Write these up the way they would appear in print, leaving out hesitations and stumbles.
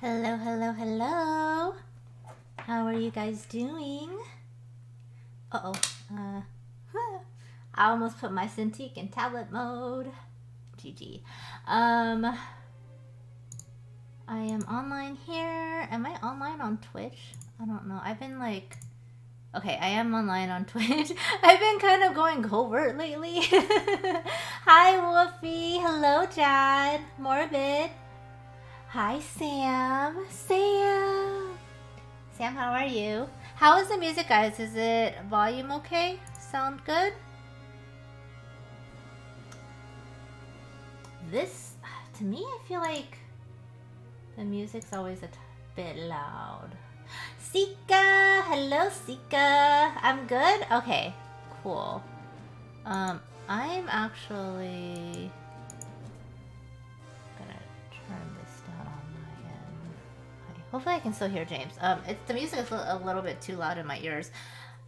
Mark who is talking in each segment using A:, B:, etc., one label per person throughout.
A: Hello, hello, hello. How are you guys doing? Uh-oh. I almost put my Cintiq in tablet mode. GG. I am online here. Am I online on Twitch? I don't know. I've been like... Okay, I am online on Twitch. I've been kind of going covert lately. Hi, Wolfie. Hello, Jad. Morbid. Hi, Sam. Sam, how are you? How is the music, guys? Is it volume okay? Sound good? This, to me, I feel like the music's always a bit loud. Sika! Hello, Sika! I'm good? Okay, cool. I'm actually gonna turn this down on my end. Okay, hopefully I can still hear James. The music is a little bit too loud in my ears.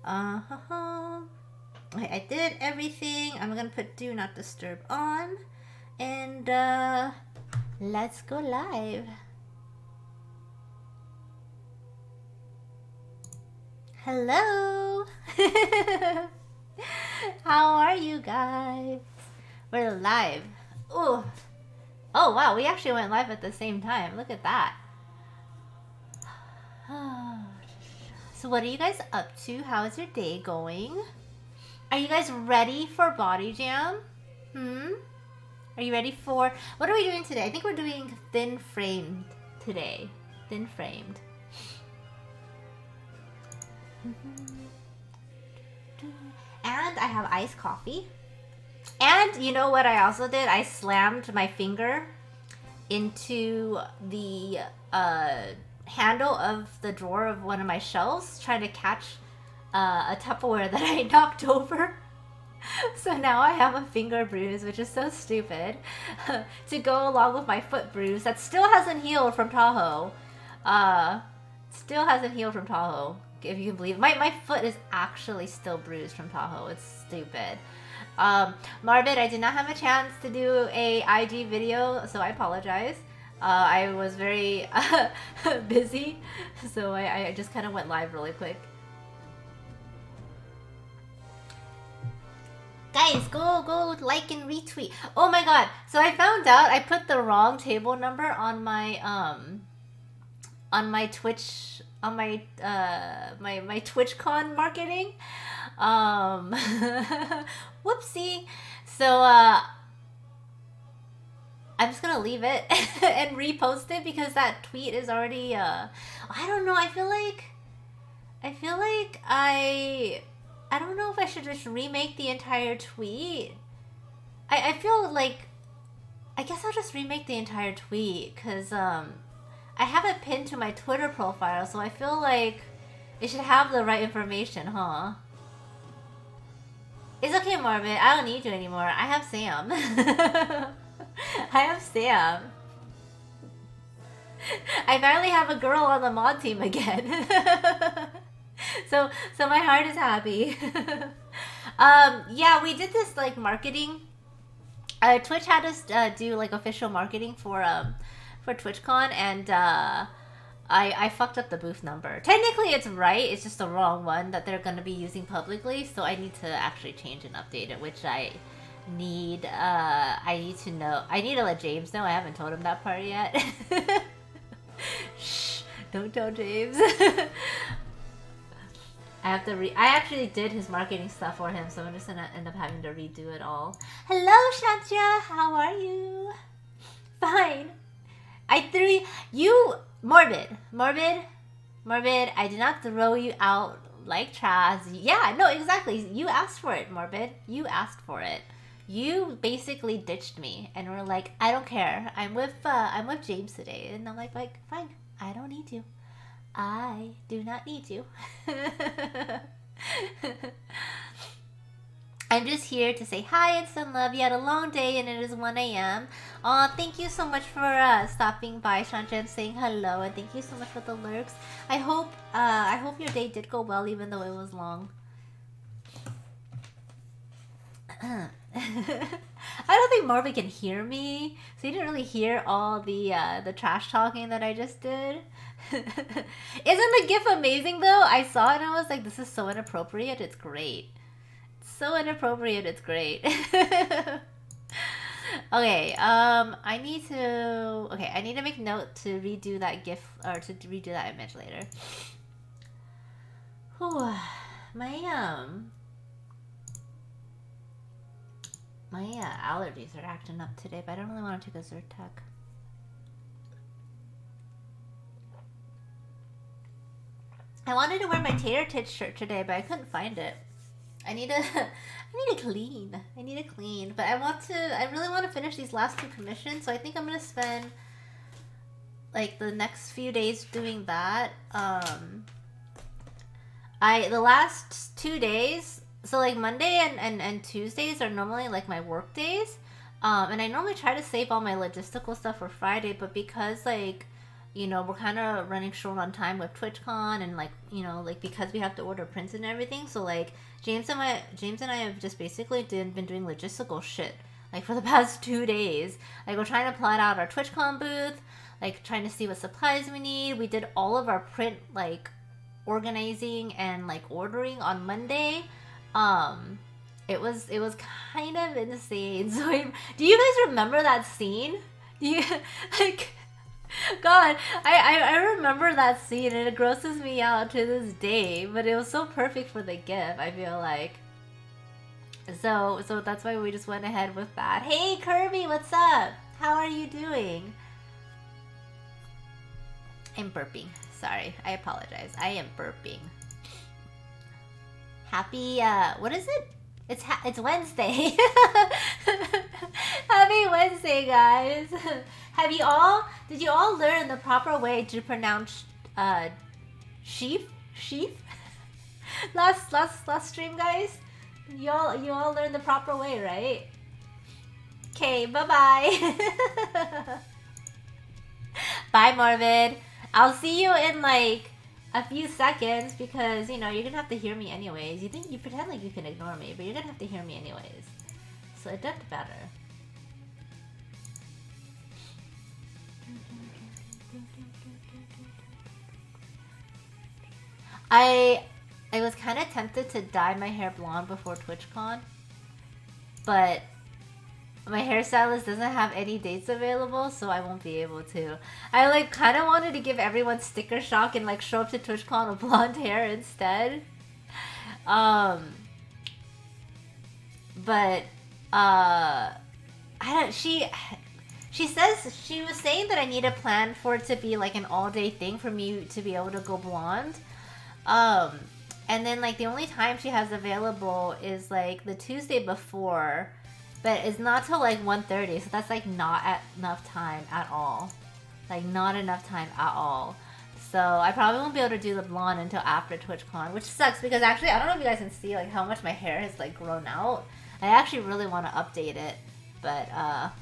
A: Okay, I did everything. I'm gonna put Do Not Disturb on. And, let's go live. Hello! How are you guys? We're live. Ooh. Oh, wow, we actually went live at the same time. Look at that. So what are you guys up to? How is your day going? Are you guys ready for Body Jam? Are you ready for... What are we doing today? I think we're doing Thin Framed today. Thin Framed. And I have iced coffee. And you know what I also did? I slammed my finger into the handle of the drawer of one of my shelves, trying to catch a Tupperware that I knocked over. So now I have a finger bruise, which is so stupid, to go along with my foot bruise that still hasn't healed from Tahoe. Still hasn't healed from Tahoe, if you can believe it. My foot is actually still bruised from Tahoe. It's stupid. Marvin, I did not have a chance to do a IG video, so I apologize. I was very busy, so I just kind of went live really quick. Guys, go like and retweet. Oh my god. So I found out I put the wrong table number on my Twitch, on my my TwitchCon marketing. Whoopsie. So I'm just gonna leave it and repost it because that tweet is already I don't know, I feel like I don't know if I should just remake the entire tweet. I feel like I guess I'll just remake the entire tweet because I have it pinned to my Twitter profile, so I feel like it should have the right information, huh? It's okay, Marvin. I don't need you anymore. I have Sam. I have Sam. I finally have a girl on the mod team again. So my heart is happy. Yeah, we did this like marketing. Twitch had us do like official marketing for TwitchCon, and I fucked up the booth number. Technically, it's right. It's just the wrong one that they're gonna be using publicly. So I need to actually change and update it, which I need. I need to know. I need to let James know. I haven't told him that part yet. Shh! Don't tell James. I have to I actually did his marketing stuff for him, so I'm just gonna end up having to redo it all. Hello, Shantya! How are you? Fine. I threw you... Morbid. I did not throw you out like trash. Yeah, no, exactly. You asked for it, Morbid. You asked for it. You basically ditched me and were like, I don't care. I'm with James today. And I'm like, fine. I don't need you. I do not need you. I'm just here to say hi and send love. You had a long day and it is 1 a.m. Aw, thank you so much for stopping by, Shantya, and saying hello. And thank you so much for the lurks. I hope your day did go well, even though it was long. I don't think Marvin can hear me, so he didn't really hear all the trash talking that I just did. Isn't the GIF amazing though? I saw it and I was like, this is so inappropriate. It's great. It's so inappropriate. It's great. Okay, I need to make note to redo that GIF or to redo that image later. Whew. My allergies are acting up today, but I don't really want to take a Zyrtec. I wanted to wear my Tater Tits shirt today, but I couldn't find it. I need to clean. I need to clean. But I really want to finish these last 2 commissions, so I think I'm gonna spend like the next few days doing that. The last 2 days, so like Monday and Tuesdays are normally like my work days. And I normally try to save all my logistical stuff for Friday, but because like, you know, we're kind of running short on time with TwitchCon and like, you know, like because we have to order prints and everything. So like James and I have just basically been doing logistical shit like for the past 2 days. Like we're trying to plot out our TwitchCon booth, like trying to see what supplies we need. We did all of our print like organizing and like ordering on Monday. It was kind of insane. So do you guys remember that scene? Do you like? God, I remember that scene and it grosses me out to this day, but it was so perfect for the GIF, I feel like. So that's why we just went ahead with that. Hey Kirby, what's up? How are you doing? I'm burping. Sorry, I apologize. I am burping. Happy, what is it? It's Wednesday. Happy Wednesday, guys. Did you all learn the proper way to pronounce sheep? last stream, guys? You all learned the proper way, right? Okay, bye-bye. Bye, Marvin. I'll see you in like a few seconds because, you know, you're gonna have to hear me anyways. You pretend like you can ignore me, but you're gonna have to hear me anyways. So adapt better. I was kind of tempted to dye my hair blonde before TwitchCon, but my hairstylist doesn't have any dates available, so I won't be able to. I like kind of wanted to give everyone sticker shock and like show up to TwitchCon with blonde hair instead. But I don't. She says she was saying that I need a plan for it to be like an all-day thing for me to be able to go blonde. And then like the only time she has available is like the Tuesday before. But it's not till like 1:30, so that's like not enough time at all. Like not enough time at all. So I probably won't be able to do the blonde until after TwitchCon, which sucks because actually I don't know if you guys can see like how much my hair has like grown out. I actually really want to update it, but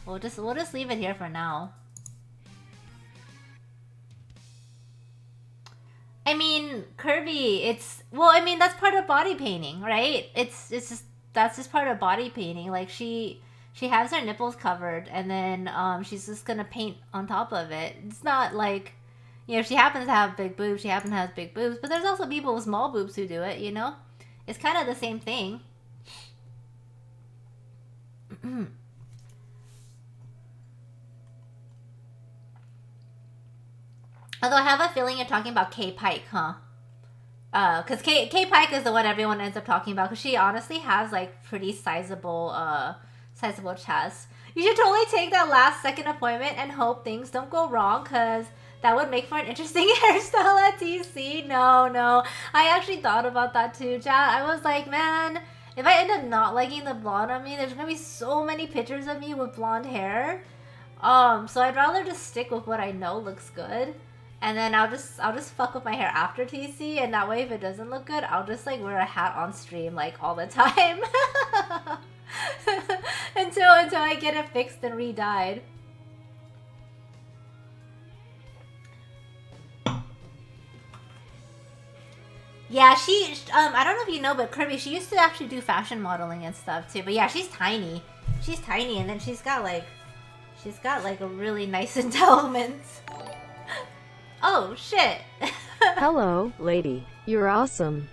A: we'll just leave it here for now. I mean, Kirby, I mean that's part of body painting, right? That's just part of body painting. Like she has her nipples covered and then she's just gonna paint on top of it. It's not like, you know, if she happens to have big boobs, she happens to have big boobs, but there's also people with small boobs who do it, you know? It's kind of the same thing. Although I have a feeling you're talking about Kay Pike, huh? Because Kay Pike is the one everyone ends up talking about, because she honestly has like pretty sizable chest. You should totally take that last second appointment and hope things don't go wrong, because that would make for an interesting hairstyle at TC. No, I actually thought about that too, chat. I was like, man, if I end up not liking the blonde on me, there's gonna be so many pictures of me with blonde hair. So I'd rather just stick with what I know looks good. And then I'll just fuck with my hair after TC, and that way if it doesn't look good, I'll just like wear a hat on stream like all the time. until I get it fixed and re-dyed. Yeah, I don't know if you know, but Kirby, she used to actually do fashion modeling and stuff too. But yeah, she's tiny. She's tiny, and then she's got like a really nice endowment. Oh, shit.
B: Hello, lady. You're awesome.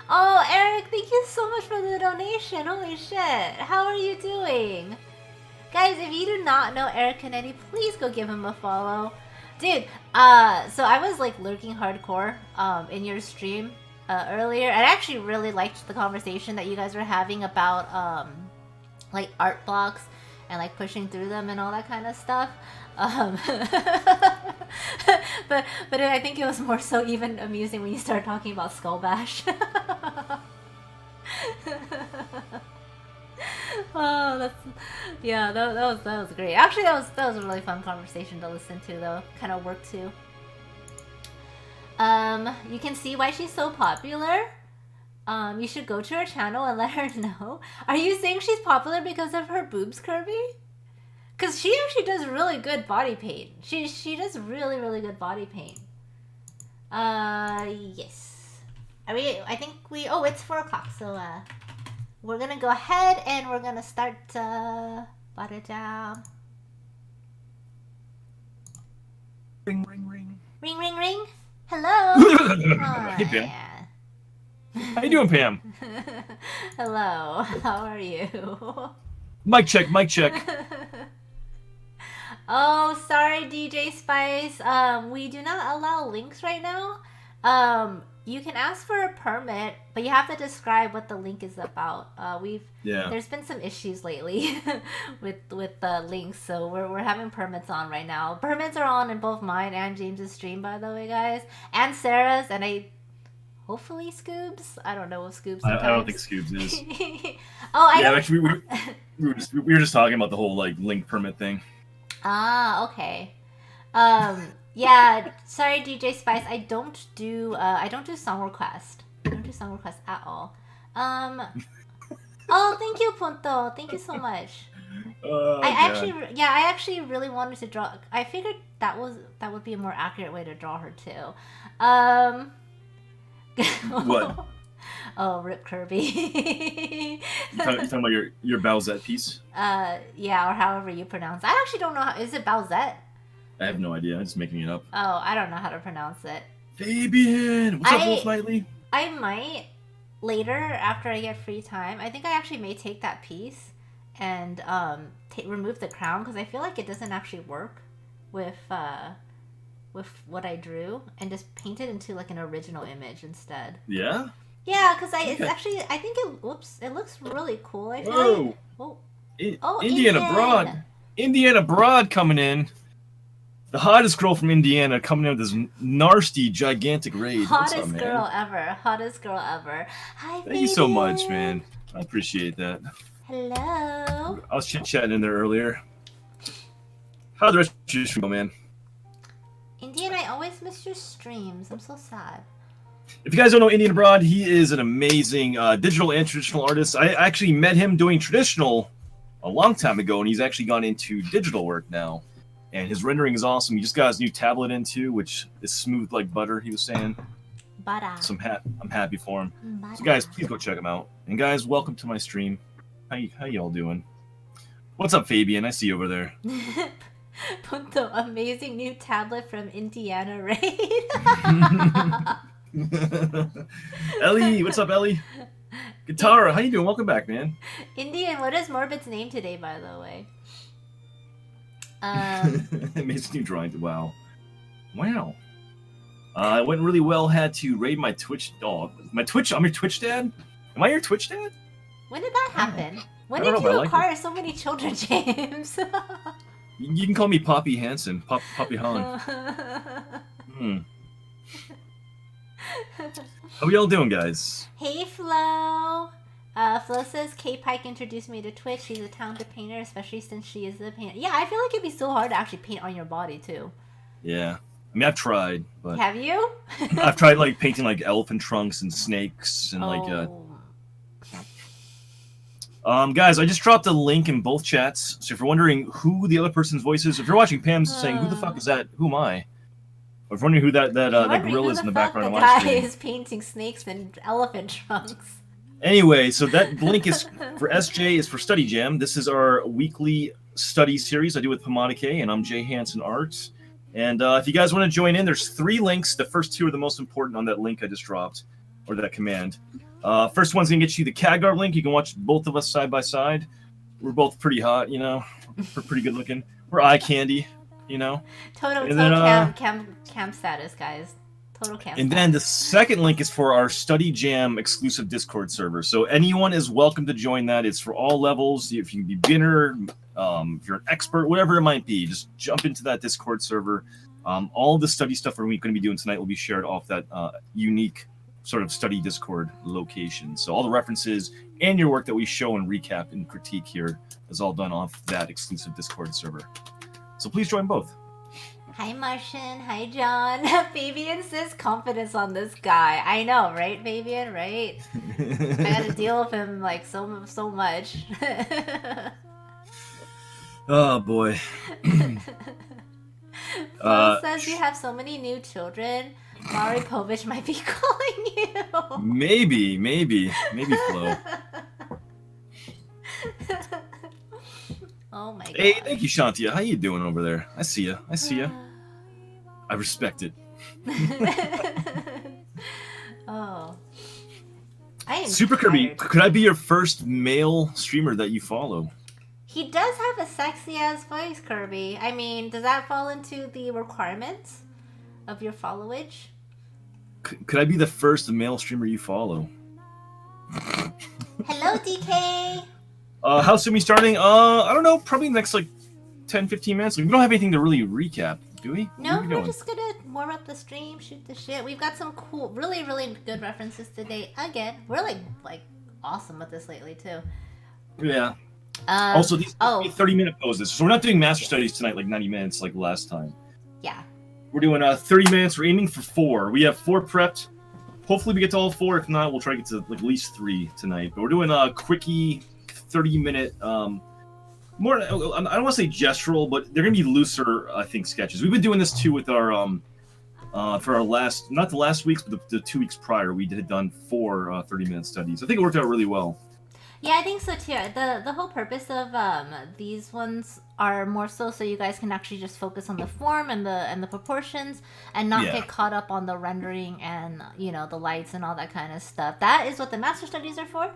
A: Oh, Eric, thank you so much for the donation. Holy shit. How are you doing? Guys, if you do not know Eric Canetti, please go give him a follow. Dude, so I was like lurking hardcore in your stream earlier. I actually really liked the conversation that you guys were having about like art blocks and like pushing through them and all that kind of stuff. But I think it was more so even amusing when you started talking about Skull Bash. Oh, that was great. Actually, that was a really fun conversation to listen to, though. Kind of worked too. You can see why she's so popular. You should go to her channel and let her know. Are you saying she's popular because of her boobs, Kirby? Because she actually does really good body paint. She does really, really good body paint. Yes. I think oh, it's 4 o'clock, so, we're gonna go ahead and we're gonna start, butter down.
C: Ring, ring, ring.
A: Ring, ring, ring. Hello.
C: Hey, Pam. How you doing, Pam?
A: Hello. How are you?
C: Mic check, mic check.
A: Oh, sorry, DJ Spice. We do not allow links right now. You can ask for a permit, but you have to describe what the link is about. There's been some issues lately with the links, so we're having permits on right now. Permits are on in both mine and James's stream, by the way, guys, and Sarah's, and hopefully Scoobs. I don't know if Scoobs.
C: I don't think Scoobs is.
A: Actually,
C: we were just talking about the whole like link permit thing.
A: Ah, okay. Yeah, sorry, DJ Spice. I don't do song request. I don't do song request at all. Oh, thank you, Punto. Thank you so much. I actually really wanted to draw. I figured that would be a more accurate way to draw her too.
C: What?
A: Oh, Rip Kirby.
C: You talking about your Bowsette piece?
A: Yeah, or however you pronounce it. I actually don't know is it Bowsette?
C: I have no idea. I'm just making it up.
A: Oh, I don't know how to pronounce it.
C: Fabian! What's up, Wolf Knightley?
A: I might, later, after I get free time, I think I actually may take that piece and remove the crown, because I feel like it doesn't actually work with what I drew, and just paint it into like an original image instead.
C: Yeah?
A: Yeah, because it's actually, I think it looks really cool. I feel
C: Indiana Broad coming in. The hottest girl from Indiana coming in with this nasty, gigantic raid.
A: Hottest girl ever. Hi,
C: Thank you so much, man. I appreciate that.
A: Hello.
C: I was chit-chatting in there earlier. How's the rest of your stream go, man?
A: Indian, I always miss your streams. I'm so sad.
C: If you guys don't know Indian Broad, he is an amazing digital and traditional artist. I actually met him doing traditional a long time ago, and he's actually gone into digital work now. And his rendering is awesome. He just got his new tablet in too, which is smooth like butter, he was saying.
A: Butter.
C: So I'm happy for him.
A: Butter.
C: So guys, please go check him out. And guys, welcome to my stream. How y'all doing? What's up, Fabian? I see you over there.
A: Punto, amazing new tablet from Indiana Raid.
C: Ellie, what's up, Ellie? Guitarra, how you doing? Welcome back, man.
A: Indian, what is Morbid's name today, by the way?
C: Amazing new drawing. Wow. It went really well. Had to raid my Twitch. Oh, my Twitch. I'm your Twitch dad. Am I your Twitch dad?
A: When did that happen? When did you acquire so many children, James?
C: You can call me Poppy Hansen. Poppy Han. How y'all doing, guys?
A: Hey, Flo. Flo says K-Pike introduced me to Twitch. She's a talented painter, especially since she is a painter. Yeah, I feel like it'd be so hard to actually paint on your body, too.
C: Yeah. I mean, I've tried, but...
A: Have you?
C: I've tried, like, painting, like, elephant trunks and snakes and, guys, I just dropped a link in both chats, so if you're wondering who the other person's voice is, if you're watching Pam's saying, who the fuck is that? Who am I? I was wondering who that
A: Wondering
C: gorilla
A: who
C: is in the
A: fuck
C: background of
A: the
C: my
A: guy
C: screen.
A: is painting snakes and elephant trunks.
C: Anyway, so that link is for SJ is for Study Jam. This is our weekly study series I do with Pamonike, and I'm JHanson Art. And if you guys want to join in, there's 3 links. The first 2 are the most important on that link I just dropped, or that command. First one's going to get you the CAGR link. You can watch both of us side by side. We're both pretty hot, you know. We're pretty good looking. We're eye candy, you know.
A: Total cam status, guys. Total cam
C: And
A: status.
C: then the second link is for our Study Jam exclusive Discord server. So anyone is welcome to join that. It's for all levels. If you can be beginner, if you're an expert, whatever it might be, just jump into that Discord server. All the study stuff we're going to be doing tonight will be shared off that unique sort of study Discord location. So all the references and your work that we show and recap and critique here is all done off that exclusive Discord server. So please join both.
A: Hi, Martian. Hi, John. Fabian says confidence on this guy. I know, right, Fabian? Right? I had to deal with him like so much.
C: Oh boy.
A: Flo says you have so many new children. Mari Povich might be calling you.
C: Maybe Flo.
A: Oh my god.
C: Hey, thank you, Shantia. How you doing over there? I see ya. I respect it.
A: Oh. I am
C: Super Kirby,
A: tired.
C: could I be your first male streamer that you follow?
A: He does have a sexy ass voice, Kirby. I mean, does that fall into the requirements of your followage?
C: Could I be the first male streamer you follow?
A: Hello, DK.
C: How soon we starting? I don't know. Probably the next like 10, 15 minutes. We don't have anything to really recap, do we?
A: No,
C: What are we
A: we're
C: doing?
A: just gonna warm up the stream, shoot the shit. We've got some cool, really, really good references today. Again, we're like awesome with this lately too.
C: Yeah. Also, these
A: oh.
C: 30-minute poses. So we're not doing master studies tonight, like 90 minutes, like last time.
A: Yeah.
C: We're doing 30 minutes. We're aiming for 4. We have 4 prepped. Hopefully, we get to all 4. If not, we'll try to get to like at least 3 tonight. But we're doing a quickie 30-minute. More, I don't want to say gestural, but they're gonna be looser, I think, sketches. We've been doing this too with our for our last, not the last weeks, but the 2 weeks prior, we had done 4 30-minute studies. I think it worked out really well.
A: Yeah, I think so too. The whole purpose of these ones are more so you guys can actually just focus on the form and the proportions and not get caught up on the rendering and the lights and all that kind of stuff. That is what the master studies are for.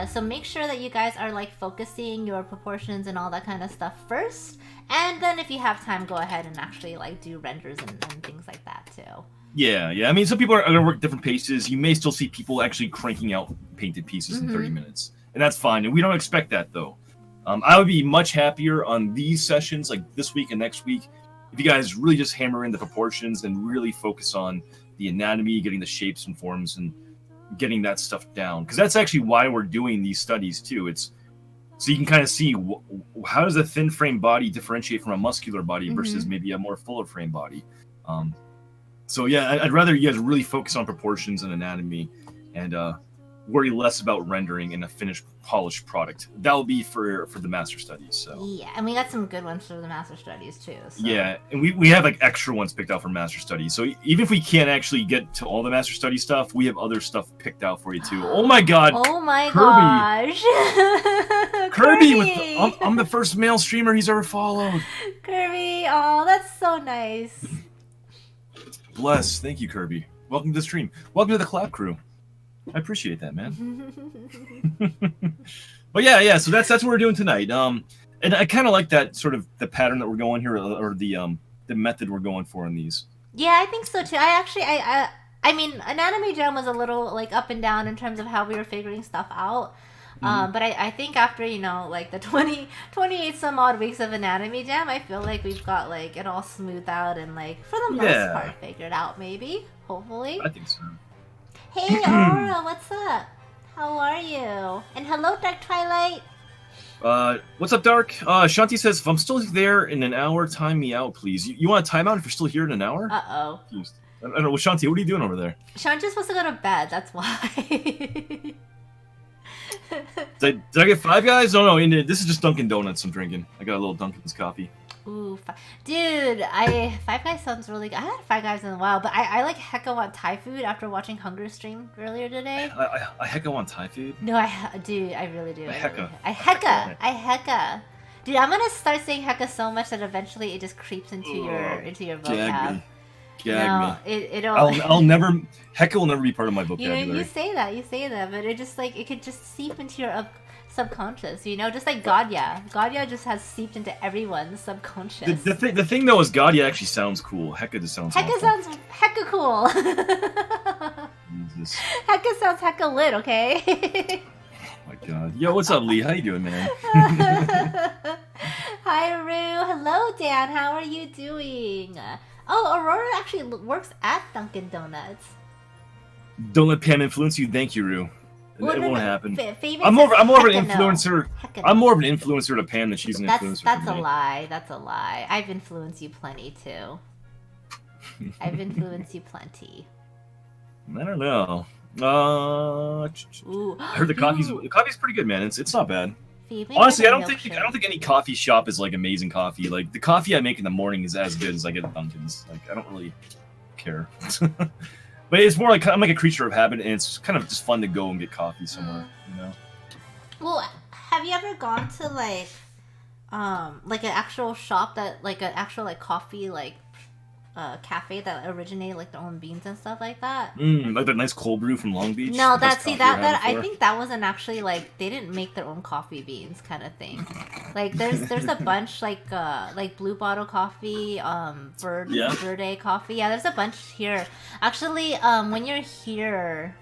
A: So make sure that you guys are like focusing your proportions and all that kind of stuff first, and then if you have time, go ahead and actually like do renders and things like that too. Yeah.
C: I mean, some people are gonna work different paces. You may still see people actually cranking out painted pieces in 30 minutes. And that's fine, and we don't expect that, though. I would be much happier on these sessions, like this week and next week, if you guys really just hammer in the proportions and really focus on the anatomy, getting the shapes and forms, and getting that stuff down. Because that's actually why we're doing these studies, too. It's so you can kind of see how does a thin frame body differentiate from a muscular body versus maybe a more fuller frame body. So, yeah, I'd rather you guys really focus on proportions and anatomy and worry less about rendering in a finished, polished product. That will be for the master studies. So
A: yeah, and we got some good ones for the master studies too. So.
C: Yeah, and we have like extra ones picked out for master studies. So even if we can't actually get to all the master study stuff, we have other stuff picked out for you too. Oh my god!
A: Oh my
C: Kirby.
A: gosh!
C: Kirby with I'm the first male streamer he's ever followed.
A: Kirby, oh, that's so nice.
C: Bless, thank you, Kirby. Welcome to the stream. Welcome to the Clap Crew. I appreciate that, man. But yeah. So that's what we're doing tonight. And I kind of like that sort of the pattern that we're going here, or the method we're going for in these.
A: Yeah, I think so too. I mean, Anatomy Jam was a little like up and down in terms of how we were figuring stuff out. But I think after like the 28 some odd weeks of Anatomy Jam, I feel like we've got like it all smoothed out and like for the most part figured out. Maybe, hopefully.
C: I think so.
A: Hey Aura, what's up? How are you? And hello, Dark Twilight.
C: What's up, Dark? Shanti says, if I'm still there in an hour, time me out, please. You want a timeout if you're still here in an hour?
A: Uh-oh.
C: I don't know. Well, Shanti, what are you doing over there?
A: Sean just wants to go to bed, that's why.
C: Did I get 5 guys? No, this is just Dunkin' Donuts I'm drinking. I got a little Dunkin's coffee.
A: Ooh, dude, Five Guys sounds really good. I had Five Guys in a while, but I like hecka want Thai food after watching Hunger Stream earlier today.
C: I hecka want Thai food.
A: No, dude, I really do.
C: I hecka.
A: I hecka. Dude, I'm gonna start saying hecka so much that eventually it just creeps into your vocab.
C: Gag me.
A: It'll.
C: I'll never. Hecka will never be part of my
A: You
C: vocabulary.
A: you say that, but it just like it could just seep into your subconscious, just like Gadya. Gadya just has seeped into everyone's subconscious.
C: The thing though is Gadya actually sounds cool. Hecka just sounds
A: Hecka
C: awful.
A: sounds hecka cool.
C: Jesus.
A: Hecka sounds hecka lit, okay?
C: Oh my god. Yo, what's up, Lee? How you doing, man?
A: Hi, Rue. Hello, Dan. How are you doing? Oh, Aurora actually works at Dunkin' Donuts.
C: Don't let Pam influence you. Thank you, Rue. It won't happen.
A: I'm
C: more of an
A: hecka
C: influencer.
A: no.
C: I'm more of an influencer to Pam than she's an influencer.
A: That's
C: to
A: a
C: me.
A: lie. That's a lie. I've influenced you plenty too. I've influenced you plenty.
C: I don't know.
A: Ooh.
C: I heard the coffee's pretty good, man. It's not bad.
A: Phoebe,
C: Honestly, I
A: have a
C: don't think
A: milkshake.
C: any coffee shop is like amazing coffee. Like the coffee I make in the morning is as good as I get at Dunkin's. Like I don't really care. But it's more like I'm like a creature of habit, and it's kind of just fun to go and get coffee somewhere.
A: Well, have you ever gone to like an actual shop that like an actual like coffee cafe that originated like their own beans and stuff like that?
C: Like that nice cold brew from Long Beach.
A: No,
C: Best coffee I had
A: I
C: before.
A: think that wasn't actually like they didn't make their own coffee beans kind of thing. Like there's a bunch like Blue Bottle Coffee, Verde Coffee. Yeah, there's a bunch here. Actually, when you're here,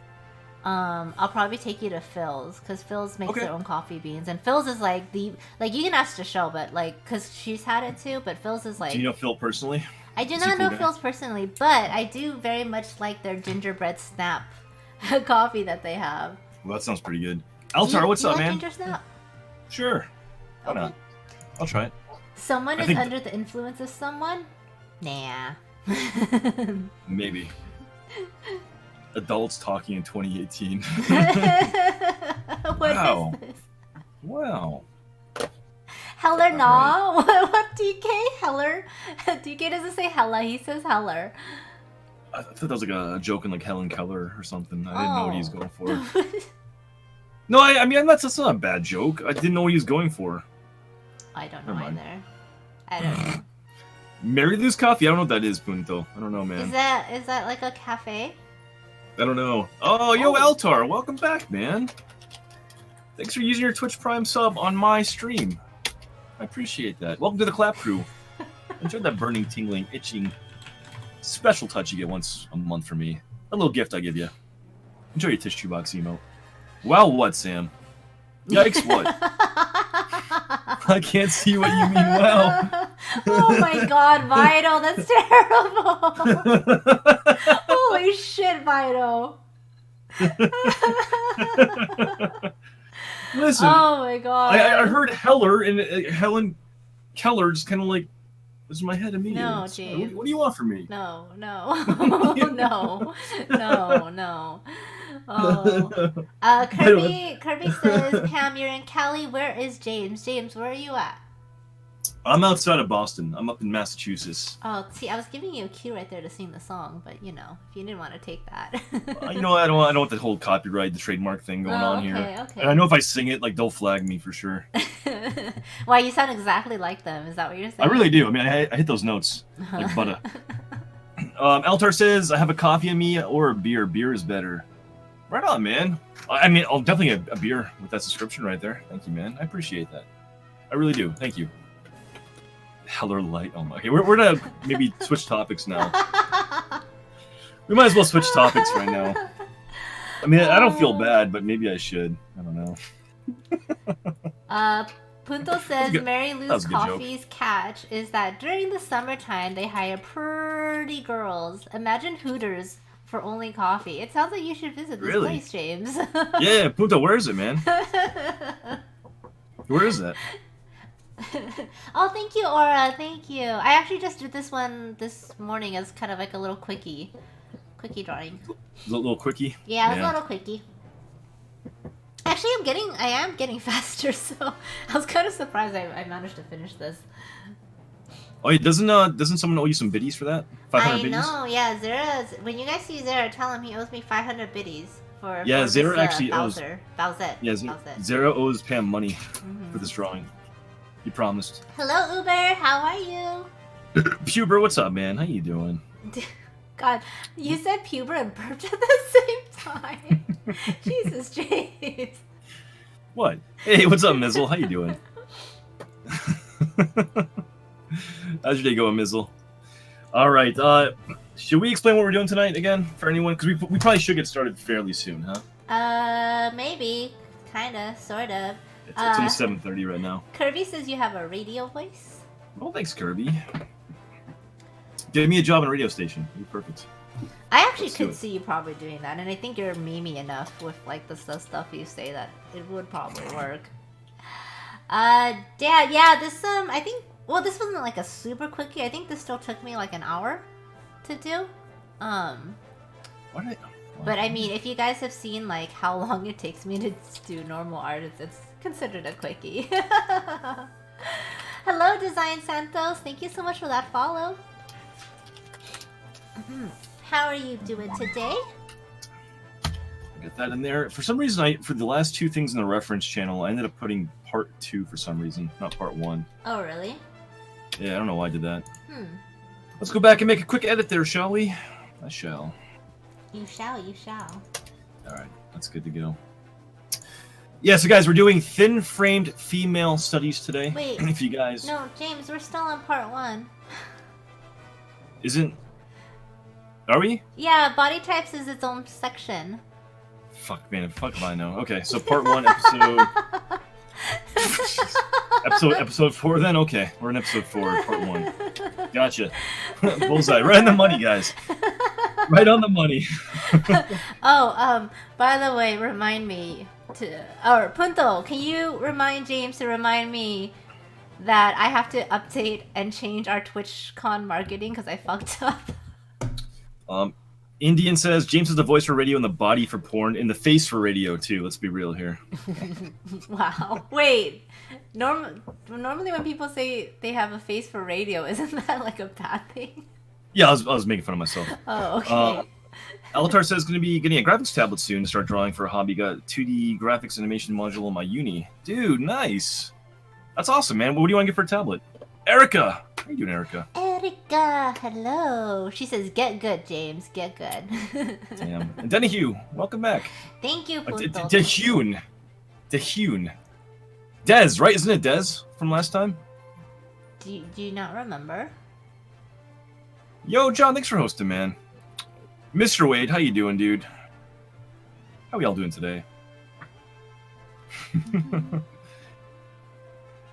A: I'll probably take you to Phil's because Phil's makes their own coffee beans, and Phil's is like you can ask the show, but like because she's had it too. But Phil's is like.
C: Do you know Phil personally?
A: I do not know Phil's personally, but I do very much like their gingerbread snap coffee that they have.
C: Well, that sounds pretty good. Altar, what's up,
A: like
C: man?
A: Ginger snap?
C: Sure. Why not? I'll try it.
A: Someone
C: I
A: is
C: think-
A: under the influence of someone? Nah.
C: Maybe. Adults talking in 2018.
A: What
C: Wow.
A: is this?
C: Wow.
A: Heller, no. What DK? Heller? DK doesn't say hella, he says heller.
C: I thought that was like a joke in like Helen Keller or something. I didn't know what he was going for. No, I mean that's not a bad joke. I didn't know what he was going for.
A: I don't know
C: Never mind.
A: either. I don't know.
C: Mary Lou's Coffee. I don't know what that is, Punto. I don't know, man.
A: Is that like a cafe?
C: I don't know. Oh, yo, Altar, welcome back, man. Thanks for using your Twitch Prime sub on my stream. I appreciate that. Welcome to the Clap Crew. Enjoy that burning, tingling, itching, special touch you get once a month from me. A little gift I give you. Enjoy your tissue box emote. Wow, what, Sam? Yikes, what? I can't see what you mean, wow.
A: Oh my god, Vital, that's terrible. Holy shit, Vital.
C: Listen,
A: Oh my god.
C: I heard Heller and Helen Keller just kind of like was in my head immediately.
A: No,
C: So,
A: James.
C: what do you want from me?
A: No. No. Oh. Kirby says, Pam, you're in Cali. Where is James? James, where are you at?
C: I'm outside of Boston. I'm up in Massachusetts.
A: Oh, see, I was giving you a cue right there to sing the song, but if you didn't want to take that.
C: I don't want the whole copyright, the trademark thing going on here.
A: Okay.
C: And I know if I sing it, like they'll flag me for sure.
A: Why, you sound exactly like them. Is that what you're saying?
C: I really do. I mean, I hit those notes like butter. Eltar says, I have a coffee in me or a beer. Beer is better. Right on, man. I mean, I'll definitely get a beer with that subscription right there. Thank you, man. I appreciate that. I really do. Thank you. Heller Light. Oh my. Okay, we're gonna maybe switch topics now. We might as well switch topics right now. I mean, I don't feel bad, but maybe I should. I don't know.
A: Punto says
C: good.
A: Mary
C: That was
A: Lou's
C: a good joke.
A: Coffee's catch is that during the summertime they hire pretty girls. Imagine Hooters for only coffee. It sounds like you should visit this
C: Really?
A: place, James.
C: Yeah, Punto, where is it, man? Where is that?
A: Oh, thank you, Aura. Thank you. I actually just did this one this morning as kind of like a little quickie drawing.
C: Little quickie?
A: Yeah, it was a little quickie. Actually, I am getting faster, so I was kind of surprised I managed to finish this.
C: Oh, yeah, doesn't someone owe you some biddies for that? 500
A: I
C: biddies?
A: know, yeah, Zera's, when you guys see Zera, tell him he owes me 500 biddies
C: Yeah,
A: for
C: Zera
A: this,
C: actually owes.
A: Bowser. Bowsette.
C: Yeah,
A: Bowsette.
C: Zera owes Pam money
A: Mhm.
C: for this drawing. He promised.
A: Hello, Uber, how are you?
C: Puber, what's up, man? How you doing?
A: God, you said puber and burped at the same time. Jesus, James.
C: What? Hey, what's up, Mizzle? How you doing? How's your day going, Mizzle? All right. Should we explain what we're doing tonight again for anyone? Because we probably should get started fairly soon, huh?
A: Maybe, kinda, sort of.
C: It's almost 7:30 right now.
A: Kirby says you have a radio voice.
C: Oh, thanks, Kirby. Give me a job in a radio station. You're perfect.
A: I actually
C: Let's do
A: could
C: it.
A: see you probably doing that, and I think you're memey enough with like the stuff you say that it would probably work. Yeah, this I think, well, this wasn't like a super quickie. I think this still took me like an hour to do. But I mean, if you guys have seen like how long it takes me to do normal art, it's considered a quickie. Hello, Design Santos. Thank you so much for that follow. How are you doing today?
C: Get that in there. For some reason, for the last two things in the reference channel, I ended up putting part 2 for some reason, not part 1.
A: Oh, really?
C: Yeah, I don't know why I did that.
A: Let's
C: Let's go back and make a quick edit there, shall we? I shall.
A: You shall, you shall.
C: Alright, that's good to go. Yeah, so guys, we're doing thin-framed female studies today.
A: Wait.
C: If you guys...
A: No, James, we're still on part 1.
C: Isn't... Are we?
A: Yeah, body types is its own section.
C: Fuck, man. Fuck if I know. Okay, so part 1, episode 4 then? Okay, we're in episode 4, part 1. Gotcha. Bullseye. Right on the money, guys. Right on the money.
A: By the way, remind me or Punto, can you remind James to remind me that I have to update and change our TwitchCon marketing because I fucked up.
C: Indian says, James is the voice for radio and the body for porn, and the face for radio, too. Let's be real here.
A: Wow. Wait. Normally when people say they have a face for radio, isn't that like a bad thing?
C: Yeah, I was making fun of myself.
A: Oh, okay.
C: Alatar says going to be getting a graphics tablet soon to start drawing for a hobby. Got 2D graphics animation module on my uni. Dude, nice. That's awesome, man. What do you want to get for a tablet? Erica! How you doing, Erica?
A: Erica, hello. She says, get good, James. Get good.
C: Damn. And Denihue, welcome back.
A: Thank you, Punto.
C: Dehune. Dez, right? Isn't it Dez from last time?
A: Do you not remember?
C: Yo, John, thanks for hosting, man. Mr. Wade, how you doing, dude? How we all doing today?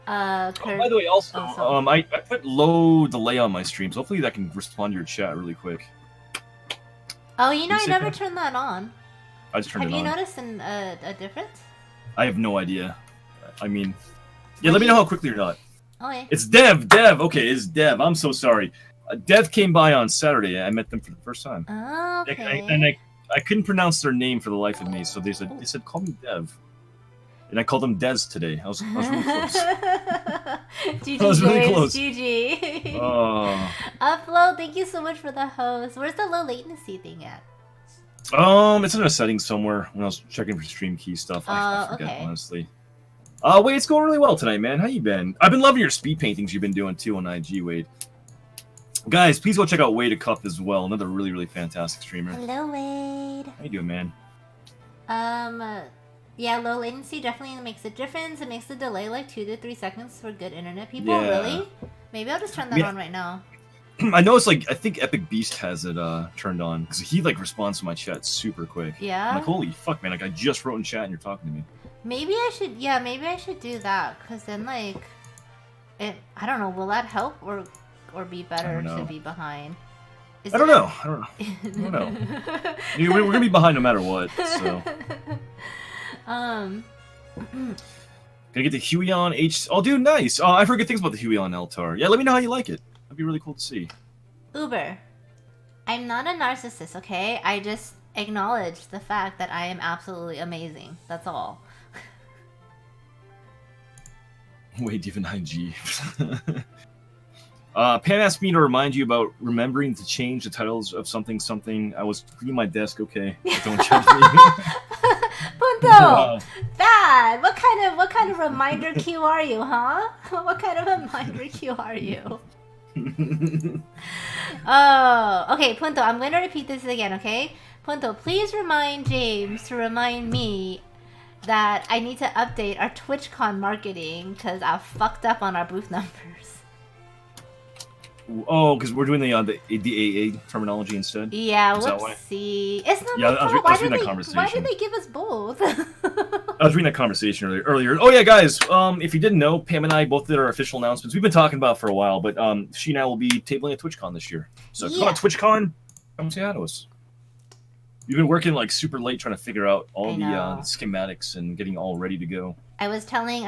C: By the way, also, I put low delay on my streams. Hopefully that can respond to your chat really quick.
A: Oh, you know, I never turned that on.
C: I just turned it on.
A: Have you noticed a difference?
C: I have no idea. I mean, yeah, let me know how quickly or not.
A: Okay.
C: It's Dev. Okay, it's Dev. I'm so sorry. Dev came by on Saturday. I met them for the first time.
A: Oh, okay.
C: I couldn't pronounce their name for the life of me, so they said call me Dev. And I called him Dez today. I was really close.
A: GG,
C: I was really
A: James,
C: close.
A: GG.
C: Oh.
A: Upload, thank you so much for the host. Where's the low latency thing at?
C: It's in a setting somewhere when I was checking for stream key stuff. I forget,
A: okay.
C: honestly. Wade, it's going really well tonight, man. How you been? I've been loving your speed paintings you've been doing too on IG, Wade. Guys, please go check out Wade a Cup as well. Another really, really fantastic streamer.
A: Hello, Wade.
C: How you doing, man?
A: Yeah, low latency definitely makes a difference. It makes the delay like 2 to 3 seconds for good internet people.
C: Yeah.
A: Really? Maybe I'll just turn that on right now.
C: I know it's like, I think Epic Beast has it turned on because he like responds to my chat super quick.
A: Yeah.
C: I'm like, holy fuck, man! Like I just wrote in chat and you're talking to me.
A: Maybe I should. Yeah, maybe I should do that because then like, I don't know. Will that help or be better to be behind?
C: I don't know. We're gonna be behind no matter what. So. Gonna get the Huion H. Oh, dude, nice. Oh, I've heard good things about the Huion Eltar. Yeah, let me know how you like it. That'd be really cool to see.
A: Uber, I'm not a narcissist, okay? I just acknowledge the fact that I am absolutely amazing. That's all.
C: Wait, even IG. Pam asked me to remind you about remembering to change the titles of something something. I was cleaning my desk. Okay, don't judge me.
A: Punto, bad. What kind of reminder cue are you, huh? What kind of reminder cue are you? Oh, okay, Punto. I'm going to repeat this again, okay? Punto, please remind James to remind me that I need to update our TwitchCon marketing because I fucked up on our booth numbers.
C: Oh, because we're doing the AA terminology instead.
A: Yeah,
C: Is that why?
A: whoopsie. It's not
C: Yeah,
A: my
C: I was
A: fault.
C: reading that conversation.
A: Why did they give us both?
C: I was reading that conversation earlier. Oh yeah, guys. If you didn't know, Pam and I both did our official announcements. We've been talking about it for a while, but she and I will be tabling at TwitchCon this year. So if you go to TwitchCon, come say hi to us. We've been working like super late trying to figure out all the schematics and getting all ready to go.
A: I was telling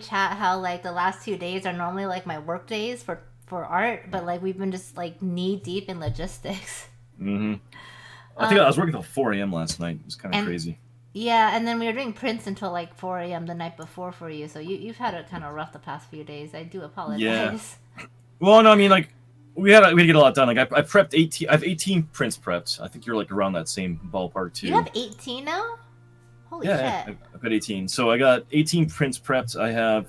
A: chat how like the last 2 days are normally like my work days for art, but like we've been just like knee deep in logistics.
C: Mm-hmm. I think I was working till 4 a.m. last night. It was kind of crazy.
A: Yeah, and then we were doing prints until like 4 a.m. the night before for you, so you've had it kind of rough the past few days. I do apologize.
C: Yeah. Well, no, I mean like we had to get a lot done. Like I prepped 18. I have 18 prints prepped. I think you're like around that same ballpark too.
A: You have 18 now? Holy shit!
C: Yeah, I've got 18. So I got 18 prints prepped. I have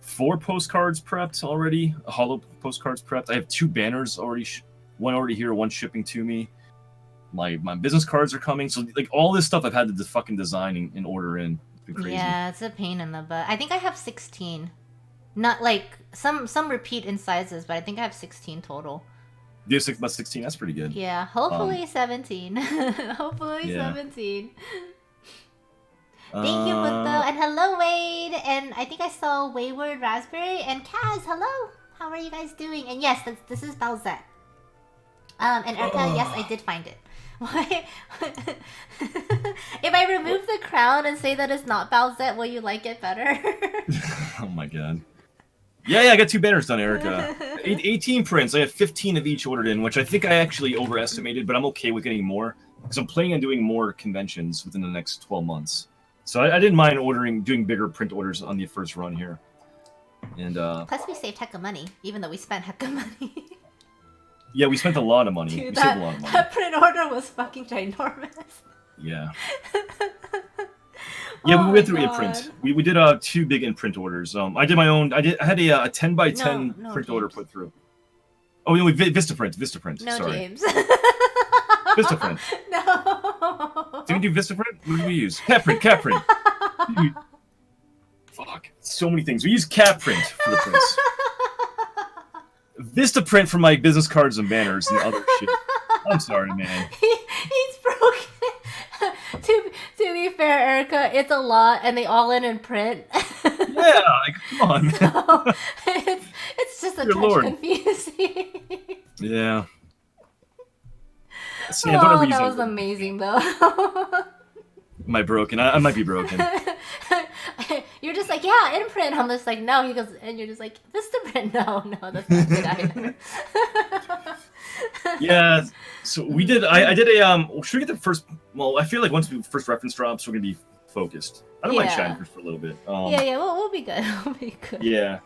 C: 4 postcards prepped already. Hollow postcards prepped. I have 2 banners already. One already here. One shipping to me. My business cards are coming. So like all this stuff I've had to fucking design and order in. It's been crazy.
A: Yeah, it's a pain in the butt. I think I have 16. Not like some repeat in sizes, but I think I have 16 total.
C: You have about 16. That's pretty good.
A: Yeah, hopefully 17. Hopefully 17. Thank you, Punto, and hello, Wade, and I think I saw Wayward Raspberry and Kaz. Hello, how are you guys doing? And yes, this is Balzette. And Erica, yes, I did find it. Why? If I remove the crown and say that it's not Balzette, will you like it better?
C: Oh my god. Yeah, I got 2 banners done, Erica. 18 prints. I have 15 of each ordered in, which I think I actually overestimated, but I'm okay with getting more because I'm planning on doing more conventions within the next 12 months. So I didn't mind doing bigger print orders on the first run here. And
A: plus we saved heck of money, even though we spent heck of money.
C: Yeah, we spent a lot of money.
A: Dude,
C: we saved a lot of money.
A: That print order was fucking ginormous.
C: Yeah. Yeah, we went through imprint. We did 2 big imprint orders. I did my own. I had a 10 by 10 print order put through. Oh no, Vistaprint.
A: No,
C: sorry.
A: James.
C: Vistaprint.
A: No.
C: Did we do Vistaprint? What did we use? Catprint. Fuck. So many things. We use Catprint for the prints. Vistaprint for my business cards and banners and other shit. I'm sorry, man.
A: He's broken. to be fair, Erica, it's a lot, and they all in print.
C: Yeah, like, come on, man.
A: So, it's just a
C: Good
A: touch
C: Lord.
A: confusing.
C: Yeah. See,
A: Oh, that was amazing, though.
C: Am I broken? I might be broken.
A: You're just like, yeah, in print. I'm just like, no. He goes, and you're just like, Vistaprint. No, that's not good either.
C: Yeah, so we did. I did a. Should we get the first? Well, I feel like once the first reference drops, we're gonna be focused. I don't mind chatting for a little bit.
A: Yeah, we'll be good. We'll be good.
C: Yeah,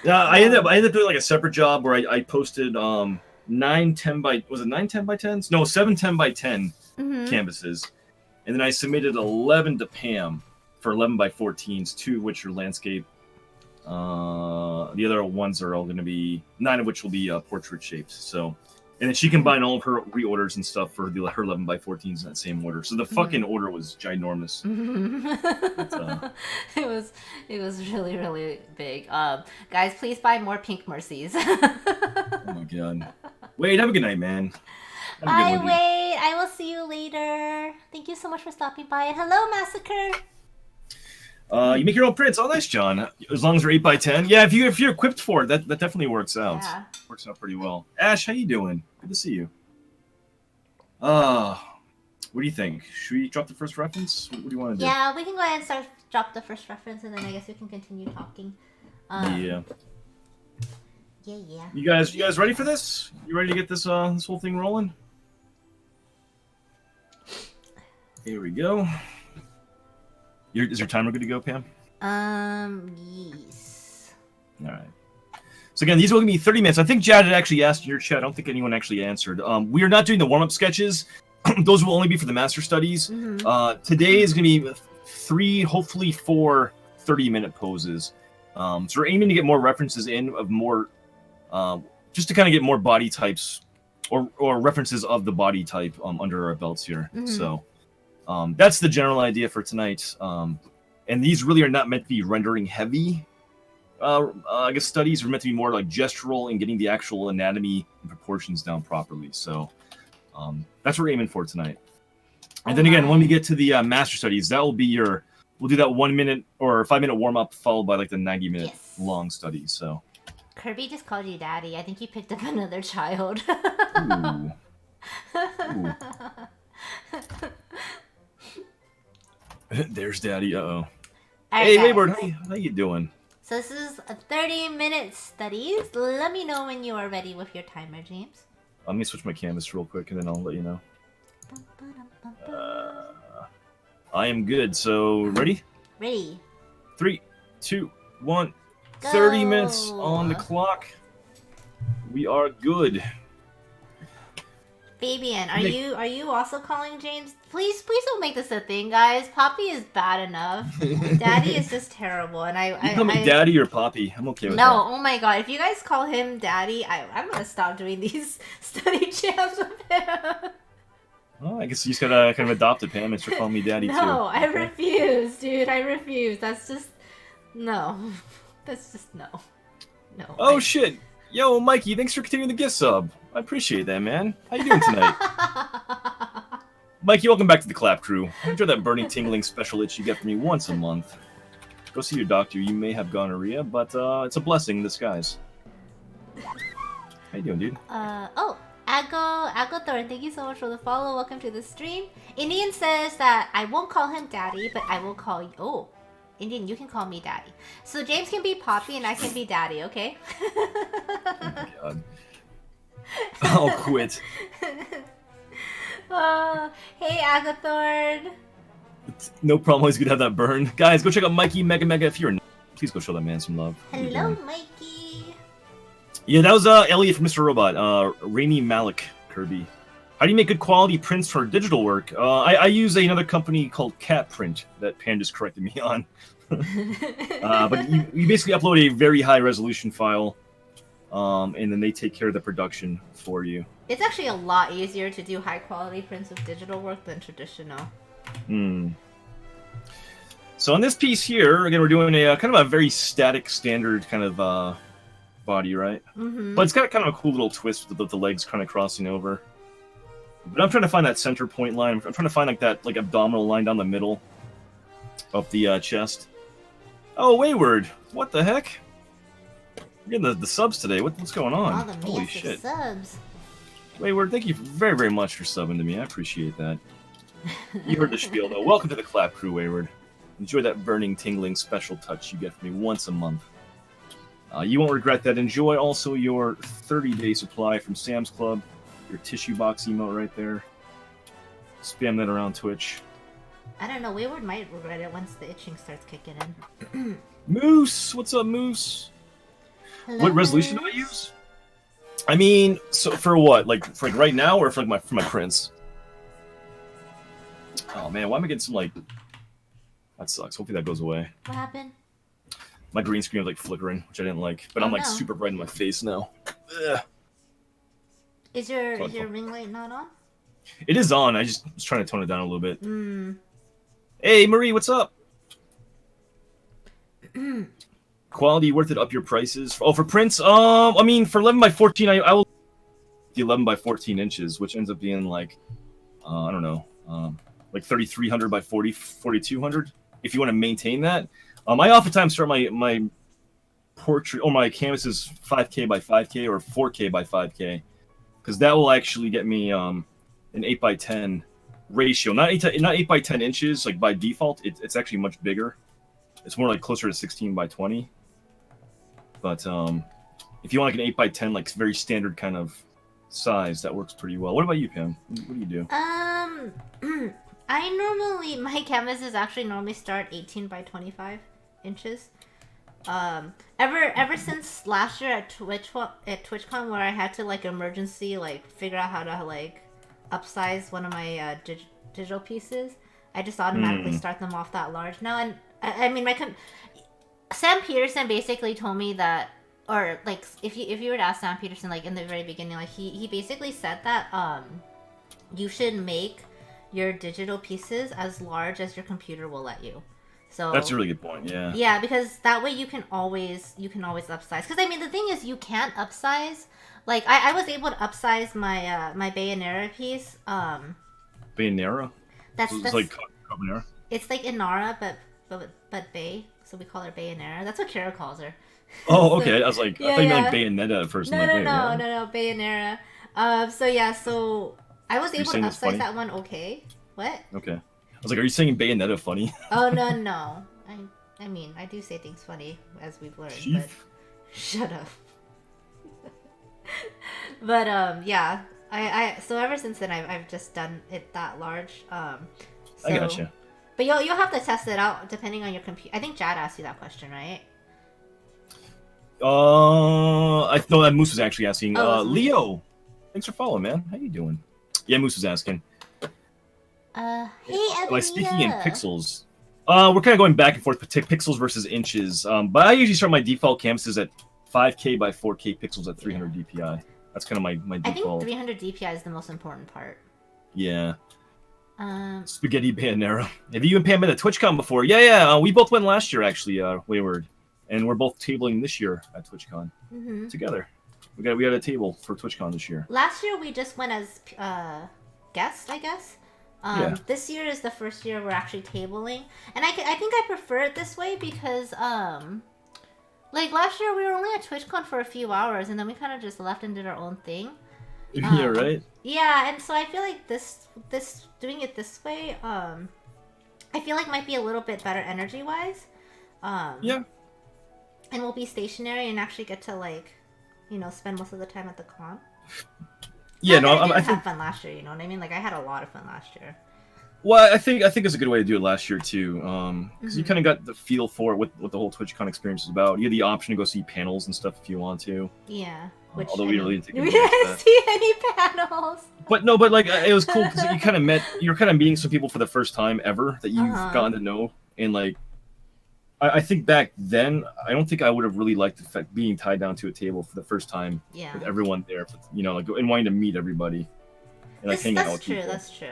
C: I ended up doing like a separate job where I posted 9 10 by 10s? No, 7 10 by 10 canvases, and then I submitted 11 to Pam for 11 by 14s, 2 of which are landscape. The other ones are all going to be 9 of which will be portrait shaped. So, and then she combined all of her reorders and stuff for her 11 by 14s in that same order. So the fucking order was ginormous.
A: It was really, really big. Guys, please buy more pink Mercies.
C: Oh my god. Wade, have a good night, man.
A: Bye, Wade. I will see you later. Thank you so much for stopping by. And hello, Massacre.
C: You make your own prints. Oh, nice, John. As long as they're 8 by 10. Yeah, if you're equipped for it, that definitely works out.
A: Yeah.
C: Works out pretty well. Ash, how you doing? Good to see you. What do you think? Should we drop the first reference? What do you want to do?
A: Yeah, we can go ahead and drop the first reference, and then I guess we can continue talking.
C: Yeah.
A: Yeah.
C: You guys ready for this? You ready to get this whole thing rolling? Here we go. Is your timer good to go, Pam?
A: Yes.
C: All right. So again, these will give me 30 minutes. I think Jad had actually asked in your chat. I don't think anyone actually answered. We are not doing the warm-up sketches. Those will only be for the master studies. Today is going to be 3, hopefully 4 30-minute poses. So we're aiming to get more references in of more, just to kind of get more body types or references of the body type under our belts here. So that's the general idea for tonight. And these really are not meant to be rendering heavy. I guess studies are meant to be more like gestural and getting the actual anatomy and proportions down properly. So that's what we're aiming for tonight. And then again, when we get to the master studies, that will be we'll do that 1 minute or 5-minute warm up followed by like the 90-minute long studies. So
A: Kirby just called you daddy. I think you picked up another child.
C: Ooh. Ooh. There's daddy. Uh-oh. Hey, Wayward, how you doing?
A: So this is a 30-minute studies. Let me know when you are ready with your timer, James.
C: Let me switch my canvas real quick, and then I'll let you know. I am good. So, ready?
A: Ready.
C: 3, 2, 1.
A: Go.
C: 30 minutes on the clock. We are good.
A: Fabian, are you also calling James? Please don't make this a thing, guys. Poppy is bad enough. Daddy is just terrible, and
C: You call me Daddy or Poppy? I'm okay with that.
A: No, oh my god! If you guys call him Daddy, I'm gonna stop doing these study champs with him.
C: Well, I guess you just gotta kind of adopt it, Pam, and start calling me Daddy too.
A: No, I refuse, dude. I refuse. That's just no. That's just no. No.
C: Oh shit! Yo, Mikey, thanks for continuing the gift sub. I appreciate that, man. How you doing tonight? Mikey, welcome back to the Clap Crew. Enjoy that burning, tingling special itch you get from me once a month. Go see your doctor. You may have gonorrhea, but it's a blessing in disguise. How you doing, dude?
A: Agothor, thank you so much for the follow. Welcome to the stream. Indian says that I won't call him Daddy, but I will call you. Oh, Indian, you can call me Daddy. So James can be Poppy and I can be Daddy, okay?
C: Oh my god. I'll quit.
A: Hey, Agathorn.
C: No problem. Always good to have that burn. Guys, go check out Mikey Mega. If you're not, please go show that man some love.
A: Hello, Mikey.
C: Yeah, that was Elliot from Mr. Robot. Rami Malik Kirby. How do you make good quality prints for digital work? I use another company called Cat Print that Pan just corrected me on. But you basically upload a very high resolution file. And then they take care of the production for you.
A: It's actually a lot easier to do high quality prints of digital work than traditional.
C: So on this piece here, again, we're doing a kind of a very static, standard kind of body, right? But it's got kind of a cool little twist with the legs kind of crossing over. But I'm trying to find that center point line. I'm trying to find like that abdominal line down the middle of the chest. Oh, Wayward! What the heck? We're getting the subs today. What's going on?
A: All the
C: Holy shit!
A: Subs.
C: Wayward, thank you very, very much for subbing to me. I appreciate that. You heard the spiel, though. Welcome to the Clap Crew, Wayward. Enjoy that burning, tingling special touch you get from me once a month. You won't regret that. Enjoy also your 30-day supply from Sam's Club. Your tissue box emote right there. Spam that around Twitch.
A: I don't know. Wayward might regret it once the itching starts kicking in.
C: Moose! What's up, Moose?
A: Hello,
C: what resolution do I use? I mean, so for what? For right now, or for my prints? Oh man, why am I getting some That sucks. Hopefully that goes away.
A: What happened?
C: My green screen was flickering, which I didn't like. But I'm super bright in my face now. Ugh.
A: Is your ring light not on?
C: It is on. I just was trying to tone it down a little bit. Hey Marie, what's up? Quality worth it, up your prices. Oh, for prints? I mean, for 11 by 14, I will the 11 by 14 inches, which ends up being I don't know, 3,300 by 4,200. If you want to maintain that, I oftentimes start my portrait or my canvases 5K by 5K or 4K by 5K, because that will actually get me an 8 by 10 ratio. Not 8 by 10 inches by default. It's actually much bigger. It's more closer to 16 by 20. But if you want an 8 by 10 very standard kind of size, that works pretty well. What about you, Pam? What do you do?
A: My canvases actually normally start 18 by 25 inches. Ever since last year at TwitchCon, where I had to like emergency like figure out how to like upsize one of my digital pieces, I just automatically start them off that large now. And I mean, Sam Peterson basically told me that, or like if you were to ask Sam Peterson like in the very beginning, like he basically said that you should make your digital pieces as large as your computer will let you. So
C: That's a really good point. Yeah.
A: Yeah, because that way you can always upsize. Because I mean, the thing is, you can't upsize. Like I was able to upsize my my Bayonetta piece.
C: Bayonetta?
A: That's
C: like carbonara?
A: It's like Inara, but Bay. So we call her Bayonetta. That's what Kara calls her.
C: Oh, okay. I was like,
A: Yeah,
C: I thought you meant
A: yeah.
C: like Bayonetta at first.
A: No,
C: I'm like,
A: no, Bayonetta. So I was
C: you
A: able to
C: saying that's funny?
A: upsize that one. Okay. What?
C: Okay. I was like, are you saying Bayonetta funny?
A: Oh no. I mean, I do say things funny as we've learned, but shut up. But yeah, I so ever since then I've just done it that large. So,
C: I gotcha.
A: But you'll have to test it out depending on your computer. I think Jad asked you that question, right?
C: I know that Moose was actually asking.
A: Oh, it's Moose.
C: Leo, thanks for following, man. How you doing? Yeah, Moose was asking.
A: Hey,
C: Like speaking in pixels, we're kind of going back and forth, pixels versus inches. But I usually start my default canvases at 5K by 4K pixels at 300 DPI. That's kind of my default.
A: I think 300 DPI is the most important part.
C: Yeah. Spaghetti Bayonetta. Have you and Pam been at TwitchCon before? Yeah. We both went last year, actually, Wayward. And we're both tabling this year at TwitchCon together. We got a table for TwitchCon this year.
A: Last year we just went as guests, I guess. This year is the first year we're actually tabling, and I think I prefer it this way because like last year we were only at TwitchCon for a few hours, and then we kind of just left and did our own thing.
C: Yeah, right.
A: Yeah, and so I feel like this doing it this way, I feel like might be a little bit better energy wise.
C: Yeah.
A: And we'll be stationary and actually get to like, spend most of the time at the con.
C: Yeah,
A: I didn't have fun last year. You know what I mean? Like I had a lot of fun last year.
C: Well, I think it's a good way to do it last year too, because you kind of got the feel for it, what the whole TwitchCon experience is about. You had the option to go see panels and stuff if you want to.
A: Yeah.
C: Although we really didn't take
A: we didn't see any panels.
C: But like it was cool because you're kind of meeting some people for the first time ever that you've gotten to know, and like I think back then I don't think I would have really liked the fact being tied down to a table for the first time with everyone there, like and wanting to meet everybody and like hang out with people.
A: That's true.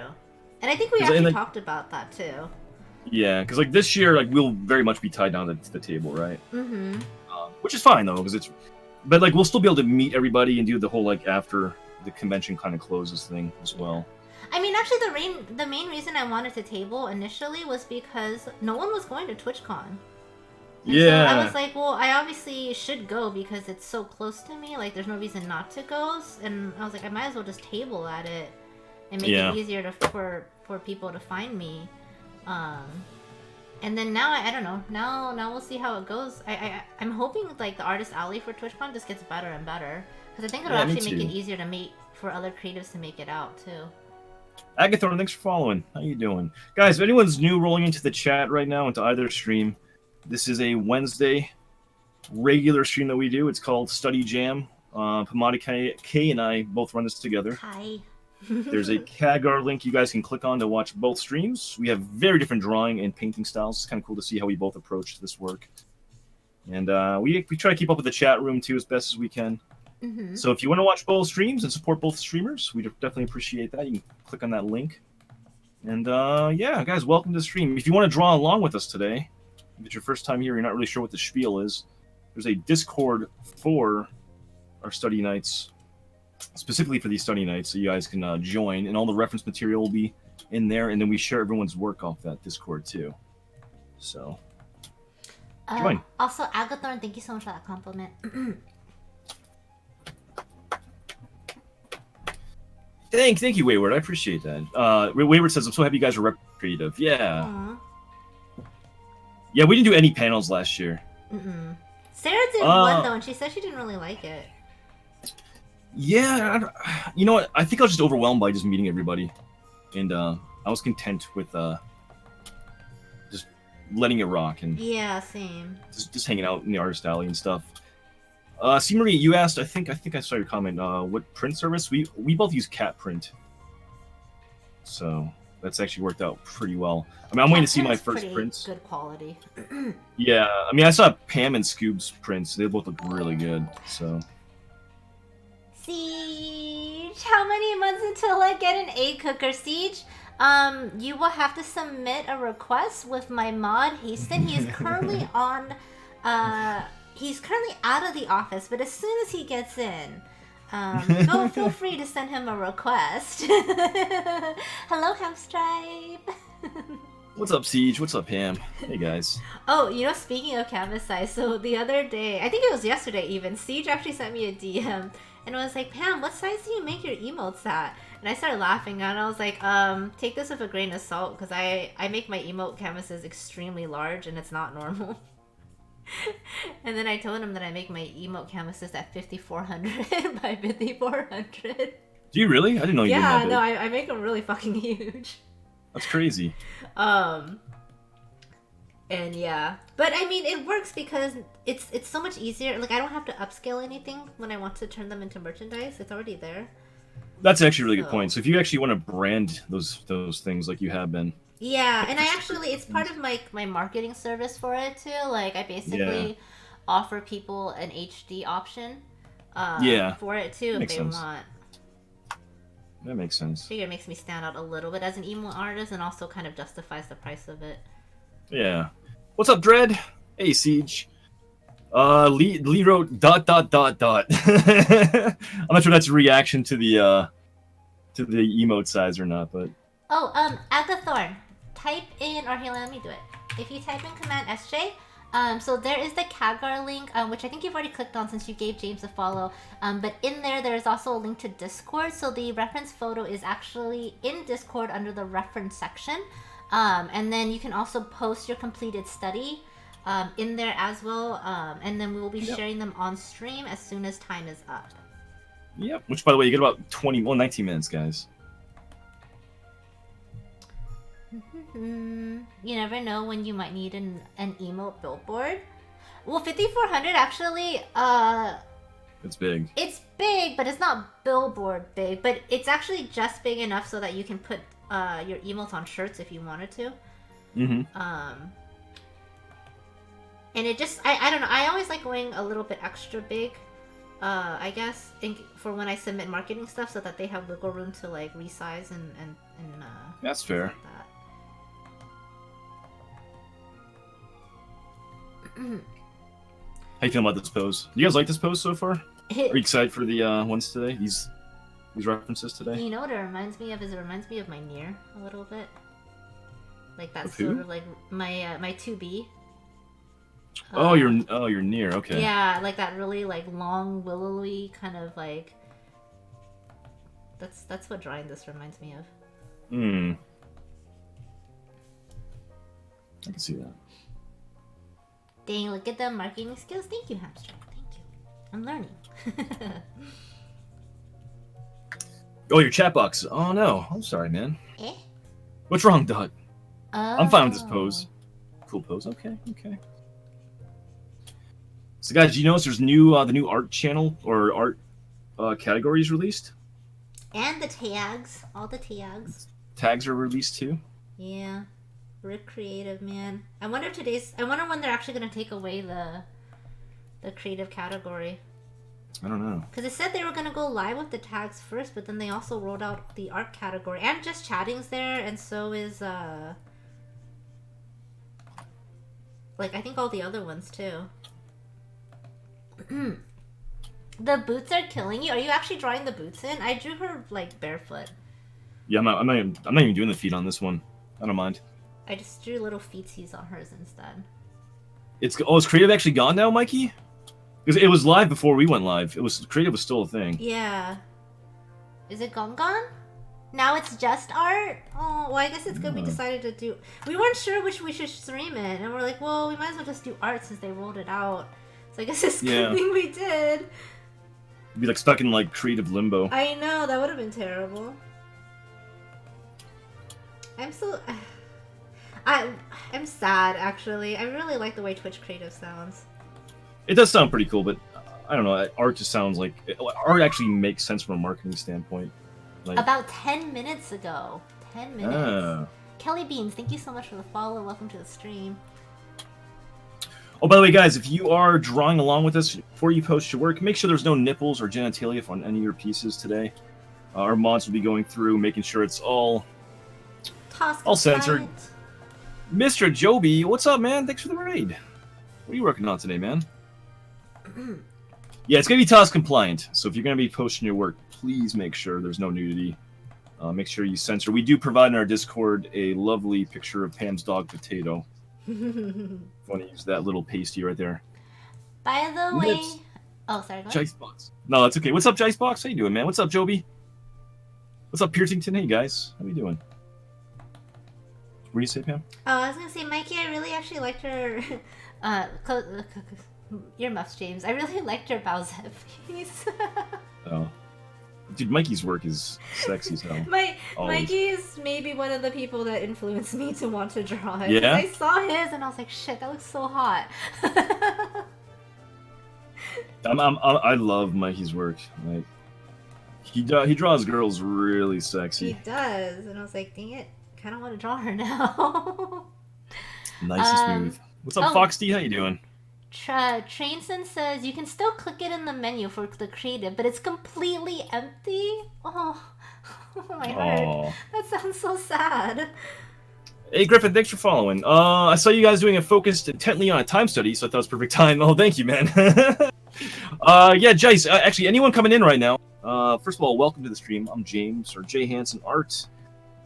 A: And I think we actually talked about that too.
C: Yeah, because like this year, like we'll very much be tied down to the table, right? Which is fine though, because but like we'll still be able to meet everybody and do the whole like after the convention kind of closes thing as well.
A: I mean, actually, the main reason I wanted to table initially was because no one was going to TwitchCon. And so I was like, well, I obviously should go because it's so close to me. Like, there's no reason not to go. And I was like, I might as well just table at it and make it easier for people to find me. And then now I don't know. Now we'll see how it goes. I'm hoping like the artist alley for TwitchCon just gets better and better because I think it'll actually make it easier to meet for other creatives to make it out too.
C: Agathorn, thanks for following. How you doing, guys? If anyone's new rolling into the chat right now into either stream, this is a Wednesday regular stream that we do. It's called Study Jam. Pamadi K and I both run this together.
A: Hi.
C: There's a CAGR link you guys can click on to watch both streams. We have very different drawing and painting styles. It's kind of cool to see how we both approach this work. And we try to keep up with the chat room too as best as we can. So if you want to watch both streams and support both streamers, we definitely appreciate that. You can click on that link. And yeah, guys, welcome to the stream. If you want to draw along with us today, if it's your first time here, you're not really sure what the spiel is, there's a Discord for our study nights, specifically for these study nights, so you guys can join, and all the reference material will be in there, and then we share everyone's work off that Discord too. So, join.
A: Also, Agathorn, thank you so much for that compliment.
C: Thank you, Wayward. I appreciate that. Wayward says, I'm so happy you guys are rep creative. Yeah.
A: Aww.
C: Yeah, we didn't do any panels last year.
A: Sarah did one, though, and she said she didn't really like it.
C: Yeah, you know what? I think I was just overwhelmed by just meeting everybody. And I was content with just letting it rock and
A: Yeah, same.
C: just hanging out in the artist alley and stuff. C Marie, you asked. I think I saw your comment. What print service? We both use Cat Print, so that's actually worked out pretty well. I mean, I'm waiting to see my first prints.
A: Good quality.
C: Yeah, I mean, I saw Pam and Scoob's prints. They both look really good. So.
A: Siege, how many months until I get an egg cooker, Siege? You will have to submit a request with my mod Hasten. He is currently on. He's currently out of the office, but as soon as he gets in, feel free to send him a request. Hello, Hemstripe.
C: What's up, Siege? What's up, Pam? Hey, guys.
A: Oh, you know, speaking of canvas size, so the other day, I think it was yesterday even, Siege actually sent me a DM and was like, Pam, what size do you make your emotes at? And I started laughing and I was like, take this with a grain of salt because I make my emote canvases extremely large and it's not normal. And then I told him that I make my emote canvases at 5400 by 5400.
C: Do you really? I didn't know you did that big.
A: Yeah, no, I make them really fucking huge.
C: That's crazy.
A: And yeah, but I mean, it works because it's so much easier. Like, I don't have to upscale anything when I want to turn them into merchandise. It's already there.
C: That's actually a really good point. So if you actually want to brand those things like you have been.
A: Yeah, and I actually, it's part of my marketing service for it too. Like, I basically offer people an HD option for it too if they want.
C: That makes sense.
A: I figure it makes me stand out a little bit as an emo artist and also kind of justifies the price of it.
C: Yeah. What's up, Dread? Hey, Siege. Lee wrote ... I'm not sure that's a reaction to the emote size or not, but.
A: Oh, Agathorn, type in, or here, let me do it. If you type in Command SJ, so there is the CAGR link, which I think you've already clicked on since you gave James a follow. But in there is also a link to Discord. So the reference photo is actually in Discord under the reference section. And then you can also post your completed study in there as well. And then we will be sharing them on stream as soon as time is up.
C: Yep. Which, by the way, you get about 19 minutes, guys.
A: You never know when you might need an emote billboard. Well, 5400 actually,
C: it's big.
A: It's big, but it's not billboard big. But it's actually just big enough so that you can put your emotes on shirts if you wanted to.
C: Mm-hmm.
A: And it just, I don't know. I always like going a little bit extra big. I guess for when I submit marketing stuff, so that they have wiggle room to like resize and
C: that's fair.
A: Like that.
C: How you feeling about this pose? You guys like this pose so far? Are you excited for the ones today? These references today?
A: You know what it reminds me of? It reminds me of my Nier a little bit. Like that
C: of
A: sort
C: who?
A: of like my 2B.
C: You're Nier. Okay.
A: Yeah, like that really like long willowy kind of like. That's what drawing this reminds me of.
C: I can see that.
A: Dang, look at the marketing skills. Thank you, Hamster. Thank you. I'm learning.
C: Oh, your chat box. Oh, no. I'm sorry, man.
A: Eh?
C: What's wrong, Dot?
A: Oh.
C: I'm fine with this pose. Cool pose. Okay. So, guys, do you notice there's the new art channel or art categories released?
A: And the tags. All the tags.
C: Tags are released, too?
A: Yeah. Rick Creative, man. I wonder when they're actually going to take away the creative category.
C: I don't know.
A: Because it said they were going to go live with the tags first, but then they also rolled out the art category. And Just Chatting's there, and so is, like, I think all the other ones, too. The boots are killing you? Are you actually drawing the boots in? I drew her, like, barefoot.
C: Yeah, I'm not even doing the feet on this one. I don't mind.
A: I just drew little feetsies on hers instead.
C: Is creative actually gone now, Mikey? Because it was live before we went live. Creative was still a thing.
A: Yeah. Is it gone? Now it's just art? Oh, well, I guess it's good we decided to do... We weren't sure which we should stream it, and we're like, well, we might as well just do art since they rolled it out. So I guess it's a good thing we did.
C: You'd be like stuck in like creative limbo.
A: I know, that would have been terrible. I'm sad actually. I really like the way Twitch Creative sounds.
C: It does sound pretty cool, but I don't know. Art just sounds like art actually makes sense from a marketing standpoint. Like,
A: About 10 minutes ago. 10 minutes.
C: ah.
A: Kelly Beans, thank you so much for the follow. Welcome to the stream.
C: Oh, by the way, guys, if you are drawing along with us before you post your work, make sure there's no nipples or genitalia on any of your pieces today. Our mods will be going through, making sure it's all censored. Mr. Joby, what's up, man? Thanks for the raid. What are you working on today, man? Yeah, it's going to be TOS compliant, so if you're going to be posting your work, please make sure there's no nudity. Make sure you censor. We do provide in our Discord a lovely picture of Pam's dog Potato. If you want to use that little pasty right there.
A: By the way... Oh, sorry, go ahead.
C: Jicebox. No, that's okay. What's up, Jicebox? How you doing, man? What's up, Joby? What's up, Piercington? Hey, guys. How you doing? What do you say, Pam?
A: Oh, I was going to say, Mikey, I really actually liked her... earmuffs, James. I really liked her Bowsette piece.
C: Oh. Dude, Mikey's work is sexy as hell.
A: Mikey is maybe one of the people that influenced me to want to draw it.
C: Yeah?
A: I saw his and I was like, shit, that looks so hot.
C: I love Mikey's work. Like, he draws girls really sexy.
A: He does, and I was like, dang it, kind of want to draw her now.
C: Nice and smooth. What's up, Fox D? How you doing?
A: Trainson says you can still click it in the menu for the creative, but it's completely empty. Oh my heart. That sounds so sad.
C: Hey Griffin, thanks for following. I saw you guys doing a focused intently on a time study, so I thought it was perfect time. Oh, thank you, man. Yeah, Jace, actually, anyone coming in right now, first of all, welcome to the stream. I'm James, or JHanson Art.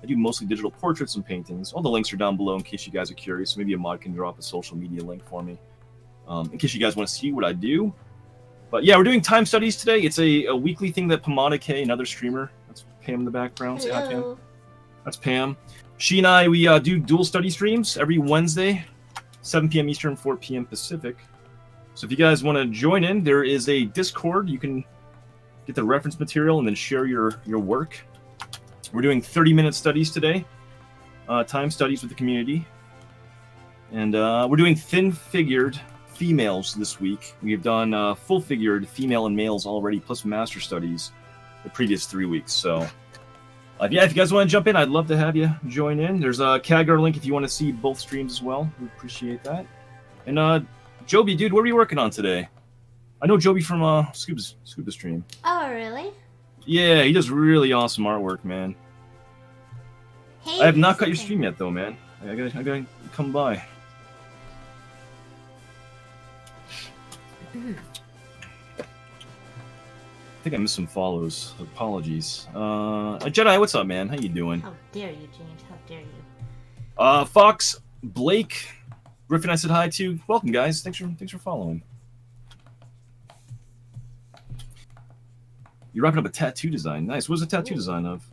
C: I do mostly digital portraits and paintings. All the links are down below in case you guys are curious. Maybe a mod can drop a social media link for me. In case you guys want to see what I do. But yeah, we're doing time studies today. It's a weekly thing that Pomada K, another streamer, that's Pam in the background. Say hi, Pam. That's Pam. She and I, we do dual study streams every Wednesday, 7 p.m. Eastern, 4 p.m. Pacific. So if you guys want to join in, there is a Discord. You can get the reference material and then share your work. We're doing 30-minute studies today, time studies with the community. And we're doing thin-figured females this week. We've done full-figured female and males already, plus master studies the previous 3 weeks. So, yeah, if you guys want to jump in, I'd love to have you join in. There's a CAGR link if you want to see both streams as well. We appreciate that. And Joby, dude, what are you working on today? I know Joby from Scuba Stream.
A: Oh, really?
C: Yeah, he does really awesome artwork, man.
A: Hey,
C: I have not cut your stream yet, though, man. I gotta come by. I think I missed some follows. Apologies. Jedi, what's up, man? How you doing?
A: How dare you, James? How dare you?
C: Fox, Blake, Griffin, I said hi to. Welcome, guys. Thanks for following. You're wrapping up a tattoo design. Nice. What's the tattoo design of?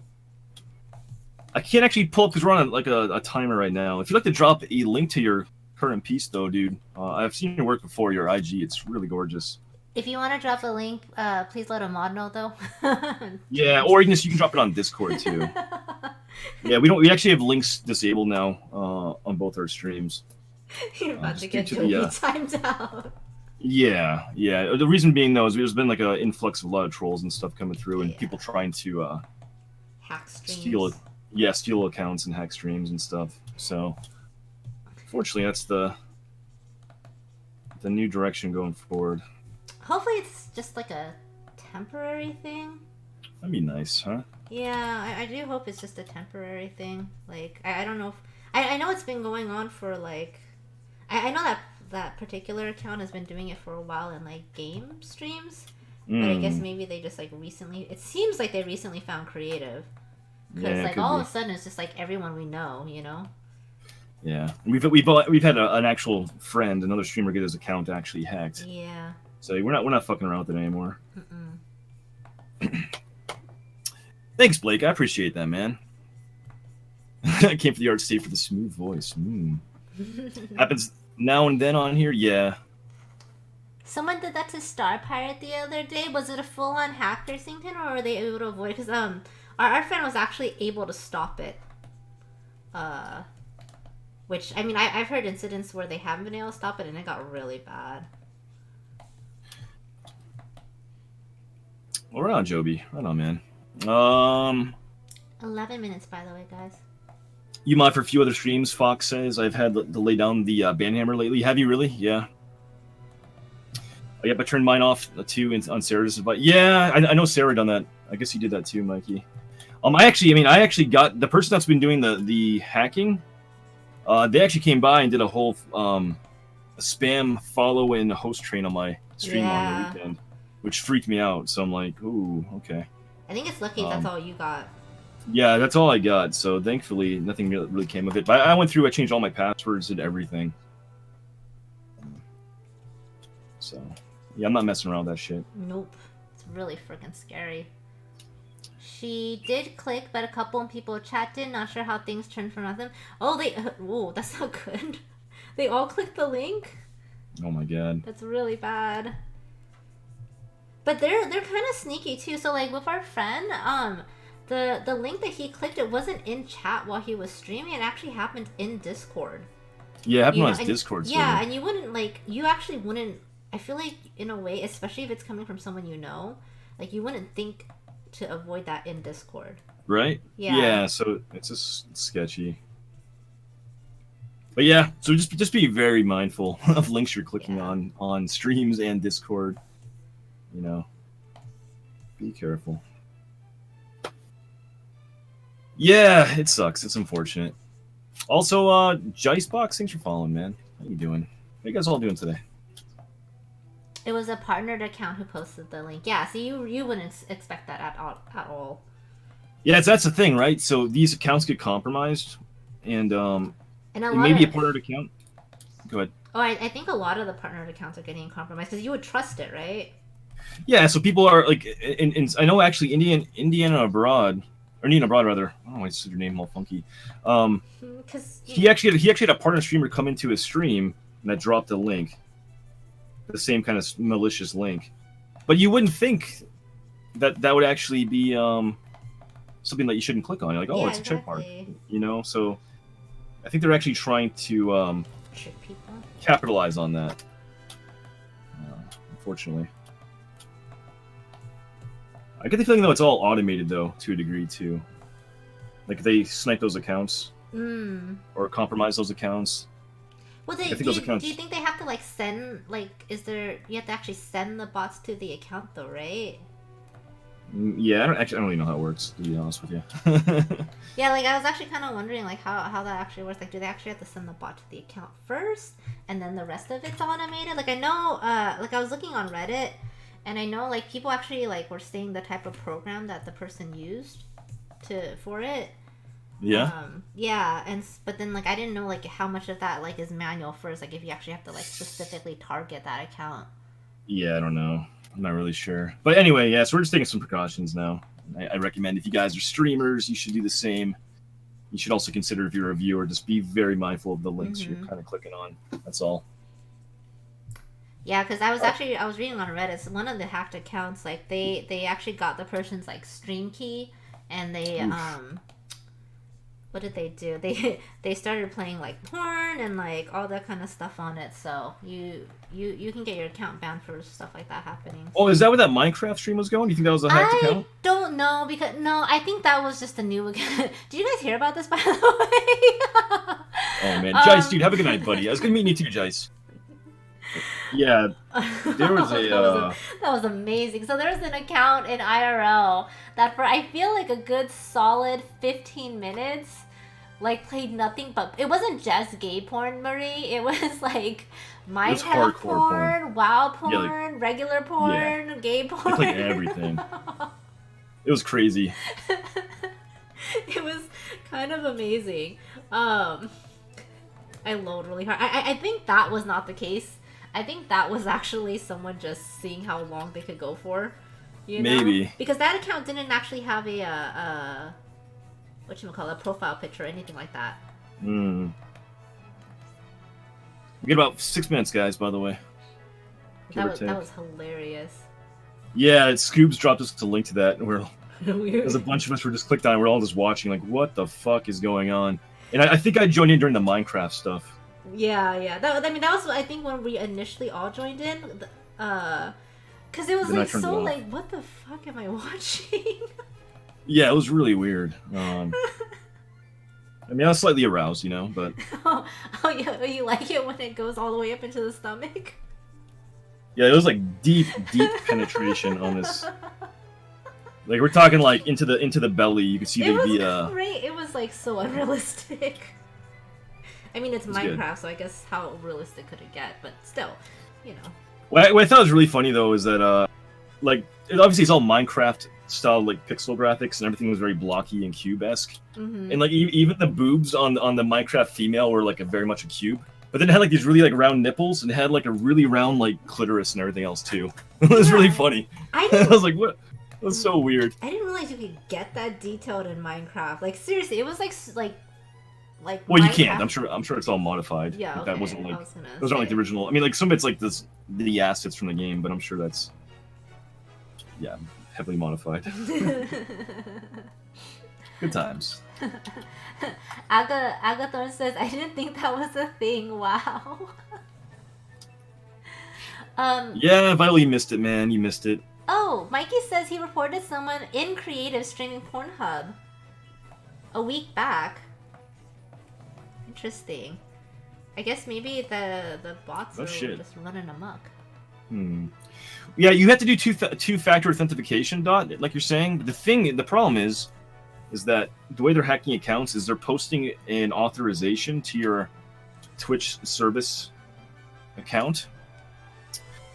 C: I can't actually pull up because we're on a timer right now. If you'd like to drop a link to your current piece, though, dude, I've seen your work before. Your IG, it's really gorgeous.
A: If you want to drop a link, please let a mod know, though.
C: Yeah, or you can drop it on Discord too. Yeah, we actually have links disabled now on both our streams.
A: You're about to get Joby timed out.
C: Yeah. The reason being, though, is there's been like an influx of a lot of trolls and stuff coming through, and people trying to
A: hack streams.
C: Steal accounts and hack streams and stuff. So, fortunately, that's the new direction going forward.
A: Hopefully, it's just like a temporary thing.
C: That'd be nice, huh?
A: Yeah, I do hope it's just a temporary thing. Like, I don't know if... I know it's been going on for, like... I know that particular account has been doing it for a while in, like, game streams. But I guess maybe they just, like, recently... It seems like they recently found creative. Because, like, all of a sudden, it's just, like, everyone we know, you know?
C: Yeah. We've had an actual friend, another streamer, get his account actually hacked.
A: Yeah.
C: So we're not fucking around with it anymore. Thanks, Blake. I appreciate that, man. I came for the art, stay for the smooth voice. Happens now and then on here, yeah.
A: Someone did that to Star Pirate the other day. Was it a full-on hack or something, or were they able to avoid? Because our friend was actually able to stop it. Which, I mean, I've heard incidents where they haven't been able to stop it and it got really bad.
C: Well, right on, Joby. Right on, man.
A: 11 minutes, by the way, guys.
C: You mod for a few other streams, Fox says. I've had to lay down the banhammer lately. Have you really? Yeah. Oh, yep, I turned mine off too on Sarah's. But yeah, I know Sarah done that. I guess you did that too, Mikey. I actually got the person that's been doing the hacking. They actually came by and did a whole spam follow and host train on my stream on the weekend, which freaked me out. So I'm like, ooh, okay.
A: I think it's lucky that's all you got.
C: Yeah, that's all I got. So thankfully, nothing really came of it. But I went through, I changed all my passwords, did everything. So yeah, I'm not messing around with that shit.
A: Nope, it's really freaking scary. She did click, but a couple of people chatted. Not sure how things turned for nothing. Oh, oh, that's not good. They all clicked the link.
C: Oh my god.
A: That's really bad. But they're kind of sneaky too. So like with our friend, the link that he clicked, it wasn't in chat while he was streaming. It actually happened in Discord.
C: Yeah, it happened on his Discord server.
A: Yeah, and you actually wouldn't. I feel like in a way, especially if it's coming from someone you know, like you wouldn't think to avoid that in Discord.
C: Right?
A: Yeah.
C: Yeah, so it's just sketchy. But yeah, so just be very mindful of links you're clicking on streams and Discord. You know, be careful. Yeah, it sucks. It's unfortunate. Also, Jicebox, thanks for following, man. How you doing? How you guys all doing today?
A: It was a partnered account who posted the link. Yeah, so you wouldn't expect that at all.
C: Yeah, that's the thing, right? So these accounts get compromised, and it may be a partnered account. Go ahead.
A: Oh, I think a lot of the partnered accounts are getting compromised because you would trust it, right?
C: Yeah, so people are like, in I know actually Indiana Abroad, or Indiana Abroad rather. I don't know why I said your name all funky.
A: Because
C: he actually had a partner streamer come into his stream and that dropped a link, the same kind of malicious link. But you wouldn't think that would actually be something that you shouldn't click on. You're like, oh, yeah, it's a check mark, you know. So I think they're actually trying to
A: trick people,
C: capitalize on that. Unfortunately. I get the feeling though it's all automated though to a degree too. Like they snipe those accounts or compromise those accounts.
A: Well, do you think they have to like send you have to actually send the bots to the account though, right?
C: Yeah, I don't really know how it works, to be honest with you.
A: Yeah, like I was actually kind of wondering like how that actually works. Like, do they actually have to send the bot to the account first, and then the rest of it's automated? Like I know, like I was looking on Reddit. And I know, like, people actually, like, were saying the type of program that the person used for it.
C: Yeah?
A: Yeah, but then, like, I didn't know, like, how much of that, like, is manual first. Like, if you actually have to, like, specifically target that account.
C: Yeah, I don't know. I'm not really sure. But anyway, yeah, so we're just taking some precautions now. I recommend if you guys are streamers, you should do the same. You should also consider if you're a viewer, just be very mindful of the links you're kind of clicking on. That's all.
A: Yeah, because I was reading on Reddit, so one of the hacked accounts, like, they actually got the person's, like, stream key, and they, what did they do? They started playing, like, porn and, like, all that kind of stuff on it, so you can get your account banned for stuff like that happening.
C: Oh, is that where that Minecraft stream was going? Do you think that was a hacked account?
A: I don't know, because, no, I think that was just a new account. Did you guys hear about this, by the way?
C: Oh, man. Jice, dude, have a good night, buddy. I was going to meet you too, Jice. Yeah, there was
A: that was amazing. So there's an account in IRL that for I feel like a good solid 15 minutes, like played nothing but it wasn't just gay porn, Marie. It was like Minecraft porn, WoW porn, yeah, like, regular porn, gay porn.
C: They played everything. It was crazy.
A: It was kind of amazing. I load really hard. I think that was not the case. I think that was actually someone just seeing how long they could go for. You know?
C: Maybe.
A: Because that account didn't actually have a profile picture or anything like that.
C: We get about 6 minutes, guys, by the way.
A: That was hilarious.
C: Yeah, Scoobs dropped us a link to that, and there's a bunch of us were just clicked on it. We're all just watching, like, what the fuck is going on? And I think I joined in during the Minecraft stuff.
A: Yeah. That was I think when we initially all joined in. Because it was
C: Then I
A: like
C: turned it
A: so
C: off.
A: like, what the fuck am I watching?
C: Yeah, it was really weird. I mean, I was slightly aroused, you know, but
A: oh yeah, you like it when it goes all the way up into the stomach?
C: yeah, it was like deep penetration on this. Like we're talking like into the belly. You can see
A: It was
C: the
A: great. It was like so unrealistic. I mean, it's
C: It's good.
A: Minecraft, so I guess how realistic could it get? But still, you know.
C: What I thought was really funny though is that like obviously it's all Minecraft style like pixel graphics and everything was very blocky and cube-esque.
A: Mm-hmm.
C: And like even the boobs on the Minecraft female were like very much a cube. But then it had like these really like round nipples and it had like a really round like clitoris and everything else too. It was really funny. I was like, what? It was so weird.
A: I didn't realize you could get that detailed in Minecraft. Like seriously, it was like.
C: Well, you
A: Minecraft...
C: can't. I'm sure it's all modified.
A: Yeah, okay.
C: That wasn't like those aren't like the original. I mean, like some of it's like the assets from the game, but I'm sure that's heavily modified. Good times.
A: Agathorn says, I didn't think that was a thing. Wow.
C: Yeah, Viola, you missed it, man. You missed it.
A: Oh, Mikey says he reported someone in creative streaming Pornhub a week back. Interesting. I guess maybe the bots are just running amok.
C: Yeah, you have to do two-factor authentication, like you're saying. But the problem is that the way they're hacking accounts is they're posting an authorization to your Twitch service account.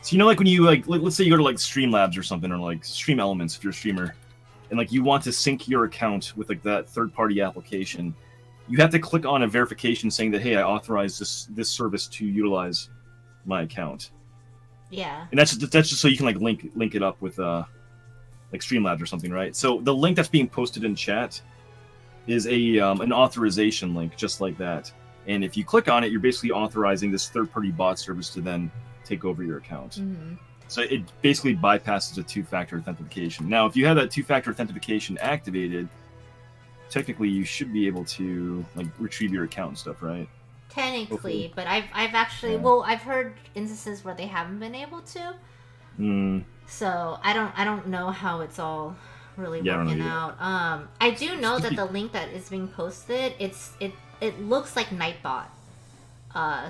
C: So you know, like when you let's say you go to like Streamlabs or something, or like Stream Elements if you're a streamer, and like you want to sync your account with like that third-party application, you have to click on a verification saying that, hey, I authorize this service to utilize my account.
A: Yeah.
C: And that's just so you can like link it up with like Streamlabs or something, right? So the link that's being posted in chat is an authorization link, just like that. And if you click on it, you're basically authorizing this third-party bot service to then take over your account.
A: Mm-hmm.
C: So it basically bypasses a two-factor authentication. Now, if you have that two-factor authentication activated, technically you should be able to like retrieve your account and stuff, right?
A: Technically,
C: Hopefully.
A: but I've actually I've heard instances where they haven't been able to. So I don't know how it's all really working out. I do know that the link that is being posted, it looks like Nightbot.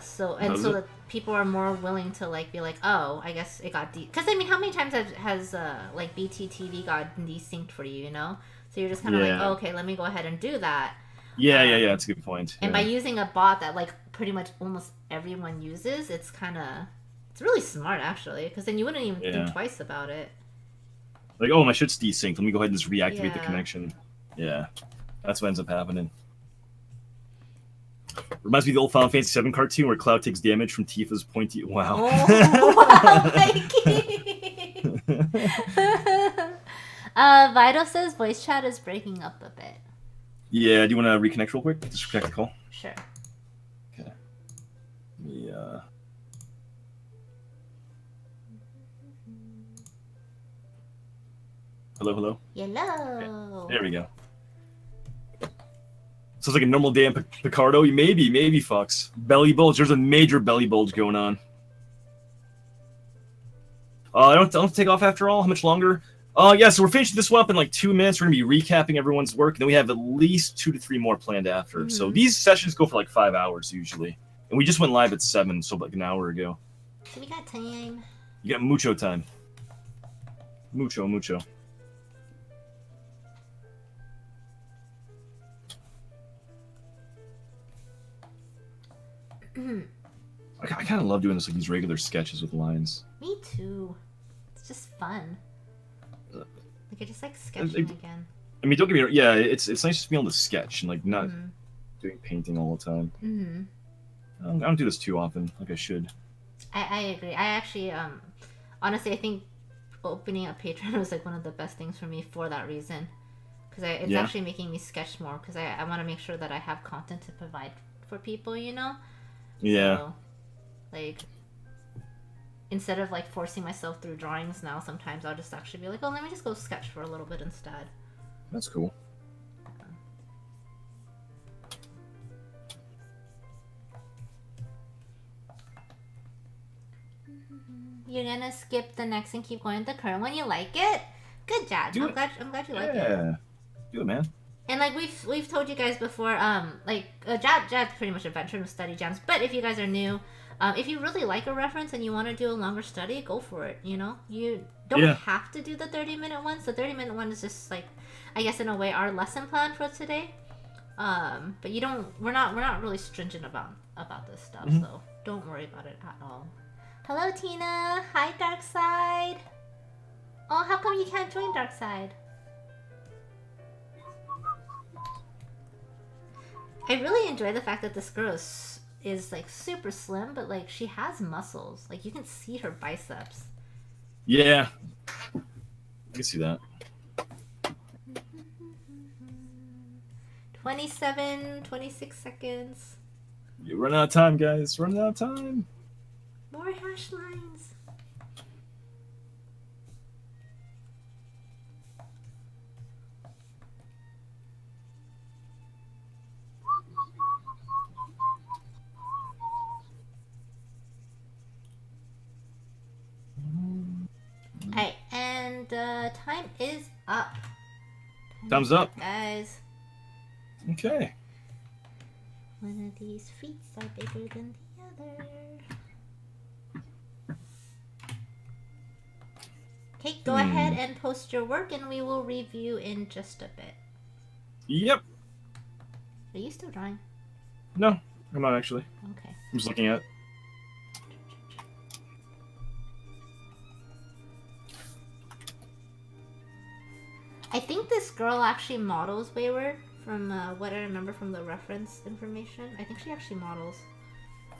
A: So that people are more willing to like be like, oh, I guess it got because I mean, how many times has like BTTV got desynced for you, you know? So you're just kind of like, oh, okay, let me go ahead and do that.
C: Yeah, that's a good point.
A: And by using a bot that like pretty much almost everyone uses, it's really smart actually, because then you wouldn't even think twice about it.
C: Like, oh, my shit's desynced. Let me go ahead and just reactivate the connection. Yeah, that's what ends up happening. Reminds me of the old Final Fantasy VII cartoon where Cloud takes damage from Tifa's pointy. Wow.
A: Oh, wow, Mikey. Vital says voice chat is breaking up a bit.
C: Yeah, do you want to reconnect real quick? Just reconnect the call.
A: Sure.
C: Okay. Yeah. Hello.
A: Hello.
C: Okay. There we go. So it's like a normal day in Picardo. Maybe, Fox. Belly bulge. There's a major belly bulge going on. I don't take off after all. How much longer? Yeah, so we're finishing this one up in like 2 minutes. We're going to be recapping everyone's work. And then we have at least 2 to 3 more planned after. Mm-hmm. So these sessions go for like 5 hours usually. And we just went live at 7, so like an hour ago.
A: So we got time.
C: You got mucho time. Mucho. I kind of love doing this, like these regular sketches with lines.
A: Me too. It's just fun. Like I just like sketching again.
C: I mean, don't get me wrong. Yeah, it's nice to be able to sketch and like not doing painting all the time. I don't do this too often, like I should.
A: I agree. I actually, honestly, I think opening a Patreon was like one of the best things for me for that reason. Because it's actually making me sketch more. Because I want to make sure that I have content to provide for people, you know.
C: Yeah.
A: So, like, instead of like forcing myself through drawings now, sometimes I'll just actually be like, oh, let me just go sketch for a little bit instead.
C: That's cool.
A: You're gonna skip the next and keep going to the current one. You like it? Good job.
C: Do
A: I'm
C: it.
A: glad you like it.
C: Yeah. Do it, man.
A: And like we've told you guys before, Jab's pretty much adventure with study jams. But if you guys are new, if you really like a reference and you want to do a longer study, go for it. You know, you don't have to do the 30-minute ones. The 30-minute one is just like, I guess in a way, our lesson plan for today. But you don't. We're not really stringent about this stuff, so don't worry about it at all. Hello, Tina. Hi, Dark Side. Oh, how come you can't join Dark Side? I really enjoy the fact that this girl is like super slim, but like she has muscles. Like you can see her biceps.
C: Yeah. I can see that.
A: 26 seconds.
C: You're running out of time, guys. Running out of time.
A: More hash lines. Alright, and time is up.
C: Time's up,
A: guys.
C: Okay.
A: One of these feet are bigger than the other. Okay, go ahead and post your work and we will review in just a bit.
C: Yep.
A: Are you still drawing?
C: No, I'm not actually.
A: Okay.
C: I'm just looking at it.
A: I think this girl actually models Wayward from what I remember from the reference information. I think she actually models.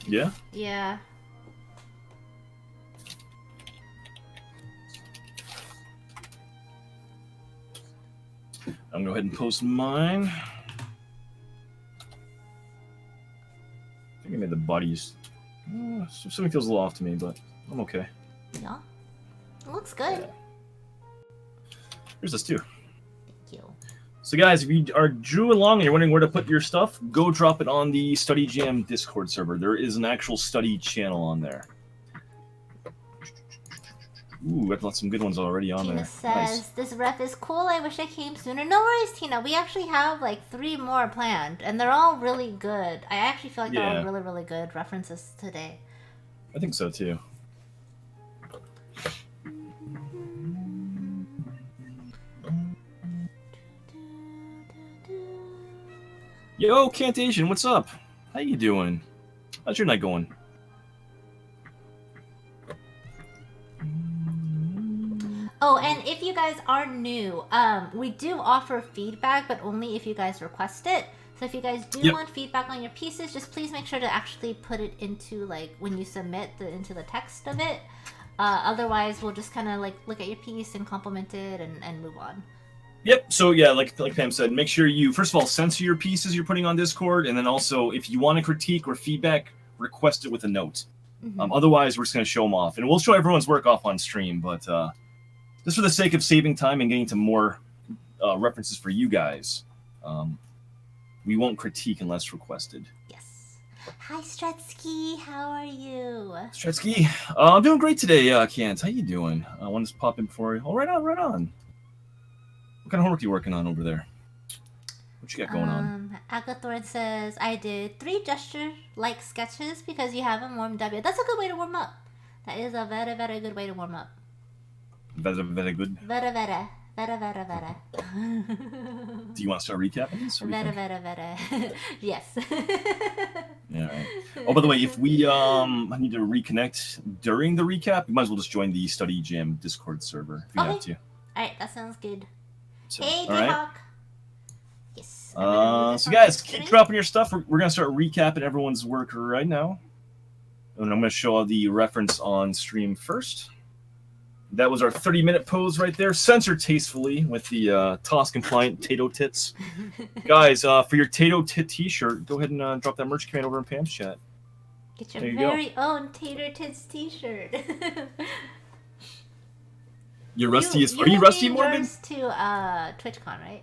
C: Yeah?
A: Yeah.
C: I'm gonna go ahead and post mine. I think I made the bodies. Something feels a little off to me, but I'm okay.
A: Yeah. It looks good.
C: Yeah. Here's this too.
A: Thank you.
C: So guys, if you are drew along and you're wondering where to put your stuff, go drop it on the Study Jam Discord server. There is an actual study channel on there. Ooh, I've got some good ones already on
A: Tina
C: there.
A: says,
C: Nice.
A: this ref is cool. I wish I came sooner. No worries, Tina. We actually have like 3 more planned, and they're all really good. I actually feel like they're all really, really good references today.
C: I think so too. Yo, Cantasian, what's up? How you doing? How's your night going?
A: Oh, and if you guys are new, we do offer feedback, but only if you guys request it. So if you guys do want feedback on your pieces, just please make sure to actually put it into, like, when you submit into the text of it. Otherwise, we'll just kind of, like, look at your piece and compliment it and move on.
C: Yep. So yeah, like Pam said, make sure you first of all censor your pieces you're putting on Discord, and then also if you want to critique or feedback, request it with a note. Otherwise, we're just gonna show them off, and we'll show everyone's work off on stream. But just for the sake of saving time and getting to more references for you guys, we won't critique unless requested.
A: Yes. Hi, Strutsky. How are you?
C: Strutsky, I'm doing great today, Kent. How you doing? I want to pop in before. Oh, right on, right on. What kind of homework are you working on over there? What you got going on?
A: Agathorn says, I did 3 gesture-like sketches because you haven't warmed up yet. That's a good way to warm up. That is a very, very good way to warm up.
C: Very, very good.
A: Very, very. Very, very, very.
C: Do you want to start recapping this?
A: Very, very, very. Yes.
C: Yeah, right. Oh, by the way, if we need to reconnect during the recap, you might as well just join the Study Jam Discord server if you have to.
A: Alright, that sounds good.
C: So,
A: hey,
C: all right.
A: D-Hawk. Yes.
C: So guys, keep dropping your stuff. We're going to start recapping everyone's work right now. And I'm going to show the reference on stream first. That was our 30-minute pose right there, censored tastefully with the toss-compliant Tato Tits. Guys, for your Tato Tit t-shirt, go ahead and drop that merch command over in Pam's chat.
A: Get your very own Tater Tits t-shirt.
C: You're rusty as... Are you rusty, Morgan?
A: To TwitchCon, right?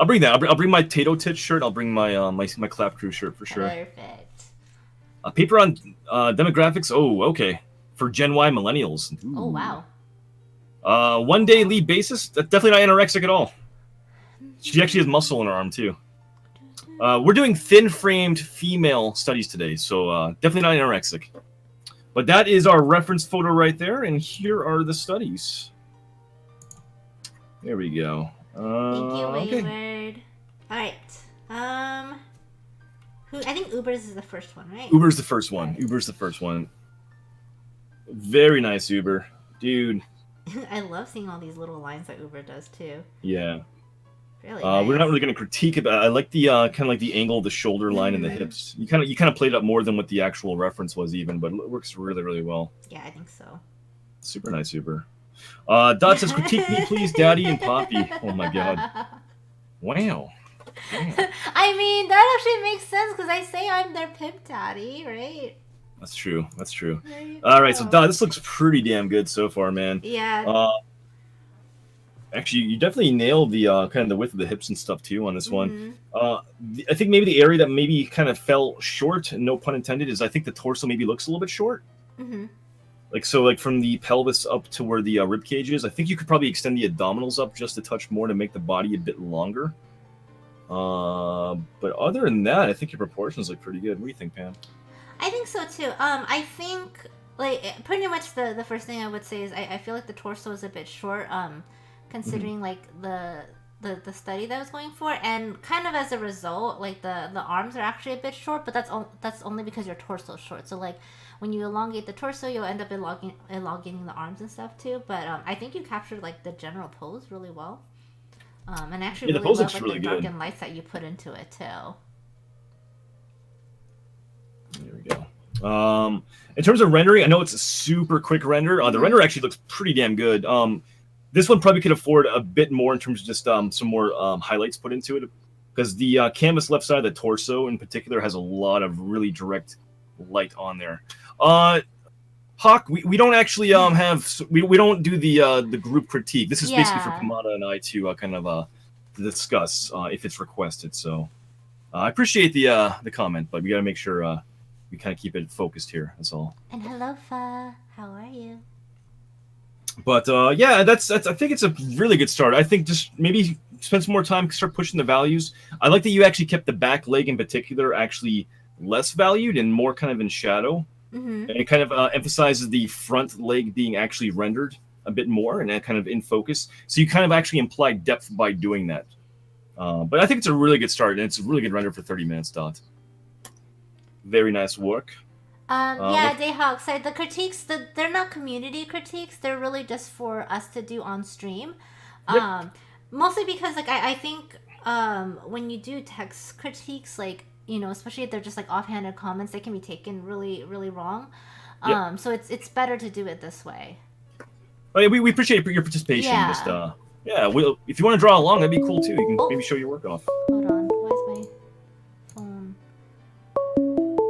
C: I'll bring that. I'll bring my Tato Tits shirt. I'll bring my my Clap Crew shirt for sure.
A: Perfect.
C: Paper on demographics. Oh, okay. for Gen Y millennials. Ooh.
A: Oh, wow.
C: 1 day lead basis. That's definitely not anorexic at all. She actually has muscle in her arm too. We're doing thin-framed female studies today, so definitely not anorexic. But that is our reference photo right there, and here are the studies. There we go.
A: Thank you,
C: Okay.
A: Wayward. All right. I think Uber's is the first one, right?
C: Uber's the first one. Uber's the first one. Very nice, Uber. Dude.
A: I love seeing all these little lines that Uber does, too.
C: Yeah.
A: Really nice.
C: We're not really going to critique it, but I like the kind of like the angle of the shoulder line and the hips. You kind of played up more than what the actual reference was even, but it works really, really well.
A: Yeah, I think so.
C: Super nice, Uber. Dot says, critique me, please, Daddy and Poppy. Oh, my God. Wow.
A: I mean, that actually makes sense because I say I'm their pimp daddy, right?
C: That's true. That's true.
A: All
C: All right, so Dot, this looks pretty damn good so far, man.
A: Yeah.
C: Actually, you definitely nailed the kind of the width of the hips and stuff too on this one. I think maybe the area that maybe kind of fell short, no pun intended, is I think the torso maybe looks a little bit short. Like from the pelvis up to where the rib cage is. I think you could probably extend the abdominals up just a touch more to make the body a bit longer. But other than that, I think your proportions look pretty good. What do you think, Pam?
A: I think so too. I think like pretty much the first thing I would say is I feel like the torso is a bit short. Considering like the study that I was going for, and kind of as a result, like the arms are actually a bit short, but that's only because your torso is short. So like when you elongate the torso, you'll end up elongating the arms and stuff too. But I think you captured like the general pose really well. And I actually really love like the darkened lights that you put into it too.
C: There we go. In terms of rendering, I know it's a super quick render. The render actually looks pretty damn good. This one probably could afford a bit more in terms of just some more highlights put into it, because the canvas left side of the torso in particular has a lot of really direct light on there. Hawk, we don't actually we don't do the group critique. This is basically for Kamada and I to kind of discuss if it's requested. So I appreciate the comment, but we got to make sure we kind of keep it focused here. That's all.
A: And hello, Fa. How are you?
C: But yeah, that's I think it's a really good start. I think just maybe spend some more time, start pushing the values. I like that you actually kept the back leg in particular actually less valued and more kind of in shadow. And it kind of emphasizes the front leg being actually rendered a bit more and kind of in focus. So you kind of actually imply depth by doing that. But I think it's a really good start, and it's a really good render for 30 minutes, Dot. Very nice work.
A: Yeah, Dayhawk said the critiques, they're not community critiques. They're really just for us to do on stream. Mostly because like I think when you do text critiques, like, you know, especially if they're just like offhanded comments, they can be taken really, really wrong. So it's better to do it this way.
C: Oh, yeah, we appreciate your participation.
A: Yeah.
C: Just if you want to draw along, that'd be cool too. You can maybe show your work off.
A: Hold on, why is my phone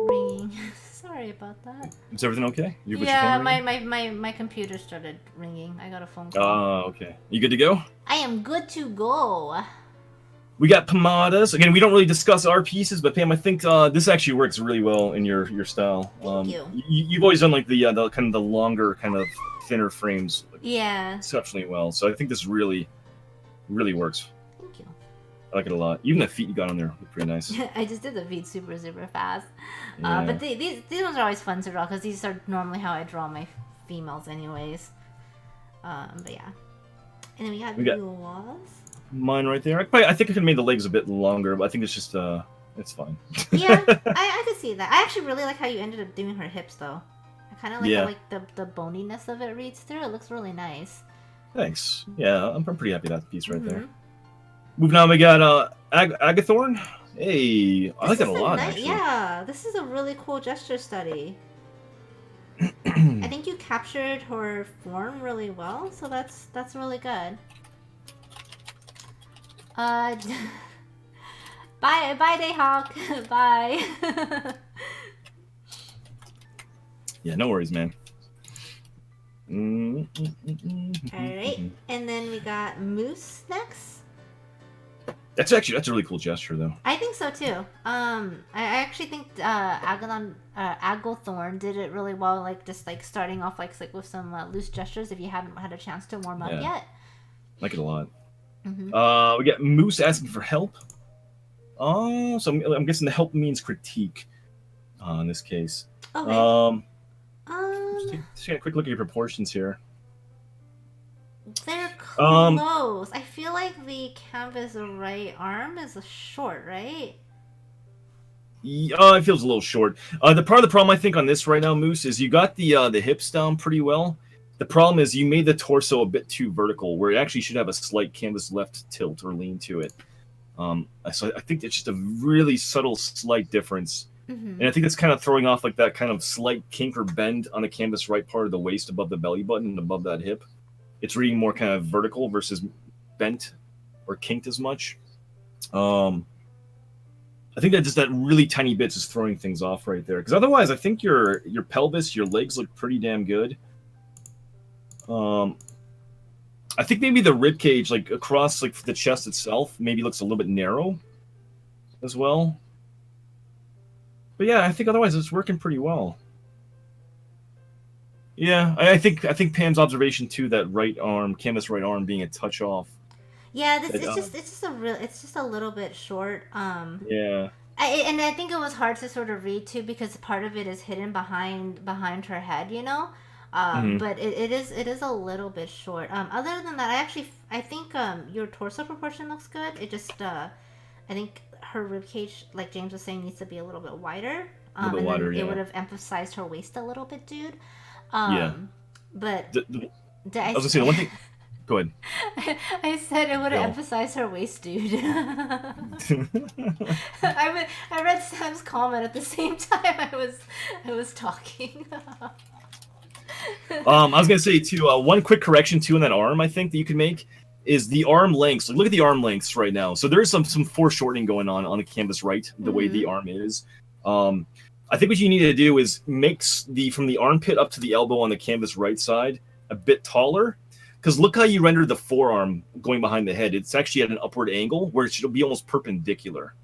A: ringing? Sorry about that.
C: Is everything okay?
A: Yeah, my computer started ringing. I got a phone call.
C: Oh, okay. You good to go?
A: I am good to go.
C: We got pomadas. Again, we don't really discuss our pieces, but Pam, I think this actually works really well in your style.
A: Thank you.
C: You've always done like the kind of the longer, kind of thinner frames. Exceptionally well. So I think this really, really works.
A: Thank you.
C: I like it a lot. Even the feet you got on there look pretty nice.
A: I just did the feet super fast.
C: Yeah.
A: But these ones are always fun to draw because these are normally how I draw my females anyways. But yeah. And then we got blue walls.
C: Mine right there. I think I could have made the legs a bit longer, but I think it's just it's fine.
A: Yeah, I could see that. I actually really like how you ended up doing her hips though. I kind of like how like the boniness of it reads through. It looks really nice.
C: Thanks. Yeah, I'm pretty happy with that piece right there. Moving on, we got Agathorn. Hey, I like that a lot. Actually.
A: Yeah, this is a really cool gesture study. I think you captured her form really well, so that's really good. Bye, Dayhawk. Bye.
C: Yeah, no worries, man.
A: Alright, and then we got Moose next.
C: That's a really cool gesture, though.
A: I think so too. I actually think Agglethorn did it really well. Like just like starting off like with some loose gestures. If you haven't had a chance to warm up yet,
C: Like it a lot.
A: Mm-hmm.
C: We got Moose asking for help. Oh, so I'm guessing the help means critique. In this case.
A: Okay.
C: Just take a quick look at your proportions here.
A: They're close. I feel like the canvas right arm is short, right?
C: It feels a little short. The part of the problem I think on this right now, Moose, is you got the hips down pretty well. The problem is you made the torso a bit too vertical, where it actually should have a slight canvas left tilt or lean to it. So I think it's just a really subtle, slight difference. And I think that's kind of throwing off like that kind of slight kink or bend on the canvas right part of the waist above the belly button and above that hip. It's reading more kind of vertical versus bent or kinked as much. I think that just that really tiny bits is throwing things off right there. Because otherwise, I think your pelvis, your legs look pretty damn good. I think maybe the rib cage, like across like the chest itself, maybe looks a little bit narrow as well. But yeah, I think otherwise it's working pretty well. Yeah, I think Pam's observation too, that right arm, canvas right arm being a touch off.
A: Yeah, it's just a little bit short.
C: Yeah.
A: I think it was hard to sort of read too because part of it is hidden behind her head, you know. But it is a little bit short. Other than that, I think your torso proportion looks good. It just I think her ribcage, like James was saying, needs to be a little bit wider.
C: A little bit wider, yeah.
A: It would have emphasized her waist a little bit, dude.
C: Yeah.
A: But
C: I was gonna say the one thing. Go ahead.
A: I said it would have emphasized her waist, dude. I read Sam's comment at the same time I was talking.
C: I was gonna say too. One quick correction too in that arm, I think that you can make is the arm lengths. Like, look at the arm lengths right now. So there's some foreshortening going on the canvas right, the way the arm is. I think what you need to do is make from the armpit up to the elbow on the canvas right side a bit taller. Because look how you render the forearm going behind the head. It's actually at an upward angle where it should be almost perpendicular.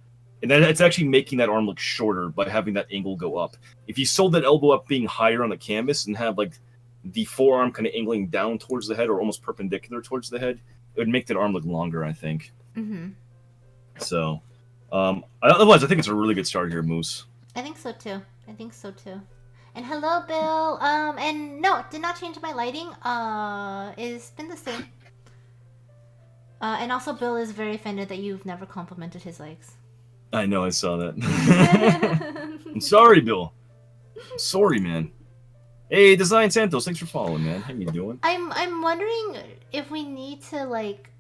C: And then it's actually making that arm look shorter by having that angle go up. If you sold that elbow up being higher on the canvas and have like the forearm kind of angling down towards the head or almost perpendicular towards the head, it would make that arm look longer, I think. So, otherwise, I think it's a really good start here, Moose.
A: I think so too. And hello, Bill. And no, did not change my lighting. It's been the same. And also, Bill is very offended that you've never complimented his legs.
C: I know, I saw that. I'm sorry, Bill. I'm sorry, man. Hey, Design Santos, thanks for following, man. How you doing?
A: I'm wondering if we need to like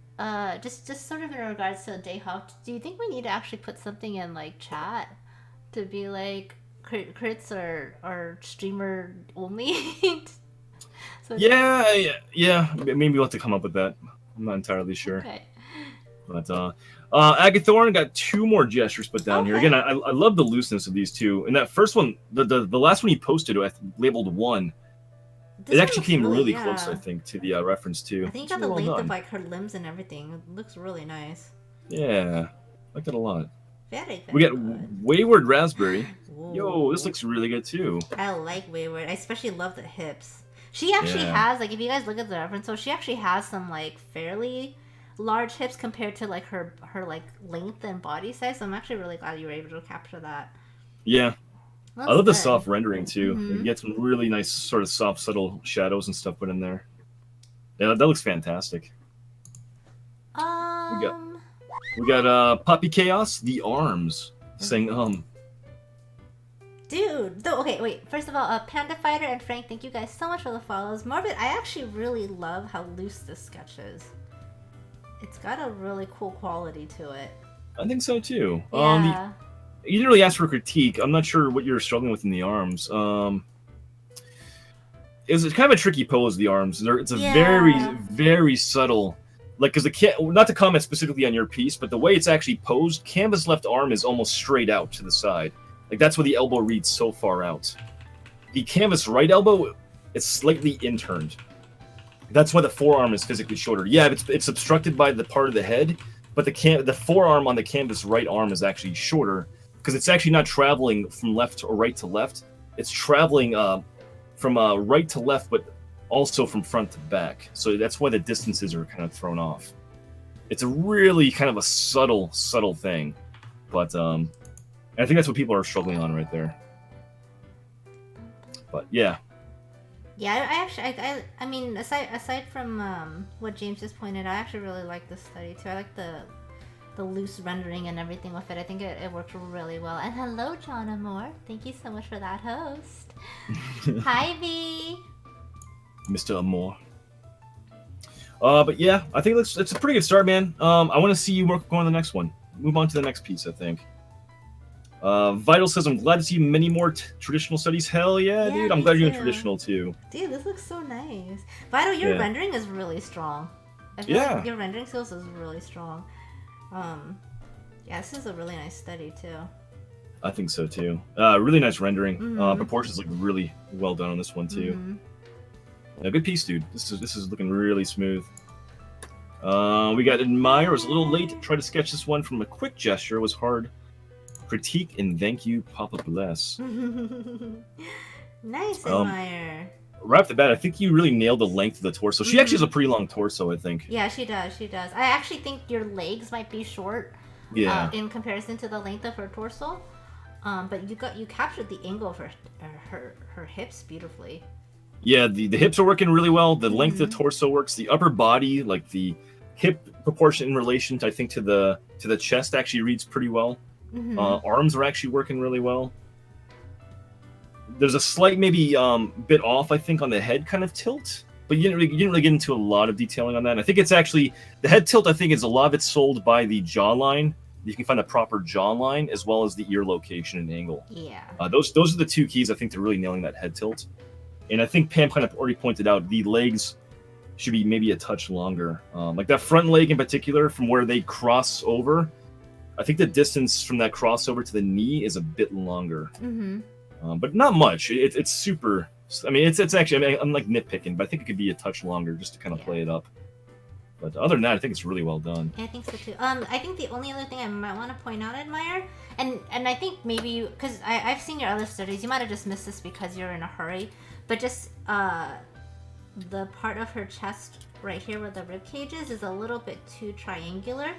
A: just sort of in regards to Dayhawk, do you think we need to actually put something in like chat to be like crits or streamer only? So
C: yeah. Maybe we'll have to come up with that. I'm not entirely sure.
A: Okay.
C: But Agathorn got 2 more gestures put down here. Again, I love the looseness of these two. And that first one, the last one he posted, I labeled 1. It actually came really close, I think, to the reference too.
A: I think you got the length of like her limbs and everything. It looks really nice.
C: Yeah, I like that a lot.
A: Very
C: we got
A: good.
C: Wayward Raspberry.
A: Whoa.
C: Yo, this looks really good too.
A: I like Wayward. I especially love the hips. She actually has, like, if you guys look at the reference, so she actually has some like fairly large hips compared to like her like length and body size. So I'm actually really glad you were able to capture that.
C: Yeah.
A: Looks
C: I love the
A: good.
C: soft rendering too. You get some really nice sort of soft, subtle shadows and stuff put in there. Yeah, that looks fantastic. We got Poppy Chaos, the arms, saying
A: Dude, okay, wait. First of all, Panda Fighter and Frank, thank you guys so much for the follows. Morbid, I actually really love how loose this sketch is. It's got a really cool quality to it.
C: I think so too.
A: Yeah.
C: You didn't really ask for critique. I'm not sure what you're struggling with in the arms. It's kind of a tricky pose, the arms. It's a very, very subtle... Like, because not to comment specifically on your piece, but the way it's actually posed, canvas left arm is almost straight out to the side. Like, that's where the elbow reads so far out. The canvas right elbow is slightly interned. That's why the forearm is physically shorter. Yeah, it's obstructed by the part of the head, but the forearm on the canvas right arm is actually shorter because it's actually not traveling from left or right to left. It's traveling from right to left, but also from front to back. So that's why the distances are kind of thrown off. It's a really kind of a subtle thing, but I think that's what people are struggling on right there. But yeah.
A: Yeah, I mean, aside from what James just pointed out, I actually really like this study too. I like the loose rendering and everything with it. I think it worked really well. And hello, John Amore. Thank you so much for that host. Hi, V.
C: Mr. Amore. But yeah, I think it's a pretty good start, man. I want to see you work on the next one. Move on to the next piece, I think. Vital says, I'm glad to see many more traditional studies. Hell yeah, dude. I'm glad you're doing traditional too.
A: Dude, this looks so nice. Vital, your rendering is really strong. I feel like your rendering skills is really strong. Yeah, this is a really nice study too.
C: I think so too. Really nice rendering. Proportions look really well done on this one too. Yeah, good piece, dude. This is looking really smooth. We got Admire. Was a little late to try to sketch this one from a quick gesture. It was hard. Critique and thank you, Papa Bless.
A: Nice, Admire.
C: Right off the bat, I think you really nailed the length of the torso. She actually has a pretty long torso, I think.
A: Yeah, she does. I actually think your legs might be short.
C: Yeah.
A: In comparison to the length of her torso, but you captured the angle of her hips beautifully.
C: Yeah, the hips are working really well. The length of the torso works. The upper body, like the hip proportion in relation to, I think, to the chest, actually reads pretty well. Arms are actually working really well. There's a slight maybe bit off, I think, on the head kind of tilt, but you didn't really get into a lot of detailing on that. And I think it's actually the head tilt. I think is a lot of it's sold by the jawline. You can find the proper jawline as well as the ear location and angle.
A: Yeah.
C: Those are the two keys I think to really nailing that head tilt. And I think Pam kind of already pointed out the legs should be maybe a touch longer. Like that front leg in particular, from where they cross over, I think the distance from that crossover to the knee is a bit longer. But not much. It's super. I mean, it's actually. I mean, I'm like nitpicking, but I think it could be a touch longer just to kind of play it up. But other than that, I think it's really well done.
A: I think so too. I think the only other thing I might want to point out, Admire, and I think maybe because I've seen your other studies, you might have just missed this because you're in a hurry. But just the part of her chest right here where the rib cage is a little bit too triangular.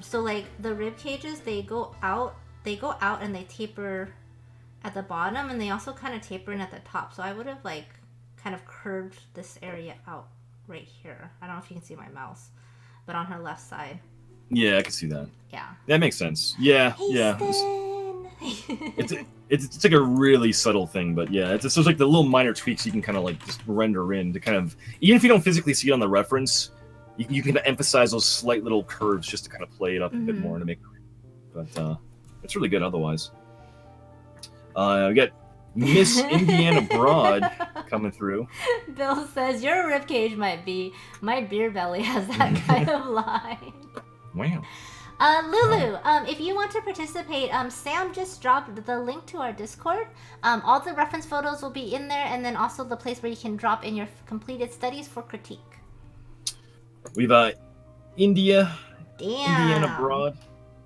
A: So like the rib cages, they go out and they taper at the bottom, and they also kind of taper in at the top. So I would have like kind of curved this area out right here. I don't know if you can see my mouse, but on her left side.
C: Yeah, I can see that.
A: Yeah.
C: That makes sense. Yeah,
A: hey,
C: yeah. It's like a really subtle thing, but yeah, it's like the little minor tweaks you can kind of like just render in to kind of, even if you don't physically see it on the reference, you can emphasize those slight little curves just to kind of play it up a bit more to make it. But it's really good otherwise. We got Miss Indiana Broad coming through.
A: Bill says your ribcage might be, my beer belly has that kind of line.
C: Wow.
A: Lulu, if you want to participate, Sam just dropped the link to our Discord. All the reference photos will be in there, and then also the place where you can drop in your completed studies for critique.
C: We've Indiana Broad.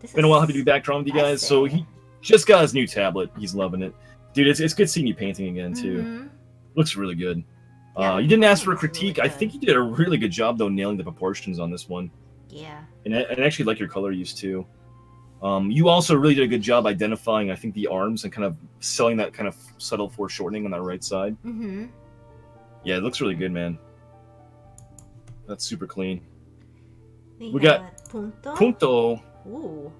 A: This
C: been a while. Happy to be back drawing with you guys. So he just got his new tablet. He's loving it. Dude, it's good seeing you painting again, too. Looks really good. You didn't ask for a critique. Really I think you did a really good job, though, nailing the proportions on this one.
A: Yeah.
C: And I actually like your color use, too. You also really did a good job identifying, I think, the arms and kind of selling that kind of subtle foreshortening on that right side. Yeah, it looks really good, man. That's super clean. We got Punto.
A: Ooh,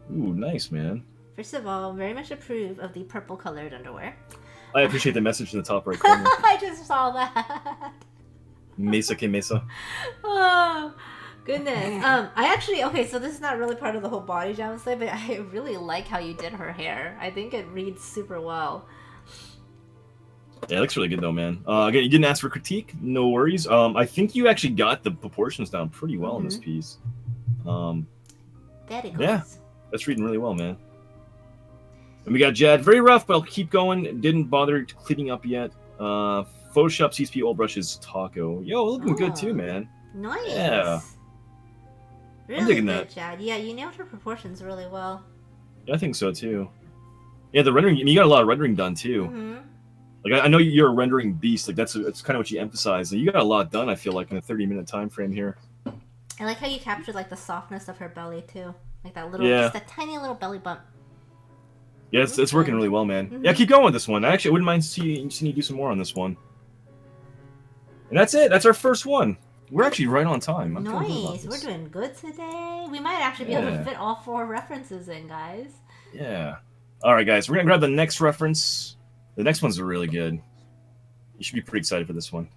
C: nice, man.
A: First of all, very much approve of the purple colored underwear.
C: I appreciate the message in the top right corner.
A: I just saw that.
C: Mesa que mesa.
A: Oh, goodness. I actually, okay, so this is not really part of the whole body jam slay, but I really like how you did her hair. I think it reads super well.
C: Yeah, it looks really good though, man. Again, you didn't ask for critique, no worries. I think you actually got the proportions down pretty well in this piece.
A: Very good.
C: Yeah, that's reading really well, man. And we got Jad, very rough, but I'll keep going. Didn't bother cleaning up yet. Photoshop CSP old brushes taco. Yo, looking good too, man.
A: Nice.
C: Yeah.
A: Really
C: digging
A: good,
C: that.
A: Chad. Yeah, you nailed her proportions really well.
C: Yeah, I think so too. Yeah, the rendering. You got a lot of rendering done too.
A: Mm-hmm.
C: Like I know you're a rendering beast. Like that's kind of what you emphasize. And you got a lot done. I feel like in a 30-minute time frame here.
A: I like how you captured like the softness of her belly too, like that little,
C: Yeah.
A: just that tiny little belly bump.
C: Yeah, it's working really well, man.
A: Mm-hmm.
C: Yeah, keep going with this one. I wouldn't mind seeing you do some more on this one. And that's it. That's our first one. We're actually right on time. I'm feeling good about
A: Nice.
C: this.
A: We're doing good today. We might actually be able to fit all 4 references in, guys.
C: Yeah. All right, guys. We're gonna grab the next reference. The next one's really good. You should be pretty excited for this one.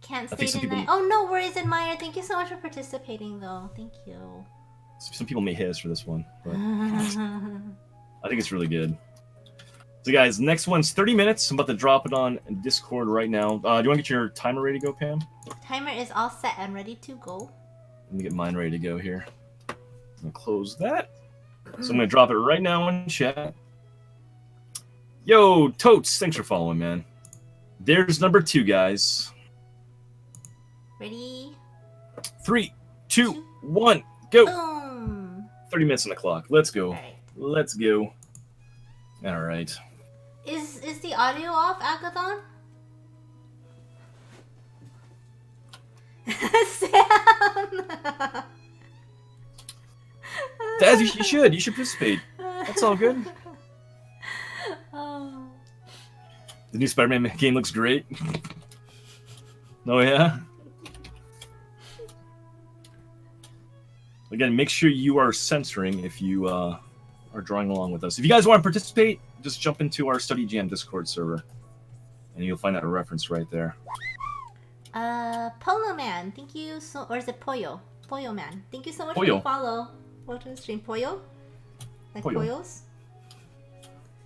A: Can't
C: I think
A: stay
C: some
A: tonight.
C: people-
A: Oh, no worries, Admire. Thank you so much for participating, though. Thank you.
C: Some people may hate us for this one, but I think it's really good. So, guys, next one's 30 minutes. I'm about to drop it on Discord right now. Do you want to get your timer ready to go, Pam?
A: Timer is all set and ready to go.
C: Let me get mine ready to go here. I'm gonna close that. So I'm gonna drop it right now in chat. Yo, Totes, thanks for following, man. There's number 2, guys.
A: Ready?
C: 3, 2, 1, go.
A: Boom.
C: 30 minutes on the clock. Let's go.
A: All right.
C: Let's go. All right.
A: Is the audio off, Agathon? Sam!
C: Daz, you should participate. That's all good.
A: Oh.
C: The new Spider-Man game looks great. Oh yeah. Again, make sure you are censoring if you are drawing along with us. If you guys want to participate, just jump into our Study Jam Discord server, and you'll find out a reference right there.
A: Polo Man, thank you so, or is it Pollo? Pollo Man, thank you so much for
C: Pollo.
A: the follow. Welcome to the stream, Pollo. Like
C: Pollo.
A: pollos.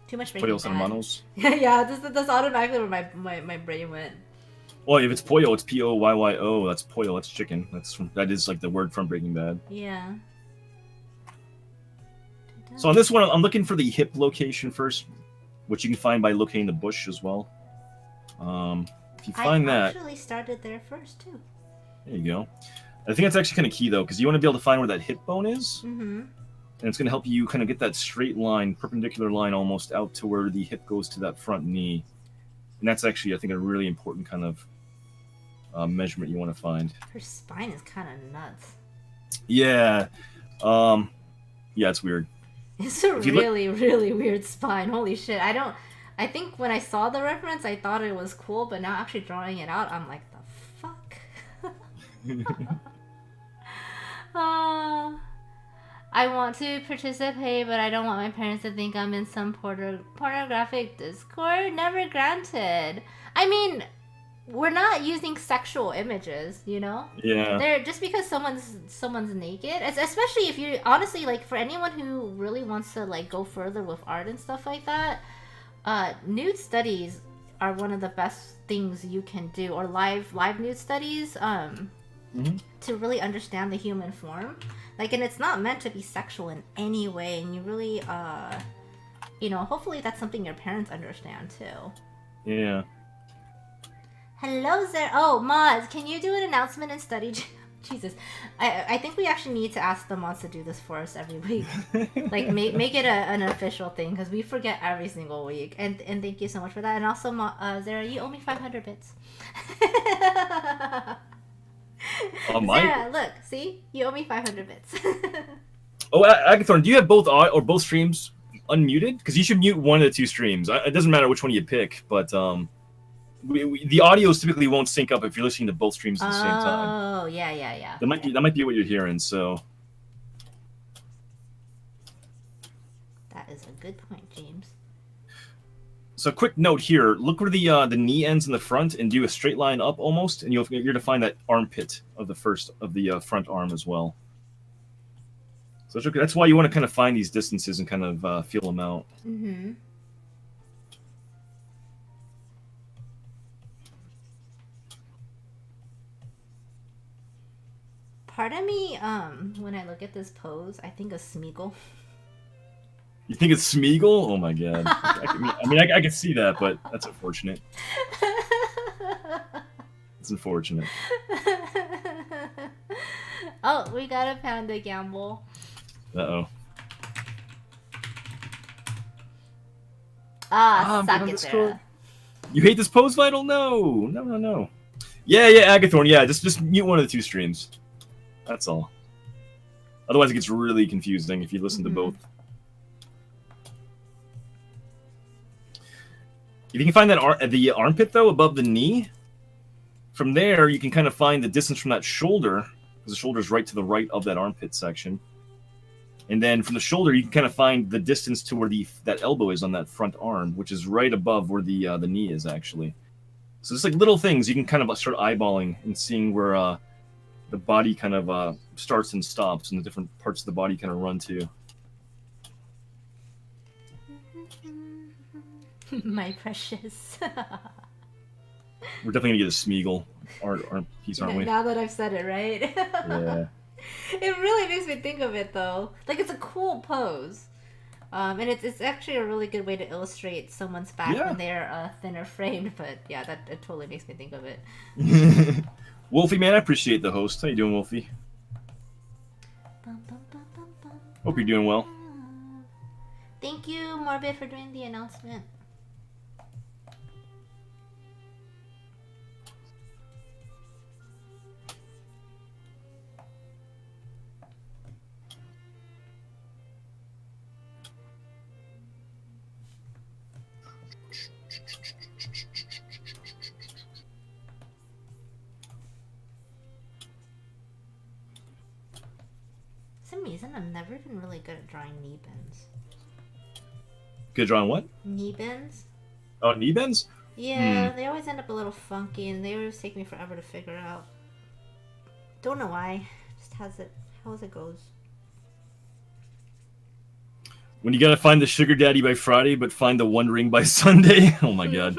A: Too much Breaking
C: Pollos
A: Bad.
C: hermanos.
A: Yeah, that's automatically where my brain went.
C: Well, if it's pollo, it's Poyyo. That's pollo. That's chicken. That is like the word from Breaking Bad.
A: Yeah.
C: So on this one, I'm looking for the hip location first, which you can find by locating the bush as well. If you find
A: I
C: that,
A: actually started there first too.
C: there you go. I think that's actually kind of key though, because you want to be able to find where that hip bone is,
A: Mm-hmm.
C: and it's going to help you kind of get that straight line, perpendicular line almost out to where the hip goes to that front knee. And that's actually, I think, a really important kind of measurement you want to find.
A: Her spine is kind of nuts.
C: Yeah. Yeah, it's weird.
A: It's a
C: If you look-
A: really, really weird spine. Holy shit. I think when I saw the reference, I thought it was cool, but now actually drawing it out, I'm like, the fuck? I want to participate, but I don't want my parents to think I'm in some pornographic Discord. Never granted. I mean, we're not using sexual images, you know?
C: Yeah.
A: They're just because someone's naked, especially if you honestly, like, for anyone who really wants to like go further with art and stuff like that, nude studies are one of the best things you can do, or live nude studies, to really understand the human form. Like, and it's not meant to be sexual in any way, and you really you know, hopefully that's something your parents understand too.
C: Yeah.
A: Hello there. Oh, mods, can you do an announcement and study? Jesus, I think we actually need to ask the mods to do this for us every week. Like, make it an official thing, because we forget every single week. And thank you so much for that. And also, Zara, you owe me 500 bits. Zara, look, see, you owe me 500 bits.
C: Oh, Agathorn, do you have both both streams unmuted? Because you should mute one of the 2 streams. It doesn't matter which one you pick, but the audios typically won't sync up if you're listening to both streams at the same time.
A: Oh, yeah.
C: That might be what you're hearing. So
A: That is a good point, James.
C: So quick note here: look where the knee ends in the front, and do a straight line up almost, and you're to find that armpit of the front arm as well. So that's why you want to kind of find these distances and kind of feel them out.
A: Mm-hmm. Part of me, when I look at this pose, I think of Smeagol.
C: You think it's Smeagol? Oh my god! I can see that, but that's unfortunate. It's unfortunate.
A: Oh, we got a panda gamble.
C: Uh-oh.
A: Ah,
C: I'm
A: suck
C: getting
A: it
C: this
A: there.
C: code. You hate this pose, Vital? No. No, no, no. Yeah, yeah, Agathorn, yeah. Just mute one of the two streams. That's all. Otherwise, it gets really confusing if you listen to both. If you can find that the armpit, though, above the knee, from there, you can kind of find the distance from that shoulder, because the shoulder is right to the right of that armpit section. And then from the shoulder, you can kind of find the distance to where that elbow is on that front arm, which is right above where the knee is, actually. So it's like little things you can kind of start eyeballing and seeing where the body kind of starts and stops, and the different parts of the body kind of run to.
A: My precious.
C: We're definitely gonna get a Smeagol art piece, aren't we?
A: Now that I've said it, right?
C: Yeah.
A: It really makes me think of it, though. Like, it's a cool pose. And it's actually a really good way to illustrate someone's back when they're thinner framed, but yeah, it totally makes me think of it.
C: Wolfie, man, I appreciate the host. How you doing, Wolfie? Hope you're doing well.
A: Thank you, Morbid, for doing the announcement. For some reason, I've never been really good at drawing knee bends.
C: Good at drawing what?
A: Knee bends?
C: Oh, knee bends?
A: Yeah, they always end up a little funky, and they always take me forever to figure out. Don't know why. Just how it goes.
C: When you gotta find the sugar daddy by Friday, but find the One Ring by Sunday. Oh my god.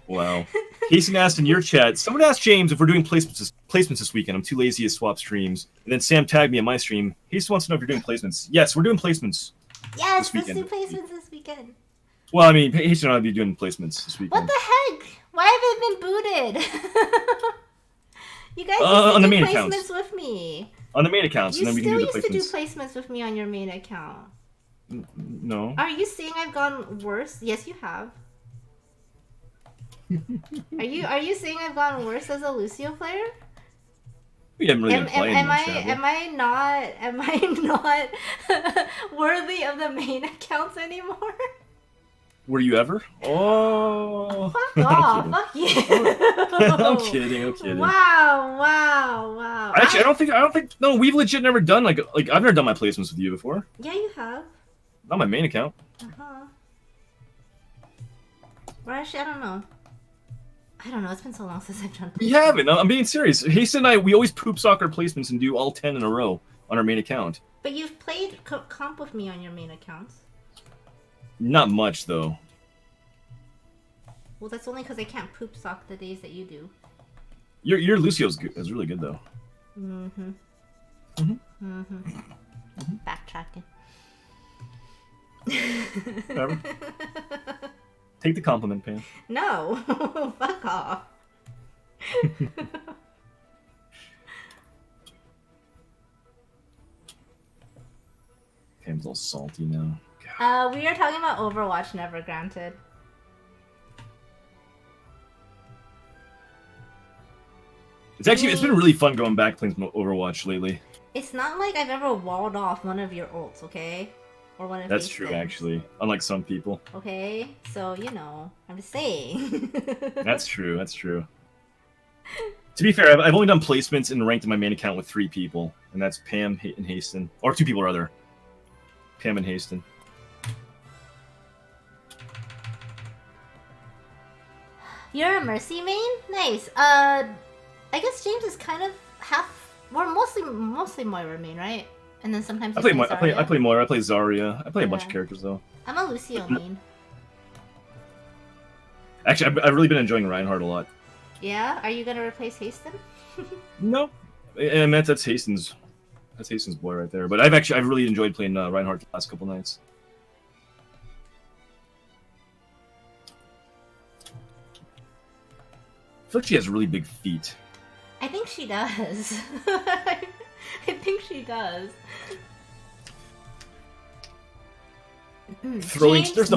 C: Wow. Casey asked in your chat, someone asked James if we're doing placements this weekend. I'm too lazy to swap streams. And then Sam tagged me on my stream. He just wants to know if you're doing placements. Yes, we're doing placements.
A: Yes, let's do placements this weekend.
C: Well, I mean, Hasten and I will be doing placements this weekend.
A: What the heck? Why have I been booted? You guys
C: on the
A: used to
C: main
A: do placements
C: accounts.
A: with me.
C: On the main accounts, and then we can do the placements.
A: You still used to do placements with me on your main account.
C: No.
A: Are you saying I've gone worse? Yes, you have. Are you saying I've gone worse as a Lucio player?
C: We haven't really been playing much,
A: am I not worthy of the main accounts anymore?
C: Were you ever? Oh.
A: Fuck off! Fuck you!
C: I'm kidding.
A: Wow!
C: Actually, I don't think. No, we've legit never done like I've never done my placements with you before.
A: Yeah, you have.
C: Not my main account.
A: Or actually, I don't know. It's been so long since I've done placements.
C: We haven't. I'm being serious. Hasten and I, we always poop soccer placements and do all 10 in a row on our main account.
A: But you've played comp with me on your main accounts.
C: Not much, though.
A: Well, that's only because I can't poop sock the days that you do.
C: Your Lucio's good. Is really good, though.
A: Backtracking.
C: Whatever. Take the compliment, Pam.
A: No. Fuck off.
C: Pam's all salty now.
A: We are talking about Overwatch Never Granted.
C: It's been really fun going back playing Overwatch lately.
A: It's not like I've ever walled off one of your ults, okay? Or one of
C: That's true, actually. Unlike some people.
A: Okay, so I'm just saying.
C: That's true. To be fair, I've only done placements and ranked in my main account with 3 people, and that's Pam and Hasten, or 2 people rather. Pam and Hasten.
A: You're a Mercy main? Nice. I guess James is kind of we're mostly Moira main, right? And then sometimes
C: I play Moira, I play Zarya. I play a bunch of characters though.
A: I'm a Lucio main.
C: Actually, I've really been enjoying Reinhardt a lot.
A: Yeah? Are you gonna replace Hasten?
C: No. And that's Hasten's boy right there. But I've really enjoyed playing Reinhardt the last couple nights. feel like she has really big feet.
A: I think she does. I think she does.
C: Throwing.
A: James,
C: There's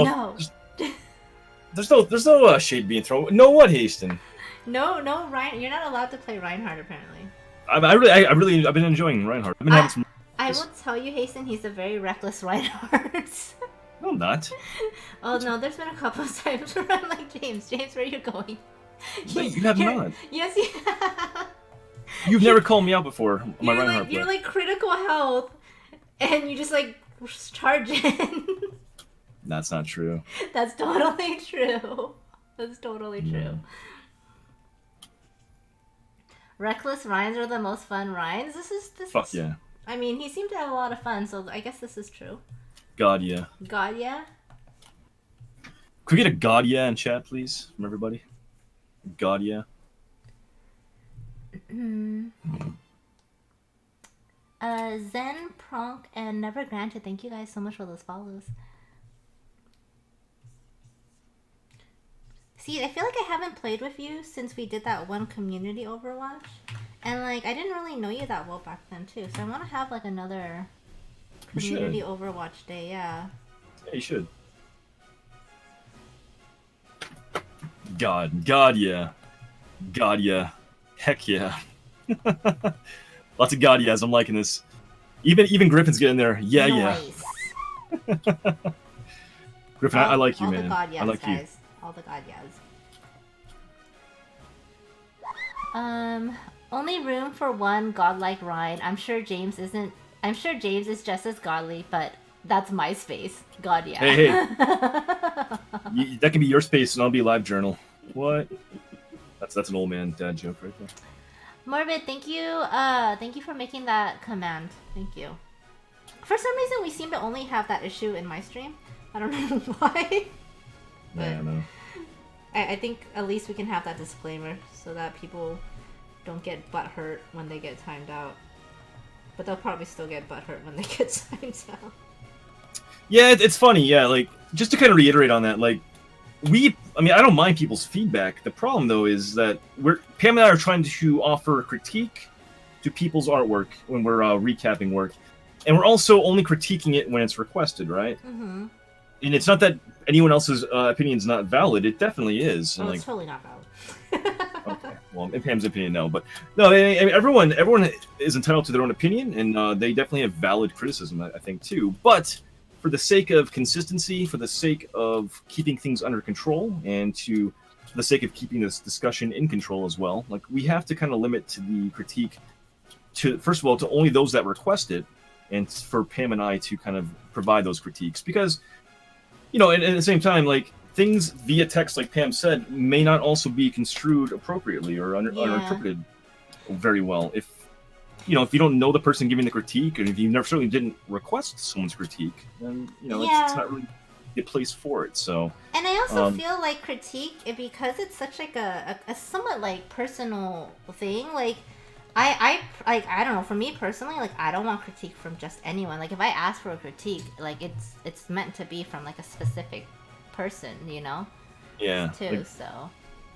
A: no.
C: There's no shade being thrown. No, what, Haston?
A: No, Ryan, you're not allowed to play Reinhardt apparently.
C: I've been enjoying Reinhardt. I've been having some.
A: I will tell you, Hasten, he's a very reckless Reinhardt.
C: No, I'm not.
A: Oh no, there's been a couple of times where I'm like, James, where are you going?
C: Wait, you have not.
A: Yes, you have.
C: You've never called me out before on my Reinhardt play.
A: You're like critical health, and you just like charge in.
C: That's not true.
A: That's totally true. That's totally true. Reckless Rhines are the most fun Rhines. Fuck
C: yeah.
A: I mean, he seemed to have a lot of fun, so I guess this is true.
C: God yeah.
A: God yeah?
C: Could we get a God yeah in chat, please, from everybody? God yeah.
A: Zen, Pronk, and Never Granted, thank you guys so much for those follows. See, I feel like I haven't played with you since we did that one community Overwatch. And, like, I didn't really know you that well back then, too. So I want to have, like, another community Overwatch day, yeah.
C: Yeah, you should. God yeah. God yeah. Heck yeah. Lots of God yeahs, I'm liking this. Even Griffin's getting there. Yeah,
A: nice.
C: Yeah. Griffin, I like you, man.
A: The God yes,
C: I like
A: guys.
C: you.
A: All the God yes. Only room for one godlike Ryan. I'm sure James is just as godly, but that's my space. God yeah.
C: Hey. That can be your space and I'll be live journal. What? That's an old man dad joke right there.
A: Morbid, thank you. Thank you for making that command. Thank you. For some reason, we seem to only have that issue in my stream. I don't know why.
C: Yeah, I know.
A: I think at least we can have that disclaimer so that people don't get butthurt when they get timed out. But they'll probably still get butthurt when they get timed out.
C: Yeah, it's funny. Yeah, like just to kind of reiterate on that, like I don't mind people's feedback. The problem though is that Pam and I are trying to offer critique to people's artwork when we're recapping work, and we're also only critiquing it when it's requested, right?
A: Mm-hmm.
C: And it's not that anyone else's opinion is not valid. It definitely is.
A: Oh, it's totally not valid.
C: Okay. Well, in Pam's opinion, no. But no, I mean, everyone is entitled to their own opinion, and they definitely have valid criticism, I think, too. But for the sake of consistency, for the sake of keeping things under control, and for the sake of keeping this discussion in control as well, like we have to kind of limit the critique to, first of all, to only those that request it, and for Pam and I to kind of provide those critiques, because and at the same time, like things via text, like Pam said, may not also be construed appropriately or interpreted very well. If you don't know the person giving the critique, and if you certainly didn't request someone's critique, then it's not really a place for it. So,
A: and I also feel like critique, because it's such like a somewhat like personal thing. Like I don't know. For me personally, like I don't want critique from just anyone. Like if I ask for a critique, like it's meant to be from like a specific person,
C: Yeah.
A: Too. So.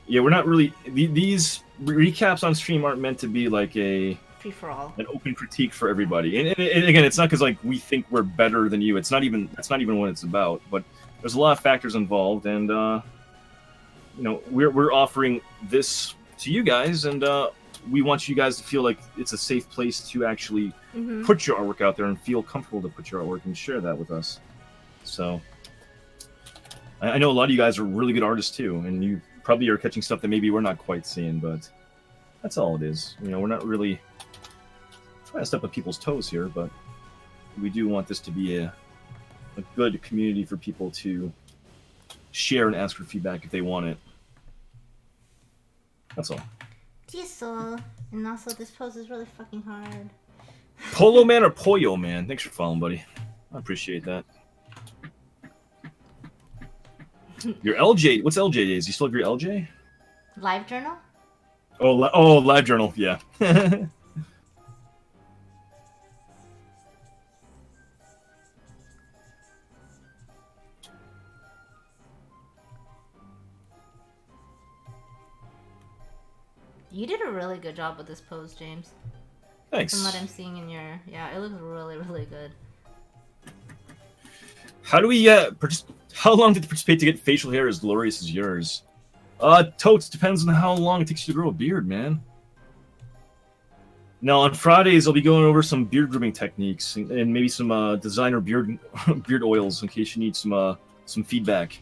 C: Yeah, we're not really. These recaps on stream aren't meant to be like a
A: free for all,
C: an open critique for everybody. And again, it's not because like we think we're better than you. That's not even what it's about. But there's a lot of factors involved, and we're offering this to you guys, and we want you guys to feel like it's a safe place to actually put your artwork out there and feel comfortable to put your artwork and share that with us. So I know a lot of you guys are really good artists too, and you probably are catching stuff that maybe we're not quite seeing, but that's all it is. We're not really trying to step on people's toes here, but we do want this to be a good community for people to share and ask for feedback if they want it. That's all.
A: And also this pose is really fucking hard.
C: Polo Man or Pollo Man? Thanks for following, buddy. I appreciate that. Your LJ, what's LJ days? You still have your LJ?
A: Live journal?
C: Oh, live journal, yeah.
A: You did a really good job with this pose, James.
C: Thanks.
A: From what I'm seeing in your... Yeah, it looks really, really good.
C: How do we, how long did you participate to get facial hair as glorious as yours? Totes, depends on how long it takes you to grow a beard, man. Now, on Fridays, I'll be going over some beard grooming techniques and maybe some designer beard beard oils in case you need some feedback.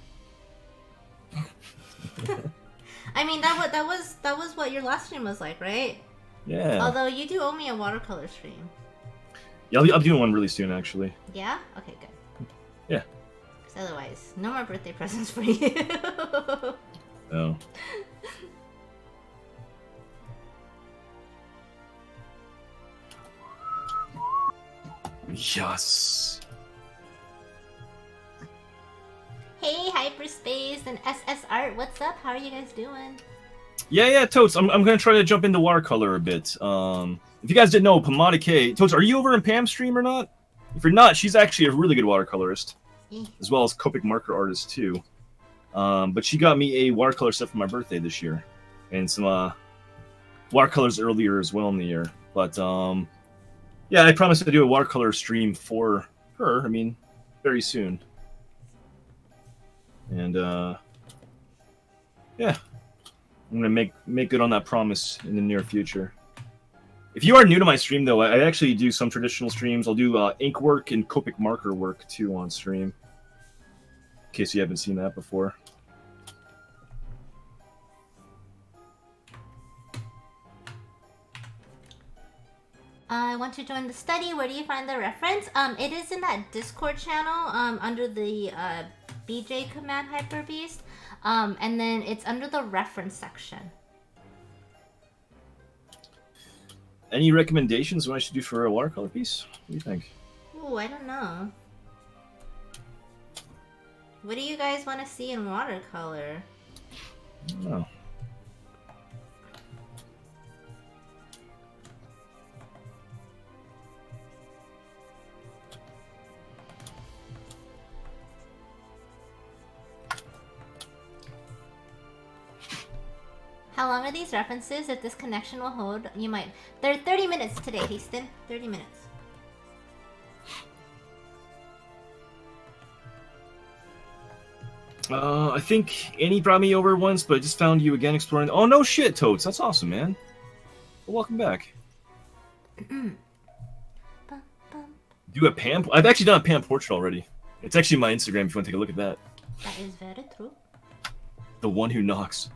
A: I mean, that was what your last stream was like, right?
C: Yeah.
A: Although you do owe me a watercolor stream.
C: Yeah, I'll be doing one really soon, actually.
A: Yeah? Okay, good.
C: Yeah.
A: Because otherwise, no more birthday presents for you.
C: Oh. Yes.
A: Hey, Hyperspace and SS Art, what's up? How are you guys doing?
C: Yeah, Totes. I'm gonna try to jump into watercolor a bit. If you guys didn't know, Pomada K, Totes, are you over in Pam's stream or not? If you're not, she's actually a really good watercolorist, as well as Copic marker artist too. But she got me a watercolor set for my birthday this year, and some watercolors earlier as well in the year. But yeah, I promised to do a watercolor stream for her. I mean, very soon. And yeah, I'm gonna make good on that promise in the near future. If you are new to my stream, though, I actually do some traditional streams. I'll do ink work and Copic marker work too on stream. In case you haven't seen that before.
A: I want to join the study. Where do you find the reference? It is in that Discord channel under the BJ command Hyperbeast. And then it's under the reference section.
C: Any recommendations what I should do for a watercolor piece? What do you think?
A: Ooh, I don't know. What do you guys want to see in watercolor?
C: I don't know.
A: How long are these references? If this connection will hold, you might... They're 30 minutes today, Haston. 30 minutes.
C: I think Annie brought me over once, but I just found you again exploring... Oh, no shit, Totes. That's awesome, man. Well, welcome back. Do a Pam... I've actually done a Pam portrait already. It's actually my Instagram if you want to take a look at that.
A: That is very true.
C: The one who knocks.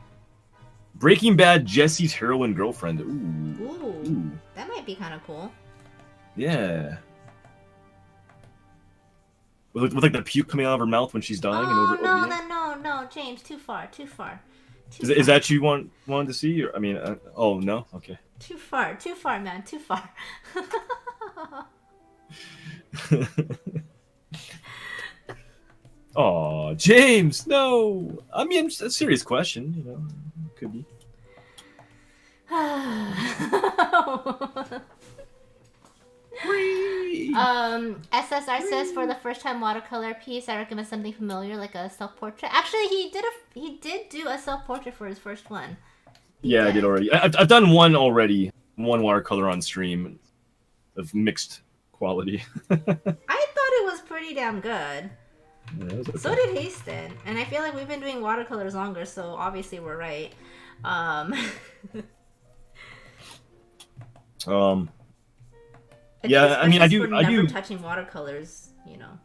C: Breaking Bad, Jesse's heroine girlfriend. Ooh.
A: Ooh. That might be kind of cool.
C: Yeah. With like the puke coming out of her mouth when she's dying.
A: Oh,
C: and over
A: no, James, too far.
C: Is that you wanted to see? Or, I mean, oh, no? Okay.
A: Too far, man, too far.
C: Oh, James, no. I mean, it's a serious question, you know. Could be.
A: SSR says for the first time watercolor piece, I recommend something familiar like a self-portrait. Actually, he did do a self-portrait for his first one.
C: Yeah, I did already. I've done one already. One watercolor on stream of mixed quality.
A: I thought it was pretty damn good.
C: Yeah, okay.
A: So did Haston, and I feel like we've been doing watercolors longer, so obviously we're right.
C: Yeah, I mean, I do.
A: Touching watercolors, you know.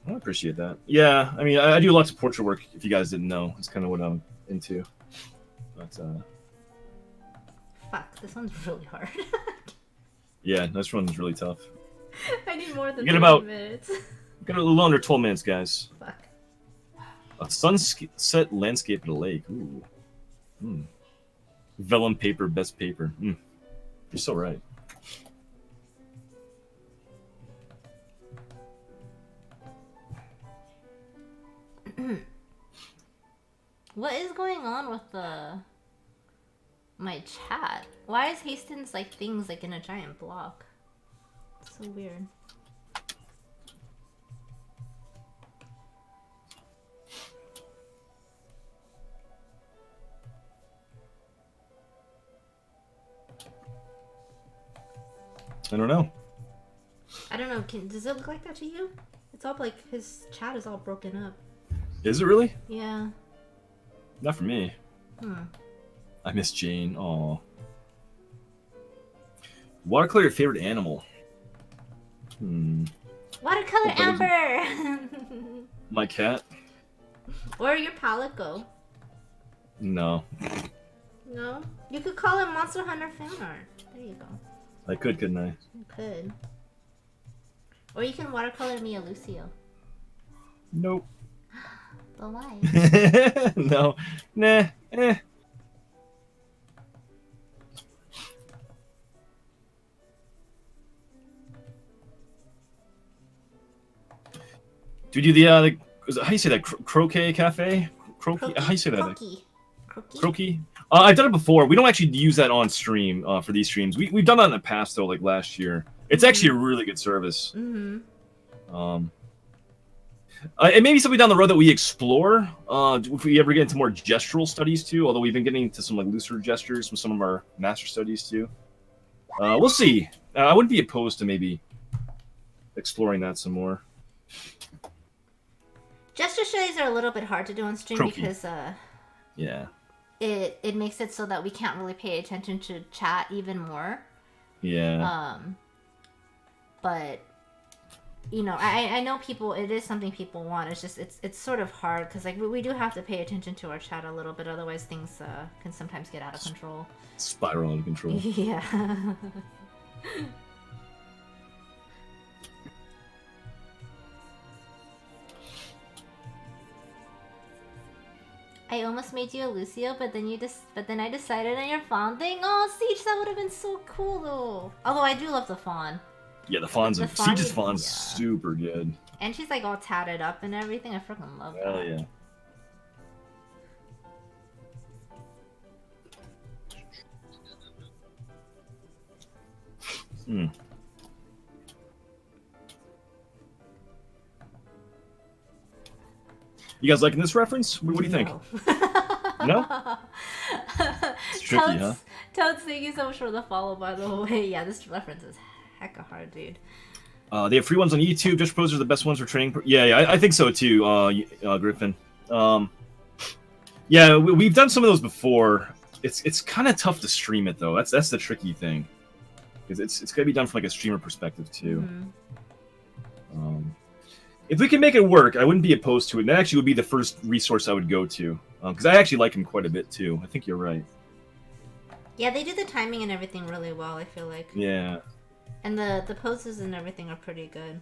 C: I appreciate that. Yeah, I mean, I do lots of portrait work. If you guys didn't know, it's kind of what I'm into. But
A: fuck, this one's really hard.
C: Yeah, this one's really tough.
A: I need more than
C: 30
A: minutes.
C: Got a little under 12 minutes, guys.
A: Fuck.
C: A sunset landscape at a lake. Ooh. Vellum paper, best paper. You're so right.
A: What is going on with my chat? Why is Haston's like things like in a giant block? It's so weird.
C: I don't know.
A: I don't know. Does it look like that to you? It's all like his chat is all broken up.
C: Is it really?
A: Yeah.
C: Not for me.
A: Hmm.
C: I miss Jane. Aw. Watercolor your favorite animal?
A: Watercolor
C: Oh, that
A: Amber!
C: My cat?
A: Where your palette go?
C: No.
A: No? You could call it Monster Hunter fan art. There you go.
C: I could, couldn't I?
A: You could. Or you can watercolor me a Lucio.
C: Nope.
A: But why?
C: No. Nah. Eh. Do you do the how do you say that? Croquet cafe? Croquet? How do you say that?
A: Croquis.
C: Croquis? I've done it before. We don't actually use that on stream for these streams. We've done that in the past though, like last year. It's actually a really good service.
A: Mm-hmm.
C: It may be something down the road that we explore if we ever get into more gestural studies too. Although we've been getting into some like looser gestures from some of our master studies too. We'll see. I wouldn't be opposed to maybe exploring that some more.
A: Gesture studies are a little bit hard to do on stream because
C: yeah,
A: it makes it so that we can't really pay attention to chat even more.
C: Yeah.
A: But you know, I know people. It is something people want. It's just it's sort of hard because like we do have to pay attention to our chat a little bit. Otherwise, things can sometimes get out of control.
C: Spiral out of control.
A: Yeah. I almost made you a Lucio, but then I decided on your fawn thing. Oh, Siege, that would have been so cool though. Although I do love the fawn.
C: Yeah, the fawn's Siege's fawn's
A: yeah.
C: super good.
A: And she's like all tatted up and everything. I freaking love that.
C: Hell yeah. You guys liking this reference? What do you think? No? It's tricky, huh?
A: Toads, thank you so much for the follow, by the way. Yeah, this reference is hecka hard, dude.
C: They have free ones on YouTube. Just Pros are the best ones for training. Yeah, I think so too, Griffin. Yeah, we've done some of those before. It's kind of tough to stream it though. That's the tricky thing, because it's gonna be done from like a streamer perspective too. Mm-hmm. If we can make it work, I wouldn't be opposed to it. That actually would be the first resource I would go to, because I actually like him quite a bit too. I think you're right.
A: Yeah, they do the timing and everything really well, I feel like.
C: Yeah.
A: And the poses and everything are pretty good.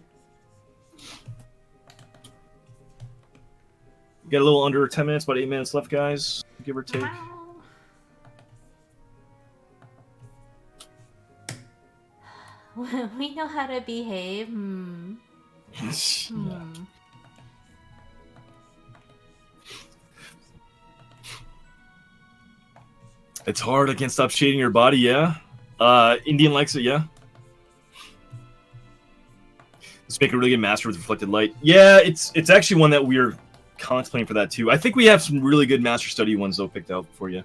C: Got a little under 10 minutes, about 8 minutes left, guys, give or take.
A: Wow. We know how to behave.
C: Yeah. It's hard. I can't stop shading your body, yeah? Indian likes it, yeah? Let's make a really good master with reflected light. Yeah, it's actually one that we're contemplating for that too. I think we have some really good master study ones though picked out for you.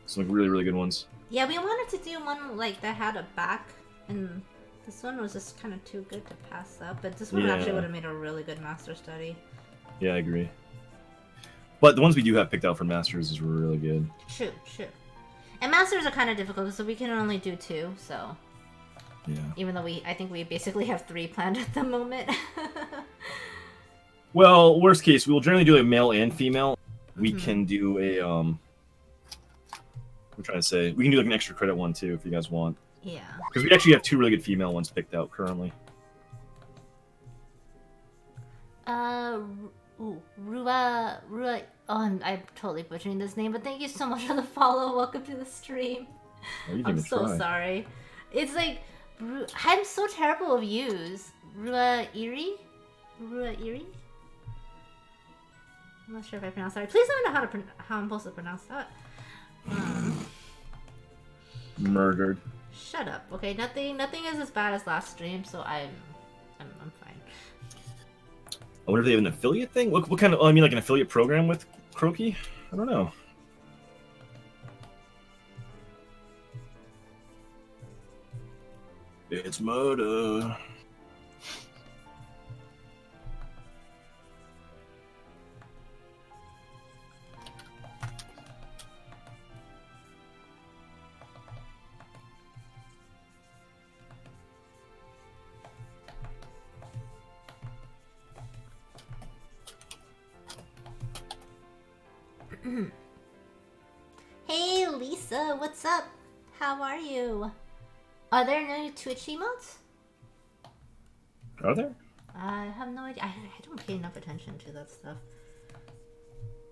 C: Some like really good ones.
A: Yeah, we wanted to do one like that had a back, and this one was just kind of too good to pass up. But this one actually would have made a really good master study.
C: Yeah, I agree. But the ones we do have picked out for masters is really good.
A: True. And masters are kind of difficult, so we can only do 2. So.
C: Yeah.
A: Even though I think we basically have 3 planned at the moment.
C: Well, worst case, we will generally do a male and female. We can do a I'm trying to say, we can do like an extra credit one too if you guys want.
A: Yeah.
C: Because we actually have 2 really good female ones picked out currently.
A: Rua. Oh, I'm totally butchering this name, but thank you so much for the follow. Welcome to the stream. I'm so sorry. It's like I'm so terrible with views. Rua Iri. I'm not sure if I pronounced that right. Please let me know how I'm supposed to pronounce that.
C: Murdered.
A: Shut up. Okay, nothing is as bad as last stream, so I'm fine.
C: I wonder if they have an affiliate thing. What kind of? I mean, like an affiliate program with Croaky? I don't know. It's murder.
A: Hey Lisa, what's up? How are you? Are there no Twitch emotes?
C: Are there?
A: I have no idea. I don't pay enough attention to that stuff.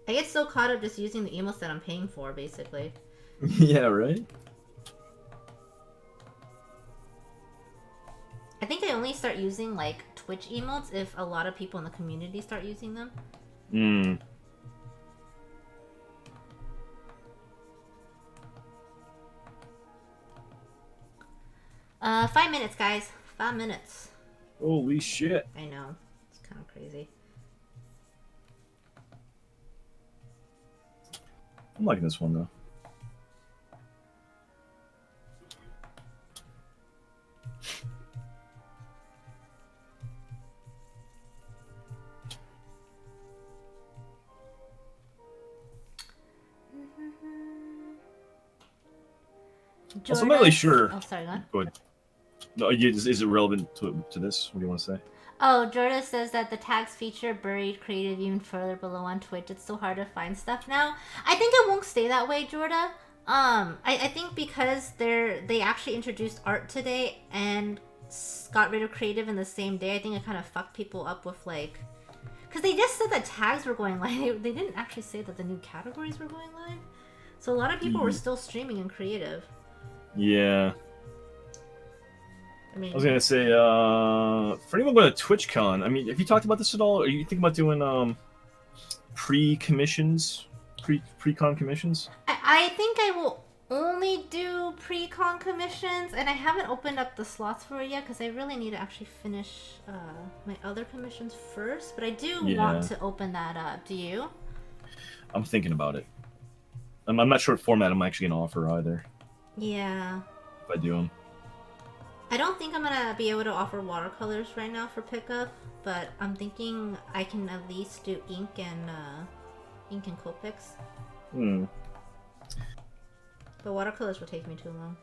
A: I get so caught up just using the emotes that I'm paying for, basically.
C: Yeah, right?
A: I think I only start using, like, Twitch emotes if a lot of people in the community start using them.
C: Hmm.
A: 5 minutes, guys. 5 minutes.
C: Holy shit.
A: I know. It's kind of crazy.
C: I'm liking this one, though. I'm not really sure.
A: Oh, sorry, go on.
C: Go ahead. No, is it relevant to this? What do you want to say?
A: Oh, Jorda says that the tags feature buried creative even further below on Twitch. It's so hard to find stuff now. I think it won't stay that way, Jorda. I think because they actually introduced art today and got rid of creative in the same day. I think it kind of fucked people up with like, because they just said that tags were going live. They didn't actually say that the new categories were going live. So a lot of people were still streaming in creative.
C: Yeah.
A: I mean,
C: I was gonna say, for anyone going to TwitchCon, I mean, have you talked about this at all? Are you thinking about doing pre-commissions, pre-con commissions?
A: I think I will only do pre-con commissions, and I haven't opened up the slots for it yet because I really need to actually finish my other commissions first. But I do want to open that up. Do you?
C: I'm thinking about it. I'm not sure what format I'm actually gonna offer either.
A: Yeah.
C: If I do them.
A: I don't think I'm gonna be able to offer watercolors right now for pickup, but I'm thinking I can at least do ink and Copics.
C: Hmm.
A: But watercolors will take me too long.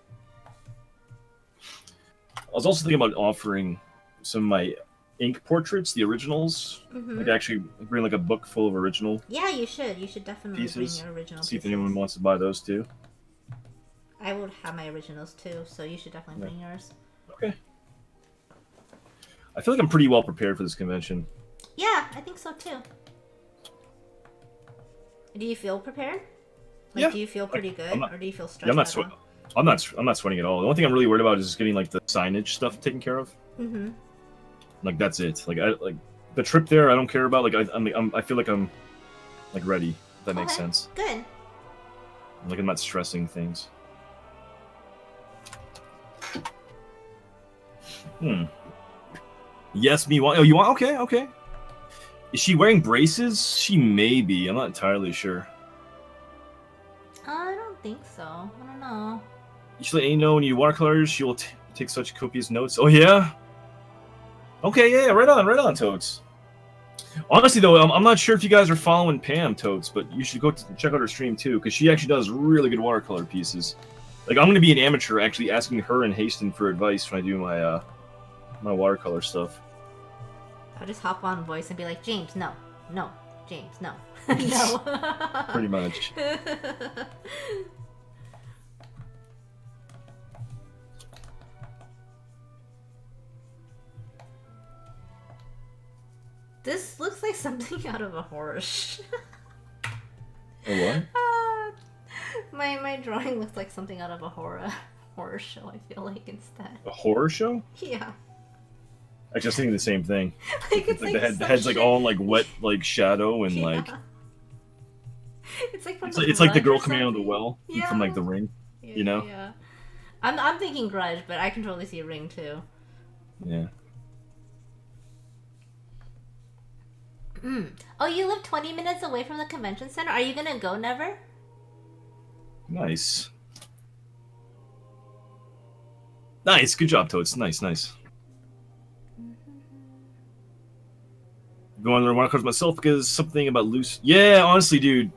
C: I was also thinking about offering some of my ink portraits, the originals. Like actually bring like a book full of original.
A: Yeah, you should. You should definitely
C: pieces.
A: bring your original.
C: See if anyone wants to buy those too.
A: I would have my originals too, so you should definitely bring yours.
C: Okay. I feel like I'm pretty well prepared for this convention.
A: Yeah, I think so too. Do you feel prepared? Like,
C: yeah.
A: Do you feel pretty good, or do you feel stressed?
C: Yeah, I'm not sweating at all. The only thing I'm really worried about is just getting like the signage stuff taken care of. Like that's it. Like the trip there, I don't care about. Like I feel like I'm like ready. If that makes sense.
A: Good.
C: Like I'm not stressing things. Yes, me want. Oh, you want? Okay, okay. Is she wearing braces? She may be. I'm not entirely sure.
A: I don't think so. I don't know.
C: She'll let you know when you watercolors. She will take such copious notes. Oh yeah. Okay, yeah, right on, Toads. Honestly, though, I'm not sure if you guys are following Pam, Toads, but you should go check out her stream too, because she actually does really good watercolor pieces. Like I'm gonna be an amateur, actually asking her and Haston for advice when I do my my watercolor stuff.
A: I'll just hop on voice and be like, James, no, James, no, no.
C: Pretty much.
A: This looks like something out of a horror show.
C: A what?
A: My drawing looks like something out of a horror show. I feel like instead.
C: A horror show?
A: Yeah.
C: I just thinking the same thing.
A: Like it's like
C: the head's like all in like wet like shadow and like.
A: It's like from
C: it's like the girl coming out of the well from like the Ring.
A: Yeah,
C: you know.
A: Yeah. I'm thinking Grudge, but I can totally see a Ring too.
C: Yeah.
A: Oh, you live 20 minutes away from the convention center? Are you gonna go, Never?
C: Nice. Nice, good job, Toads. Nice, nice. Going to learn watercolors myself because something about loose. Yeah, honestly, dude,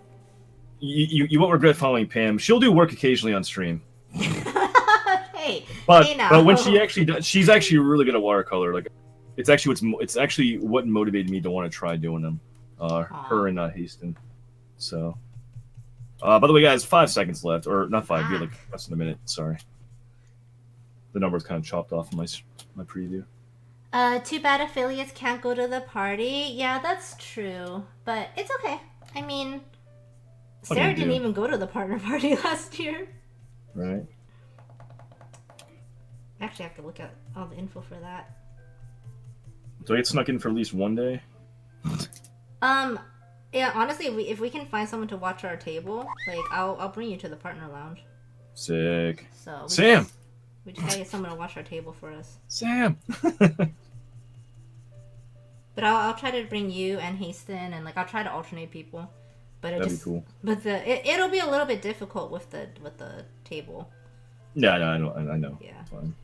C: you won't regret following Pam. She'll do work occasionally on stream.
A: Hey,
C: But
A: hey now.
C: but when she actually does, she's actually really good at watercolor. Like, it's actually what motivated me to want to try doing them. Her and Haston. So, by the way, guys, 5 seconds left, or not 5. You have like less than a minute. Sorry, the number's kind of chopped off in my preview.
A: Too bad affiliates can't go to the party. Yeah, that's true, but it's okay. I mean, Sarah didn't even go to the partner party last year.
C: Right.
A: Actually, I have to look at all the info for that.
C: Do I get snuck in for at least one day?
A: Yeah, honestly, if we can find someone to watch our table, like, I'll bring you to the partner lounge.
C: Sick.
A: So
C: Sam!
A: We just gotta get someone to watch our table for us.
C: Sam!
A: But I'll try to bring you and Haston, and like I'll try to alternate people. But
C: That'd be cool.
A: But it'll be a little bit difficult with the table.
C: Yeah, no, I know.
A: Yeah.
C: Fine.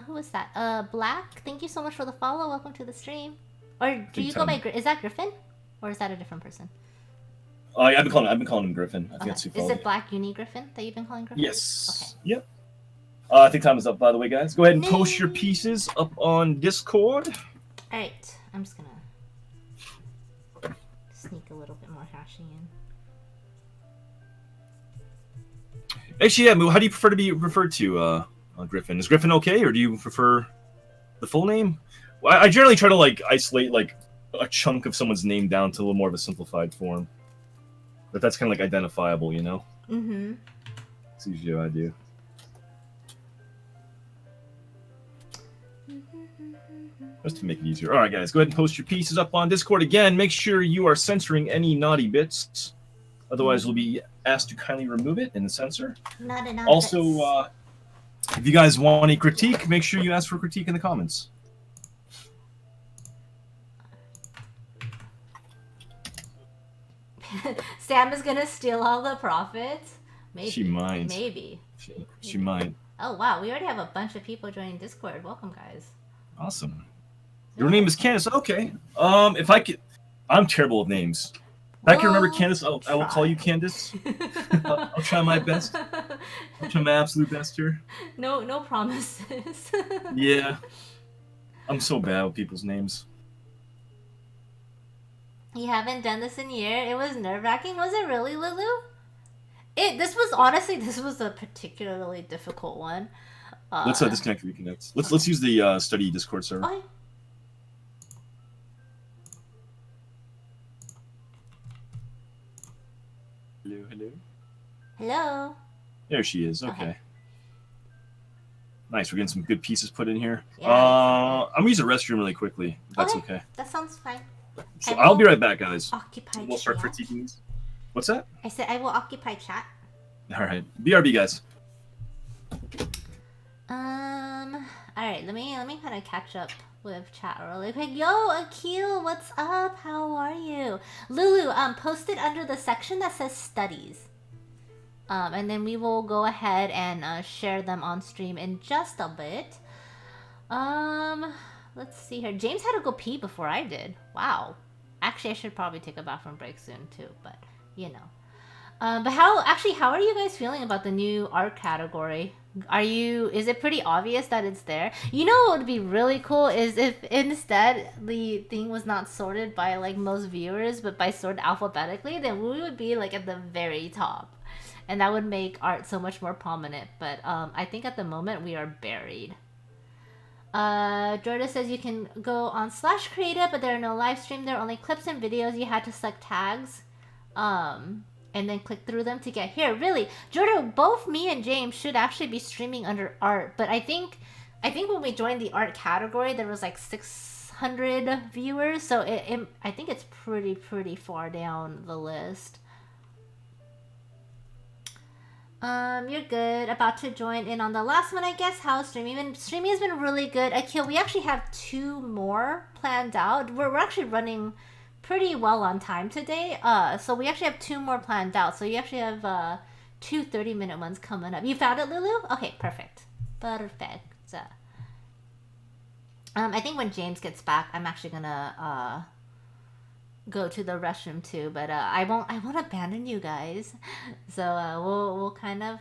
A: Who is that? Black. Thank you so much for the follow. Welcome to the stream. Or do you go by? Is that Griffin, or is that a different person?
C: I've been calling him Griffin. I think that's who
A: Is it Black Uni Griffin that you've been calling Griffin?
C: Yes.
A: Okay.
C: Yep. I think time is up, by the way, guys. Go ahead and post your pieces up on Discord.
A: All right. I'm just gonna sneak a little bit more hashing in.
C: Actually, yeah. How do you prefer to be referred to, Griffin? Is Griffin okay, or do you prefer the full name? Well, I generally try to like isolate like a chunk of someone's name down to a little more of a simplified form. But that's kind of like identifiable, you know?
A: Mm-hmm.
C: That's usually what I do. Just to make it easier. All right, guys, go ahead and post your pieces up on Discord. Again, make sure you are censoring any naughty bits. Otherwise, we'll be asked to kindly remove it in the censor. Also, if you guys want any critique, make sure you ask for critique in the comments.
A: Sam is gonna steal all the profits. Maybe.
C: She might.
A: Maybe.
C: She might.
A: Oh wow, we already have a bunch of people joining Discord. Welcome, guys.
C: Awesome. Your name is Candace. Okay. If I could, I'm terrible with names. If I can remember Candace, I will call you Candace. I'll try my best. I'll try my absolute best here.
A: No promises.
C: Yeah. I'm so bad with people's names.
A: You haven't done this in a year. It was nerve-wracking. Was it really, Lulu? This was a particularly difficult one.
C: Let's disconnect and reconnect. Let's use the study Discord server.
A: Okay.
C: Hello.
A: Hello.
C: There she is. Okay. Nice. We're getting some good pieces put in here.
A: Yeah,
C: I'm gonna use the restroom really quickly. If that's okay.
A: That sounds fine.
C: So I'll be right back, guys.
A: Occupy
C: We'll start
A: chat.
C: critiquing these. What's that?
A: I said I will occupy chat.
C: All right. BRB, guys.
A: All right. Let me kind of catch up with chat really quick. Yo, Akil, what's up? How are you? Lulu, post it under the section that says studies. And then we will go ahead and share them on stream in just a bit. Let's see here. James had to go pee before I did. Wow. Actually, I should probably take a bathroom break soon too, but you know. But how are you guys feeling about the new art category? Is it pretty obvious that it's there? You know what would be really cool is if instead the thing was not sorted by like most viewers, but by sorted alphabetically, then we would be like at the very top. And that would make art so much more prominent. But I think at the moment we are buried. Jordan says you can go on /creative, but there are no live stream. There are only clips and videos. You had to select tags. And then click through them to get here. Really, Jordan, both me and James should actually be streaming under art. But I think when we joined the art category, there was like 600 viewers. So I think it's pretty far down the list. You're good. About to join in on the last one, I guess. How's streaming? Streaming has been really good. Akil, we actually have 2 more planned out. We're actually running pretty well on time today. So we actually have 2 more planned out. So you actually have 2 30-minute ones coming up. You found it, Lulu? Okay, perfect. Perfect. I think when James gets back, I'm actually gonna go to the restroom too. But I won't abandon you guys. So we'll kind of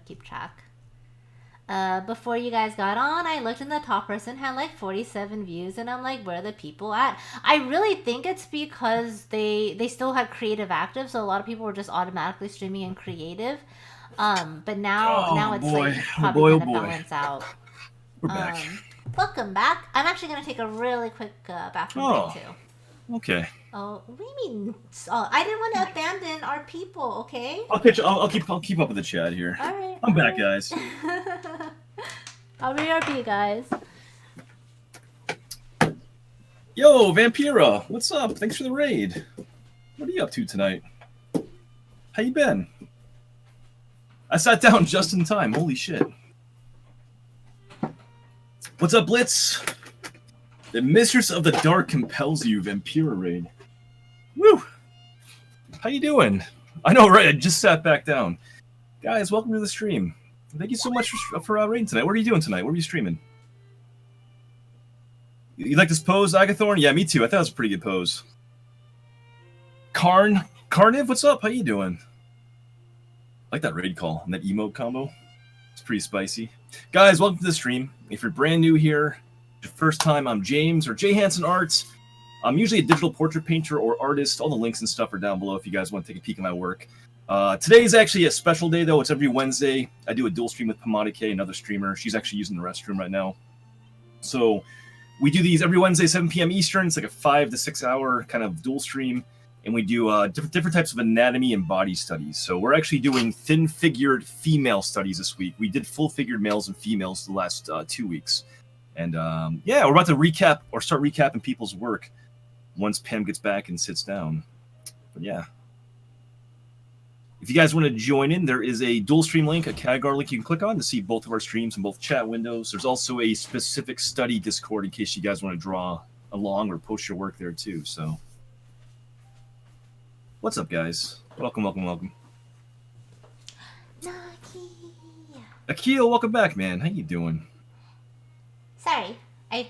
A: keep track. Before you guys got on, I looked and the top person had like 47 views, and I'm like, where are the people at? I really think it's because they still had creative active, so a lot of people were just automatically streaming in creative. But now it's like probably gonna balance out.
C: We're back.
A: Welcome back. I'm actually gonna take a really quick bathroom break too.
C: Okay.
A: Oh, what do you mean? Oh, I didn't want to abandon our people. Okay.
C: I'll keep up with the chat here.
A: All right.
C: I'm back, guys.
A: I'll BRB, guys.
C: Yo, Vampira, what's up? Thanks for the raid. What are you up to tonight? How you been? I sat down just in time. Holy shit. What's up, Blitz? The Mistress of the Dark compels you, Vampira raid. Woo! How you doing? I know, right? I just sat back down. Guys, welcome to the stream. Thank you so much for raiding tonight. What are you doing tonight? What are you streaming? You like this pose, Agathorn? Yeah, me too. I thought it was a pretty good pose. Carniv, what's up? How you doing? I like that raid call and that emote combo. It's pretty spicy. Guys, welcome to the stream. If you're brand new here, your first time, I'm James, or JHanson Art. I'm usually a digital portrait painter or artist. All the links and stuff are down below if you guys want to take a peek at my work. Today is actually a special day, though. It's every Wednesday. I do a dual stream with Pamadike, another streamer. She's actually using the restroom right now. So we do these every Wednesday, 7 p.m. Eastern. It's like a 5 to 6 hour kind of dual stream. And we do different types of anatomy and body studies. So we're actually doing thin-figured female studies this week. We did full-figured males and females the last 2 weeks. And yeah, we're about to start recapping people's work once Pam gets back and sits down. But yeah. If you guys want to join in, there is a dual stream link, a category link you can click on to see both of our streams in both chat windows. There's also a specific study Discord in case you guys want to draw along or post your work there too. So, what's up, guys? Welcome.
A: Nagi.
C: Akil, welcome back, man. How you doing?
A: Sorry, I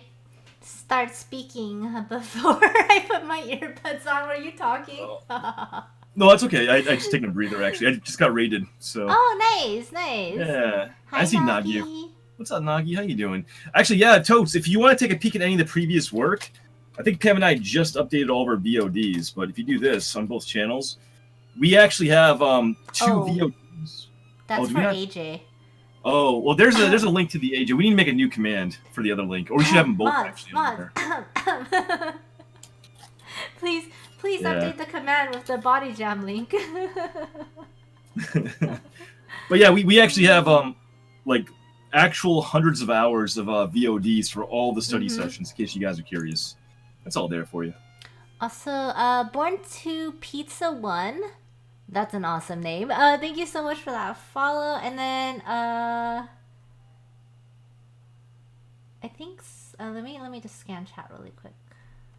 A: start speaking before I put my earbuds on. Were you talking?
C: Oh. No, that's okay. I just taking a breather, actually. I just got raided, so...
A: Oh, nice.
C: Yeah.
A: Hi,
C: I see Nagi. What's up, Nagi? How you doing? Actually, yeah, Totes, if you want to take a peek at any of the previous work, I think Pam and I just updated all of our VODs, but if you do this on both channels, we actually have 2 VODs.
A: That's for AJ.
C: Oh, well, there's a link to the AJ. We need to make a new command for the other link, or we should have them both actually.
A: Please update the command with the body jam link.
C: But yeah, we actually have like actual hundreds of hours of VODs for all the study sessions, in case you guys are curious. That's all there for you.
A: Also, Born to Pizza 1. That's an awesome name. Thank you so much for that follow. And then I think let me just scan chat really quick.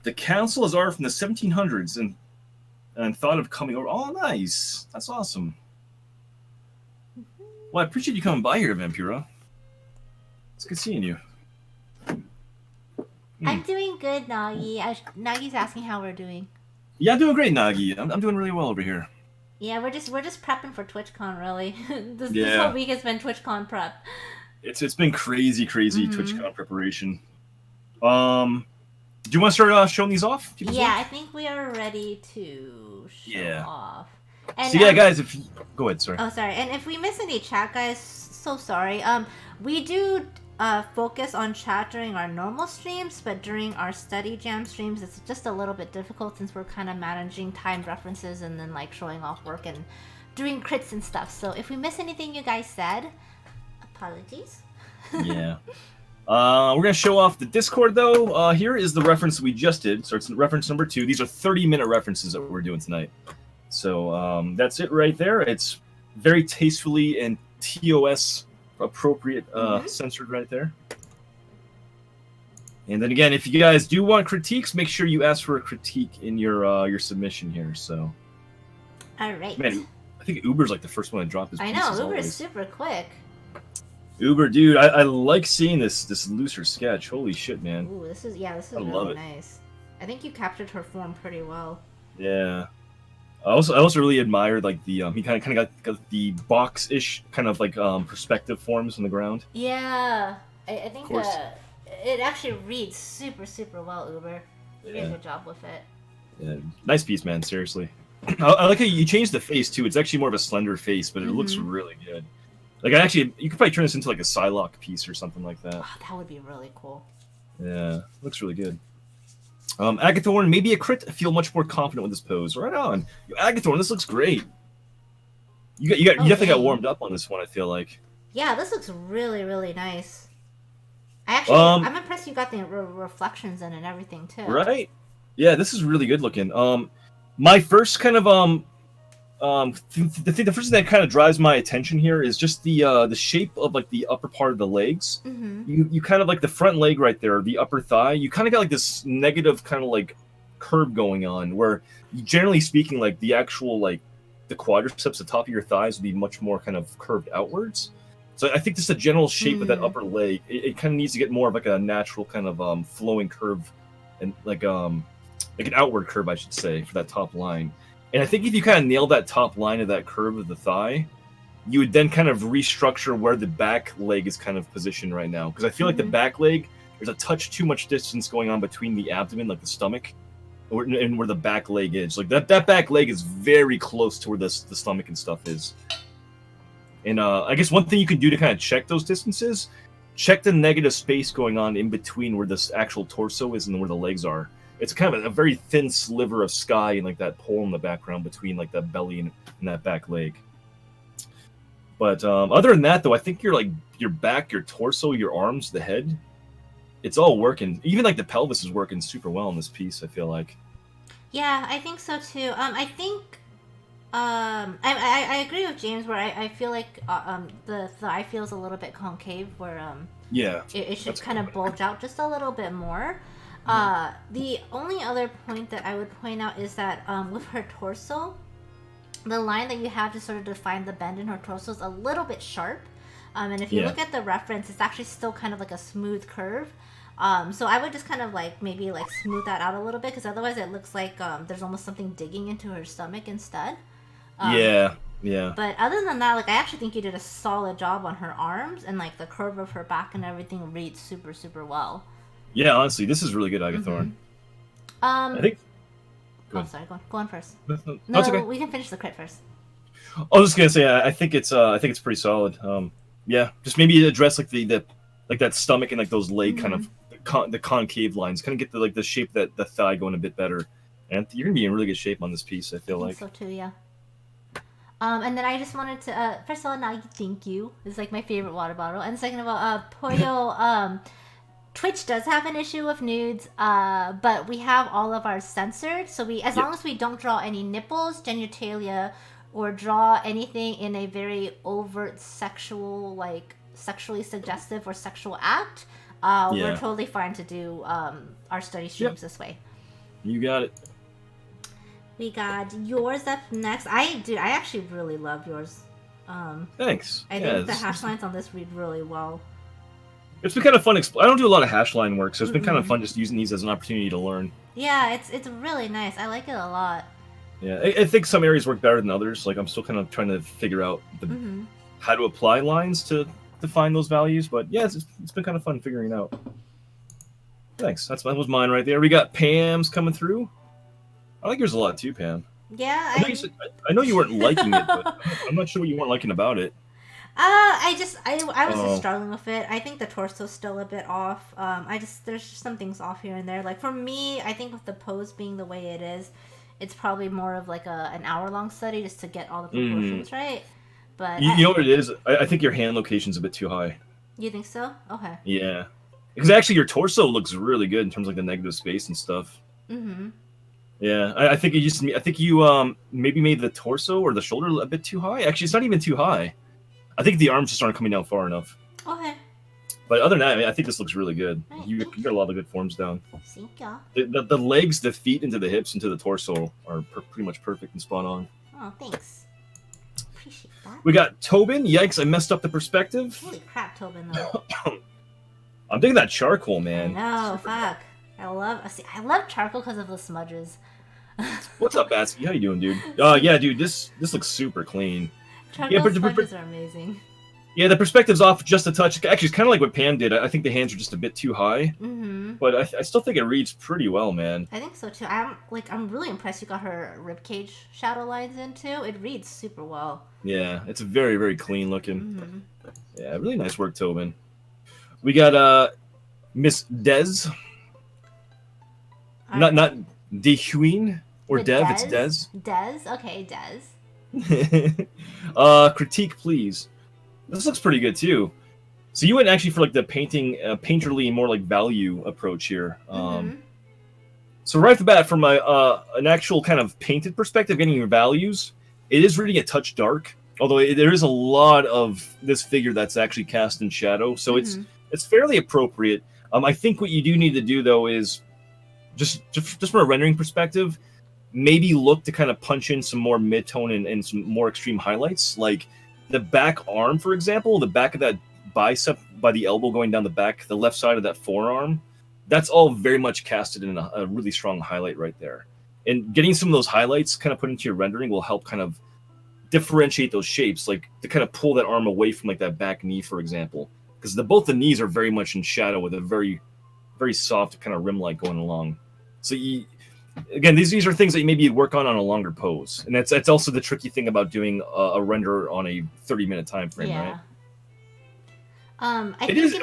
C: The council is art from the 1700s and thought of coming over. Oh, nice. That's awesome. Well, I appreciate you coming by here, Vampira. It's good seeing you.
A: I'm doing good, Nagi. Nagi's asking how we're doing.
C: Yeah, I'm doing great, Nagi. I'm doing really well over here.
A: Yeah, we're just prepping for TwitchCon, really. This whole week has been TwitchCon prep.
C: It's been crazy TwitchCon preparation. Do you want to start showing these off?
A: Yeah, I think we are ready to show off. And,
C: so yeah, guys, if you... Go ahead, sorry.
A: Oh, sorry. And if we miss any chat, guys, so sorry. We do focus on chat during our normal streams, but during our study jam streams, it's just a little bit difficult since we're kind of managing timed references and then like showing off work and doing crits and stuff. So if we miss anything you guys said, apologies.
C: Yeah. We're going to show off the Discord, though. Here is the reference we just did. So it's reference number 2. These are 30-minute references that we're doing tonight. So that's it right there. It's very tastefully and TOS appropriate censored right there. And then again, if you guys do want critiques, make sure you ask for a critique in your submission here. So,
A: all right.
C: Man, I think Uber's like the first one to drop his.
A: I know Uber's super quick.
C: Uber, dude, I like seeing this looser sketch. Holy shit, man.
A: Ooh, this is
C: I love
A: really
C: it.
A: nice. I think you captured her form pretty well.
C: Yeah. I also really admired like the he kind of got the box-ish kind of like perspective forms on the ground.
A: Yeah, I
C: Of
A: think
C: course.
A: it actually reads super super well, Uber. You did a
C: Yeah.
A: good job with it.
C: Yeah. Nice piece, man. Seriously. I like how you changed the face too. It's actually more of a slender face, but it looks
A: Mm-hmm.
C: really good. Like I actually, you could probably turn this into like a Psylocke piece or something like that.
A: Oh, that would be really cool.
C: Yeah, looks really good. Agathorn, maybe a crit. I feel much more confident with this pose. Right on, Agathorn. This looks great. You
A: Oh,
C: definitely got
A: dang.
C: warmed up on this one. I feel like.
A: Yeah, this looks really really nice.
C: Um,
A: I'm impressed you got the reflections in and everything too.
C: right. Yeah, this is really good looking. My first kind of the first thing that kind of drives my attention here is just the shape of like the upper part of the legs.
A: Mm-hmm.
C: You kind of like the front leg right there, the upper thigh. You kind of got like this negative kind of like curve going on, where generally speaking, like the actual like the quadriceps, the top of your thighs would be much more kind of curved outwards. So I think just the general shape of that
A: Mm.
C: upper leg, it kind of needs to get more of like a natural kind of flowing curve, and like an outward curve, I should say, for that top line. And I think if you kind of nail that top line of that curve of the thigh, you would then kind of restructure where the back leg is kind of positioned right now. Because I feel like the
A: Mhm.
C: back leg, there's a touch too much distance going on between the abdomen, like the stomach, and where the back leg is. Like that back leg is very close to where the stomach and stuff is. And I guess one thing you can do to kind of check those distances, check the negative space going on in between where this actual torso is and where the legs are. It's kind of a very thin sliver of sky and like that pole in the background between like that belly and that back leg. But other than that, though, I think your back, your torso, your arms, the head, it's all working. Even like the pelvis is working super well in this piece. I feel like.
A: Yeah, I think so too. I think I agree with James where I feel like the thigh feels a little bit concave where
C: Yeah,
A: it should
C: that's
A: kind of
C: good.
A: bulge out just a little bit more. The only other point that I would point out is that with her torso, the line that you have to sort of define the bend in her torso is a little bit sharp. And if you
C: Yeah.
A: look at the reference, it's actually still kind of like a smooth curve. So I would just kind of like maybe like smooth that out a little bit because otherwise it looks like there's almost something digging into her stomach instead.
C: Yeah, yeah.
A: But other than that, like I actually think you did a solid job on her arms and like the curve of her back and everything reads super super well.
C: Yeah, honestly, this is really good, Agathorn. I
A: Um.
C: think. Go
A: Oh,
C: ahead.
A: sorry. Go on first.
C: No, it's
A: No,
C: okay.
A: we can finish the crit first.
C: I was just gonna say, I think it's pretty solid. Yeah, just maybe address like the like that stomach and like those leg kind of the concave lines, kind of get the shape that the thigh going a bit better. And you're gonna be in really good shape on this piece. I
A: I
C: feel
A: think
C: like.
A: so too. Yeah. And then I just wanted to first of all, Nagi, thank you. It's like my favorite water bottle. And second of all, Poyo, Twitch does have an issue with nudes, but we have all of ours censored. So as
C: Yep.
A: long as we don't draw any nipples, genitalia, or draw anything in a very overt sexual, like sexually suggestive or sexual act, we're
C: Yeah.
A: totally fine to do our study streams this way.
C: You got it.
A: We got yours up next. I actually really love yours.
C: Thanks.
A: I think the hash lines on this read really well.
C: It's been kind of fun. I don't do a lot of hash line work, so it's been kind of fun just using these as an opportunity to learn.
A: Yeah, it's really nice. I like it a lot.
C: Yeah, I think some areas work better than others. Like I'm still kind of trying to figure out how to apply lines to define those values. But yeah, it's been kind of fun figuring out. Thanks. That was mine right there. We got Pam's coming through. I like yours a lot too, Pam.
A: Yeah,
C: I know you weren't liking it, but I'm not sure what you weren't liking about it.
A: I was
C: Oh.
A: just struggling with it. I think the torso's still a bit off. There's just some things off here and there. Like for me, I think with the pose being the way it is, it's probably more of like an hour-long study just to get all the proportions right. But
C: You know what it is? I think your hand location's a bit too high.
A: you think so? Okay.
C: Yeah, because actually your torso looks really good in terms of like the negative space and stuff.
A: Mm-hmm.
C: Yeah, I think I think you maybe made the torso or the shoulder a bit too high. Actually, it's not even too high. I think the arms just aren't coming down far enough.
A: Okay.
C: But other than that, I mean, I think this looks really good.
A: Right,
C: You got a lot of good forms down.
A: Thank ya.
C: The legs, the feet, into the hips, into the torso are pretty much perfect and spot on.
A: Oh, thanks. Appreciate that.
C: We got Tobin. Yikes, I messed up the perspective.
A: Holy crap, Tobin though.
C: I'm digging that charcoal,
A: I
C: man.
A: know, fuck. I love charcoal because of the smudges.
C: What's up, Batsky? How you doing, dude? Yeah, dude, this looks super clean.
A: Charcoal smudges are amazing.
C: Yeah, the perspective's off just a touch. Actually, it's kind of like what Pam did. I think the hands are just a bit too high.
A: Mm-hmm.
C: But I still think it reads pretty well, man.
A: I think so too. I'm really impressed you got her ribcage shadow lines in too. It reads super well.
C: Yeah, it's very, very clean looking.
A: Mm-hmm.
C: Yeah, really nice work, Tobin. We got Miss Dez. Not Dehuine or
A: The
C: Dev.
A: Dez?
C: It's Dez.
A: Dez? Okay, Dez.
C: Critique, please. This looks pretty good too. So you went actually for like the painting, painterly, more like value approach here.
A: Mm-hmm.
C: So right off the bat, from an actual kind of painted perspective, getting your values, it is reading a touch dark. Although there is a lot of this figure that's actually cast in shadow, so it's fairly appropriate. I think what you do need to do though is just from a rendering perspective, maybe look to kind of punch in some more mid-tone and some more extreme highlights, like the back arm, for example, the back of that bicep by the elbow going down the back, the left side of that forearm. That's all very much casted in a really strong highlight right there. And getting some of those highlights kind of put into your rendering will help kind of differentiate those shapes, like to kind of pull that arm away from like that back knee, for example, because both the knees are very much in shadow with a very, very soft kind of rim light going along. So again, these are things that you maybe work on a longer pose, and that's also the tricky thing about doing a render on a 30-minute time frame, right? Is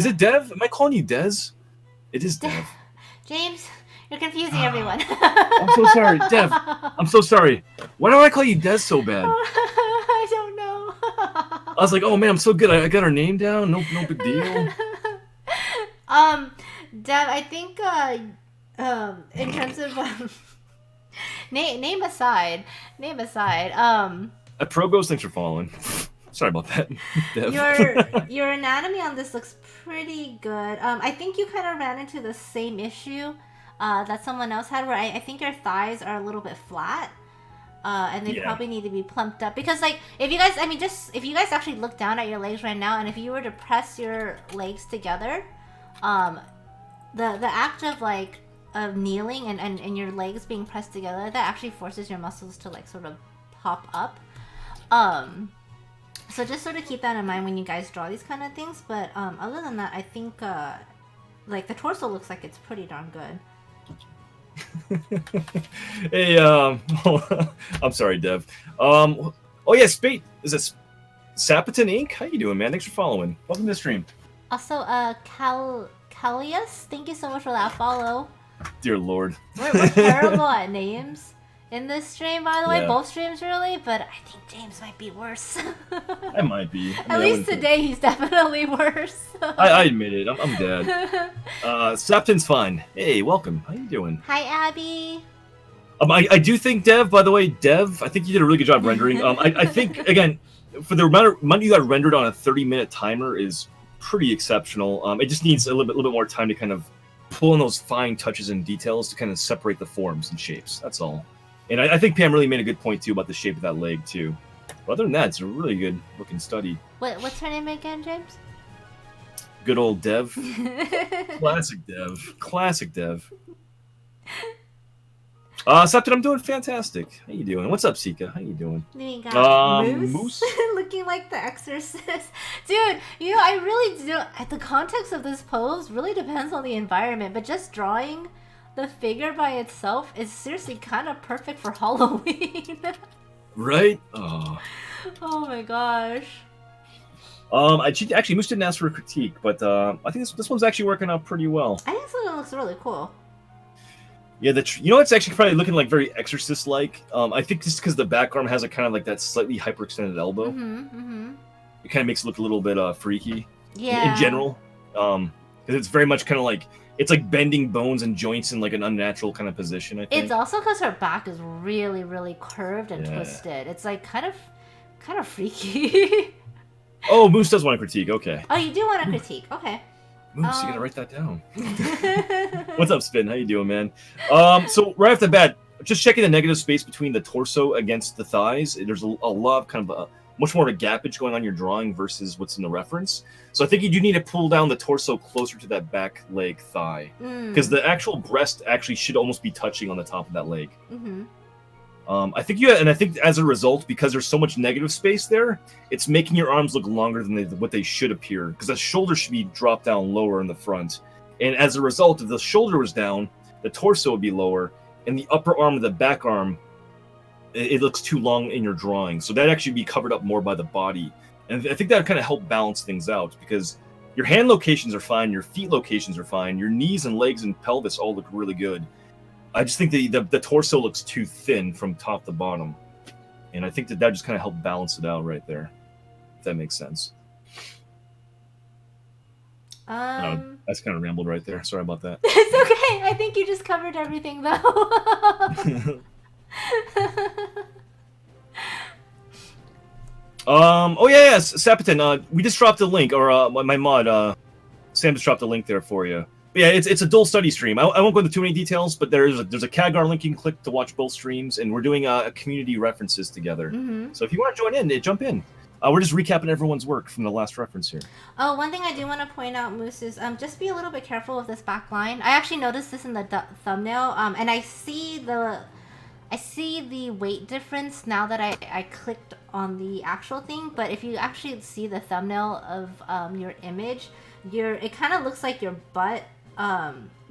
C: it Dev? Am I calling you Dez? It is Dev.
A: James, you're confusing everyone.
C: I'm so sorry, Dev. I'm so sorry. Why do I call you Dez so bad?
A: I don't know.
C: I was like, oh man, I'm so good. I got her name down. No big deal.
A: Dev, I think in terms of name aside,
C: Progos, thanks for following. Sorry about that, Dev.
A: Your anatomy on this looks pretty good. I think you kind of ran into the same issue that someone else had, where I think your thighs are a little bit flat, and they probably need to be plumped up. Because like if you guys actually look down at your legs right now, and if you were to press your legs together, the act of kneeling and your legs being pressed together, that actually forces your muscles to like sort of pop up. So just sort of keep that in mind when you guys draw these kind of things. But other than that, I think like the torso looks like it's pretty darn good.
C: Hey, I'm sorry, Dev. Oh yeah, Spate. Is it Sapiton Inc? How you doing, man? Thanks for following. Welcome to the stream.
A: Also, Callius, thank you so much for that follow.
C: Dear Lord.
A: We're terrible at names in this stream, by the way.
C: Yeah.
A: Both streams, really. But I think James might be worse.
C: I might be.
A: At least today, he's definitely worse.
C: I admit it. I'm dead. Sapiton's fine. Hey, welcome. How you doing?
A: Hi, Abby.
C: I do think Dev, by the way, I think you did a really good job rendering. I think, again, for the amount you got rendered on a 30-minute timer is pretty exceptional. It just needs a little bit more time to kind of pull in those fine touches and details to kind of separate the forms and shapes. That's all. And I think Pam really made a good point, too, about the shape of that leg, too. But other than that, it's a really good-looking study.
A: What's her name again, James?
C: Good old Dev. Classic Dev. Classic Dev. Septon, I'm doing fantastic. How you doing? What's up, Sika? How you doing?
A: We got Moose.
C: Moose?
A: Looking like the Exorcist. Dude, I really do... The context of this pose really depends on the environment, but just drawing the figure by itself is seriously kind of perfect for Halloween.
C: Right? Oh
A: my gosh.
C: Actually, Moose didn't ask for a critique, but I think this one's actually working out pretty well.
A: I think this one looks really cool.
C: Yeah, it's actually probably looking like very Exorcist-like. I think just because the back arm has a kind of like that slightly hyperextended elbow. It kind of makes it look a little bit freaky.
A: Yeah.
C: In general, because it's very much kind of like it's like bending bones and joints in like an unnatural kind of position. I think
A: it's also because her back is really, really curved and twisted. It's like kind of freaky.
C: Oh, Moose does want a critique. Okay.
A: Oh, you do want a critique. Okay.
C: Moose, you gotta write that down. What's up, Spin? How you doing, man? So right off the bat, just checking the negative space between the torso against the thighs. There's a lot of kind of much more of a gappage going on your drawing versus what's in the reference. So I think you do need to pull down the torso closer to that back leg thigh, because the actual breast actually should almost be touching on the top of that leg.
A: Mm-hmm.
C: I think I think as a result, because there's so much negative space there, it's making your arms look longer than what they should appear. Because the shoulder should be dropped down lower in the front, and as a result, if the shoulder was down, the torso would be lower, and the upper arm of the back arm, it looks too long in your drawing. So that actually be covered up more by the body, and I think that kind of help balance things out, because your hand locations are fine, your feet locations are fine, your knees and legs and pelvis all look really good. I just think the torso looks too thin from top to bottom, and I think that just kind of helped balance it out right there. If that makes sense. That's kind of rambled right there. Sorry about that.
A: It's okay. I think you just covered everything, though.
C: Oh yeah, Sapitan. We just dropped a link, or my mod, Sam just dropped a link there for you. But yeah, it's a dual study stream. I won't go into too many details, but there's a CAGR link you can click to watch both streams, and we're doing community references together.
A: Mm-hmm.
C: So if you want to join in, jump in. We're just recapping everyone's work from the last reference here.
A: Oh, one thing I do want to point out, Moose, is just be a little bit careful with this back line. I actually noticed this in the thumbnail, and I see the weight difference now that I clicked on the actual thing. But if you actually see the thumbnail of your image, it kind of looks like your butt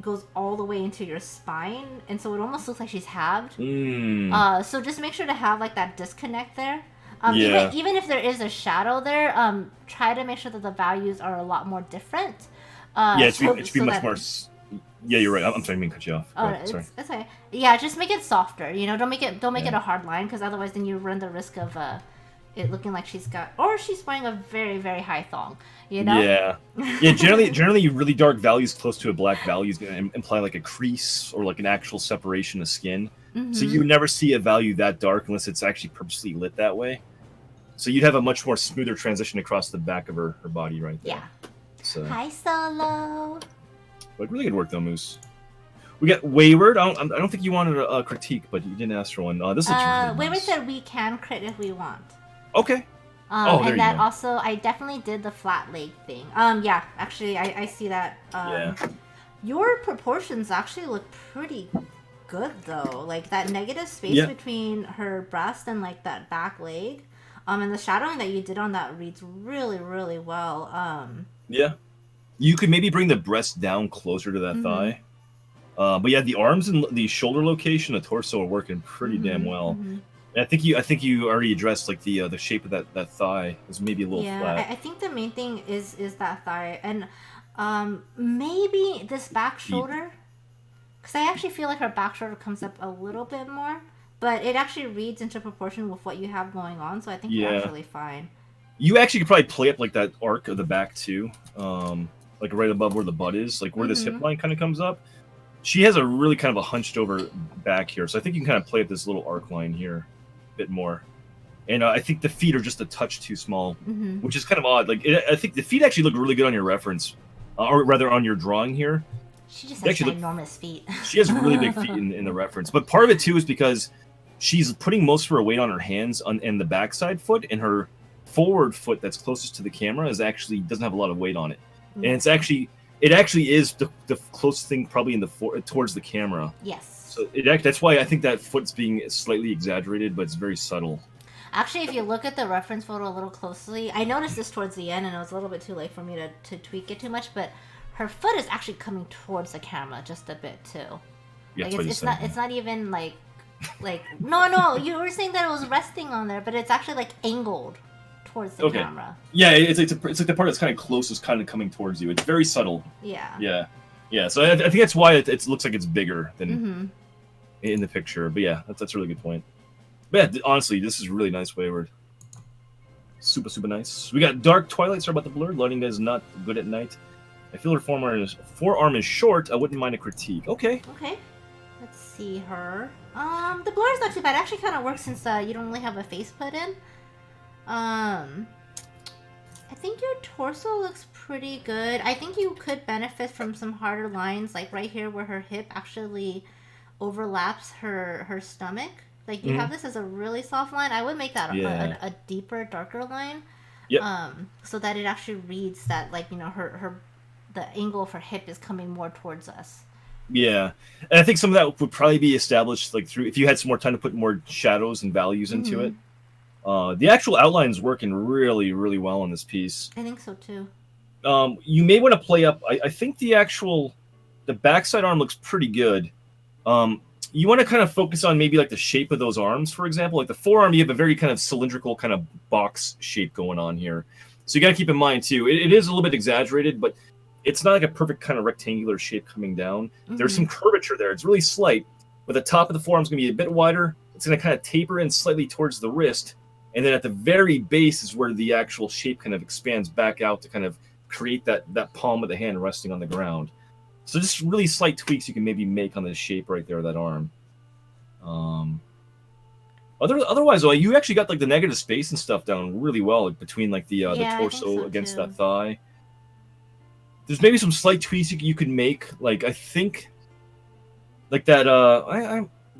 A: goes all the way into your spine, and so it almost looks like she's halved. So just make sure to have like that disconnect there. Even if there is a shadow there, try to make sure that the values are a lot more different.
C: It should be much more. Yeah, you're right. I'm sorry, I didn't mean to cut you off. Sorry.
A: It's okay. Yeah, just make it softer. Don't make it a hard line, because otherwise then you run the risk of it looking like she's wearing a very, very high thong. Yeah. Generally, really dark values close to a black value is going to imply like a crease or like an actual separation of skin. Mm-hmm. So you would never see a value that dark unless it's actually purposely lit that way. So you'd have a much more smoother transition across the back of her body right there. Yeah. So. Hi, Solo.
C: But really good work though, Moose. We got Wayward. I don't think you wanted a critique, but you didn't ask for one. This looks really
A: Wayward
C: nice.
A: said we can crit if we want.
C: Okay.
A: And that also, I definitely did the flat leg thing. Yeah, actually, I see that. Your proportions actually look pretty good though. Like that negative space between her breast and like that back leg. And the shadowing that you did on that reads really, really well.
C: Yeah. You could maybe bring the breast down closer to that thigh. But yeah, the arms and the shoulder location, the torso are working pretty damn well. Mm-hmm. And I think you already addressed like the shape of that thigh is maybe a little flat.
A: I think the main thing is that thigh, and maybe this back shoulder, because I actually feel like her back shoulder comes up a little bit more, but it actually reads into proportion with what you have going on, so I think you're actually fine.
C: You actually could probably play up like that arc of the back too, like right above where the butt is, like where this hip line kind of comes up. She has a really kind of a hunched over back here, so I think you can kind of play up this little arc line here a bit more. And I think the feet are just a touch too small, which is kind of odd. Like I think the feet actually look really good on your reference, or rather on your drawing here.
A: She just has enormous feet.
C: She has really big feet in the reference, but part of it too is because she's putting most of her weight on her hands and the backside foot, and her forward foot that's closest to the camera doesn't have a lot of weight on it, and it actually is the closest thing probably towards the camera.
A: Yes.
C: So that's why I think that foot's being slightly exaggerated, but it's very subtle.
A: Actually, if you look at the reference photo a little closely, I noticed this towards the end, and it was a little bit too late for me to tweak it too much, but her foot is actually coming towards the camera just a bit too.
C: Yeah,
A: like it's not even like no, you were saying that it was resting on there, but it's actually like angled towards the camera. Yeah,
C: it's like the part that's kind of closest, kind of coming towards you. It's very subtle.
A: Yeah.
C: Yeah. So I think that's why it looks like it's bigger than in the picture. But yeah, that's a really good point. But yeah, honestly, this is really nice, Wayward. Super, super nice. We got Dark Twilight. Sorry about the blur. Lighting is not good at night. I feel her forearm is short. I wouldn't mind a critique. Okay.
A: Let's see her. The blur is not too bad. It actually kind of works since you don't really have a face put in. I think your torso looks pretty good. I think you could benefit from some harder lines, like right here where her hip actually overlaps her stomach. Like you have this as a really soft line. I would make that
C: Yeah.
A: a deeper, darker line.
C: Yep.
A: So that it actually reads that like her the angle of her hip is coming more towards us.
C: Yeah, and I think some of that would probably be established like through if you had some more time to put more shadows and values into it. The actual outline's working really, really well on this piece.
A: I think so too.
C: You may want to play up. I think the backside arm looks pretty good. You want to kind of focus on maybe like the shape of those arms, for example. Like the forearm, you have a very kind of cylindrical kind of box shape going on here. So you got to keep in mind too. It is a little bit exaggerated, but it's not like a perfect kind of rectangular shape coming down. There's some curvature there. It's really slight. But the top of the forearm is going to be a bit wider. It's going to kind of taper in slightly towards the wrist. And then at the very base is where the actual shape kind of expands back out to kind of create that palm of the hand resting on the ground. So just really slight tweaks you can maybe make on the shape right there of that arm. Otherwise, though, you actually got like the negative space and stuff down really well between like the torso against that thigh. There's maybe some slight tweaks you could make. Like I think, like that.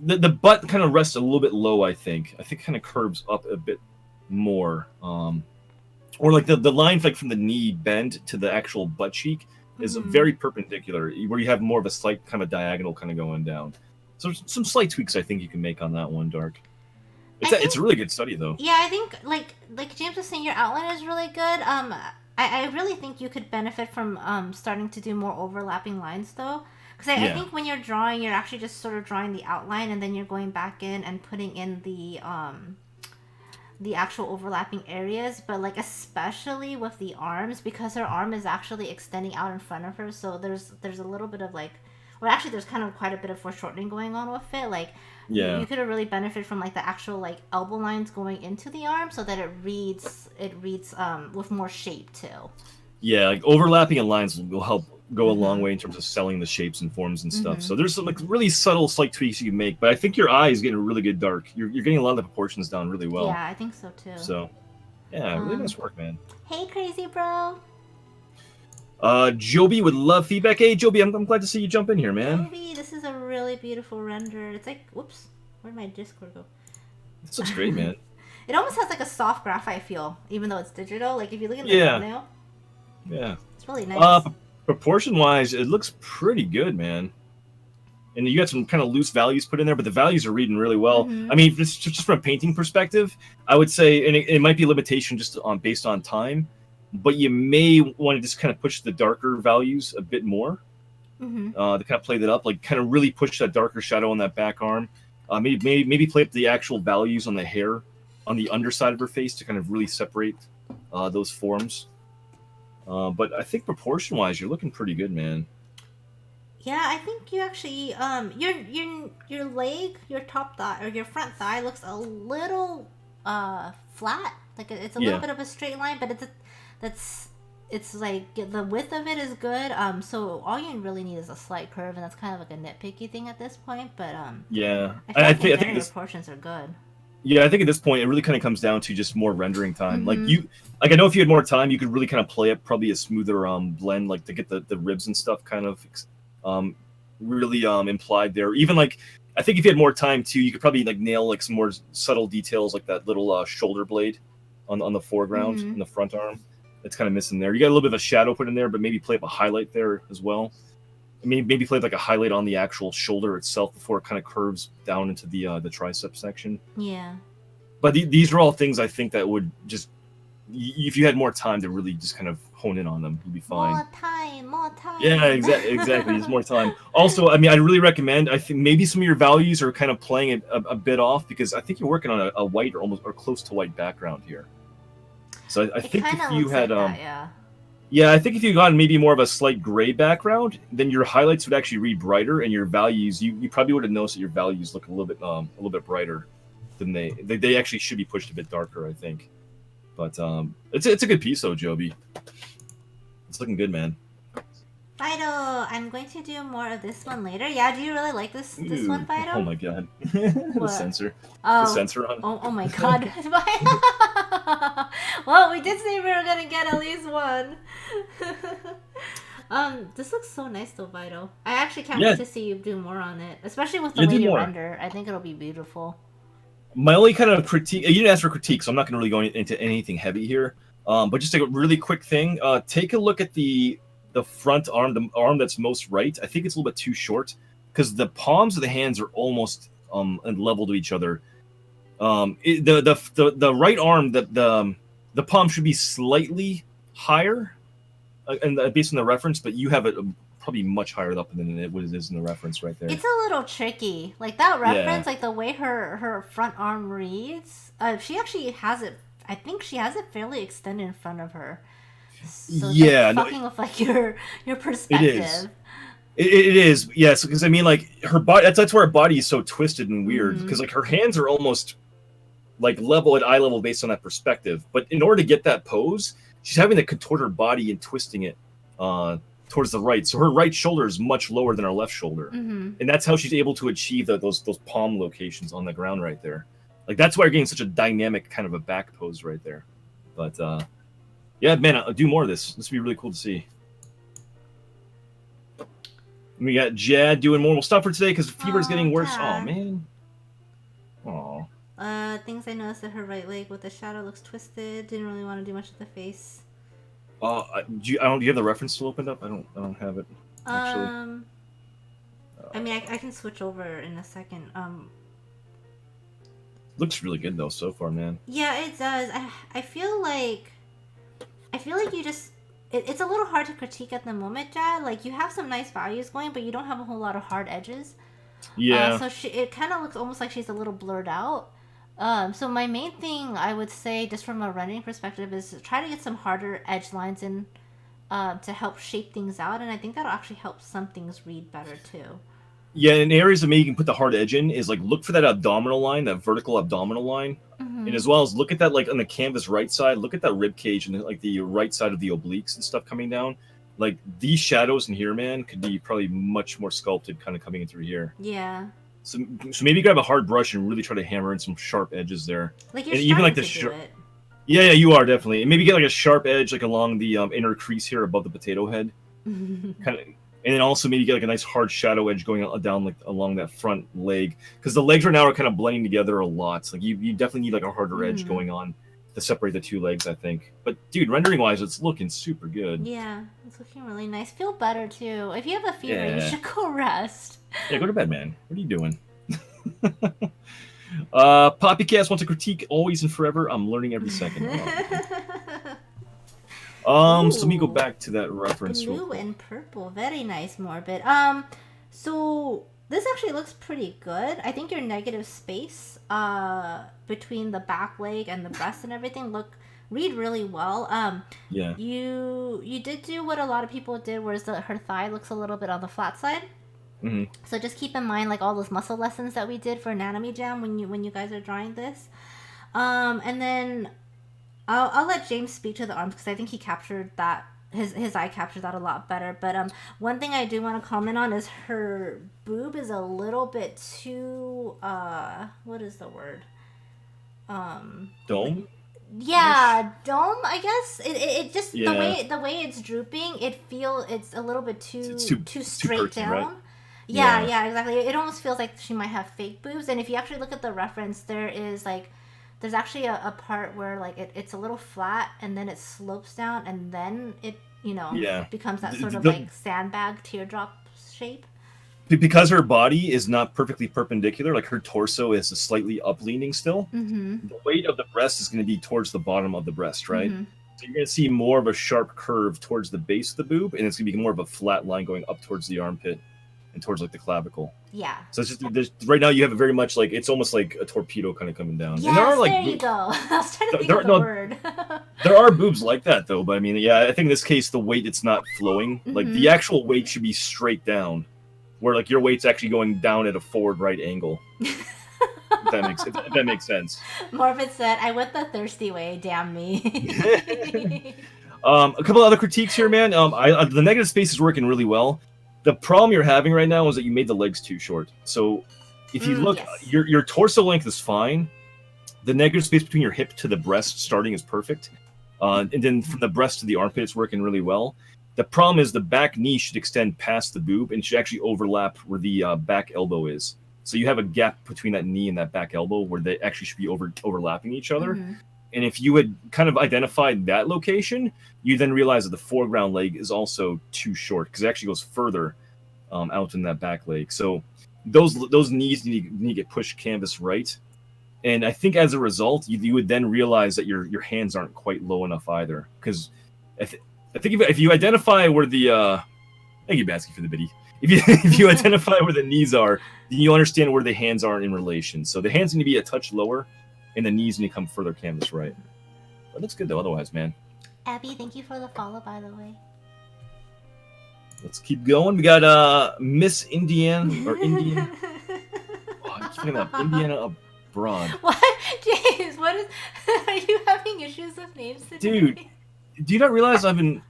C: The butt kind of rests a little bit low. I think kind of curves up a bit more. Or like the line like from the knee bend to the actual butt cheek is very perpendicular, where you have more of a slight kind of diagonal kind of going down. So some slight tweaks I think you can make on that one, Dark. It's a really good study though.
A: Yeah, I think like James was saying, your outline is really good. I really think you could benefit from starting to do more overlapping lines though. Because I think when you're drawing, you're actually just sort of drawing the outline, and then you're going back in and putting in the actual overlapping areas. But like especially with the arms, because her arm is actually extending out in front of her, so there's a little bit of like, well, actually there's kind of quite a bit of foreshortening going on with it. Like you could have really benefited from like the actual like elbow lines going into the arm, so that it reads with more shape too.
C: Yeah, like overlapping in lines will help go a long way in terms of selling the shapes and forms and stuff. So there's some like really subtle slight tweaks you can make, but I think your eye is getting really good dark. You're getting a lot of the proportions down really well.
A: Yeah, I think so too.
C: So yeah, really nice work, man.
A: Hey, crazy bro.
C: Joby would love feedback. Hey, Joby, I'm glad to see you jump in here, man.
A: Joby, this is a really beautiful render. It's like, whoops, where'd my Discord go?
C: This looks great, man.
A: It almost has like a soft graphite feel, even though it's digital. Like if you look at the thumbnail, it's really nice.
C: Proportion-wise, it looks pretty good, man. And you got some kind of loose values put in there, but the values are reading really well. I mean, just from a painting perspective, I would say, and it might be a limitation just based on time, but you may want to just kind of push the darker values a bit more to kind of play that up, like kind of really push that darker shadow on that back arm. Maybe play up the actual values on the hair on the underside of her face to kind of really separate those forms. But I think proportion-wise, you're looking pretty good, man.
A: Yeah, I think you actually your leg, your top thigh or your front thigh looks a little flat. Like it's a little bit of a straight line, but it's like the width of it is good. So all you really need is a slight curve, and that's kind of like a nitpicky thing at this point. But I think the proportions are good.
C: Yeah, I think at this point it really kind of comes down to just more rendering time. Like I know if you had more time, you could really kind of play up probably a smoother blend, like to get the ribs and stuff kind of really implied there. Even like I think if you had more time too, you could probably like nail like some more subtle details, like that little shoulder blade on the foreground in the front arm. It's kind of missing there. You got a little bit of a shadow put in there, but maybe play up a highlight there as well. Maybe play like a highlight on the actual shoulder itself before it kind of curves down into the tricep section.
A: Yeah.
C: But these are all things I think that would just, if you had more time to really just kind of hone in on them, you'd be fine.
A: More time.
C: Yeah, exactly. There's more time. Also, I mean, I'd really recommend. I think maybe some of your values are kind of playing it a bit off because I think you're working on a white or almost or close to white background here. So I think if you had Yeah, I think if you got maybe more of a slight gray background, then your highlights would actually read brighter, and your values, you probably would have noticed that your values look a little bit brighter than they actually should be pushed a bit darker, I think. But it's a good piece though, Joby. It's looking good, man.
A: Fido, I'm going to do more of this one later. Yeah, do you really like this one, Fido?
C: Oh my god. The sensor.
A: Oh.
C: The sensor on it.
A: Oh my god. Well, we did say we were gonna get at least one. This looks so nice though, Fido. I actually can't wait to see you do more on it. Especially with the way you render. I think it'll be beautiful.
C: My only kind of critique, you didn't ask for critique, so I'm not going to really go into anything heavy here. But just a really quick thing, take a look at the front arm, the arm that's most right. I think it's a little bit too short because the palms of the hands are almost level to each other. The right arm, the palm should be slightly higher, and based on the reference, but you have it probably much higher up than it is in the reference right there.
A: It's a little tricky. Like that reference, like the way her front arm reads, she actually has it. I think she has it fairly extended in front of her. So it's like fucking with like your perspective.
C: It is. It is, yes, because I mean, like her body. That's where her body is so twisted and weird. Because like her hands are almost like level at eye level based on that perspective. But in order to get that pose, she's having to contort her body and twisting it towards the right. So her right shoulder is much lower than her left shoulder, and that's how she's able to achieve those palm locations on the ground right there. Like that's why you're getting such a dynamic kind of a back pose right there. But yeah, man, I'll do more of this. This would be really cool to see. We got Jad doing more. We'll stop for today because the fever is getting worse.
A: Dad.
C: Oh man. Oh.
A: Things I noticed that her right leg with the shadow looks twisted. Didn't really want to do much with the face.
C: Do you have the reference still opened up? I don't have it actually.
A: I mean, I can switch over in a second.
C: Looks really good though so far, man.
A: Yeah, it does. I feel like you just it's a little hard to critique at the moment, Jad. Like you have some nice values going, but you don't have a whole lot of hard edges.
C: Yeah.
A: So it kind of looks almost like she's a little blurred out. So my main thing I would say, just from a rendering perspective, is try to get some harder edge lines in to help shape things out, and I think that'll actually help some things read better too.
C: Yeah, in areas that maybe you can put the hard edge in is like look for that abdominal line, that vertical abdominal line, and as well as look at that like on the canvas right side. Look at that rib cage and like the right side of the obliques and stuff coming down. Like these shadows in here, man, could be probably much more sculpted, kind of coming in through here.
A: Yeah.
C: So maybe grab a hard brush and really try to hammer in some sharp edges there.
A: Like you're
C: and even like the yeah, you are definitely. And maybe get like a sharp edge like along the inner crease here above the potato head, kind of. And then also maybe get like a nice hard shadow edge going down like along that front leg, because the legs right now are kind of blending together a lot. So, like you definitely need like a harder edge going on to separate the two legs, I think. But dude, rendering wise, it's looking super good.
A: Yeah, it's looking really nice. Feel better too. If you have a fever, you should go rest.
C: Yeah, go to bed, man. What are you doing? Poppycast wants a critique always and forever. I'm learning every second. So let me go back to that reference.
A: Blue and purple, very nice, Morbid. So this actually looks pretty good. I think your negative space between the back leg and the breast and everything read really well.
C: Yeah.
A: You did do what a lot of people did, whereas her thigh looks a little bit on the flat side. So just keep in mind like all those muscle lessons that we did for Anatomy Jam when you guys are drawing this. And then I'll let James speak to the arms because I think he captured that. His eye captured that a lot better. But one thing I do want to comment on is her boob is a little bit too what is the word?
C: Dome?
A: Yeah, dome. I guess it just the way it's drooping. It's a little bit too straight
C: perky,
A: down.
C: right?
A: Yeah, exactly. It almost feels like she might have fake boobs. And if you actually look at the reference, there's actually a part where like it's a little flat and then it slopes down and then it becomes that sort of like sandbag teardrop shape.
C: Because her body is not perfectly perpendicular, like her torso is slightly up-leaning still, the weight of the breast is going to be towards the bottom of the breast, right? So you're going to see more of a sharp curve towards the base of the boob, and it's going to be more of a flat line going up towards the armpit and towards like the clavicle.
A: Yeah.
C: So it's just right now you have a very much like it's almost like a torpedo kind of coming down.
A: Yes,
C: and there are like
A: there you go. I was trying to think of the word.
C: There are boobs like that though, but I mean, yeah, I think in this case the weight it's not flowing. Like the actual weight should be straight down, where like your weight's actually going down at a forward right angle. if that makes sense.
A: Morbid said, "I went the thirsty way. Damn me."
C: A couple other critiques here, man. The negative space is working really well. The problem you're having right now is that you made the legs too short. So if you look, your torso length is fine. The negative space between your hip to the breast starting is perfect. And then from the breast to the armpit, it's working really well. The problem is the back knee should extend past the boob and should actually overlap where the back elbow is. So you have a gap between that knee and that back elbow where they actually should be overlapping each other.
A: Mm-hmm.
C: And if you had kind of identified that location, you then realize that the foreground leg is also too short because it actually goes further out in that back leg. So those knees need to get pushed canvas right. And I think as a result, you would then realize that your hands aren't quite low enough either. Because I think if you identify where the thank you, Batsky, for the biddy. If you identify where the knees are, then you understand where the hands are in relation. So the hands need to be a touch lower, and the knees need to come further canvas right. But that's good though. Otherwise, man.
A: Abby, thank you for the follow, by the way.
C: Let's keep going. We got Miss Indiana or Indian. Oh, I keep thinking of Indiana abroad.
A: What, James? What is? Are you having issues with names today?
C: Dude, do you not realize I'm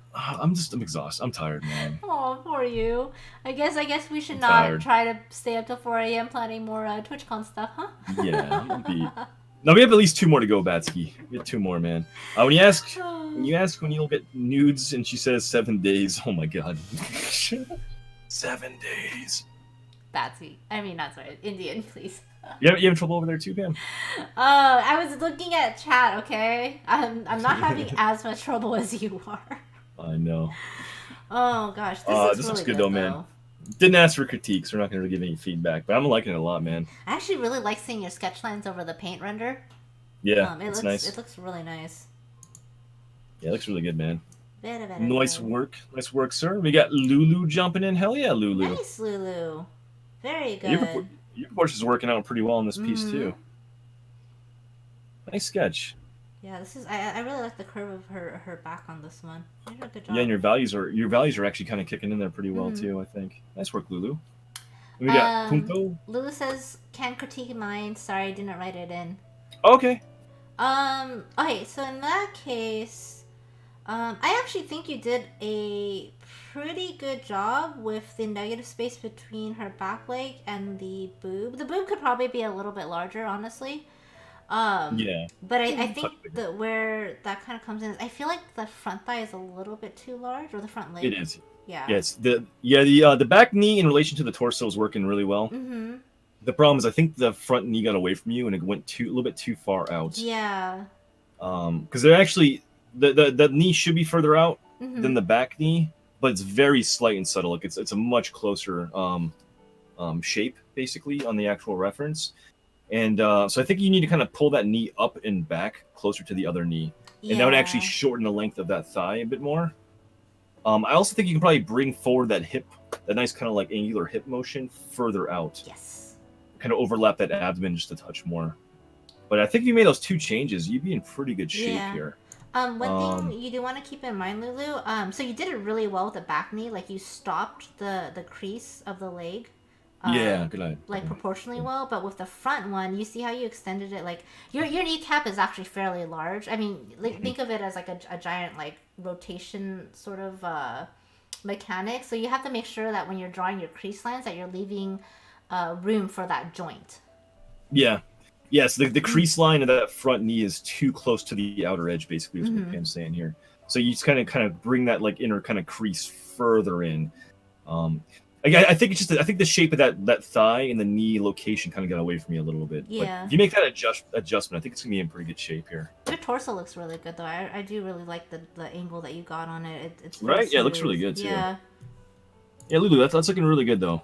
C: exhausted. I'm tired, man.
A: Oh, poor you. I guess we should
C: I'm
A: not
C: tired.
A: try to stay up till 4 a.m. planning more TwitchCon stuff, huh?
C: Yeah. No, we have at least 2 more to go, Batsky. We have 2 more, man. When you ask when you'll get nudes, and she says 7 days. Oh my god. 7 days.
A: Batsy. I mean, not sorry. Indian, please.
C: You having trouble over there too, Pam?
A: I was looking at chat. Okay, I'm not having as much trouble as you are.
C: I know.
A: Oh gosh,
C: This looks good though, man. Didn't ask for critiques. We're not going to give any feedback, but I'm liking it a lot, man.
A: I actually really like seeing your sketch lines over the paint render.
C: Yeah, it's nice.
A: It looks really nice.
C: Yeah, it looks really good, man.
A: Very
C: Nice
A: good.
C: work, sir. We got Lulu jumping in. Hell yeah, Lulu.
A: Nice, Lulu. Very good.
C: Your proportion's working out pretty well in this piece too. Nice sketch.
A: Yeah, this is. I really like the curve of her back on this one. You did a good job.
C: Yeah, and your values are actually kind of kicking in there pretty well too. I think. Nice work, Lulu. And we got Punto.
A: Lulu says, "Can critique mine? Sorry, I didn't write it in."
C: Okay.
A: Okay, so in that case, I actually think you did a pretty good job with the negative space between her back leg and the boob. The boob could probably be a little bit larger, honestly.
C: Yeah.
A: But I think that where that kind of comes in is I feel like the front thigh is a little bit too large, or the front leg.
C: It is.
A: Yeah.
C: Yes. The back knee in relation to the torso is working really well.
A: Mm-hmm.
C: The problem is I think the front knee got away from you and it went a little bit too far out.
A: Yeah.
C: Because they're actually the knee should be further out than the back knee, but it's very slight and subtle. Like it's a much closer shape basically on the actual reference. And so I think you need to kind of pull that knee up and back closer to the other knee. And that would actually shorten the length of that thigh a bit more. I also think you can probably bring forward that hip, that nice kind of like angular hip motion further out.
A: Yes.
C: Kind of overlap that abdomen just a touch more. But I think if you made those 2 changes, you'd be in pretty good shape here.
A: One thing you do want to keep in mind, Lulu, so you did it really well with the back knee. Like you stopped the crease of the leg.
C: Yeah, good idea.
A: Like proportionally well, but with the front one, you see how you extended it. Like your kneecap is actually fairly large. I mean, like, think of it as like a giant like rotation sort of mechanic. So you have to make sure that when you're drawing your crease lines, that you're leaving room for that joint.
C: Yeah. Yes, the crease line of that front knee is too close to the outer edge, basically, is what Pam's saying here. So you just kind of bring that like inner kind of crease further in. I think I think the shape of that thigh and the knee location kind of got away from you a little bit.
A: Yeah.
C: But if you make that adjustment, I think it's gonna be in pretty good shape here.
A: Your torso looks really good though. I do really like the angle that you got on it. It's
C: right.
A: smooth.
C: Yeah, it looks really good too.
A: Yeah.
C: Yeah, Lulu, that's looking really good though.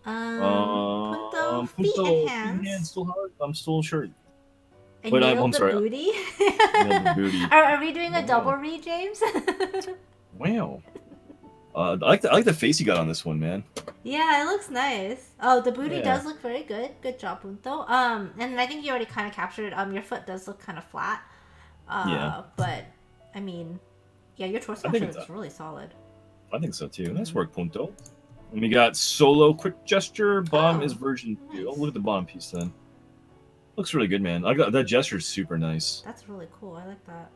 A: Punto, feet and hands.
C: Still hard. I'm still sure.
A: And
C: But
A: nailed
C: I'm
A: the
C: sorry.
A: booty.
C: Nailed the booty.
A: Are we doing a double read, James?
C: Wow. I like the face you got on this one, man.
A: Yeah, it looks nice. Oh, the booty
C: Yeah.
A: does look very good. Good job, Punto. And I think you already kind of captured it. Your foot does look kind of flat.
C: Yeah.
A: But I mean, yeah, your torso
C: I think
A: actually looks really solid.
C: I think so too. Nice work, Punto. And we got solo quick gesture. Bottom is version 2.
A: nice.
C: Oh, look at the bottom piece then. Looks really good, man. I got that gesture is super nice.
A: That's really cool. I like that.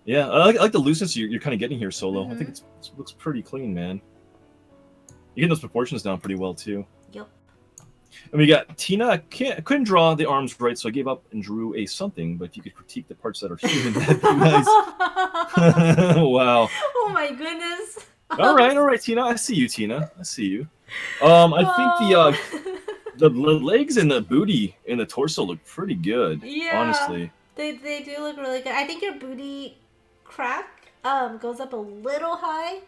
C: Yeah, I like the looseness you're kind of getting here, Solo. I think it looks pretty clean, man. You get those proportions down pretty well too.
A: Yep.
C: And we got Tina. I couldn't draw the arms right, so I gave up and drew a something. But if you could critique the parts that are human, that'd be nice. Wow.
A: Oh my goodness.
C: All right, Tina. I see you, Tina. I see you. I think The legs and the booty and the torso look pretty good.
A: Yeah.
C: Honestly.
A: They do look really good. I think your booty crack goes up a little high.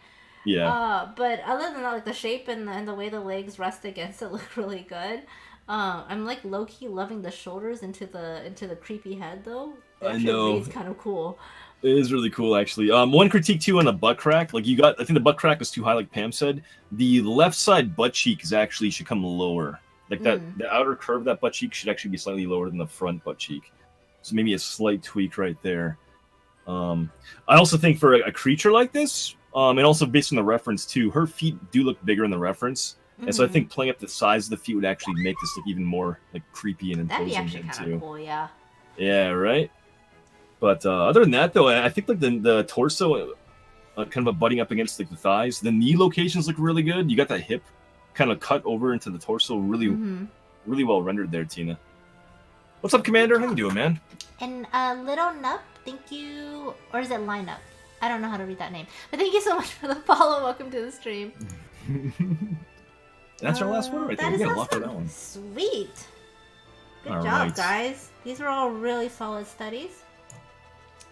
C: Yeah.
A: But other than that, like the shape and the way the legs rest against it look really good. I'm like low key loving the shoulders into the creepy head though. It
C: I know.
A: It's kind of cool.
C: It is really cool, actually. One critique too on the butt crack. Like I think the butt crack was too high, like Pam said. The left side butt cheek should come lower. Like that, the outer curve of that butt cheek should actually be slightly lower than the front butt cheek. So maybe a slight tweak right there. I also think for a creature like this, and also based on the reference too, her feet do look bigger in the reference. And so I think playing up the size of the feet would actually make this look even more like creepy and imposing.
A: That'd be actually kind of cool, yeah.
C: Yeah, right. But other than that, though, I think like the torso, kind of butting up against like the thighs. The knee locations look really good. You got that hip kind of cut over into the torso, really, really well rendered there, Tina. What's up, Commander? How you doing, man?
A: And Little Nup, thank you, or is it Lineup? I don't know how to read that name, but thank you so much for the follow. Welcome to the stream.
C: That's our last one right there. We got a lot for that one.
A: Sweet. Good
C: All
A: job,
C: right.
A: guys. These were all really solid studies.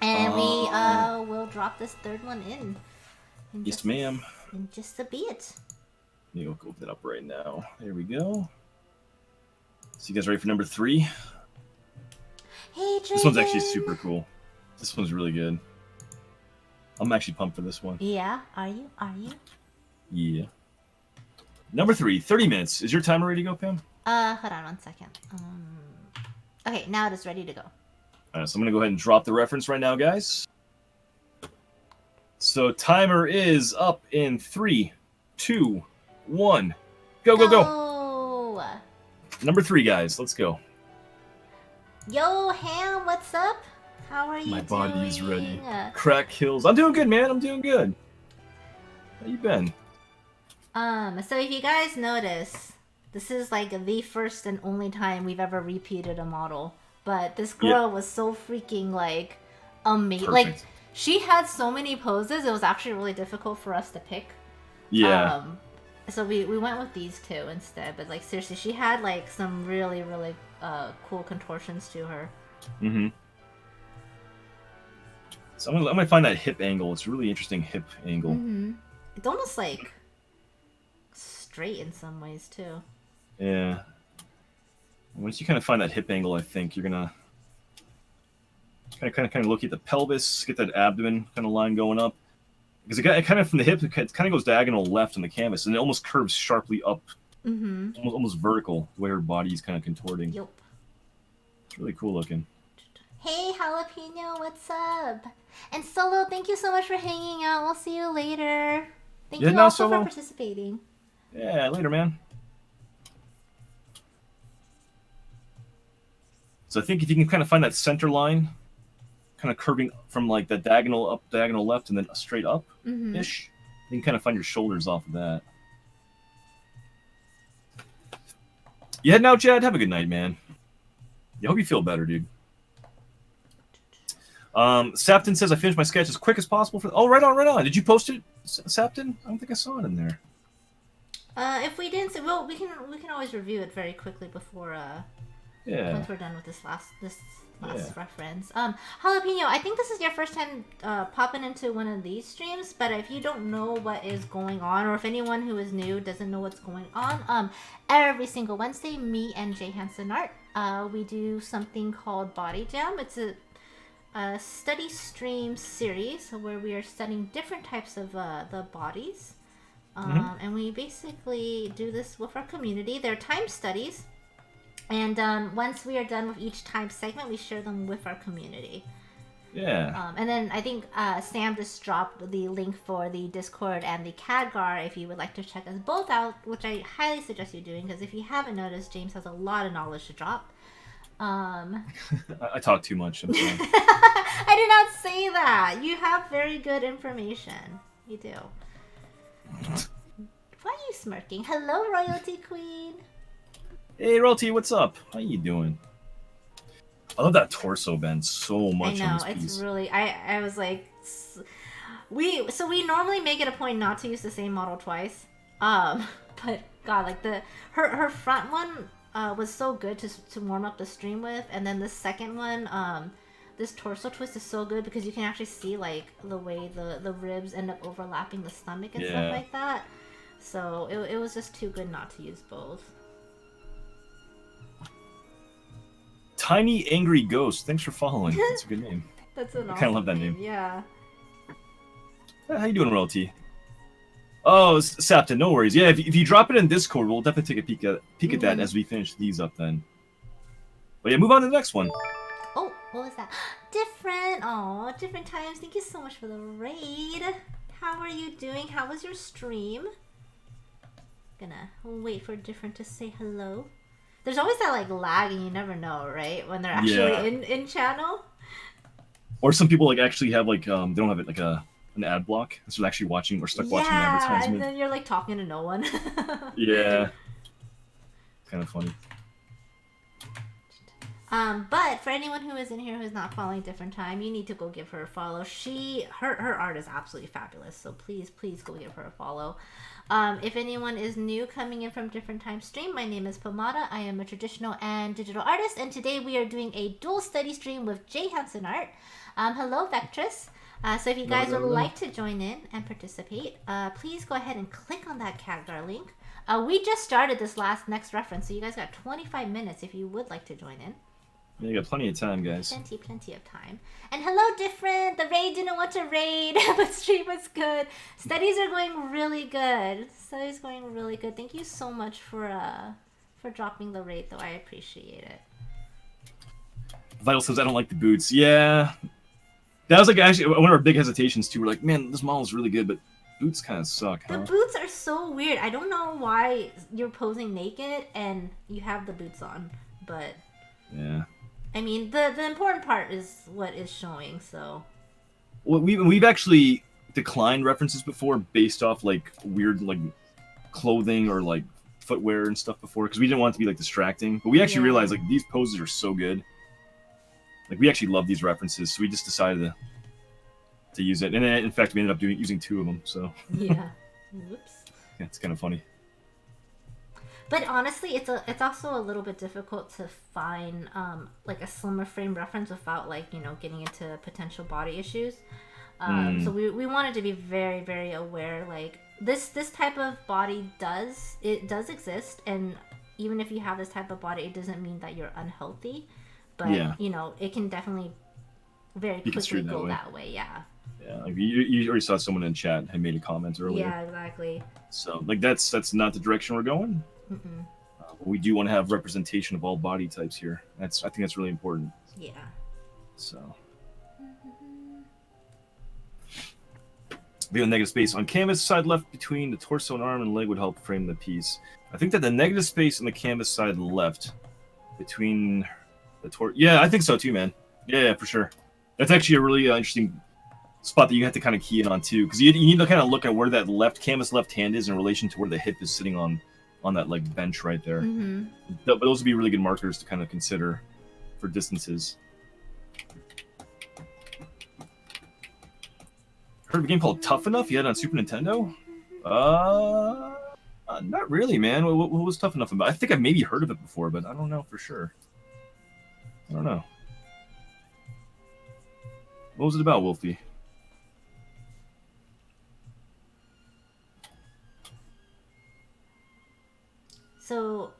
A: And we will drop this third one in
C: Yes, ma'am.
A: In just a bit.
C: We'll open it up right now. There we go. So you guys ready for number 3?
A: Hey,
C: This one's actually super cool. This one's really good. I'm actually pumped for this one.
A: Yeah, are you?
C: Yeah. Number 3, 30 minutes. Is your timer ready to go, Pam?
A: Hold on 1 second. Okay, now it is ready to go.
C: Alright, so I'm gonna go ahead and drop the reference right now, guys. So timer is up in 3, 2, 1. Go. Number 3, guys. Let's go.
A: Yo, Ham, what's up? How are you
C: My
A: doing?
C: body is ready. Crack kills. I'm doing good, man. I'm doing good. How you been?
A: So if you guys notice, this is like the first and only time we've ever repeated a model. But this girl was so freaking like amazing. Like she had so many poses, it was actually really difficult for us to pick.
C: Yeah.
A: So we went with these two instead. But like seriously, she had like some really, really cool contortions to her.
C: Mm-hmm. So I'm gonna find that hip angle. It's a really interesting hip angle.
A: Mm-hmm. It's almost like straight in some ways too.
C: Yeah. Once you kind of find that hip angle, I think you're gonna kind of look at the pelvis, get that abdomen kind of line going up, because it kind of from the hip, it kind of goes diagonal left on the canvas, and it almost curves sharply up, almost vertical, the way her body's kind of contorting.
A: Yep.
C: It's really cool looking.
A: Hey, Jalapeno, what's up? And Solo, thank you so much for hanging out. We'll see you later. Thank you also for participating.
C: Yeah, later, man. So I think if you can kind of find that center line, kind of curving from like the diagonal up, diagonal left, and then straight up ish, you can kind of find your shoulders off of that. You heading out, Chad? Have a good night, man. I hope you feel better, dude. Sapton says I finished my sketch as quick as possible. Oh, right on. Did you post it, Sapton? I don't think I saw it in there.
A: If we didn't, well, we can always review it very quickly before once we're done with this last reference. Jalapeno, I think this is your first time popping into one of these streams, but if you don't know what is going on, or if anyone who is new doesn't know what's going on, every single Wednesday, me and JHanson Art, we do something called Body Jam. It's a study stream series where we are studying different types of the bodies. And we basically do this with our community. They're time studies. And once we are done with each time segment, we share them with our community.
C: Yeah.
A: And then I think Sam just dropped the link for the Discord and the Khadgar if you would like to check us both out, which I highly suggest you doing, because if you haven't noticed, James has a lot of knowledge to drop.
C: I talk too much. I'm sorry.
A: I did not say that. You have very good information. You do. Why are you smirking? Hello, Royalty Queen.
C: Hey, Royalty, what's up? How you doing? I love that torso bend so much.
A: I know,
C: on this
A: it's
C: piece.
A: really. I was like, we normally make it a point not to use the same model twice. But God, like her front one, was so good to warm up the stream with, and then the second one, this torso twist is so good because you can actually see like the way the ribs end up overlapping the stomach and stuff like that. So it was just too good not to use both.
C: Tiny Angry Ghost. Thanks for following. That's a good name.
A: That's an awesome
C: I kind of love that name.
A: Yeah.
C: How you doing, Royalty? Oh, Sapton, no worries. Yeah, if you drop it in Discord, we'll definitely take a peek at that as we finish these up then. But yeah, move on to the next one.
A: Oh, what was that? Different. Oh, different times. Thank you so much for the raid. How are you doing? How was your stream? Gonna wait for Different to say hello. There's always that like lag and you never know, right? When they're actually in channel.
C: Or some people like actually have like they don't have it like an ad block, so they're actually watching or stuck watching the advertisement.
A: And then you're like talking to no one.
C: Yeah. Kind of funny.
A: But for anyone who is in here who's not following Different Time, you need to go give her a follow. Her art is absolutely fabulous, so please go give her a follow. If anyone is new coming in from Different Time stream, my name is Pomada. I am a traditional and digital artist, and today we are doing a dual study stream with JHanson Art. Hello, Vectress. So if you guys would like to join in and participate, please go ahead and click on that Cagdar link. We just started this next reference, so you guys got 25 minutes if you would like to join in.
C: Yeah, you got plenty of time, guys.
A: Plenty of time. And hello, Different. The raid didn't want to raid, but stream was good. Studies are going really good. Studies going really good. Thank you so much for dropping the raid, though. I appreciate it.
C: Vital says, I don't like the boots. Yeah. That was like actually one of our big hesitations, too. We're like, man, this model is really good, but boots kind of suck, huh?
A: The boots are so weird. I don't know why you're posing naked and you have the boots on, but...
C: Yeah.
A: I mean, the important part is what is showing, so...
C: Well, we've actually declined references before based off, like, weird, like, clothing or, like, footwear and stuff before, because we didn't want it to be, like, distracting. But we actually realized, like, these poses are so good. Like, we actually love these references, so we just decided to use it. And in fact, we ended up using 2 of them, so...
A: Yeah. Whoops.
C: Yeah, it's kind of funny.
A: But honestly, it's also a little bit difficult to find like a slimmer frame reference without like getting into potential body issues. So we wanted to be very, very aware. Like this type of body does exist, and even if you have this type of body, it doesn't mean that you're unhealthy. But it can definitely very quickly go that way. Yeah.
C: Yeah, like you already saw someone in chat had made a comment earlier.
A: Yeah, exactly.
C: So like that's not the direction we're going. We do want to have representation of all body types here. I think that's really important.
A: Yeah.
C: So. The negative space on canvas side left between the torso and arm and leg would help frame the piece. I think that the negative space on the canvas side left between the torso. Yeah, I think so too, man. Yeah, for sure. That's actually a really interesting spot that you have to kind of key in on too, because you need to kind of look at where that canvas left hand is in relation to where the hip is sitting on that like bench right there. But those would be really good markers to kind of consider for distances. Heard of a game called Tough Enough you had on Super Nintendo? Not really, man. What was Tough Enough about? I think I've maybe heard of it before, but I don't know for sure. I don't know. What was it about, Wolfie?
A: So,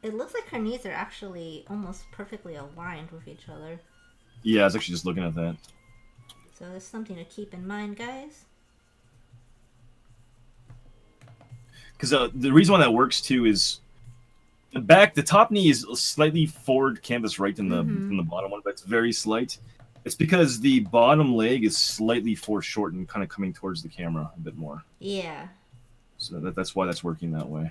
A: it looks like her knees are actually almost perfectly aligned with each other.
C: Yeah, I was actually just looking at that.
A: So that's something to keep in mind, guys.
C: Because the reason why that works too is the top knee is slightly forward canvas right than the bottom one, but it's very slight. It's because the bottom leg is slightly foreshortened, kind of coming towards the camera a bit more.
A: Yeah.
C: So that's why that's working that way.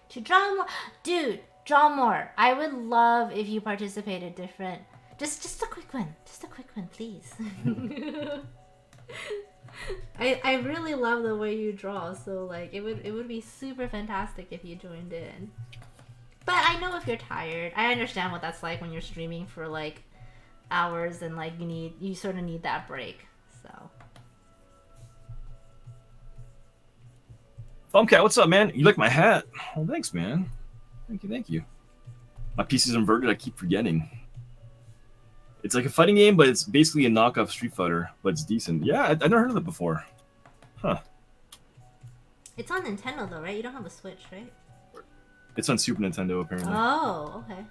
A: To draw more, dude, draw more. I would love if you participated different. Just a quick one, please. I really love the way you draw, so like it would be super fantastic if you joined in. But I know if you're tired, I understand what that's like when you're streaming for like hours and like you sort of need that break. So
C: Thumbcat, what's up, man? You like my hat? Oh, thanks, man. Thank you. My piece is inverted. I keep forgetting. It's like a fighting game, but it's basically a knockoff Street Fighter, but it's decent. Yeah, I've never heard of it before. Huh.
A: It's on Nintendo though, right? You don't have a Switch, right?
C: It's on Super Nintendo, apparently.
A: Oh, okay.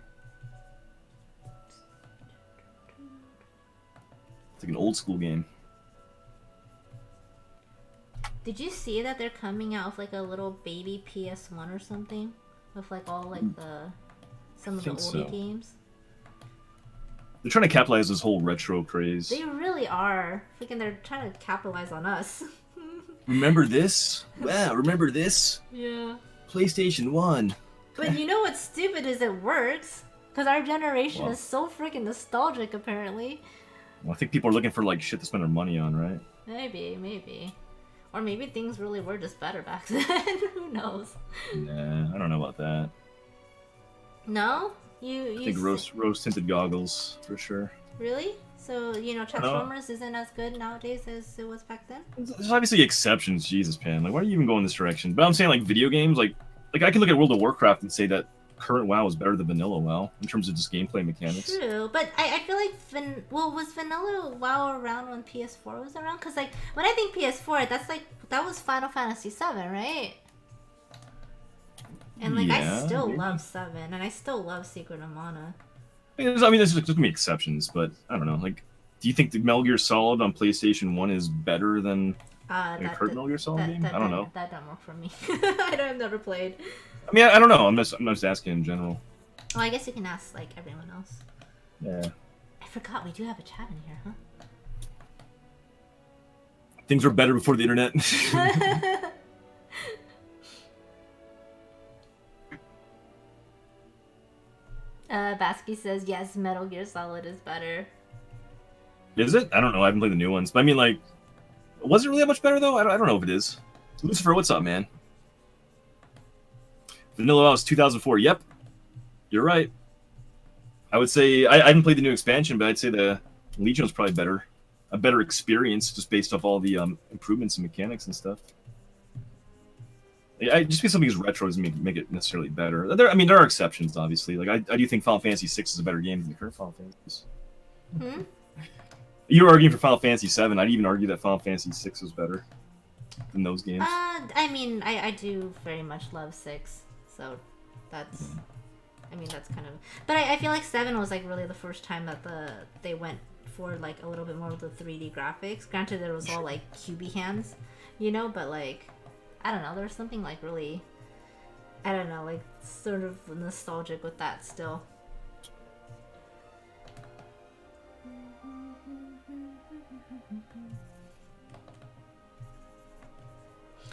C: It's like an old school game.
A: Did you see that they're coming out with like a little baby PS1 or something? With like all like some of the oldie games?
C: They're trying to capitalize this whole retro craze.
A: They really are. Freaking, they're trying to capitalize on us.
C: Remember this? Wow, remember this?
A: Yeah.
C: PlayStation 1.
A: But you know what's stupid is it works. Because our generation is so freaking nostalgic, apparently.
C: Well, I think people are looking for like shit to spend their money on, right?
A: Maybe. Or maybe things really were just better back then. Who knows?
C: Nah, I don't know about that.
A: No?
C: I think rose tinted goggles for sure.
A: Really? So, you know, Transformers isn't as good nowadays as it was back then?
C: There's obviously exceptions, Jesus, man. Like, why are you even going this direction? But I'm saying, like, video games, like I can look at World of Warcraft and say that current WoW is better than vanilla WoW in terms of just gameplay mechanics.
A: True, but I feel like was vanilla WoW around when PS4 was around? Because like when I think PS4, that was Final Fantasy 7, right? And like I still love 7, and I still love Secret of Mana.
C: I mean, there's gonna be exceptions, but I don't know. Like, do you think the Metal Gear Solid on PlayStation 1 is better than a current Metal Gear Solid game? I don't know.
A: That don't work for me. I've never played.
C: I mean, I don't know. I'm just asking in general.
A: Oh, I guess you can ask like everyone else.
C: Yeah.
A: I forgot we do have a chat in here, huh?
C: Things were better before the internet.
A: Basky says yes, Metal Gear Solid is better.
C: Is it? I don't know. I haven't played the new ones, but I mean, like, was it really that much better though? I don't know if it is. Lucifer, what's up, man? Vanilla WoW was 2004. Yep, you're right. I would say I haven't played the new expansion, but I'd say the Legion was probably better, a better experience just based off all the improvements and mechanics and stuff. Just because something is retro doesn't make it necessarily better. There are exceptions, obviously. Like I do think Final Fantasy VI is a better game than the current Final Fantasies.
A: Hmm?
C: You were arguing for Final Fantasy VII. I'd even argue that Final Fantasy VI was better than those games.
A: I mean, I do very much love 6, so that's... I mean, that's kind of... But I feel like 7 was, like, really the first time that they went for, like, a little bit more of the 3D graphics. Granted, there was all, like, cubey hands, you know? But, like, I don't know. There was something, like, really... I don't know, like, sort of nostalgic with that still.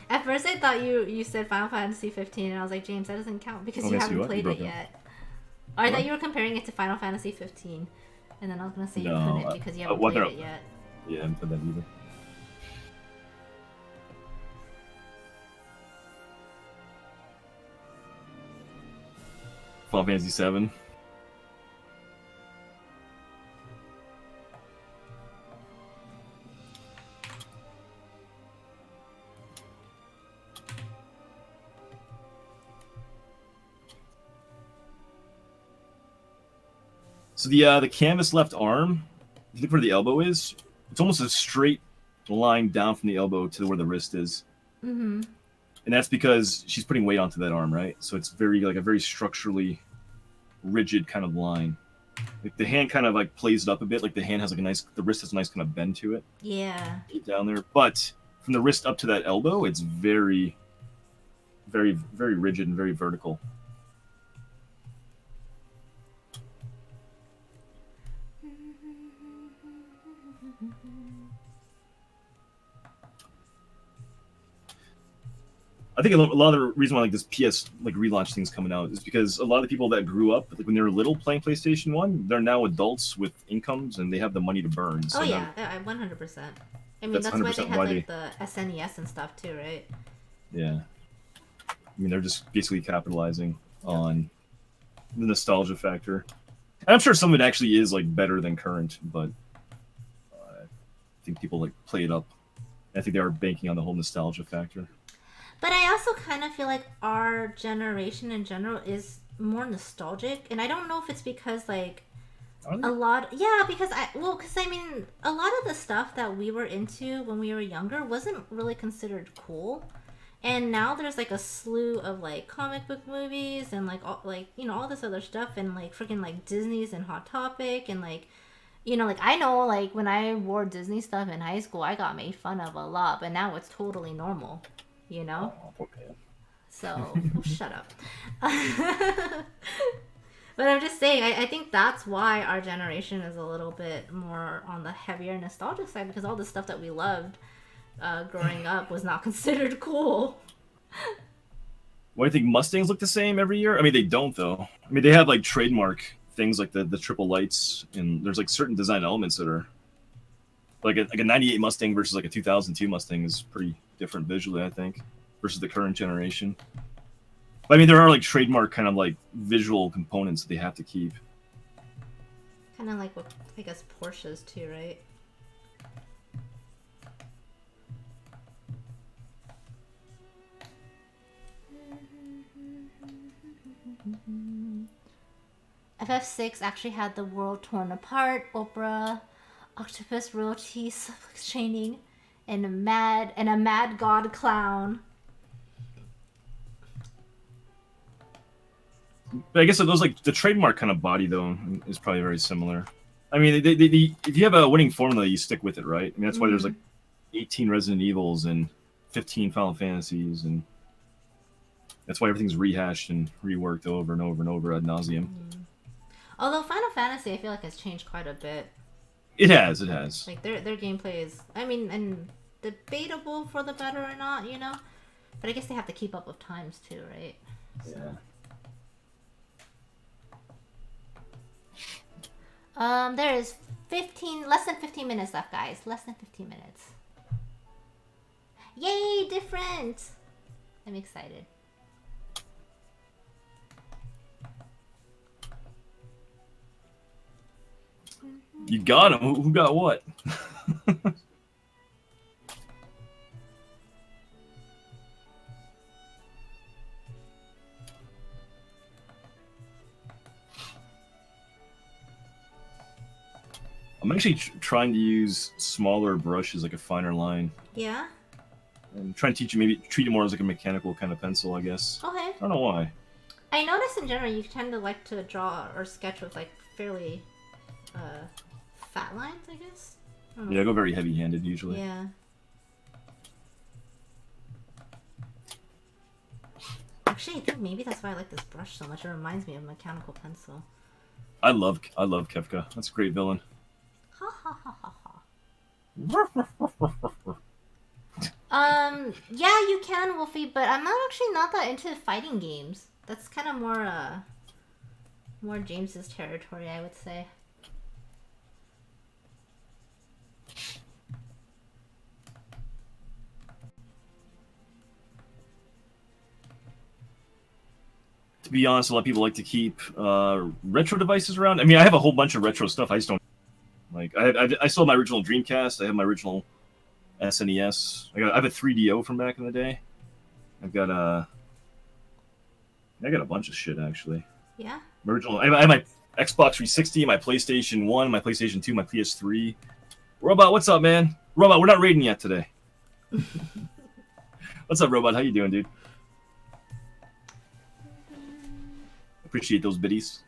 A: At first, I thought you said Final Fantasy 15, and I was like, James, that doesn't count because you haven't played it yet. Or I thought you were comparing it to Final Fantasy 15, and then I was gonna say you couldn't because you haven't played it yet.
C: Yeah, I haven't played that either. Final Fantasy 7. So the canvas left arm, if you look where the elbow is, it's almost a straight line down from the elbow to where the wrist is.
A: Mm-hmm.
C: And that's because she's putting weight onto that arm, right? So it's very like a very structurally rigid kind of line. Like the hand kind of like plays it up a bit. Like the hand has like the wrist has a nice kind of bend to it.
A: Yeah.
C: Down there, but from the wrist up to that elbow, it's very, very, very rigid and very vertical. I think a lot of the reason why like this PS like relaunch thing's coming out is because a lot of the people that grew up like when they were little playing PlayStation 1, they're now adults with incomes and they have the money to burn. So
A: oh yeah, 100%. I mean that's why they had like the SNES and stuff too, right?
C: Yeah. I mean they're just basically capitalizing on the nostalgia factor. And I'm sure some of it actually is like better than current, but I think people like play it up. I think they are banking on the whole nostalgia factor.
A: But I also kind of feel like our generation in general is more nostalgic, and I don't know if it's because like a lot, yeah, because I mean, a lot of the stuff that we were into when we were younger wasn't really considered cool. And now there's like a slew of like comic book movies and like all, like all this other stuff, and like freaking like Disney's and Hot Topic, and like like I know like when I wore Disney stuff in high school, I got made fun of a lot, but now it's totally normal, you know?
C: Oh, okay.
A: So, shut up. But I'm just saying, I think that's why our generation is a little bit more on the heavier nostalgic side, because all the stuff that we loved growing up was not considered cool.
C: Why do you think Mustangs look the same every year? I mean, they don't, though. I mean, they have, like, trademark things like the triple lights, and there's, like, certain design elements that are... Like a 98 Mustang versus, like, a 2002 Mustang is pretty different visually, I think, versus the current generation. But, I mean, there are, like, trademark kind of, like, visual components that they have to keep.
A: Kind of like what, I guess, Porsches, too, right? FF6 actually had the world torn apart, Oprah, octopus royalty exchanging, and a mad god clown.
C: But I guess those like the trademark kind of body though is probably very similar. I mean, if you have a winning formula, you stick with it, right? I mean, that's why there's like 18 Resident Evils and 15 Final Fantasies, and that's why everything's rehashed and reworked over and over and over ad nauseum.
A: Although Final Fantasy, I feel like has changed quite a bit.
C: It has.
A: Like their gameplay is, I mean, and debatable for the better or not, But I guess they have to keep up with times too, right? So.
C: Yeah.
A: There is less than 15 minutes left, guys. Less than 15 minutes. Yay, different! I'm excited.
C: You got him. Who got what? I'm actually trying to use smaller brushes, like a finer line.
A: Yeah?
C: I'm trying to teach you, maybe treat it more as like a mechanical kind of pencil, I guess.
A: Okay.
C: I don't know why.
A: I notice in general you tend to like to draw or sketch with like fairly fat lines, I guess.
C: Yeah, I go very heavy-handed usually.
A: Yeah. Actually, I think maybe that's why I like this brush so much. It reminds me of a mechanical pencil.
C: I love Kefka. That's a great villain.
A: Ha ha ha ha ha. Yeah, you can, Wolfie, but I'm not that into fighting games. That's kind of more James's territory, I would say.
C: To be honest, a lot of people like to keep retro devices around. I mean, I have a whole bunch of retro stuff. I just don't like. I still have my original Dreamcast. I have my original SNES. I have a 3DO from back in the day. I got a bunch of shit actually.
A: Yeah.
C: Original. I have my Xbox 360, my PlayStation 1, my PlayStation 2, my PS3. Robot, what's up, man? Robot, we're not raiding yet today. What's up, Robot? How you doing, dude? Appreciate those biddies.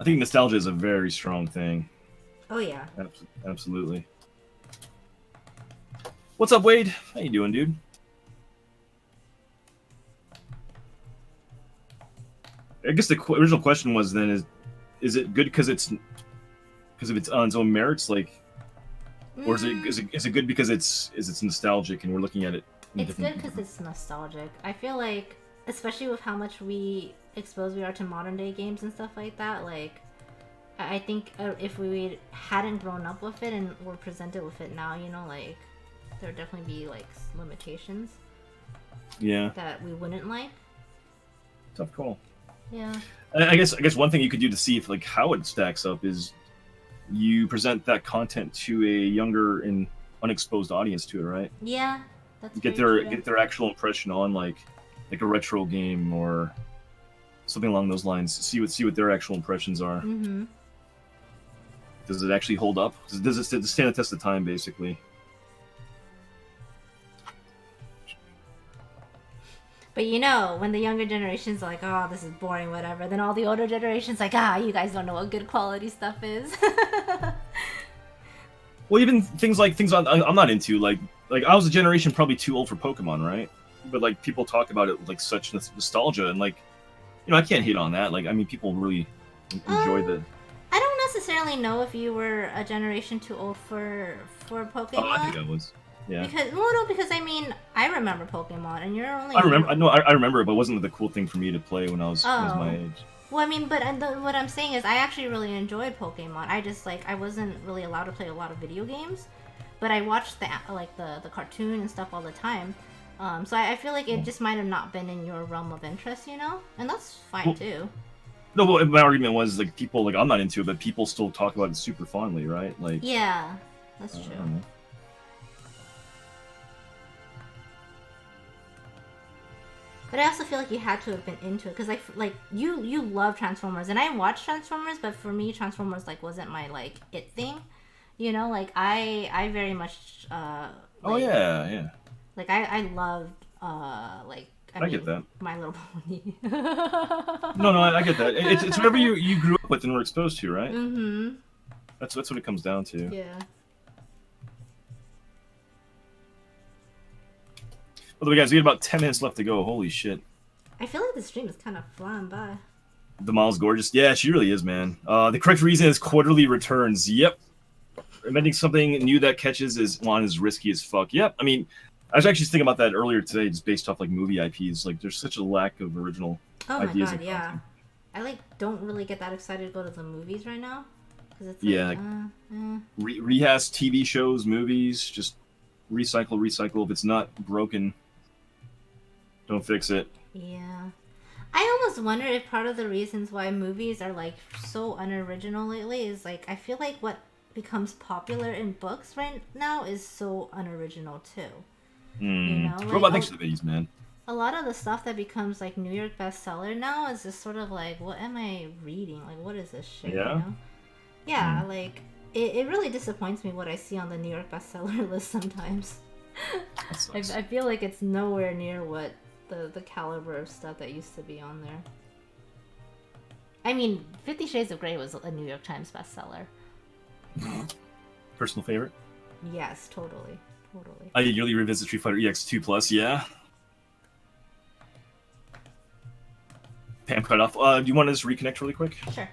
C: I think nostalgia is a very strong thing.
A: Oh yeah.
C: Absolutely. What's up, Wade? How you doing, dude? I guess the original question was then is it good because of its on its own merits, like, or is it good because it's nostalgic and we're looking at it?
A: It's good because it's nostalgic. I feel like, especially with how much we are to modern day games and stuff like that, like, I think if we hadn't grown up with it and were presented with it now, like, there'd definitely be like limitations.
C: Yeah.
A: That we wouldn't like.
C: Tough call.
A: Yeah.
C: I guess one thing you could do to see if like how it stacks up is you present that content to a younger and unexposed audience to it, right?
A: Yeah, that's
C: Get
A: very true.
C: their actual impression on like a retro game or something along those lines. See what their actual impressions are.
A: Mm-hmm.
C: Does it actually hold up? Does it stand the test of time, basically?
A: But when the younger generation's like, oh, this is boring, whatever, then all the older generations like, you guys don't know what good quality stuff is.
C: Well, even things I'm not into, like I was a generation probably too old for Pokemon, right? But like people talk about it with like such nostalgia, and like I can't hate on that. Like I mean, people really enjoy the.
A: I don't necessarily know if you were a generation too old for Pokemon.
C: Oh, I think I was. Yeah.
A: Because I mean, I remember Pokemon, and you're only.
C: I remember. I remember it, but it wasn't the cool thing for me to play when I was my age.
A: Well, I mean, but what I'm saying is, I actually really enjoyed Pokemon. I just I wasn't really allowed to play a lot of video games, but I watched the cartoon and stuff all the time. So I feel like it just might have not been in your realm of interest, and that's fine too.
C: No, well, my argument was like people like I'm not into it, but people still talk about it super fondly, right? Like
A: yeah, that's true. But I also feel like you had to have been into it because you love Transformers, and I watched Transformers, but for me Transformers wasn't my it thing, I very much
C: oh yeah.
A: I loved I
C: get that.
A: My Little Pony.
C: no, I get that. It's whatever you grew up with and were exposed to, right?
A: Mm-hmm.
C: That's what it comes down to.
A: Yeah.
C: By the way, guys, we got about 10 minutes left to go. Holy shit.
A: I feel like the stream is kind of flying by.
C: The Miles gorgeous. Yeah, she really is, man. The correct reason is quarterly returns. Yep. Inventing something new that catches is risky as fuck. Yep. I mean, I was actually thinking about that earlier today, just based off movie IPs. Like, there's such a lack of original ideas. Oh my god,
A: yeah. I don't really get that excited to go to the movies right now, because it's
C: rehash TV shows, movies, just recycle. If it's not broken, don't fix it.
A: Yeah. I almost wonder if part of the reasons why movies are so unoriginal lately is I feel like what becomes popular in books right now is so unoriginal too.
C: What about thanks to the videos, man?
A: A lot of the stuff that becomes New York bestseller now is just sort of what am I reading? What is this shit?
C: Yeah.
A: Yeah, it really disappoints me what I see on the New York bestseller list sometimes. I feel like it's nowhere near what the caliber of stuff that used to be on there. I mean, 50 Shades of Grey was a New York Times bestseller.
C: Personal favorite?
A: Yes, totally.
C: I yearly revisit Street Fighter EX2 Plus, yeah. Pam cut off. Do you want to just reconnect really quick?
A: Sure.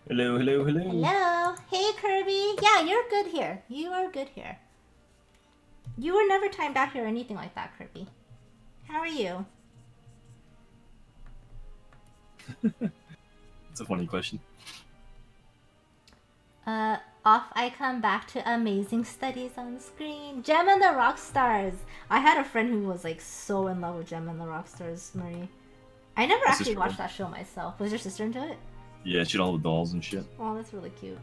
C: Hello.
A: Hello. Hey, Kirby. Yeah, you're good here. You are good here. You were never timed out here or anything like that, Kirby. How are you?
C: It's a funny question.
A: Off I come back to amazing studies on screen. Gem and the Rockstars. I had a friend who was so in love with Gem and the Rockstars, Marie. I never actually watched that show myself. Was your sister into it?
C: Yeah, she had all the dolls and shit.
A: Oh, that's really cute.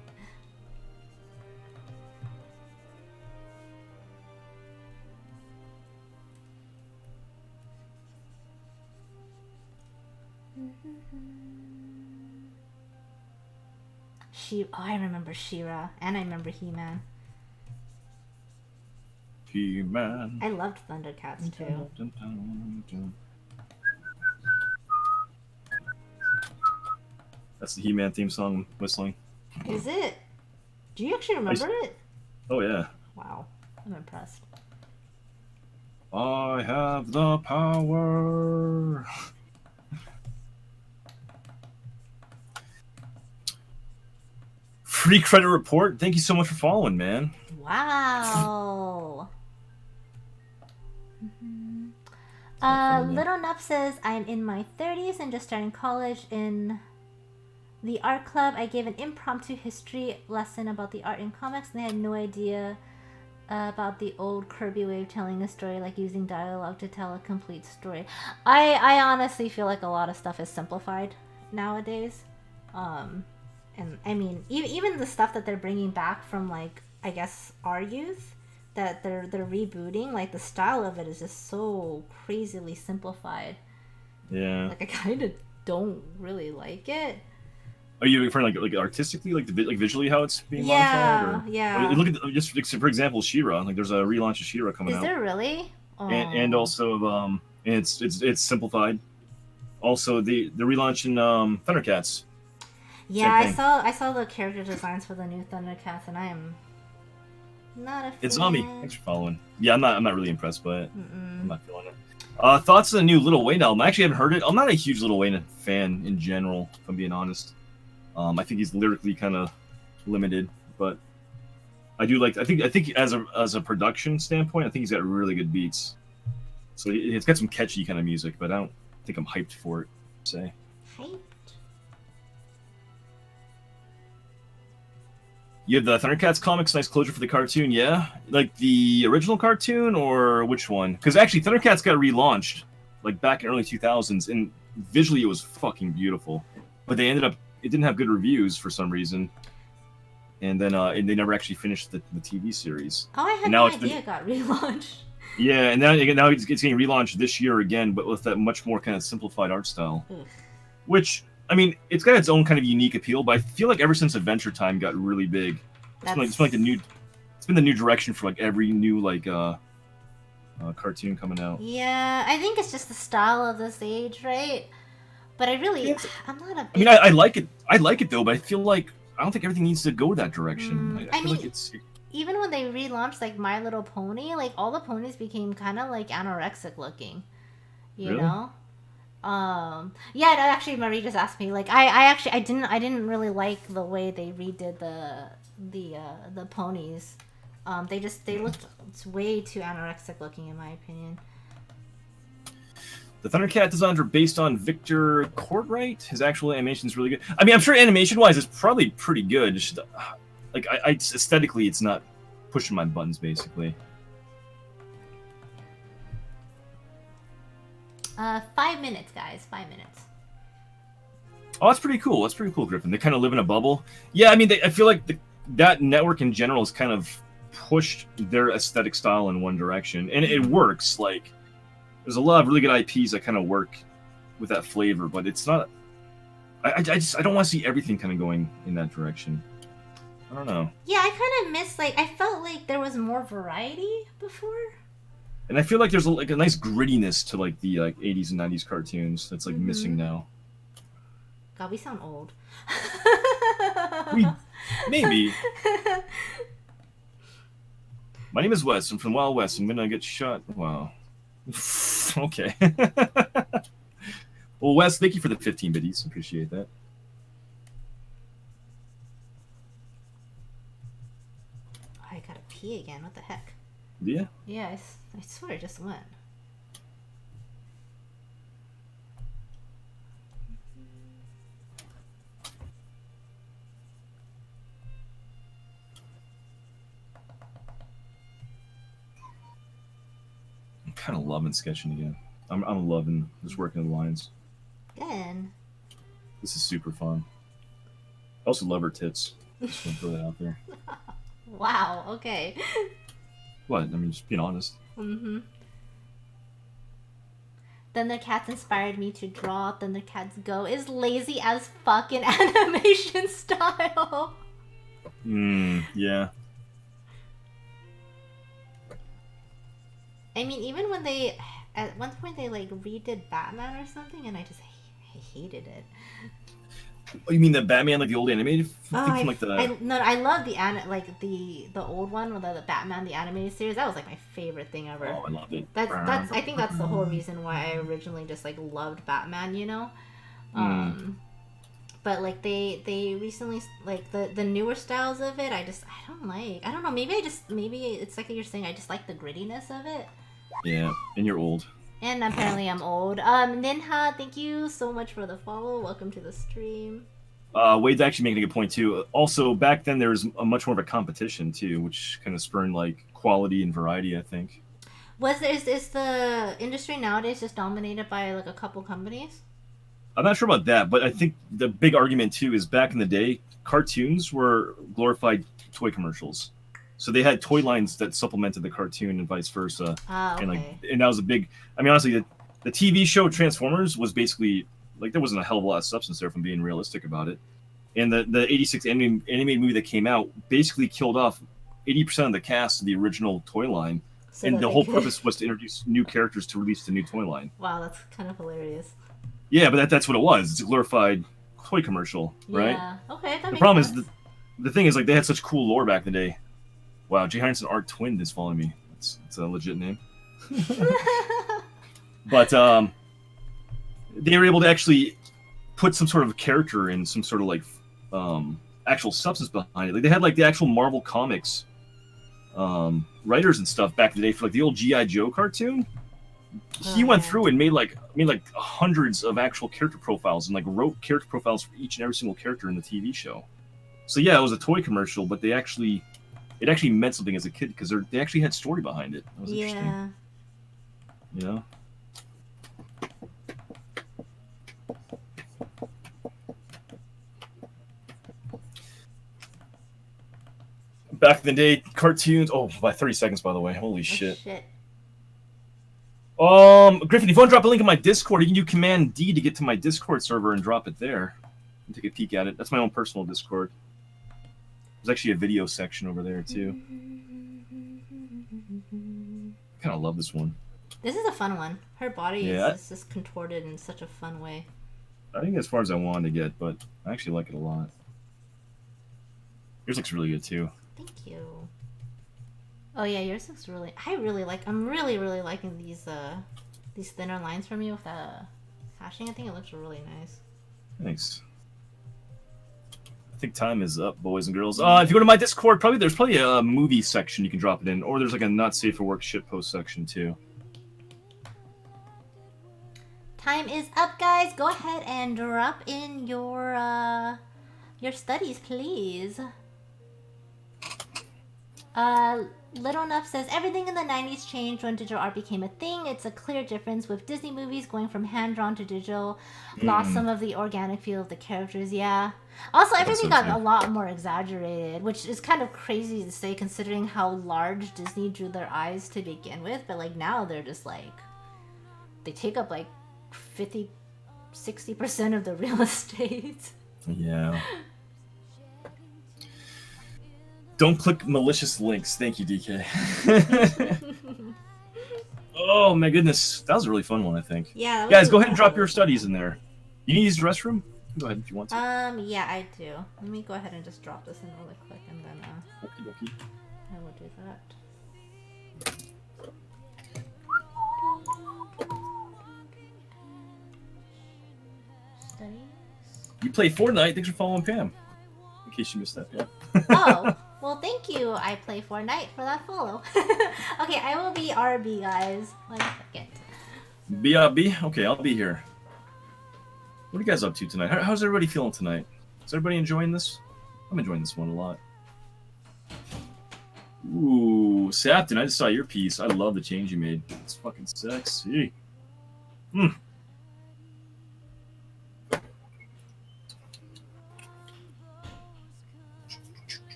A: I remember She-Ra, and I remember He-Man.
C: He-Man.
A: I loved Thundercats too.
C: That's the He-Man theme song whistling.
A: Is it? Do you actually remember it?
C: Oh yeah.
A: Wow, I'm impressed.
C: I have the power. Free credit report. Thank you so much for following, man.
A: Wow. Little Nup says, I'm in my 30s and just starting college in the art club. I gave an impromptu history lesson about the art in comics, and they had no idea About the old Kirby way of telling a story, like using dialogue to tell a complete story. I honestly feel like a lot of stuff is simplified nowadays. And I mean, even the stuff that they're bringing back from, like, I guess our youth, that they're rebooting, like the style of it is just so crazily simplified.
C: Yeah.
A: Like I kind of don't really like it.
C: Are you referring like artistically, like like visually how it's being
A: Yeah,
C: modified? Or...
A: yeah.
C: Look at just for example, She-Ra. Like there's a relaunch of She-Ra coming out.
A: Is there really? Oh.
C: And also and it's simplified. Also the relaunch in Thundercats.
A: Yeah, I saw the character designs for the new Thundercats, and I am not a fan.
C: It's Zombie. Thanks for following. Yeah, I'm not really impressed by it. I'm not feeling it. Thoughts on the new Lil Wayne album? I actually haven't heard it. I'm not a huge Lil Wayne fan in general, if I'm being honest. I think he's lyrically kind of limited, but I do like. I think as a production standpoint, I think he's got really good beats. So it's got some catchy kind of music, but I don't think I'm hyped for it. Say.
A: Hyped.
C: You have the Thundercats comics, nice closure for the cartoon, yeah? Like the original cartoon, or which one? Because actually, Thundercats got relaunched, like back in early 2000s, and visually it was fucking beautiful. But they ended up, it didn't have good reviews for some reason. And then they never actually finished the TV series.
A: Oh, I had no idea it got relaunched.
C: Yeah, and now it's getting relaunched this year again, but with that much more kind of simplified art style. Oof. Which... I mean, it's got its own kind of unique appeal, but I feel like ever since Adventure Time got really big, it's been the new direction for like every new like cartoon coming out.
A: Yeah, I think it's just the style of this age, right? But I'm not a.
C: I mean, I like it. I like it though, but I feel like I don't think everything needs to go that direction.
A: I mean, like even when they relaunched like My Little Pony, like all the ponies became kind of like anorexic looking, you know. Yeah, Actually, Marie just asked me. Like, I didn't really like the way they redid the ponies. They looked way too anorexic looking, in my opinion.
C: The Thundercat designs are based on Victor Courtwright. His actual animation is really good. I mean, I'm sure animation-wise, it's probably pretty good. Just, like, aesthetically, it's not pushing my buttons, basically.
A: 5 minutes, guys. 5 minutes.
C: Oh, that's pretty cool. That's pretty cool, Griffin. They kind of live in a bubble. Yeah, I mean, I feel like that network in general has kind of pushed their aesthetic style in one direction, and it works. Like, there's a lot of really good IPs that kind of work with that flavor, but it's not. I don't want to see everything kind of going in that direction. I don't know.
A: Yeah, I kind of miss I felt like there was more variety before. And
C: I feel like there's like a nice grittiness to like the 80s and 90s cartoons that's like missing now.
A: God, we sound old.
C: Maybe. My name is Wes. I'm from Wild West. I'm gonna get shot. Wow. Okay. Well, Wes, thank you for the 15 biddies. Appreciate that.
A: I gotta pee again. What the heck?
C: Yeah?
A: Yeah, I swear I just went.
C: I'm kind of loving sketching again. I'm loving just working the lines.
A: Good.
C: This is super fun. I also love her tits. Just want to throw that out there.
A: Wow, okay.
C: What? I mean, just being honest.
A: Mm-hmm. Thundercats inspired me to draw. Thundercats Go is lazy as fuck in animation style.
C: Yeah.
A: I mean, even when they, at one point they like redid Batman or something, and I hated it.
C: Oh, you mean the Batman, like the old animated thing from like the?
A: I love the old one with the Batman the animated series. That was like my favorite thing ever.
C: Oh, I loved it.
A: That's I think that's the whole reason why I originally just like loved Batman, you know. But like they recently like the newer styles of it, I don't like. I don't know. Maybe it's like you're saying. I just like the grittiness of it.
C: Yeah, and you're old.
A: And apparently I'm old. Ninha, thank you so much for the follow. Welcome to the stream.
C: Wade's actually making a good point too. Also, back then there was a much more of a competition too, which kind of spurned like quality and variety. I think.
A: Is the industry nowadays just dominated by like a couple companies?
C: I'm not sure about that, but I think the big argument too is back in the day, cartoons were glorified toy commercials. So they had toy lines that supplemented the cartoon and vice versa.
A: Ah,
C: And like,
A: okay.
C: and that was a big. I mean, honestly, the TV show Transformers was basically like there wasn't a hell of a lot of substance there, from being realistic about it. And the '86 animated movie that came out basically killed off 80% of the cast of the original toy line,
A: So
C: and
A: that
C: the
A: they
C: whole
A: could.
C: purpose was to introduce new characters to release the new toy line.
A: Wow, that's kind of hilarious.
C: Yeah, but that's what it was. It's a glorified toy commercial, right?
A: Yeah. Okay, that
C: The
A: makes
C: problem is
A: sense.
C: the thing is like they had such cool lore back in the day. Wow, JHanson Art Twin is following me. It's a legit name. But they were able to actually put some sort of character in, some sort of like actual substance behind it. Like they had like the actual Marvel Comics writers and stuff back in the day for like the old GI Joe cartoon. He
A: Oh,
C: went
A: yeah.
C: through and made like hundreds of actual character profiles and like wrote character profiles for each and every single character in the TV show. So yeah, it was a toy commercial, but it actually meant something as a kid because they actually had story behind it. That was interesting.
A: Yeah.
C: You know. Back in the day, cartoons. Oh, by 30 seconds, by the way. Holy
A: Oh,
C: shit.
A: shit.
C: Griffin, if you want to drop a link in my Discord, you can do Command D to get to my Discord server and drop it there. And take a peek at it. That's my own personal Discord. There's actually a video section over there too. I kind of love this one.
A: This is a fun one. Her body
C: Yeah.
A: is just contorted in such a fun way.
C: I think as far as I wanted to get, but I actually like it a lot. Yours looks really good too.
A: Thank you. Oh yeah, yours looks really. I'm really liking these thinner lines from you with the hashing. I think it looks really nice.
C: Thanks. I think time is up, boys and girls. If you go to my Discord, there's probably a movie section you can drop it in, or there's like a not safe for work shitpost section too.
A: Time is up, guys. Go ahead and drop in your studies, please. Little Nuff says, everything in the 90s changed when digital art became a thing. It's a clear difference with Disney movies going from hand-drawn to digital. Lost some of the organic feel of the characters, yeah. Also, everything got a lot more exaggerated, which is kind of crazy to say considering how large Disney drew their eyes to begin with. But like now they're just like, they take up like 50-60% of the real estate.
C: Yeah. Don't click malicious links. Thank you, DK. Oh my goodness, that was a really fun one. I think.
A: Yeah.
C: Guys, go ahead and drop your studies in there. You need to use the restroom? Go ahead if you want to.
A: Yeah, I do. Let me go ahead and just drop this in really quick, and then
C: Okey-dokey.
A: I will do that. Studies.
C: You play Fortnite. Thanks for following Pam. In case you missed that. Yeah.
A: Oh, well, thank you. I play Fortnite for that follow. Okay, I will be RB, guys. 1 second.
C: BRB? Okay, I'll be here. What are you guys up to tonight? How's everybody feeling tonight? Is everybody enjoying this? I'm enjoying this one a lot. Ooh, Sapton, I just saw your piece. I love the change you made. It's fucking sexy.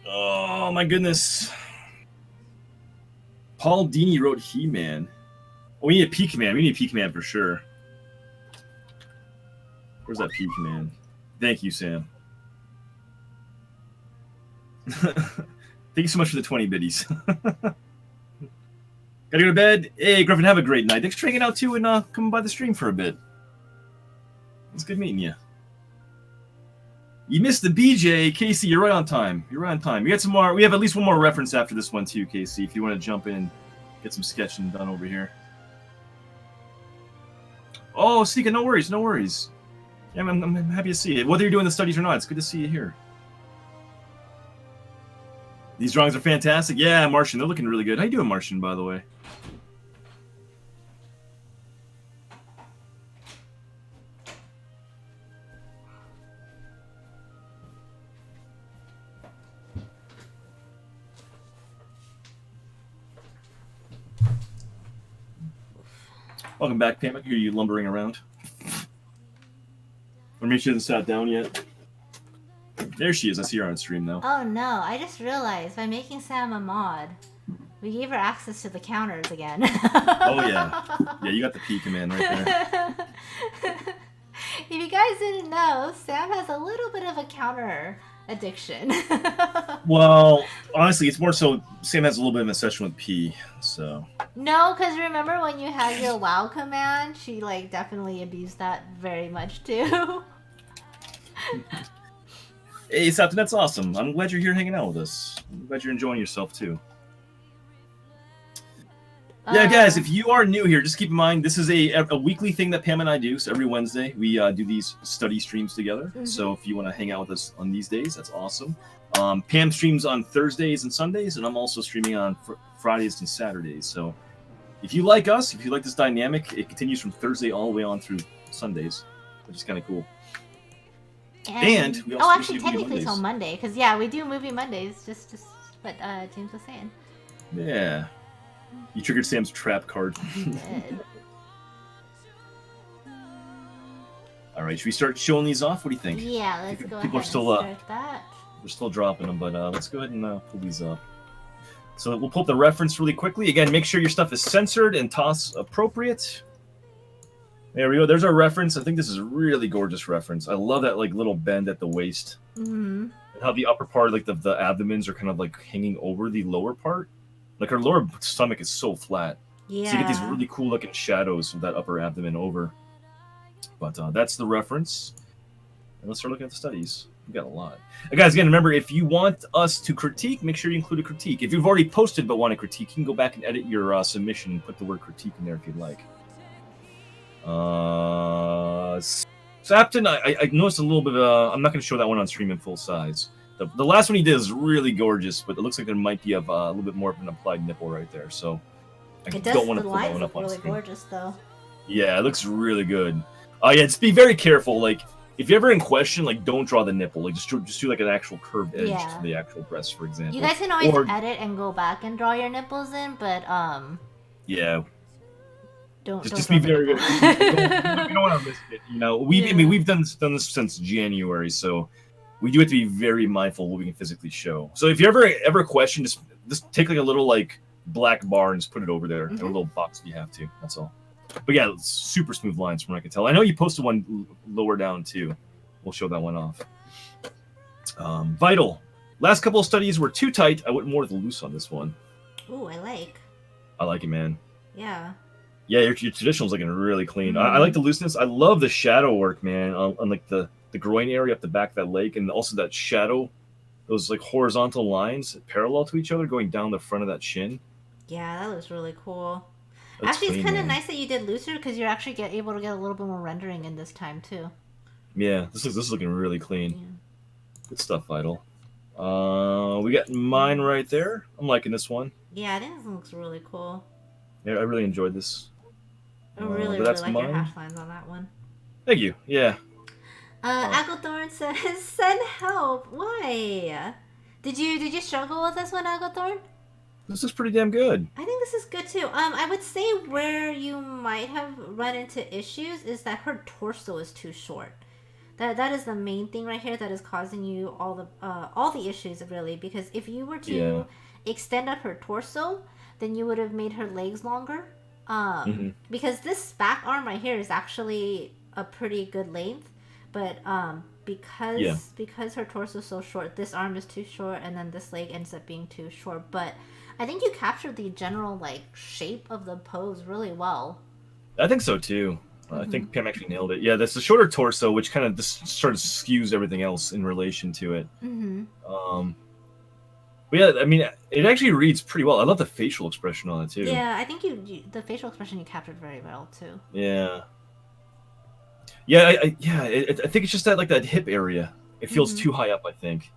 C: Oh my goodness. Paul Dini wrote He-Man. Oh, we need a P-Command. We need a P-Command for sure. Where's that P-Command? Thank you, Sam. Thank you so much for the 20 biddies. Gotta go to bed. Hey, Griffin, have a great night. Thanks for hanging out too and coming by the stream for a bit. It's good meeting you. You missed the BJ. Casey, you're right on time. You're right on time. We got some more. We have at least one more reference after this one too, Casey, if you want to jump in and get some sketching done over here. Oh, Sika, no worries, no worries. Yeah, I'm happy to see you. Whether you're doing the studies or not, it's good to see you here. These drawings are fantastic. Yeah, Martian, they're looking really good. How you doing, Martian, by the way? Welcome back, Pam. I hear you lumbering around. Or maybe she hasn't sat down yet. There she is. I see her on stream now.
A: Oh no, I just realized by making Sam a mod, we gave her access to the counters again.
C: Oh yeah. Yeah, you got the P command right there.
A: If you guys didn't know, Sam has a little bit of a counter addiction.
C: Well, honestly, it's more so Sam has a little bit of an obsession with P, so.
A: No, because remember when you had your WoW command, she like definitely abused that very much too.
C: Hey, Sapton, that's awesome. I'm glad you're here hanging out with us. I'm glad you're enjoying yourself too. Yeah, guys, if you are new here, just keep in mind this is a weekly thing that Pam and I do. So every Wednesday we do these study streams together. Mm-hmm. So if you want to hang out with us on these days, that's awesome. Pam streams on Thursdays and Sundays, and I'm also streaming on Fridays and Saturdays. So if you like us, if you like this dynamic, it continues from Thursday all the way on through Sundays, which is kind of cool. And we also
A: actually, technically till Monday, because yeah, we do movie Mondays. Just what James was saying.
C: Yeah. You triggered Sam's trap card. All right, should we start showing these off? What do you think?
A: Yeah, let's go ahead
C: are still,
A: and start that.
C: We're still dropping them, but let's go ahead and pull these up. So we'll pull up the reference really quickly. Again, make sure your stuff is censored and toss appropriate. There we go. There's our reference. I think this is a really gorgeous reference. I love that like little bend at the waist. Mm-hmm. And how the upper part, like the abdomens, are kind of like hanging over the lower part. Like her lower stomach is so flat. Yeah. So you get these really cool looking shadows from that upper abdomen over. But that's the reference. And let's start looking at the studies. We've got a lot. Guys, again, remember, if you want us to critique, make sure you include a critique. If you've already posted but want to critique, you can go back and edit your submission and put the word critique in there if you'd like. Sapton, I noticed a little bit of... I'm not going to show that one on stream in full size. The last one he did is really gorgeous, but it looks like there might be a little bit more of an applied nipple right there, so I don't want to put that one up on screen.
A: Really gorgeous, though.
C: Yeah, it looks really good. Yeah, just be very careful. Like, if you're ever in question, like, don't draw the nipple. Like, just do like an actual curved edge to the actual breast, for example.
A: You guys can always edit and go back and draw your nipples in, but
C: yeah.
A: Don't
C: be very good. You don't want to risk it. You know, we've done this since January, so we do have to be very mindful of what we can physically show. So if you ever question, just take like a little like black bar and just put it over there in a little box if you have to. That's all. But yeah, super smooth lines from what I can tell. I know you posted one lower down too. We'll show that one off. Vital. Last couple of studies were too tight. I went more with the loose on this one.
A: Ooh, I like
C: it, man.
A: Yeah.
C: Yeah, your traditional's looking really clean. I like the looseness. I love the shadow work, man, on like the groin area up the back of that leg, and also that shadow, those like horizontal lines parallel to each other going down the front of that shin.
A: Yeah, that looks really cool.
C: That's
A: actually,
C: clean,
A: it's kind of
C: man.
A: nice that you did looser because you're actually able to get a little bit more rendering in this time too.
C: Yeah, this is looking really clean. Yeah. Good stuff, Vital. We got mine right there. I'm liking this one.
A: Yeah, I think this one looks really cool.
C: Yeah, I really enjoyed this.
A: I really like your hash lines on that one.
C: Thank you. Yeah.
A: Agglethorn says, "Send help." Why? Did you struggle with this one, Agglethorn?
C: This is pretty damn good.
A: I think this is good too. I would say where you might have run into issues is that her torso is too short. That is the main thing right here that is causing you all the issues really. Because if you were to extend up her torso, then you would have made her legs longer. Because this back arm right here is actually a pretty good length, but because her torso is so short, this arm is too short, and then this leg ends up being too short. But I think you captured the general like shape of the pose really well.
C: I think so too. I think Pam actually nailed it. Yeah, that's the shorter torso, which kind of just sort of skews everything else in relation to it. But yeah, I mean, it actually reads pretty well. I love the facial expression on it too.
A: Yeah, I think the facial expression you captured very well too.
C: Yeah. Yeah, I think it's just that hip area. It feels too high up. I think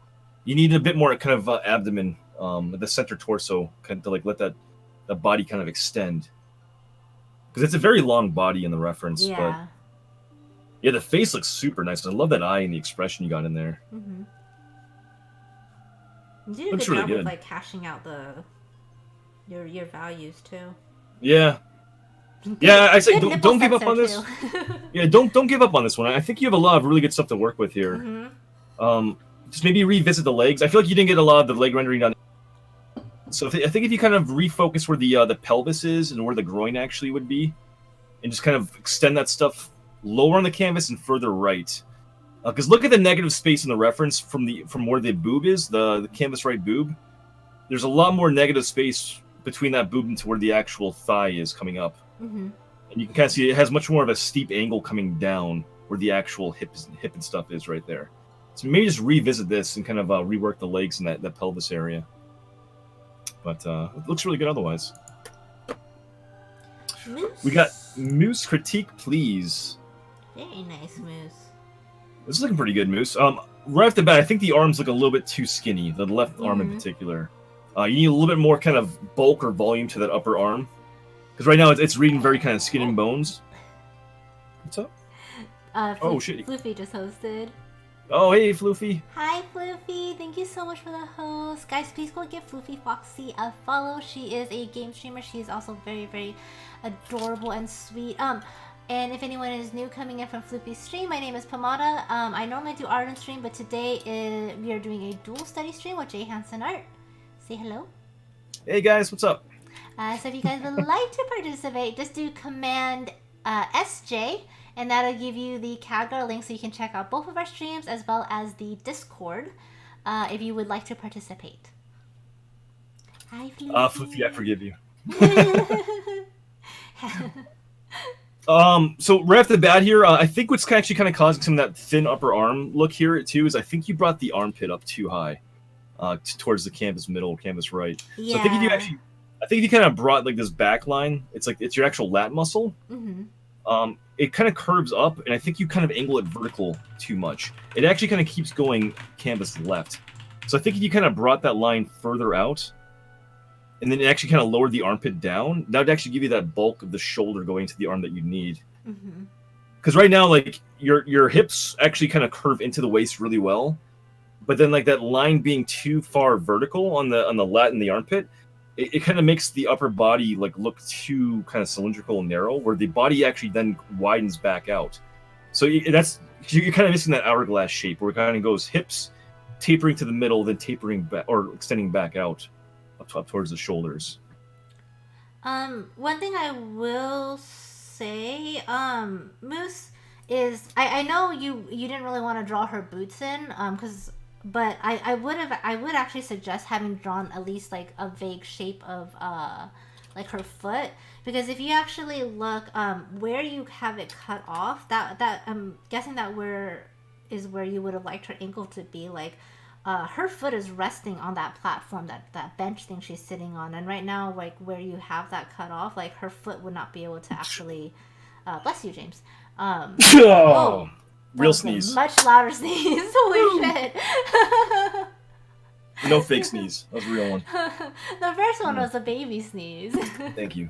C: you need a bit more kind of abdomen, the center torso, kind of to like let that body kind of extend. Because it's a very long body in the reference.
A: Yeah.
C: But yeah, the face looks super nice. I love that eye and the expression you got in there.
A: You did a good job with like cashing out your values too.
C: Yeah. Yeah, I say
A: Good
C: don't,
A: nipple
C: don't give up
A: sensor,
C: on this.
A: too.
C: Yeah, don't give up on this one. I think you have a lot of really good stuff to work with here. Just maybe revisit the legs. I feel like you didn't get a lot of the leg rendering done. So I think if you kind of refocus where the pelvis is and where the groin actually would be, and just kind of extend that stuff lower on the canvas and further right. Because look at the negative space in the reference from where the boob is, the canvas right boob. There's a lot more negative space between that boob and to where the actual thigh is coming up. And you can kind of see it has much more of a steep angle coming down where the actual hip and stuff is right there. So maybe just revisit this and kind of rework the legs in that pelvis area. But it looks really good otherwise.
A: Moose.
C: We got Moose Critique, please.
A: Very nice moose.
C: This is looking pretty good, Moose. Right off the bat, I think the arms look a little bit too skinny. The left arm in particular. You need a little bit more kind of bulk or volume to that upper arm. Because right now it's reading very kind of skin and bones. What's up? Oh, shit.
A: Floofy just hosted.
C: Oh, hey, Floofy.
A: Hi, Floofy. Thank you so much for the host. Guys, please go give Floofy Foxy a follow. She is a game streamer. She is also very, very adorable and sweet. And if anyone is new coming in from Floofy's stream, my name is Pomada. I normally do art on stream, but today we are doing a dual study stream with JHanson Art. Say hello.
C: Hey, guys. What's up?
A: So if you guys would like to participate, just do Command SJ, and that'll give you the Kaggle link so you can check out both of our streams as well as the Discord if you would like to participate. Hi, Floofy.
C: Floofy, I forgive you. So right off the bat here, I think what's actually kind of causing some of that thin upper arm look here too is I think you brought the armpit up too high, towards the canvas middle, canvas right.
A: Yeah.
C: So I think if you kind of brought like this back line, it's your actual lat muscle. It kind of curves up, and I think you kind of angle it vertical too much. It actually kind of keeps going canvas left. So I think if you kind of brought that line further out, and then it actually kind of lowered the armpit down, that would actually give you that bulk of the shoulder going to the arm that you need. Because right now, like your hips actually kind of curve into the waist really well, but then like that line being too far vertical on the lat and the armpit, it kind of makes the upper body like look too kind of cylindrical and narrow, where the body actually then widens back out. So you're kind of missing that hourglass shape where it kind of goes hips tapering to the middle, then tapering back or extending back out up towards the shoulders.
A: One thing I will say, Moose, is I know you didn't really want to draw her boots in, but I would actually suggest having drawn at least like a vague shape of like her foot, because if you actually look where you have it cut off, that I'm guessing that where you would have liked her ankle to be, like her foot is resting on that platform, that bench thing she's sitting on, and right now like where you have that cut off, like her foot would not be able to actually bless you, James.
C: Real sneeze.
A: Much louder sneeze. Holy shit.
C: No fake sneeze. That was a real one.
A: The first one was a baby sneeze.
C: Thank you.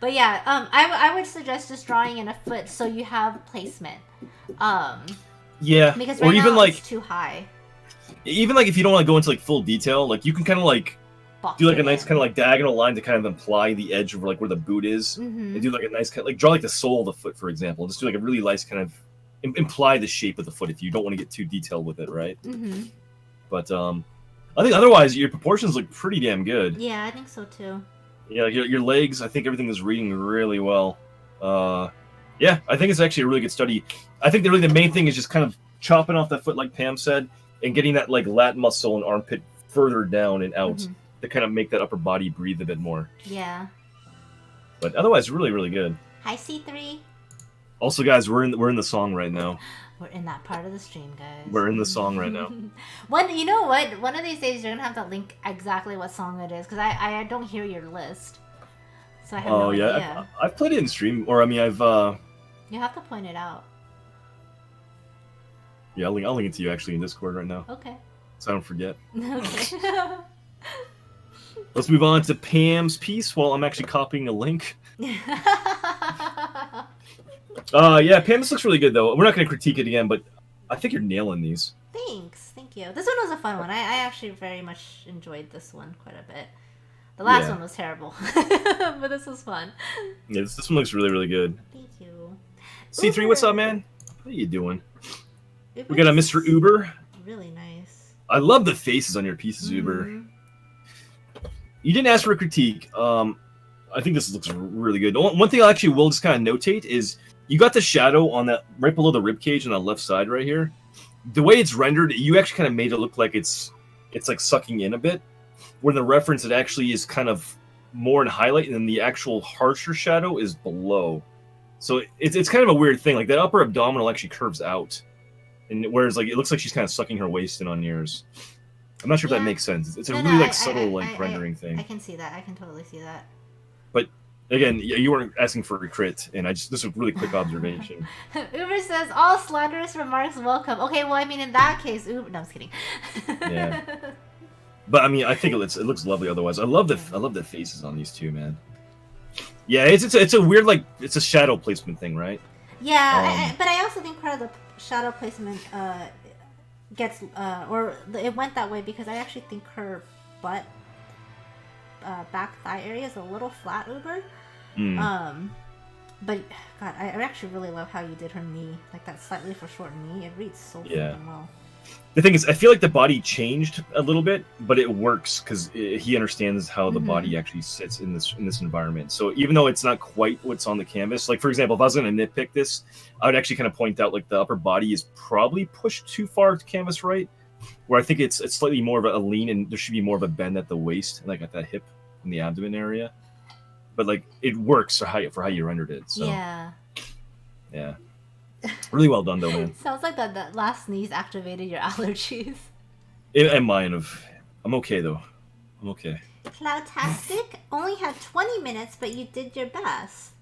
A: But yeah, I would suggest just drawing in a foot so you have placement.
C: Yeah.
A: Because right now it's too high.
C: Even like if you don't want to go into like full detail, like you can kind of like do like a nice kind of like diagonal line to kind of imply the edge of like where the boot is, and do like a nice kind of, like draw like the sole of the foot, for example. Just do like a really nice kind of imply the shape of the foot if you don't want to get too detailed with it, right? But I think otherwise your proportions look pretty damn good.
A: Yeah, I think so too.
C: Yeah, your legs, I think everything is reading really well. Yeah, I think it's actually a really good study. I think the main thing is just kind of chopping off that foot, like Pam said, and getting that like lat muscle and armpit further down and out to kind of make that upper body breathe a bit more.
A: Yeah.
C: But otherwise, really, really good.
A: Hi, C3.
C: Also, guys, we're in the song right now.
A: We're in that part of the stream, guys.
C: We're in the song right now.
A: You know what? One of these days, you're gonna have to link exactly what song it is, because I don't hear your list, so I have no idea.
C: I've played it in stream, or I mean, I've.
A: You have to point it out.
C: Yeah, I'll link it to you actually in Discord right now.
A: Okay.
C: So I don't forget.
A: Okay.
C: Let's move on to Pam's piece while I'm actually copying a link. Yeah, Pam, this looks really good though. We're not going to critique it again, but I think you're nailing these.
A: Thanks, thank you. This one was a fun one. I actually very much enjoyed this one quite a bit. The last
C: Yeah.
A: one was terrible, but this was fun.
C: Yeah, this one looks really, really good.
A: Thank you.
C: C3, what's up, man? How you doing?
A: Uber
C: We got a
A: is
C: Mr. Uber.
A: Really nice.
C: I love the faces on your pieces, Uber.
A: Mhm.
C: You didn't ask for a critique. I think this looks really good. One thing I actually will just kind of notate is you got the shadow on that right below the rib cage on the left side right here. The way it's rendered, you actually kind of made it look like it's like sucking in a bit. Where the reference, it actually is kind of more in highlight, and then the actual harsher shadow is below. So it's kind of a weird thing. Like that upper abdominal actually curves out, and whereas like it looks like she's kind of sucking her waist in on yours. I'm not sure if that makes sense. It's a really like subtle like rendering thing.
A: I can see that. I can totally see that.
C: But again, you weren't asking for a crit, and this is a really quick observation.
A: Uber says all slanderous remarks welcome. Okay, well, I mean, in that case, Uber. No, I'm just kidding.
C: Yeah. But I mean, I think it looks lovely. Otherwise, I love the faces on these two, man. Yeah, it's a weird like it's a shadow placement thing, right?
A: Yeah, but I also think part of the shadow placement gets it went that way because I actually think her butt back thigh area is a little flat, Uber. But God, I actually really love how you did her knee, like that slightly foreshortened knee. It reads so freaking well.
C: The thing is, I feel like the body changed a little bit, but it works because he understands how the body actually sits in this environment. So even though it's not quite what's on the canvas, like for example, if I was going to nitpick this, I would actually kind of point out like the upper body is probably pushed too far to canvas right, where I think it's slightly more of a lean and there should be more of a bend at the waist, like at that hip and the abdomen area. But like it works for how you rendered it. So yeah. Really well done, though, man.
A: Sounds like that last sneeze activated your allergies.
C: And mine. I'm okay, though. I'm okay.
A: Cloudtastic only had 20 minutes, but you did your best.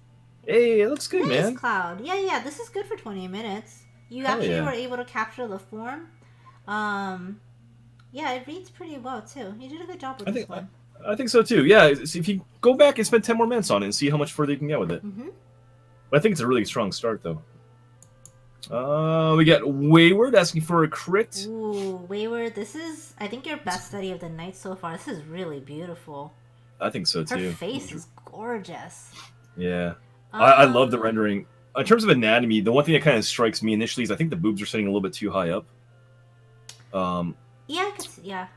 C: Hey, it looks good,
A: nice,
C: man.
A: Cloud. Yeah, this is good for 20 minutes. You actually were able to capture the form. Yeah, it reads pretty well, too. You did a good job with this one.
C: I think so, too. Yeah, if you go back and spend 10 more minutes on it and see how much further you can get with it. But I think it's a really strong start, though. We got Wayward asking for a crit.
A: Ooh, Wayward, this is, I think, your best study of the night so far. This is really beautiful.
C: I think so, too.
A: Her face is gorgeous.
C: Yeah. I love the rendering. In terms of anatomy, the one thing that kind of strikes me initially is I think the boobs are sitting a little bit too high up.
A: Yeah, I could see that.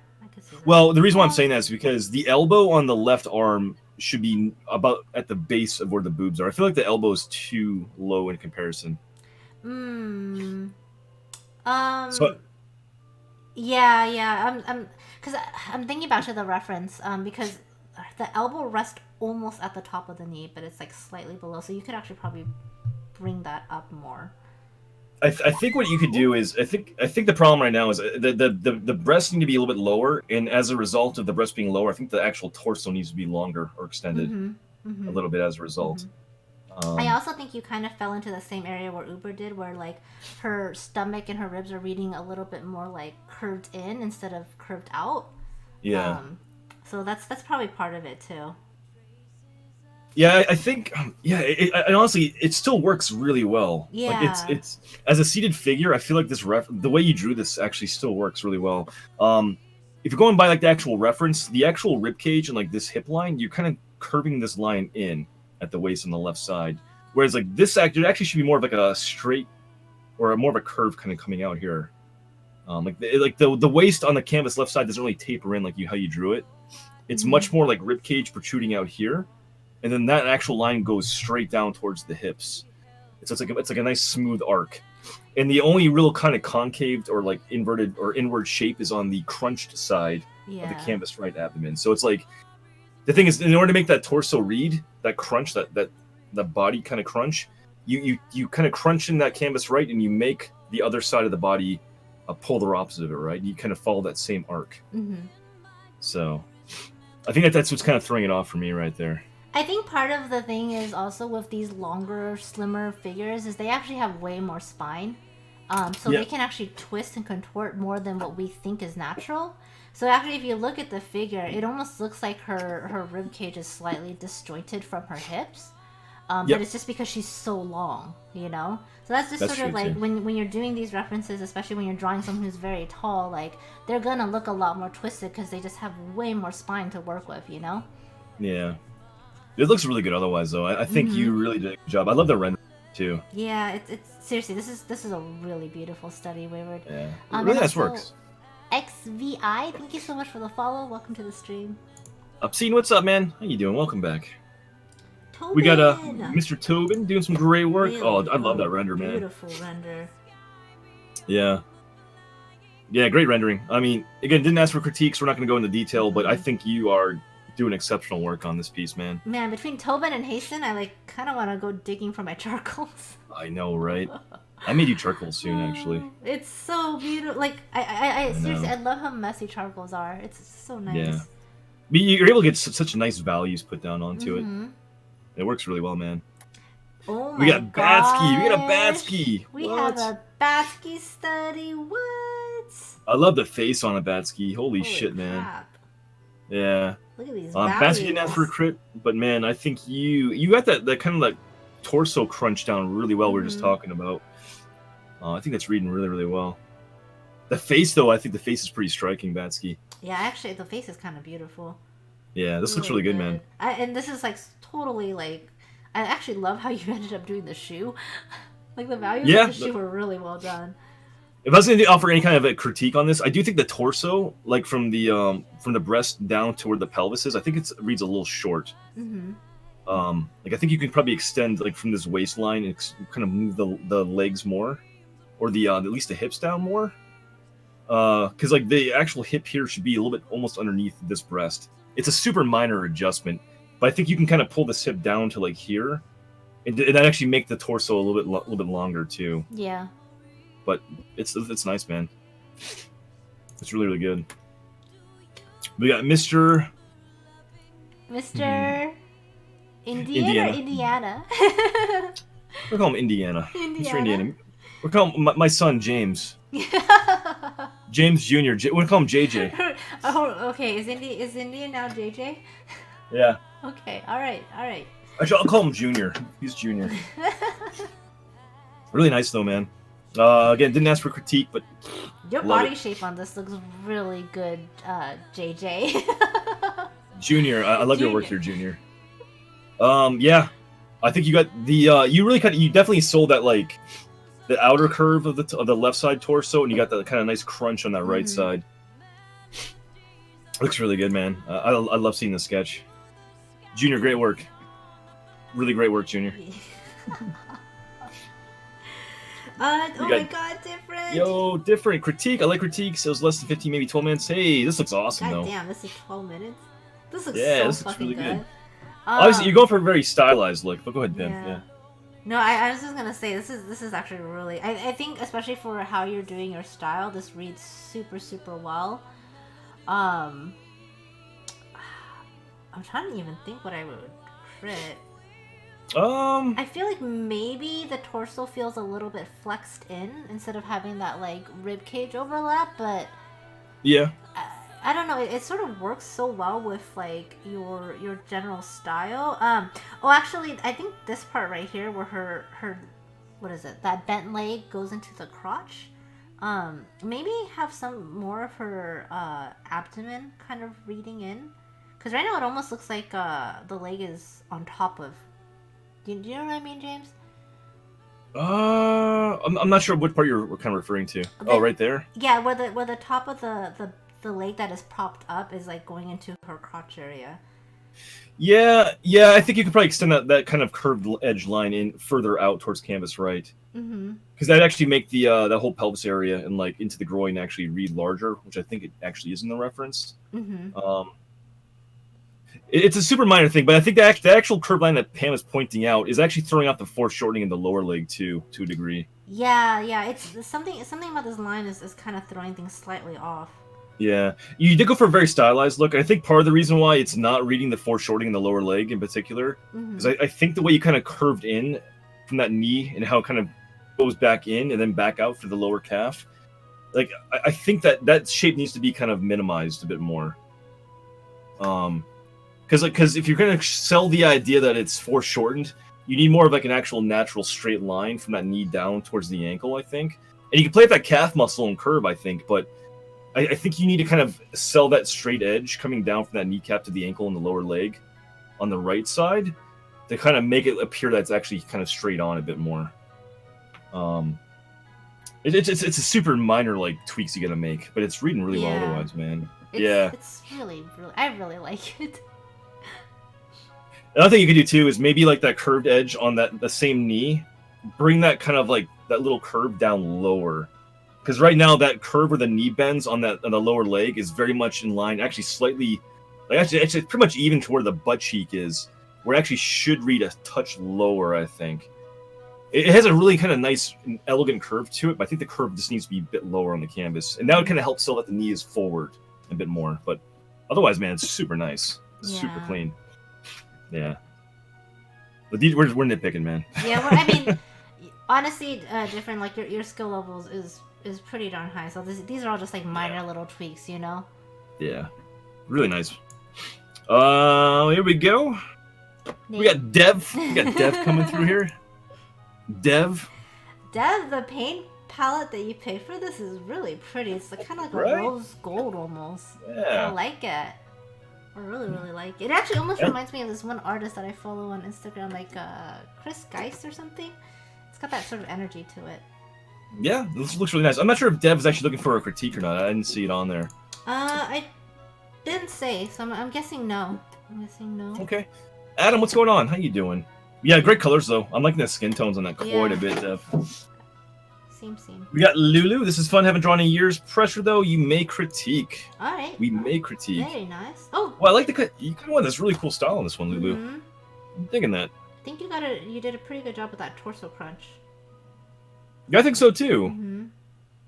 C: Well, the reason why I'm saying that is because the elbow on the left arm should be about at the base of where the boobs are. I feel like the elbow is too low in comparison. So,
A: yeah. Because I'm thinking back to the reference. Because the elbow rests almost at the top of the knee, but it's like slightly below. So you could actually probably bring that up more.
C: I think what you could do is I think the problem right now is the breasts need to be a little bit lower, and as a result of the breast being lower, I think the actual torso needs to be longer or extended a little bit as a result.
A: I also think you kind of fell into the same area where Uber did, where like her stomach and her ribs are reading a little bit more like curved in instead of curved out.
C: Yeah.
A: So that's probably part of it too.
C: Yeah, I think. Yeah, and honestly, it still works really well.
A: Yeah.
C: Like it's as a seated figure, I feel like the way you drew this actually still works really well. If you're going by like the actual reference, the actual rib cage and like this hip line, you're kind of curving this line in at the waist on the left side, whereas like this actually should be more of like a straight or more of a curve kind of coming out here. Like the waist on the canvas left side doesn't really taper in like how you drew it. It's much more like rib cage protruding out here, and then that actual line goes straight down towards the hips. So it's like a nice smooth arc, and the only real kind of concaved or like inverted or inward shape is on the crunched side of the canvas right abdomen. So it's like the thing is, in order to make that torso read, that crunch, that body kind of crunch, you kind of crunch in that canvas right, and you make the other side of the body a polar opposite of it, right? You kind of follow that same arc. So I think that's what's kind of throwing it off for me right there.
A: I think part of the thing is also with these longer, slimmer figures is they actually have way more spine. So they can actually twist and contort more than what we think is natural. So actually, if you look at the figure, it almost looks like her rib cage is slightly disjointed from her hips. But it's just because she's so long, you know? So that's sort of like when you're doing these references, especially when you're drawing someone who's very tall, like they're gonna look a lot more twisted because they just have way more spine to work with, you know?
C: Yeah. It looks really good otherwise, though. I think you really did a good job. I love the render, too.
A: Yeah, it's seriously, this is a really beautiful study, Wayward.
C: Yeah.
A: And
C: Really nice
A: also,
C: works.
A: XVI, thank you so much for the follow. Welcome to the stream.
C: Obscene, what's up, man? How you doing? Welcome back.
A: Tobin!
C: We got Mr. Tobin doing some great work.
A: Really
C: Oh, I love that render, man.
A: Beautiful render.
C: Yeah. Yeah, great rendering. I mean, again, didn't ask for critiques. We're not going to go into detail, but I think you are doing exceptional work on this piece, man.
A: Man, between Tobin and Hasten, I like kind of want to go digging for my charcoals.
C: I know, right? I made you charcoal soon, actually.
A: It's so beautiful. Like I seriously,
C: know.
A: I love how messy charcoals are. It's so nice.
C: Yeah. But you're able to get such nice values put down onto it.
A: Mhm.
C: It works really well, man.
A: Oh my
C: We got Batsky. We got a
A: gosh.
C: Batsky.
A: We
C: What?
A: have a Batsky study. What?
C: I love the face on a Batsky. Holy shit, man.
A: Crap.
C: Yeah.
A: Look at these
C: Batsky didn't ask for a crit, but man, I think you got that kind of like torso crunch down really well. We were just talking about. I think that's reading really, really well. The face, though, I think the face is pretty striking, Batsky.
A: Yeah, actually, the face is kind of beautiful.
C: Yeah, this looks really good, man.
A: And this is like totally like. I actually love how you ended up doing the shoe. Like the values of the shoe were really well done.
C: If I was going to offer any kind of a critique on this, I do think the torso, like from the breast down toward the pelvis, I think it reads a little short.
A: Mm-hmm.
C: Like I think you can probably extend like from this waistline and kind of move the legs more, or the at least the hips down more. Because like the actual hip here should be a little bit almost underneath this breast. It's a super minor adjustment, but I think you can kind of pull this hip down to like here, and that actually make the torso a little bit longer too.
A: Yeah.
C: But it's nice, man. It's really, really good. We got Mr.
A: Indiana.
C: We'll call him Indiana.
A: Indiana.
C: Mr. Indiana. We'll call him my son, James. James Jr. We'll call him JJ.
A: Oh, okay. Is India now JJ?
C: Yeah.
A: Okay. All right.
C: Actually, I'll call him Junior. He's Junior. Really nice, though, man. Again, didn't ask for critique, but
A: your body shape on this looks really good, JJ.
C: Junior, I love your work here, Junior. Yeah, I think you got the you definitely sold that like the outer curve of the left side torso, and you got that kind of nice crunch on that right side. Looks really good, man. I love seeing the sketch. Junior, great work. Really great work, Junior.
A: Oh my god, different.
C: Yo, different critique. I like critiques. It was less than 15, maybe 12 minutes. Hey, this looks awesome, though.
A: Damn, this is 12 minutes. This looks
C: this
A: so
C: looks
A: fucking
C: really good.
A: good.
C: Obviously, you're going for a very stylized look, but go ahead, Ben. Yeah.
A: No, I was just gonna say this is actually really. I think especially for how you're doing your style, this reads super well. I'm trying to even think what I would crit. I feel like maybe the torso feels a little bit flexed in instead of having that like rib cage overlap, but
C: yeah,
A: I don't know. It sort of works so well with like your general style. Oh, actually, I think this part right here where her what is it? That bent leg goes into the crotch. Maybe have some more of her abdomen kind of reading in, because right now it almost looks like the leg is on top of. Do you know what I mean, James?
C: I'm not sure what part you're kind of referring to. Right there.
A: Yeah, where the top of the leg that is propped up is like going into her crotch area.
C: Yeah. I think you could probably extend that kind of curved edge line in further out towards canvas right. Mm-hmm. Because that actually make the that whole pelvis area and like into the groin actually read larger, which I think it actually is in the reference. Mm-hmm. It's a super minor thing, but I think the actual curve line that Pam is pointing out is actually throwing out the foreshortening in the lower leg too, to a degree.
A: Yeah, it's something about this line is kind of throwing things slightly off.
C: Yeah, you did go for a very stylized look. I think part of the reason why it's not reading the foreshortening in the lower leg in particular is I think the way you kind of curved in from that knee and how it kind of goes back in and then back out for the lower calf. Like I think that shape needs to be kind of minimized a bit more. Because if you're going to sell the idea that it's foreshortened, you need more of like an actual natural straight line from that knee down towards the ankle, I think. And you can play with that calf muscle and curve, I think, but I think you need to kind of sell that straight edge coming down from that kneecap to the ankle and the lower leg on the right side to kind of make it appear that it's actually kind of straight on a bit more. It's a super minor like tweaks you gotta make, but it's reading really well otherwise, man.
A: It's really, I really like it.
C: Another thing you could do too is maybe like that curved edge on the same knee, bring that kind of like that little curve down lower, because right now that curve where the knee bends on the lower leg is very much in line, actually slightly, like actually it's pretty much even to where the butt cheek is, where it actually should read a touch lower, I think. It has a really kind of nice, elegant curve to it, but I think the curve just needs to be a bit lower on the canvas. And that would kind of help so that the knee is forward a bit more. But otherwise, man, it's super nice. It's super clean. Yeah. But we're nitpicking, man.
A: Yeah, well, I mean, honestly, different, like, your skill levels is pretty darn high. So these are all just, like, minor little tweaks, you know?
C: Yeah. Really nice. Here we go. We got Dev. We got Dev coming through here. Dev,
A: the paint palette that you picked for this is really pretty. It's like, kind of like a rose gold almost.
C: Yeah.
A: I like it. I really, really like it. It actually almost reminds me of this one artist that I follow on Instagram, like Chris Geist or something. It's got that sort of energy to it.
C: Yeah, this looks really nice. I'm not sure if Dev's actually looking for a critique or not. I didn't see it on there.
A: I didn't say, so I'm guessing no.
C: Okay. Adam, what's going on? How you doing? Yeah, great colors though. I'm liking the skin tones on that quite a bit, Dev.
A: Same.
C: We got Lulu. This is fun. Haven't drawn in years. Pressure though. You may critique.
A: All right.
C: We may critique.
A: Very nice. Oh.
C: Well, I like you kind of want this really cool style on this one, Lulu.
A: Mm-hmm.
C: I'm digging that.
A: I think you did a pretty good job with that torso crunch.
C: Yeah, I think so too.
A: Mm-hmm.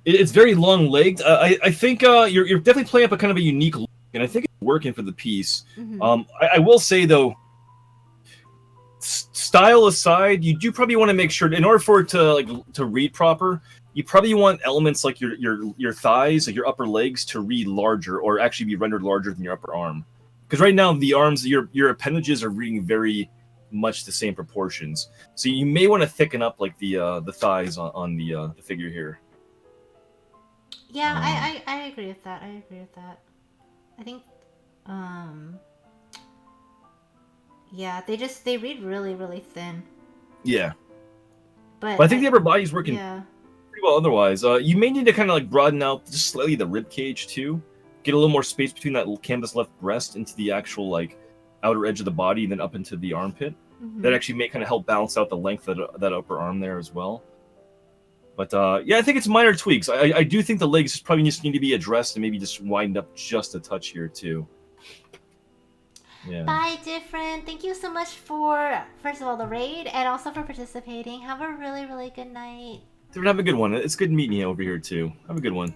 C: It's very long-legged. I think you're definitely playing up a kind of a unique look, and I think it's working for the piece.
A: Mm-hmm.
C: I will say though, style aside, you do probably want to make sure, in order for it to read proper, you probably want elements like your thighs, like your upper legs, to read larger or actually be rendered larger than your upper arm. Because right now the arms, your appendages are reading very much the same proportions. So you may want to thicken up like the thighs on the figure here.
A: Yeah, I agree with that. I think, yeah, they read really, really thin.
C: Yeah.
A: But
C: I think the upper body's working pretty well otherwise. You may need to kind of like broaden out just slightly the rib cage too. Get a little more space between that canvas left breast into the actual like outer edge of the body and then up into the armpit.
A: Mm-hmm.
C: That actually may kind of help balance out the length of that upper arm there as well. But yeah, I think it's minor tweaks. I do think the legs probably just need to be addressed and maybe just wind up just a touch here too. Yeah.
A: Bye, Different. Thank you so much for, first of all, the raid and also for participating. Have a really, really good night.
C: Dude, have a good one. It's good meeting you over here too. Have a good one.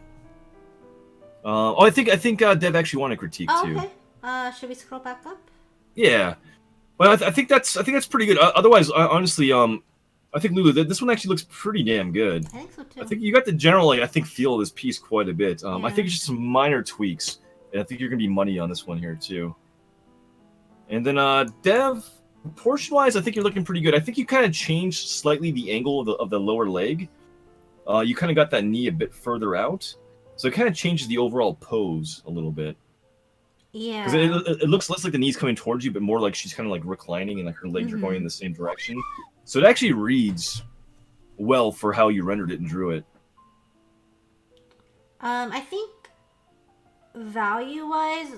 C: I think Dev actually wanted a critique too.
A: Okay. Should we scroll back up?
C: Yeah. Well, I think that's pretty good. Otherwise, honestly, I think Lulu, this one actually looks pretty damn good.
A: I think so too.
C: I think you got the general, like, I think, feel of this piece quite a bit. I think it's just some minor tweaks, and I think you're gonna be money on this one here too. And then Dev, proportion-wise, I think you're looking pretty good. I think you kind of changed slightly the angle of the lower leg. You kind of got that knee a bit further out, so it kind of changes the overall pose a little bit.
A: Yeah.
C: Because it looks less like the knee's coming towards you, but more like she's kind of like reclining and like her legs are going in the same direction. So it actually reads well for how you rendered it and drew it.
A: I think value-wise,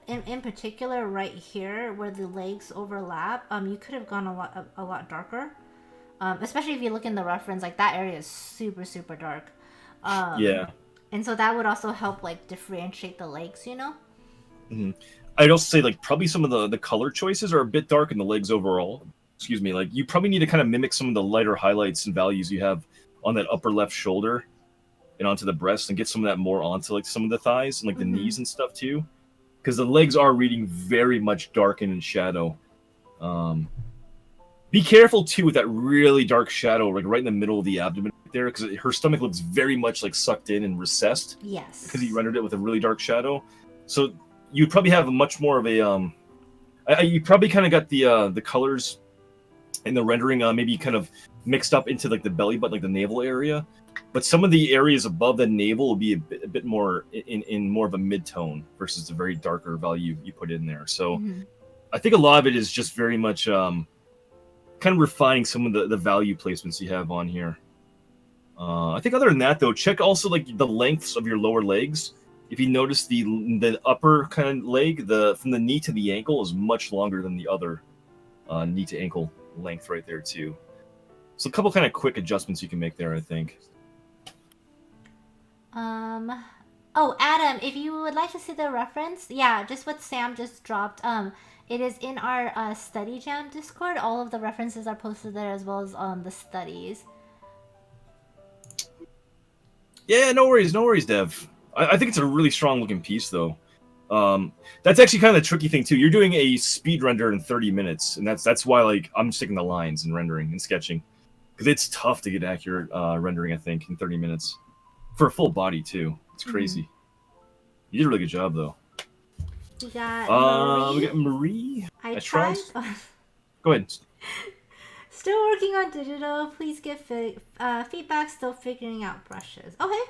A: in particular right here where the legs overlap, you could have gone a lot darker. Especially if you look in the reference, like that area is super, super dark.
C: Yeah.
A: And so that would also help like differentiate the legs, you know?
C: Mm-hmm. I'd also say like probably some of the color choices are a bit dark in the legs overall. Excuse me, like you probably need to kind of mimic some of the lighter highlights and values you have on that upper left shoulder and onto the breast, and get some of that more onto like some of the thighs and like the knees and stuff too, because the legs are reading very much dark and in shadow. Be careful too with that really dark shadow like right in the middle of the abdomen there, because her stomach looks very much like sucked in and recessed.
A: Yes.
C: Because he rendered it with a really dark shadow, so you'd probably have a much more of a you probably kind of got the colors in the rendering maybe kind of mixed up into like the belly button, like the navel area, but some of the areas above the navel will be a bit more in more of a mid-tone versus the very darker value you put in there. So I think a lot of it is just very much kind of refining some of the value placements you have on here. I think other than that, though, check also like the lengths of your lower legs. If you notice the upper kind of leg, from the knee to the ankle is much longer than the other knee to ankle length right there too. So a couple kind of quick adjustments you can make there, I think.
A: Oh, Adam, if you would like to see the reference, yeah, just what Sam just dropped. It is in our Study Jam Discord. All of the references are posted there as well as the studies.
C: Yeah, no worries, Dev. I think it's a really strong looking piece, though. That's actually kind of the tricky thing too. You're doing a speed render in 30 minutes, and that's why like I'm sticking the lines and rendering and sketching, because it's tough to get accurate rendering. I think in 30 minutes for a full body too. It's crazy. You did a really good job, though.
A: We got Marie.
C: We got Marie.
A: I tried.
C: Go ahead.
A: Still working on digital. Please give feedback. Still figuring out brushes. Okay.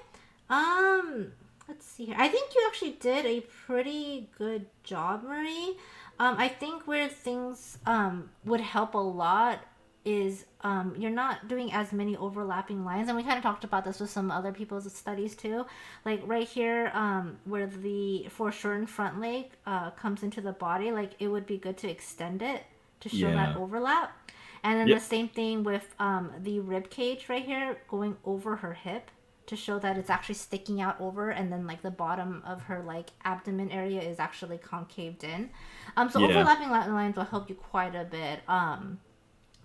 A: Let's see here. I think you actually did a pretty good job, Marie. I think where things would help a lot is you're not doing as many overlapping lines, and we kind of talked about this with some other people's studies too. Like right here, where the foreshortened front leg comes into the body, like it would be good to extend it to show that overlap. And then the same thing with the rib cage right here going over her hip to show that it's actually sticking out over, and then like the bottom of her like abdomen area is actually concaved in. So overlapping lines will help you quite a bit.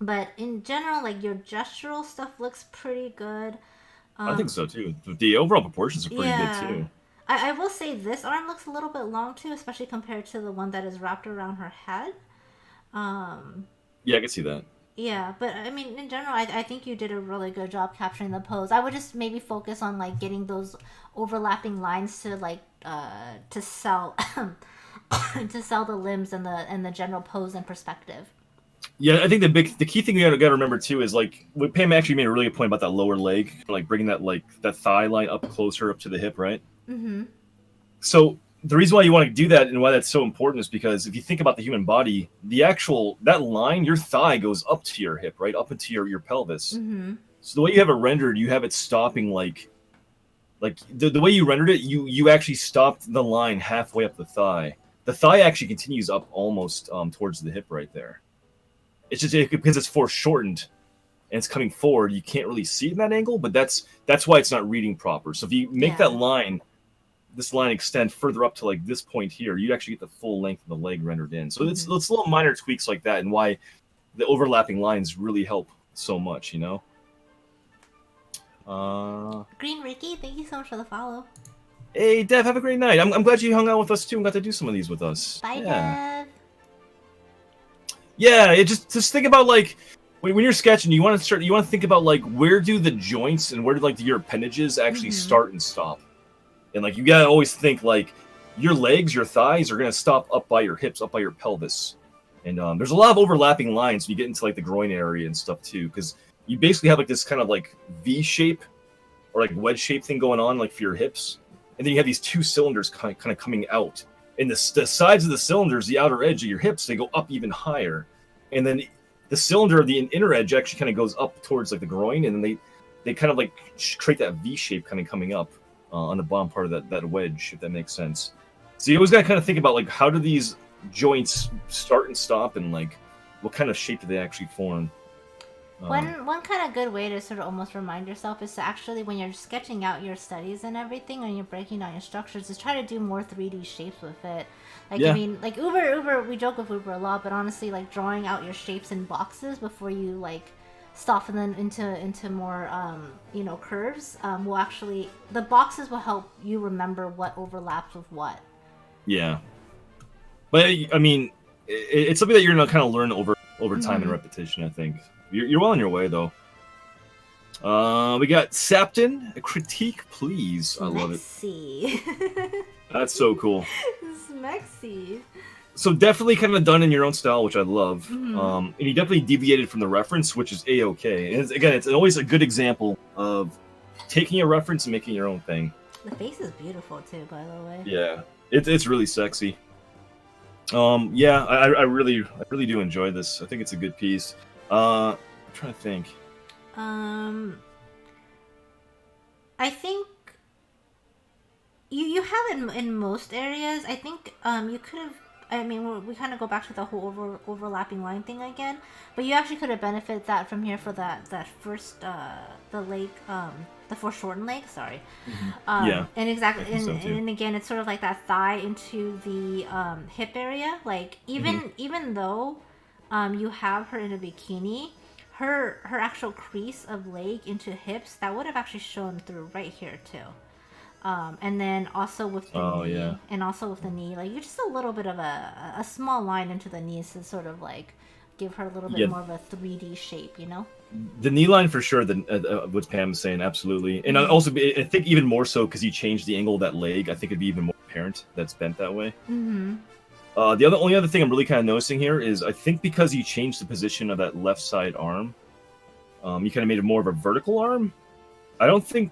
A: But in general, like your gestural stuff looks pretty good.
C: I think so too. The overall proportions are pretty good too.
A: I will say this arm looks a little bit long too, especially compared to the one that is wrapped around her head.
C: Yeah, I can see that.
A: Yeah, but I mean, in general, I think you did a really good job capturing the pose. I would just maybe focus on like getting those overlapping lines to like to sell to sell the limbs and the general pose and perspective.
C: Yeah, I think the key thing you gotta remember too is like what Pam actually made a really good point about that lower leg, like bringing that thigh line up closer up to the hip, right? Mm-hmm. So the reason why you want to do that and why that's so important is because if you think about the human body, that line, your thigh goes up to your hip, right? Up into your pelvis. Mm-hmm. So the way you have it rendered, you have it stopping like the way you rendered it, you actually stopped the line halfway up the thigh. The thigh actually continues up almost towards the hip right there. It's just because it's foreshortened and it's coming forward, you can't really see it in that angle, but that's why it's not reading proper. So if you make this line extend further up to like this point here, you'd actually get the full length of the leg rendered in. So it's little minor tweaks like that, and why the overlapping lines really help so much, you know?
A: Green Ricky, thank you so much for the follow.
C: Hey, Dev, have a great night. I'm glad you hung out with us too and got to do some of these with us.
A: Bye, Dev.
C: Yeah, just think about like when you're sketching, you want to think about like where do the joints and where do like your appendages actually start and stop. And like you gotta always think like your legs, your thighs are gonna stop up by your hips, up by your pelvis. And there's a lot of overlapping lines when you get into like the groin area and stuff too, because you basically have like this kind of like V shape or like wedge shape thing going on like for your hips, and then you have these two cylinders kind of coming out. And the sides of the cylinders, the outer edge of your hips, they go up even higher. And then the cylinder, the inner edge, actually kind of goes up towards like the groin, and then they kind of like create that V shape kind of coming up on the bottom part of that wedge, if that makes sense. So you always got to kind of think about like how do these joints start and stop, and like what kind of shape do they actually form.
A: One kind of good way to sort of almost remind yourself is to actually, when you're sketching out your studies and everything, and you're breaking down your structures, is try to do more 3D shapes with it. Like, I mean, like Uber, we joke with Uber a lot, but honestly, like drawing out your shapes in boxes before you like soften them into more, curves, will actually, the boxes will help you remember what overlaps with what. Yeah.
C: But I mean, it's something that you're gonna kind of learn over time and repetition, I think. You're well on your way, though. We got Sapton. A critique, please. I love it. That's so cool.
A: Smexy.
C: So definitely kind of done in your own style, which I love. And you definitely deviated from the reference, which is A-okay. And it's always a good example of taking a reference and making your own thing.
A: The face is beautiful, too, by the way.
C: Yeah. It's really sexy. Yeah, I really do enjoy this. I think it's a good piece. I'm trying to think.
A: Um, I think you have it in most areas. I think you could have. I mean, we kind of go back to the whole overlapping line thing again, but you actually could have benefited that from here for that first the leg the foreshortened leg. Sorry,
C: Yeah,
A: and
C: I
A: exactly,
C: think so too.
A: and again, it's sort of like that thigh into the hip area. Like even though you have her in a bikini, her actual crease of leg into hips that would have actually shown through right here too. And then also with the
C: Oh
A: knee,
C: yeah.
A: and also with the knee, like you're just a little bit of a small line into the knees to sort of like give her a little bit
C: Yeah,
A: more of a 3D shape, you know?
C: the knee line for sure. What Pam is saying, absolutely, and
A: Mm-hmm.
C: I think even more so because he changed the angle of that leg. I think it'd be even more apparent that's bent that way.
A: Mm-hmm.
C: The only other thing I'm really kind of noticing here is I think because you changed the position of that left side arm, you kind of made it more of a vertical arm. I don't think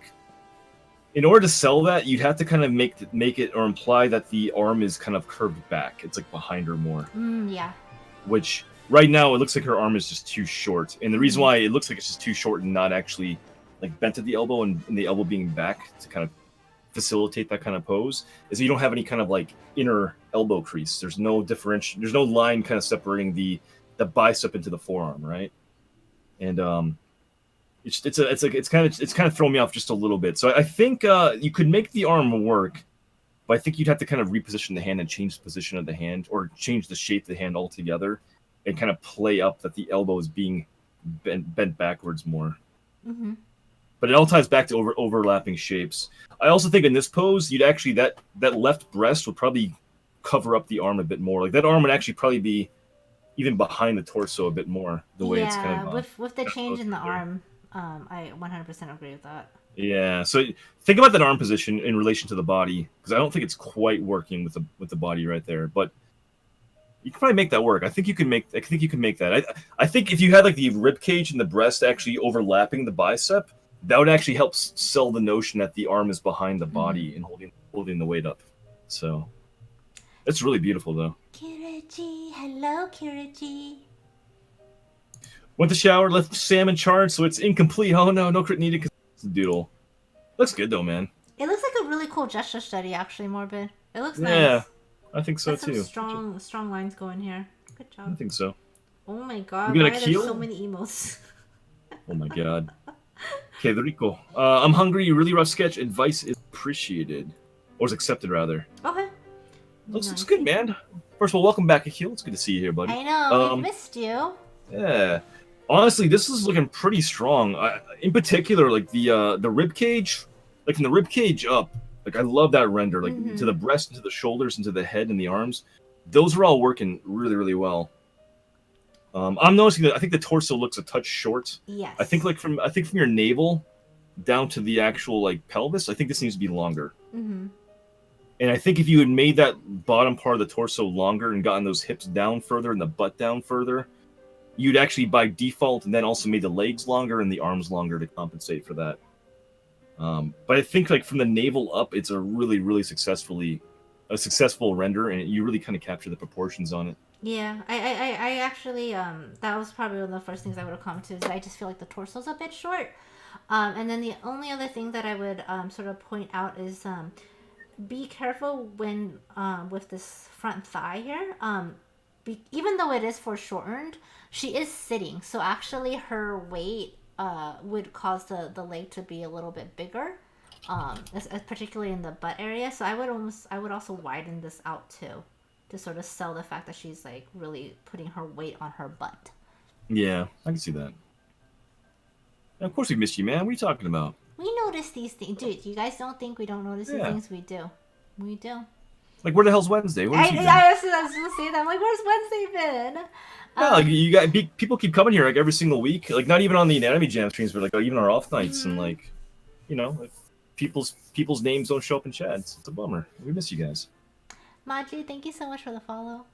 C: in order to sell that, you'd have to kind of make it or imply that the arm is kind of curved back. It's like behind her more,
A: Yeah.
C: which right now it looks like her arm is just too short. And the reason
A: Mm-hmm.
C: why it looks like it's just too short and not actually like bent at the elbow and the elbow being back to kind of facilitate that kind of pose is you don't have any kind of like inner elbow crease. There's no differential. There's no line kind of separating the bicep into the forearm, right? And it's kind of thrown me off just a little bit. So I think you could make the arm work, but I think you'd have to kind of reposition the hand and change the position of the hand or change the shape of the hand altogether and kind of play up that the elbow is being bent backwards more.
A: Mm-hmm.
C: But it all ties back to overlapping shapes. I also think in this pose, you'd actually that left breast would probably cover up the arm a bit more. Like that arm would actually probably be even behind the torso a bit more. The way it's kind
A: Yeah,
C: of
A: with the
C: kind of
A: change in the
C: posted there.
A: arm, I 100% agree with that.
C: Yeah. So think about that arm position in relation to the body because I don't think it's quite working with the body right there. But you can probably make that work. I think you can make. I think you can make that. I think if you had like the rib cage and the breast actually overlapping the bicep, that would actually help sell the notion that the arm is behind the
A: Mm-hmm.
C: body and holding the weight up. So it's really beautiful though.
A: Kiraji, hello Kiraji.
C: Went to shower, left Sam in charge, so it's incomplete. Oh no, no crit needed because it's a doodle. Looks good though, man.
A: It looks like a really cool gesture study, actually, Morbid. It looks
C: Yeah,
A: nice.
C: I think so
A: Got some
C: too.
A: strong lines going here. Good
C: I
A: job.
C: think so.
A: Oh my
C: We
A: god,
C: got a
A: why are there so
C: keel.
A: many emotes?
C: Oh my god. Okay, Rico. I'm hungry. Really rough sketch. Advice is appreciated, or is accepted rather.
A: Okay.
C: Looks
A: Nice.
C: good, man. First of all, welcome back, Akil. It's good to see you here, buddy.
A: I know, we've
C: Um,
A: missed you.
C: yeah. Honestly, this is looking pretty strong. In particular, like the rib cage, like from the rib cage up, like I love that render. Like to
A: Mm-hmm.
C: the breast, into the shoulders, into the head and the arms. Those are all working really, really well. I'm noticing that I think the torso looks a touch short.
A: Yes.
C: I think from your navel down to the actual like pelvis, I think this needs to be longer.
A: Mm-hmm.
C: And I think if you had made that bottom part of the torso longer and gotten those hips down further and the butt down further, you'd actually by default and then also made the legs longer and the arms longer to compensate for that. But I think like from the navel up, it's a really, really successful render, and you really kind of capture the proportions on it.
A: Yeah, I actually, that was probably one of the first things I would have commented is I just feel like the torso's a bit short. And then the only other thing that I would sort of point out is be careful when with this front thigh here. Even though it is foreshortened, she is sitting, so actually her weight would cause the leg to be a little bit bigger, particularly in the butt area. So I would also widen this out too, to sort of sell the fact that she's like really putting her weight on her butt.
C: Yeah, I can see that. And of course we missed you, man. What are you talking about?
A: We notice these things, dude. You guys don't think we don't notice these
C: Yeah.
A: things? We do. We do.
C: Like, where the hell's Wednesday? Where's he been?
A: I was gonna say that. I'm like, where's Wednesday been?
C: Yeah, like you got people keep coming here like every single week. Like not even on the Anatomy Jam streams, but like even our off nights and like, like, people's names don't show up in chat. It's a bummer. We miss you guys.
A: Maji, thank you so much for the follow.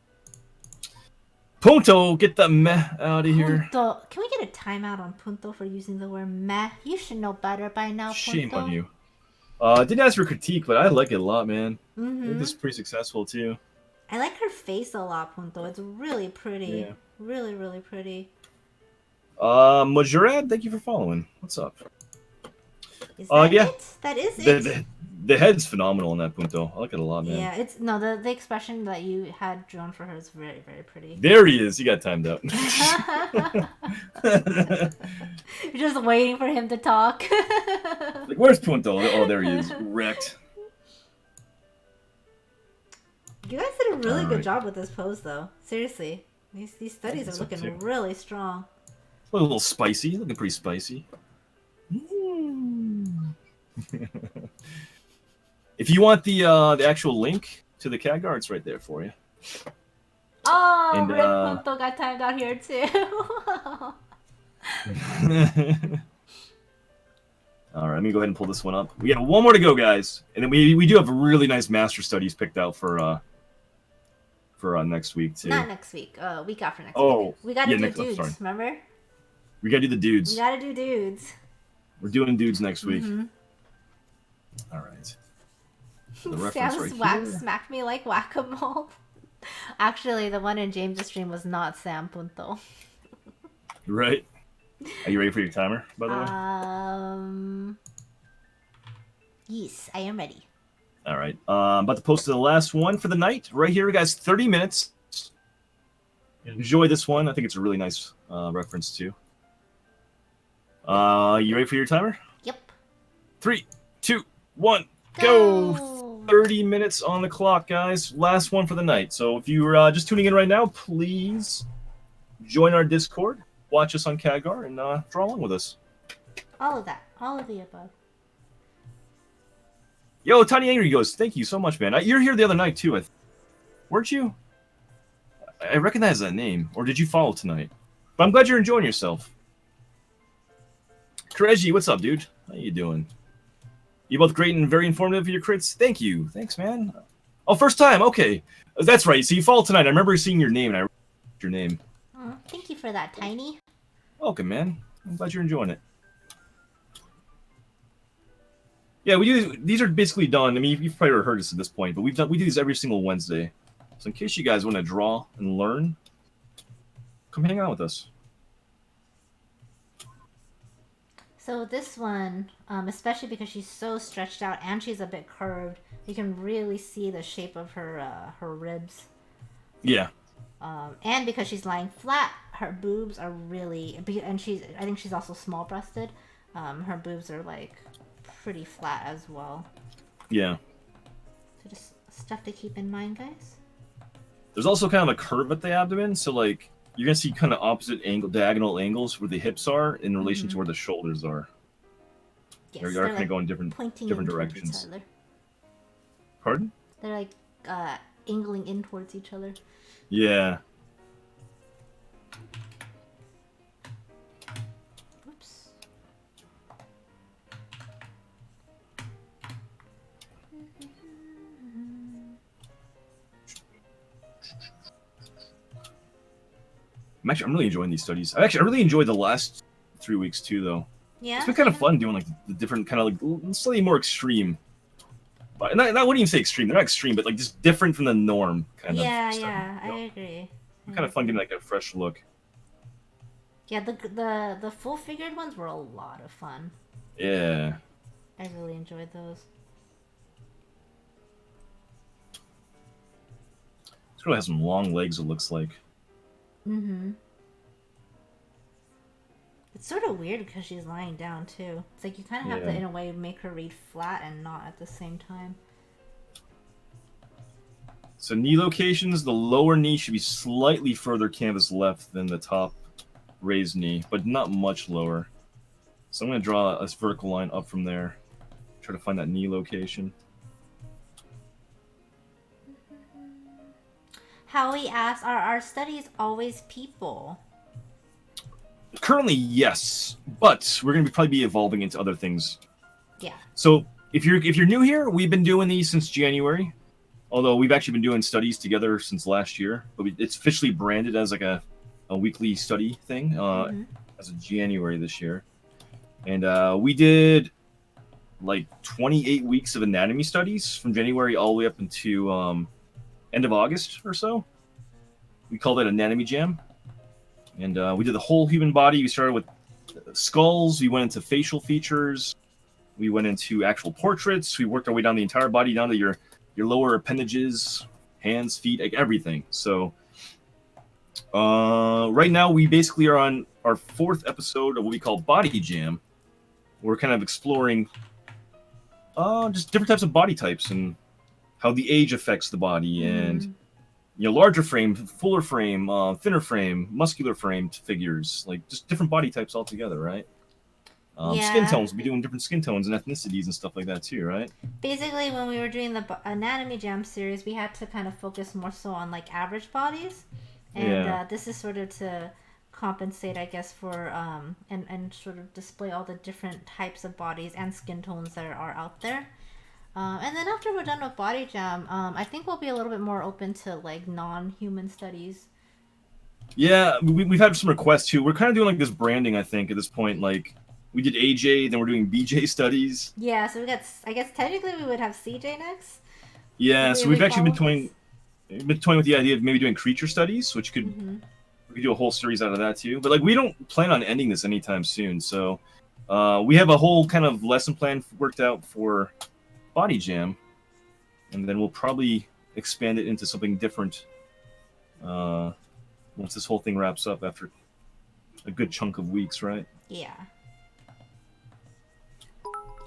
C: Punto, get the meh out of here.
A: Punto. Can we get a timeout on Punto for using the word meh? You should know better by now, Punto.
C: Shame on you. I didn't ask for critique, but I like it a lot, man. I think
A: Mm-hmm.
C: this is pretty successful too.
A: I like her face a lot, Punto. It's really pretty.
C: Yeah.
A: Really, really pretty.
C: Majurad, thank you for following. What's up?
A: Is that
C: Yeah.
A: it? That is
C: The,
A: it?
C: the head's phenomenal in that Punto. I like it a lot, man.
A: Yeah, it's no the expression that you had drawn for her is very, very pretty.
C: There he is. He got timed out.
A: You're just waiting for him to talk.
C: Like, where's Punto? Oh, there he is. Wrecked.
A: You guys did a really good
C: Alright.
A: job with this pose, though. Seriously, these studies are
C: That's up
A: looking
C: too.
A: really strong.
C: A little spicy. Looking pretty spicy. If you want the actual link to the CAG art, it's right there for you.
A: Oh,
C: And,
A: Rip Punto got timed out here too.
C: All right, let me go ahead and pull this one up. We got one more to go, guys, and then we do have really nice master studies picked out for next week too.
A: Not next week. Week after next
C: Oh,
A: week. We gotta
C: yeah,
A: do
C: next-
A: dudes.
C: sorry.
A: Remember?
C: We gotta do the dudes.
A: We gotta do dudes.
C: We're doing dudes next week.
A: Mhm.
C: All right. The reference
A: Sam's
C: right here.
A: smacked me like whack-a-mole. Actually, the one in James' stream was not Sam Punto.
C: Right. Are you ready for your timer, by the way?
A: Yes, I am ready.
C: All right. About to post the last one for the night. Right here, guys. 30 minutes. Enjoy this one. I think it's a really nice reference, too. You ready for your timer?
A: Yep.
C: 3, 2, 1, go! 30 minutes on the clock, guys. Last one for the night. So if you're just tuning in right now, please join our Discord, watch us on CAGAR, and draw along with us.
A: All of that. All of the above.
C: Yo, Tiny Angry goes, thank you so much, man. You're here the other night, too. Weren't you? I recognize that name. Or did you follow tonight? But I'm glad you're enjoying yourself. Kareji, what's up, dude? How you doing? You both great and very informative with your crits. Thank you. Thanks, man. Oh, first time. Okay. That's right. So you followed tonight. I remember seeing your name, and I remember your name.
A: Oh, thank you for that, Tiny.
C: Welcome, man. I'm glad you're enjoying it. Yeah, we do. These are basically done. I mean, you've probably heard this at this point, but we do these every single Wednesday. So in case you guys want to draw and learn, come hang out with us.
A: So this one, especially because she's so stretched out and she's a bit curved, you can really see the shape of her her ribs.
C: Yeah.
A: And because she's lying flat, her boobs are really, and I think she's also small-breasted. Her boobs are like pretty flat as well.
C: Yeah.
A: So just stuff to keep in mind, guys.
C: There's also kind of a curve at the abdomen, so like you're gonna see kind of opposite diagonal angles where the hips are in relation to where the shoulders are.
A: Yes,
C: They are kind of going different
A: pointing
C: different
A: in towards
C: directions.
A: each other.
C: Pardon?
A: They're like angling in towards each other.
C: Yeah.
A: Oops.
C: I'm really enjoying these studies. I really enjoyed the last 3 weeks too, though.
A: Yeah.
C: It's been kind of fun doing like the different kind of like slightly more extreme. But not, I wouldn't even say extreme. They're not extreme, but like just different from the norm kind of.
A: Yeah,
C: stuff,
A: yeah,
C: you know?
A: I agree.
C: Kind of fun getting like a fresh look.
A: Yeah, the full figured ones were a lot of fun.
C: Yeah.
A: I really enjoyed those.
C: This girl has some long legs. It looks like.
A: Mm-hmm. It's sort of weird because she's lying down too. It's like you kind of have to,
C: Yeah.
A: in a way, make her read flat and not at the same time.
C: So knee locations, the lower knee should be slightly further canvas left than the top raised knee, but not much lower. So I'm going to draw a vertical line up from there. Try to find that knee location.
A: Howie asks, are our studies always people?
C: Currently, yes, but we're going to probably be evolving into other things.
A: Yeah.
C: So if you're new here, we've been doing these since January. Although we've actually been doing studies together since last year, but it's officially branded as like a weekly study thing as of January this year. And we did like 28 weeks of anatomy studies from January all the way up into end of August or so. We called it Anatomy Jam, and we did the whole human body. We started with skulls. We went into facial features. We went into actual portraits. We worked our way down the entire body, down to your lower appendages, hands, feet, like everything. So right now we basically are on our 4th episode of what we call Body Jam. We're kind of exploring just different types of body types and how the age affects the body, and larger frame, fuller frame, thinner frame, muscular framed figures, like just different body types altogether, right? Skin tones, we'll be doing different skin tones and ethnicities and stuff like that too, right?
A: Basically, when we were doing the Anatomy Jam series, we had to kind of focus more so on like average bodies, and this is sort of to compensate, I guess, for and sort of display all the different types of bodies and skin tones that are out there. And then after we're done with Body Jam, I think we'll be a little bit more open to like non-human studies.
C: Yeah, we've had some requests too. We're kind of doing like this branding, I think, at this point. Like we did AJ, then we're doing BJ studies.
A: Yeah, so we got. I guess technically we would have CJ next.
C: Yeah, so we've actually been toying with the idea of maybe doing creature studies, which could we could do a whole series out of that too. But like we don't plan on ending this anytime soon, so we have a whole kind of lesson plan worked out for Body Jam, and then we'll probably expand it into something different once this whole thing wraps up after a good chunk of weeks, right?
A: Yeah.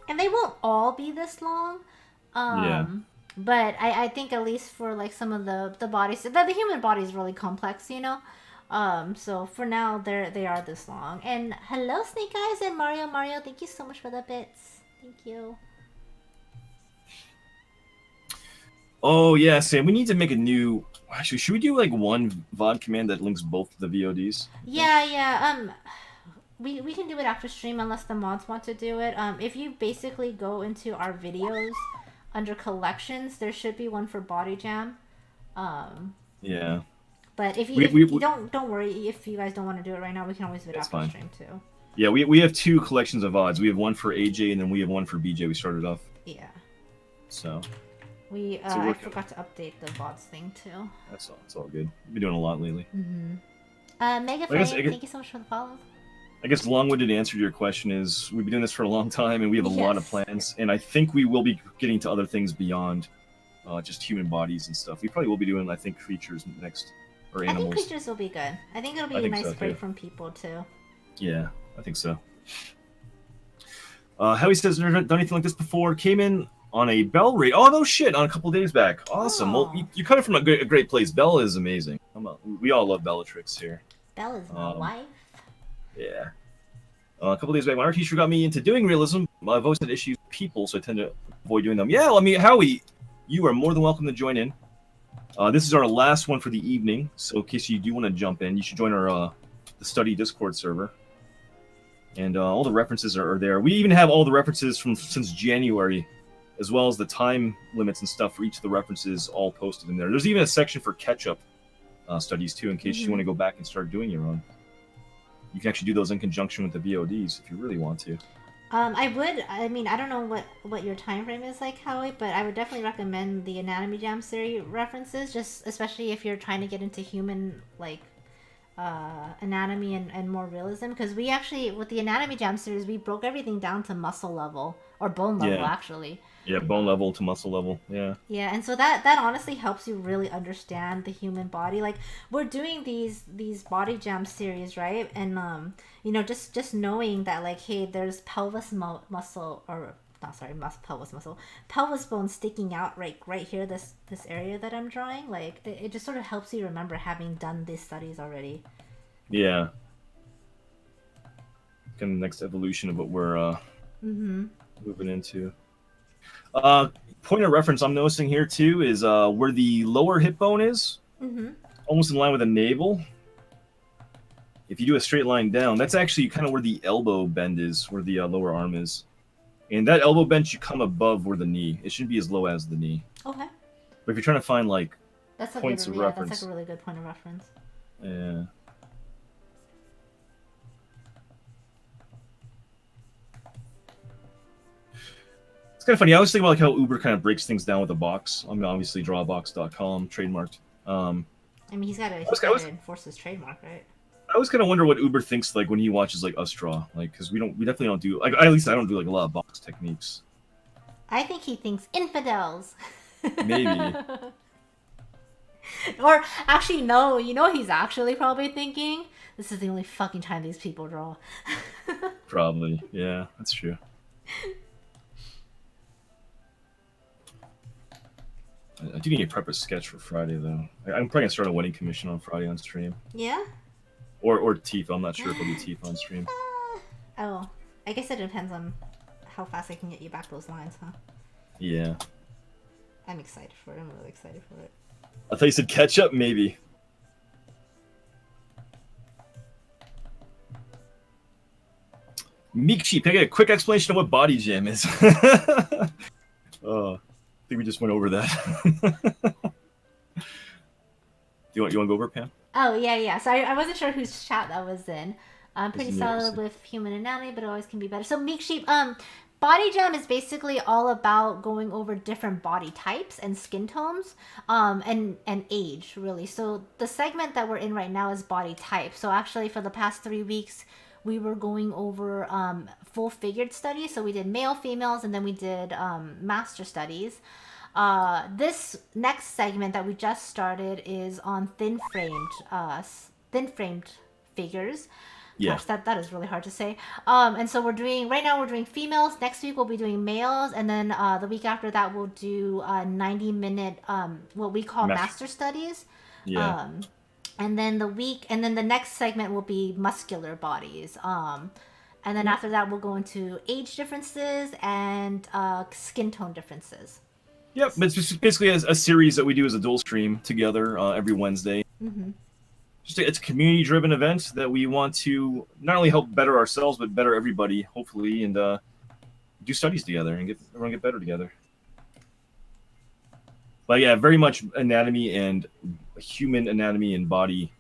A: And they won't all be this long. But I think at least for like some of the bodies, the human body is really complex, you know. So for now they are this long. And hello Snake Eyes and Mario, thank you so much for the bits. Thank you.
C: Oh yeah, Sam, we need to make a new. Actually, should we do like one VOD command that links both the VODs?
A: Yeah. We can do it after stream unless the mods want to do it. If you basically go into our videos under collections, there should be one for Body Jam.
C: Yeah.
A: But if you don't worry if you guys don't want to do it right now, we can always do it after stream too.
C: Yeah, we have 2 collections of VODs. We have one for AJ and then we have one for BJ. We started off.
A: Yeah.
C: So.
A: I forgot to update the VODs thing too.
C: That's all good. We've been doing a lot lately.
A: Mega Frank, thank you so much for the follow.
C: I guess the long-winded answer to your question is we've been doing this for a long time and we have a lot of plans, and I think we will be getting to other things beyond just human bodies and stuff. We probably will be doing, I think, creatures next, or animals.
A: I think creatures will be good. I think it'll be a nice break from people too.
C: Yeah, I think so. Howie says, never done anything like this before. Came in on a Bell raid. Oh, no shit, on a couple days back. Awesome. Well, you're coming from a great place. Bella is amazing. We all love Bellatrix here.
A: Bella's my wife.
C: Yeah. A couple days back, my art teacher got me into doing realism. I've always had issues with people, so I tend to avoid doing them. Yeah, well, I mean, Howie, you are more than welcome to join in. This is our last one for the evening, so in case you do want to jump in, you should join our the study Discord server. And all the references are there. We even have all the references since January, as well as the time limits and stuff for each of the references all posted in there. There's even a section for catch-up studies, too, in case you want to go back and start doing your own. You can actually do those in conjunction with the VODs if you really want to.
A: I mean, I don't know what your time frame is like, Howie, but I would definitely recommend the Anatomy Jam series references, just especially if you're trying to get into human, like, anatomy and more realism, because we actually, with the Anatomy Jam series, we broke everything down to muscle level, or bone level, actually.
C: Yeah, bone level to muscle level, yeah.
A: Yeah, and so that honestly helps you really understand the human body. Like, we're doing these Body Jam series, right? And, just knowing that, like, hey, there's pelvis muscle, or, not sorry, pelvis muscle, pelvis bone sticking out right here, this area that I'm drawing, like, it just sort of helps you remember having done these studies already.
C: Yeah. Kind of the next evolution of what we're moving into. Point of reference I'm noticing here too is where the lower hip bone is, almost in line with the navel. If you do a straight line down, that's actually kind of where the elbow bend is, where the lower arm is. And that elbow bend should come above where the knee. It shouldn't be as low as the knee. Okay. But if you're trying to find like points of reference,
A: that's like a really good point of reference.
C: Yeah. It's kind of funny. I always think about like how Uber kind of breaks things down with a box. I mean, obviously, drawbox.com trademarked.
A: I mean, he's got
C: was- I was-
A: to enforce his trademark, right?
C: I always kind of wonder what Uber thinks like when he watches like us draw, like because we definitely don't do like at least I don't do like a lot of box techniques.
A: I think he thinks infidels.
C: Maybe.
A: Or actually, no. You know what he's actually probably thinking? This is the only fucking time these people draw.
C: Probably, yeah, that's true. I do need to prep a sketch for Friday though. I'm probably gonna start a wedding commission on Friday on stream,
A: Yeah?
C: or teeth. I'm not sure if I'll do teeth on stream.
A: Oh, I guess it depends on how fast I can get you back those lines, huh?
C: Yeah.
A: I'm excited for it. I'm really excited for it.
C: I thought you said ketchup, maybe. Meek Sheep, can I get a quick explanation of what body jam is? I think we just went over that. Do you want to go over it, Pam?
A: Oh, yeah. So I wasn't sure whose chat that was in. I'm pretty
C: It's
A: solid
C: interesting.
A: with human anatomy, but it always can be better. So Meek Sheep, body jam is basically all about going over different body types and skin tones, and age really. So the segment that we're in right now is body type. So actually, for the past 3 weeks, we were going over full figured studies. So we did male, females, and then we did master studies. This next segment that we just started is on thin framed figures.
C: Yeah.
A: Gosh, that is really hard to say. And so right now we're doing females. Next week we'll be doing males, and then the week after that we'll do 90-minute what we call master studies.
C: Yeah.
A: And then the next segment will be muscular bodies. And then after that we'll go into age differences and skin tone differences.
C: Yep, but it's just basically a series that we do as a dual stream together every Wednesday.
A: Mm-hmm.
C: It's a community-driven event that we want to not only help better ourselves, but better everybody, hopefully, and do studies together and everyone get better together. But yeah, very much anatomy and human anatomy and body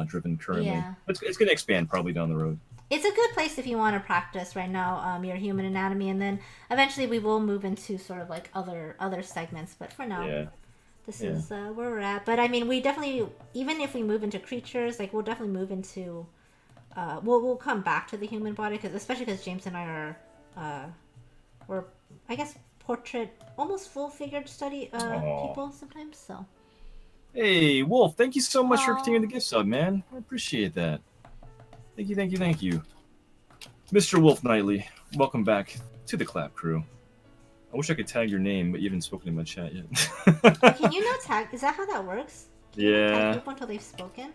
C: driven currently.
A: Yeah.
C: It's going to expand probably down the road.
A: It's a good place if you want to practice right now your human anatomy, and then eventually we will move into sort of like other segments. But for now, this is where we're at. But I mean, we definitely, even if we move into creatures, like we'll definitely move into, we'll come back to the human body, especially because James and I are, we're I guess portrait almost full figured study people sometimes. So.
C: Hey, Wolf, thank you so much for continuing the gift sub, man. I appreciate that. Thank you. Mr. Wolf Knightley, welcome back to the Clap Crew. I wish I could tag your name, but you haven't spoken in my chat yet.
A: Can you not tag? Is that how that works? Can you not tag people until they've spoken?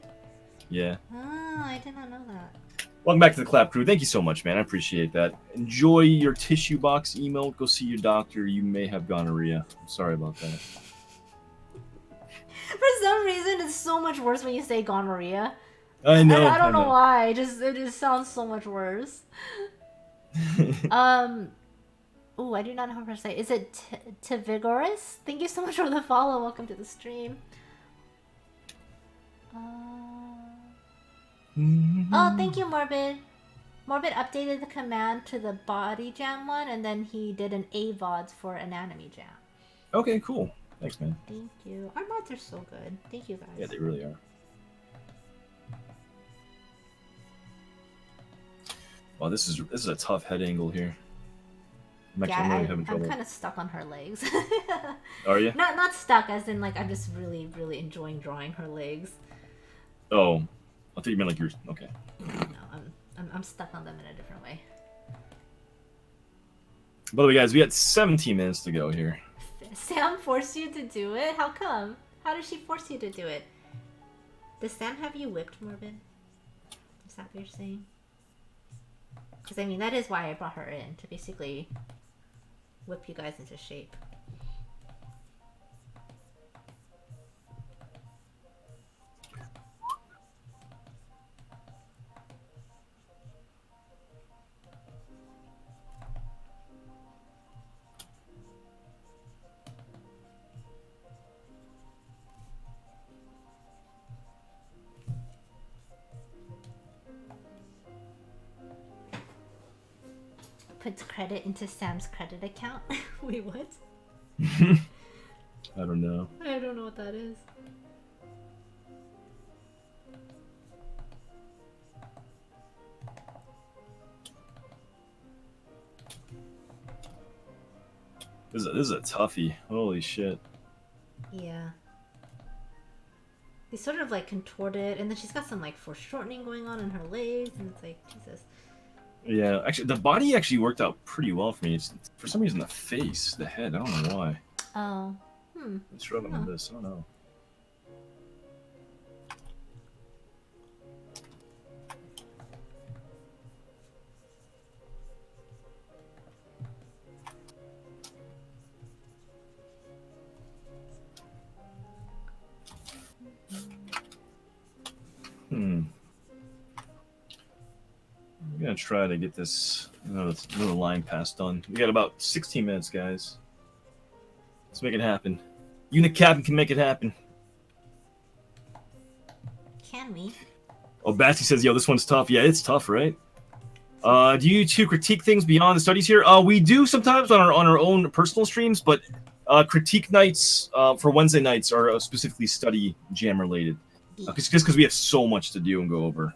C: Yeah.
A: Oh, I did not know that.
C: Welcome back to the Clap Crew. Thank you so much, man. I appreciate that. Enjoy your tissue box email. Go see your doctor. You may have gonorrhea. I'm sorry about that.
A: For some reason, it's so much worse when you say gonorrhea.
C: I know.
A: I don't know why. It just sounds so much worse. Oh, I do not know how to say. Is it Tivigoris? Thank you so much for the follow. Welcome to the stream. Oh, thank you, Morbid. Morbid updated the command to the body jam one, and then he did an AVODs for anatomy jam.
C: Okay, cool. Thanks, man.
A: Thank you. Our mods are so good. Thank you, guys.
C: Yeah, they really are. Wow, this is a tough head angle here. I'm
A: kind of stuck on her legs.
C: Are you?
A: Not stuck, as in like I'm just really enjoying drawing her legs.
C: Oh, I thought you meant like you're okay.
A: No, I'm stuck on them in a different way.
C: By the way, guys, we got 17 minutes to go here.
A: Sam forced you to do it? How come? How did she force you to do it? Does Sam have you whipped, Morbid? Is that what you're saying? Because I mean, that is why I brought her in, to basically whip you guys into shape. puts credit into Sam's credit account. Wait, what?
C: I don't know.
A: I don't know what that is.
C: This is a toughie. Holy shit.
A: Yeah. They sort of like contorted, and then she's got some like foreshortening going on in her legs, and it's like, Jesus.
C: Yeah, actually, the body actually worked out pretty well for me. It's, for some reason, the face, the head, I don't know why.
A: Oh.
C: I'm struggling with this. I don't know. I'm gonna try to get this another line pass done. We got about 16 minutes, guys. Let's make it happen. Unit Captain can make it happen.
A: Can we?
C: Oh, Batsy says, "Yo, this one's tough." Yeah, it's tough, right? Do you two critique things beyond the studies here? We do sometimes on our own personal streams, but critique nights for Wednesday nights are specifically study jam related. Just because we have so much to do and go over.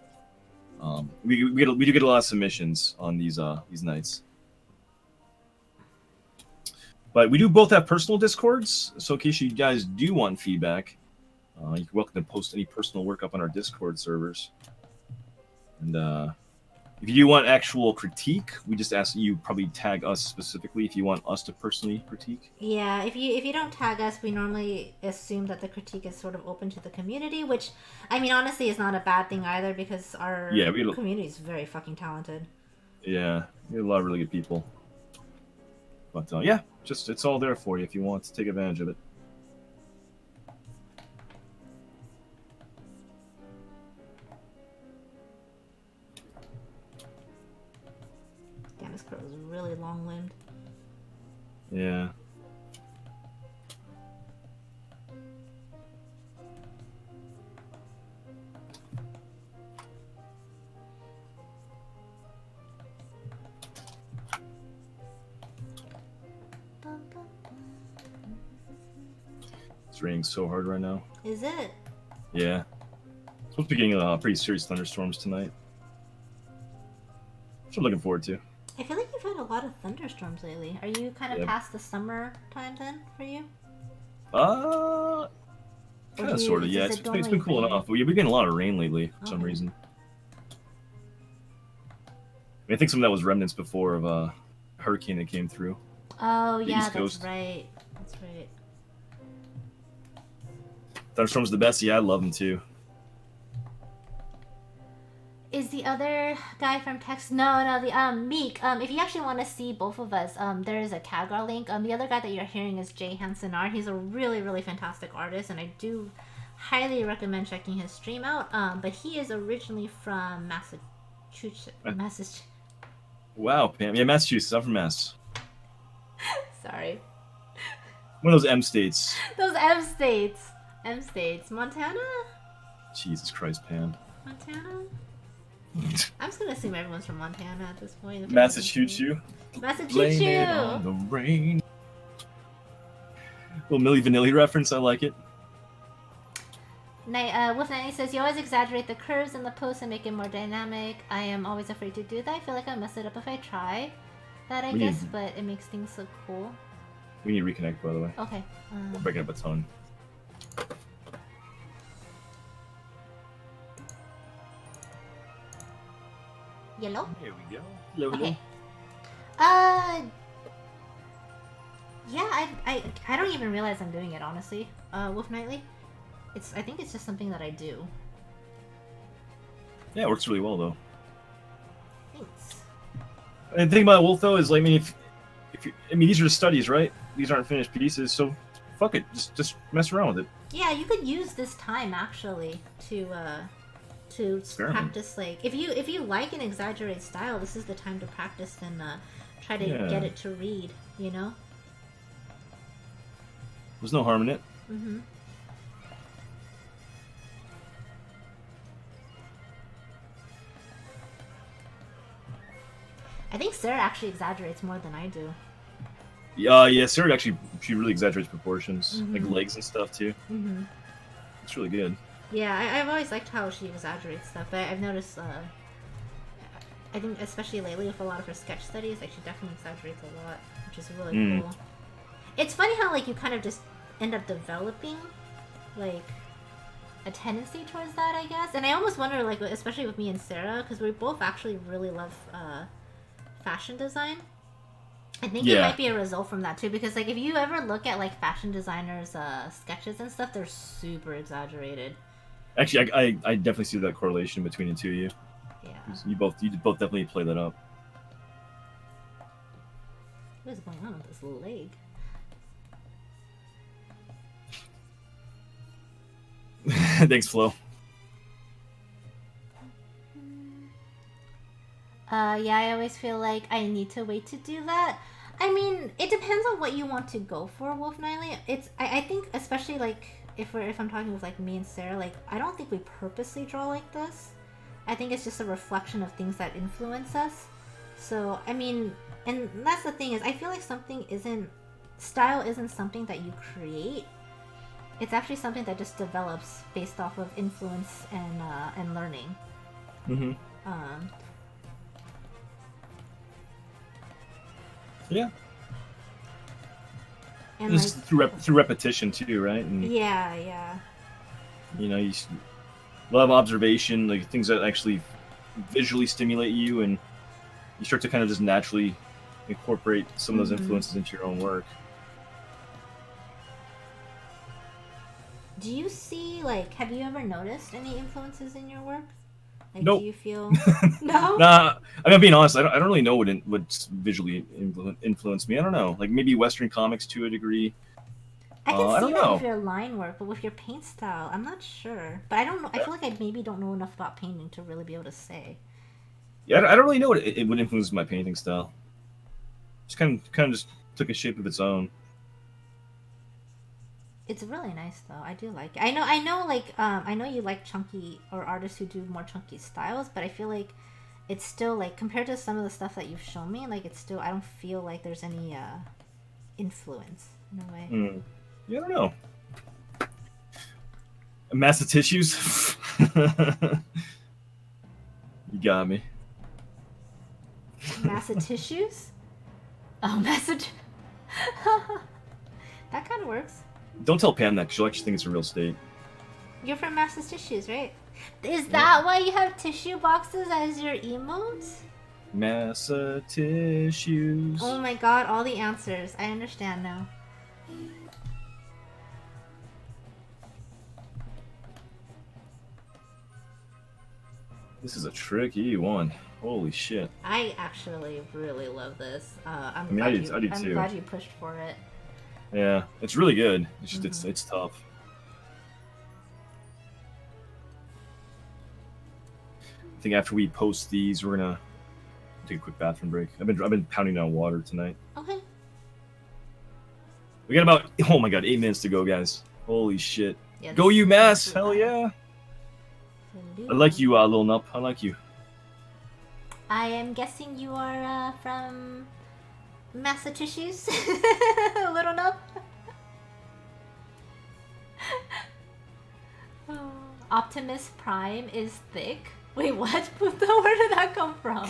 C: We do get a lot of submissions on these nights. But we do both have personal Discords, so in case you guys do want feedback, you're welcome to post any personal work up on our Discord servers. And if you do want actual critique, we just ask that you probably tag us specifically if you want us to personally critique.
A: Yeah, if you don't tag us, we normally assume that the critique is sort of open to the community, which, I mean, honestly, is not a bad thing either, because our community is very fucking talented.
C: Yeah, we have a lot of really good people. But yeah, just it's all there for you if you want to take advantage of it.
A: Damn, this girl is really long-limbed.
C: Yeah. It's raining so hard right now.
A: Is it?
C: Yeah. It's supposed to be getting pretty serious thunderstorms tonight. Which I'm looking forward to.
A: I feel like you've had a lot of thunderstorms lately. Are you kind of past the summer time then for you?
C: Kind of, sort of, yeah. It's been cool enough. But we've been getting a lot of rain lately for some reason. I think some of that was remnants before of a hurricane that came through.
A: Oh, yeah,
C: East Coast.
A: That's right. That's right.
C: Thunderstorms are the best. Yeah, I love them too.
A: Is the other guy from Texas? No, the Meek. If you actually want to see both of us, there is a CAGR link. The other guy that you're hearing is JHanson Art. He's a really, really fantastic artist, and I do highly recommend checking his stream out. But he is originally from Massachusetts.
C: Wow, Pam. Yeah, Massachusetts. I'm from Mass.
A: Sorry.
C: One of those M states.
A: Those M states. M states. Montana?
C: Jesus Christ, Pam.
A: Montana? I'm just gonna assume everyone's from Montana at this point.
C: Massachusetts.
A: Massachusetts.
C: Blame it on the rain. Little Milli Vanilli reference. I like it.
A: Wolf Nanny says, you always exaggerate the curves in the post and make it more dynamic. I am always afraid to do that. I feel like I mess it up if I try that, I guess, but it makes things look cool.
C: We need to reconnect, by the way.
A: Okay.
C: We're breaking up a ton.
A: Yellow?
C: Here we go. Hello,
A: okay. Yeah, I don't even realize I'm doing it, honestly. Wolf Nightly. I think it's just something that I do.
C: Yeah, it works really well though.
A: Thanks.
C: And the thing about Wolf though is, like, I mean, these are just studies, right? These aren't finished pieces, so fuck it, just mess around with it.
A: Yeah, you could use this time actually to practice. Like, if you like an exaggerated style, this is the time to practice and try to get it to read. You know.
C: There's no harm in it.
A: Mm-hmm. I think Sarah actually exaggerates more than I do.
C: Yeah, Sarah actually, she really exaggerates proportions, like
A: Mhm.
C: legs and stuff too.
A: Mm-hmm.
C: It's really good.
A: Yeah, I've always liked how she exaggerates stuff, but I've noticed, I think especially lately with a lot of her sketch studies, like she definitely exaggerates a lot, which is really cool. It's funny how like you kind of just end up developing like a tendency towards that, I guess. And I almost wonder, like, especially with me and Sarah, because we both actually really love fashion design. I think it
C: Yeah.
A: might be a result from that too, because like if you ever look at like fashion designers' sketches and stuff, they're super exaggerated.
C: Actually, I definitely see that correlation between the two of you.
A: Yeah.
C: You both definitely play that up.
A: What is going on with this leg?
C: Thanks, Flo.
A: Yeah, I always feel like I need to wait to do that. I mean, it depends on what you want to go for, Wolf Nightly. I think especially like if I'm talking with like me and Sarah, like I don't think we purposely draw like this. I think it's just a reflection of things that influence us. So I mean, and that's the thing is, I feel like style isn't something that you create. It's actually something that just develops based off of influence and learning.
C: Mm-hmm. Yeah.
A: And
C: Just
A: like,
C: through repetition too, right? And
A: yeah.
C: you know, a lot of observation, like things that actually visually stimulate you, and you start to kind of just naturally incorporate some of those influences into your own work.
A: Do you see, like, have you ever noticed any influences in your work? Like,
C: Nope.
A: do you feel... No?
C: Nah, I mean, being honest, I don't really know what's visually influenced me. I don't know. Like maybe Western comics to a degree.
A: I can
C: I
A: see
C: don't
A: that
C: know.
A: with your line work, but with your paint style, I'm not sure. But I don't know. I feel like I maybe don't know enough about painting to really be able to say.
C: Yeah, I don't really know what it would influence my painting style. Just kind of just took a shape of its own.
A: It's really nice, though. I do like it. I know, like, I know you like chunky, or artists who do more chunky styles, but I feel like it's still, like, compared to some of the stuff that you've shown me, like, it's still, I don't feel like there's any, influence, in a way.
C: Yeah, I don't know. Mass of tissues. You got me.
A: Massatissues? Oh, that kind of works.
C: Don't tell Pam that, because she'll actually think it's a real state.
A: You're from Massatissues, right? Is that why you have tissue boxes as your emotes?
C: Massa tissues.
A: Oh my god, all the answers. I understand now.
C: This is a tricky one. Holy shit.
A: I actually really love this.
C: I mean, I do
A: I'm
C: too.
A: glad you pushed for it.
C: Yeah, it's really good. It's just it's tough. I think after we post these, we're gonna take a quick bathroom break. I've been pounding down water tonight.
A: Okay.
C: We got about 8 minutes to go, guys. Holy shit.
A: Yeah,
C: Go UMass! Hell yeah! I like you, Lil Nup. I like you.
A: I am guessing you are from Massachusetts, Little Nup. Optimus Prime is thick. Wait, what? Where did that come from?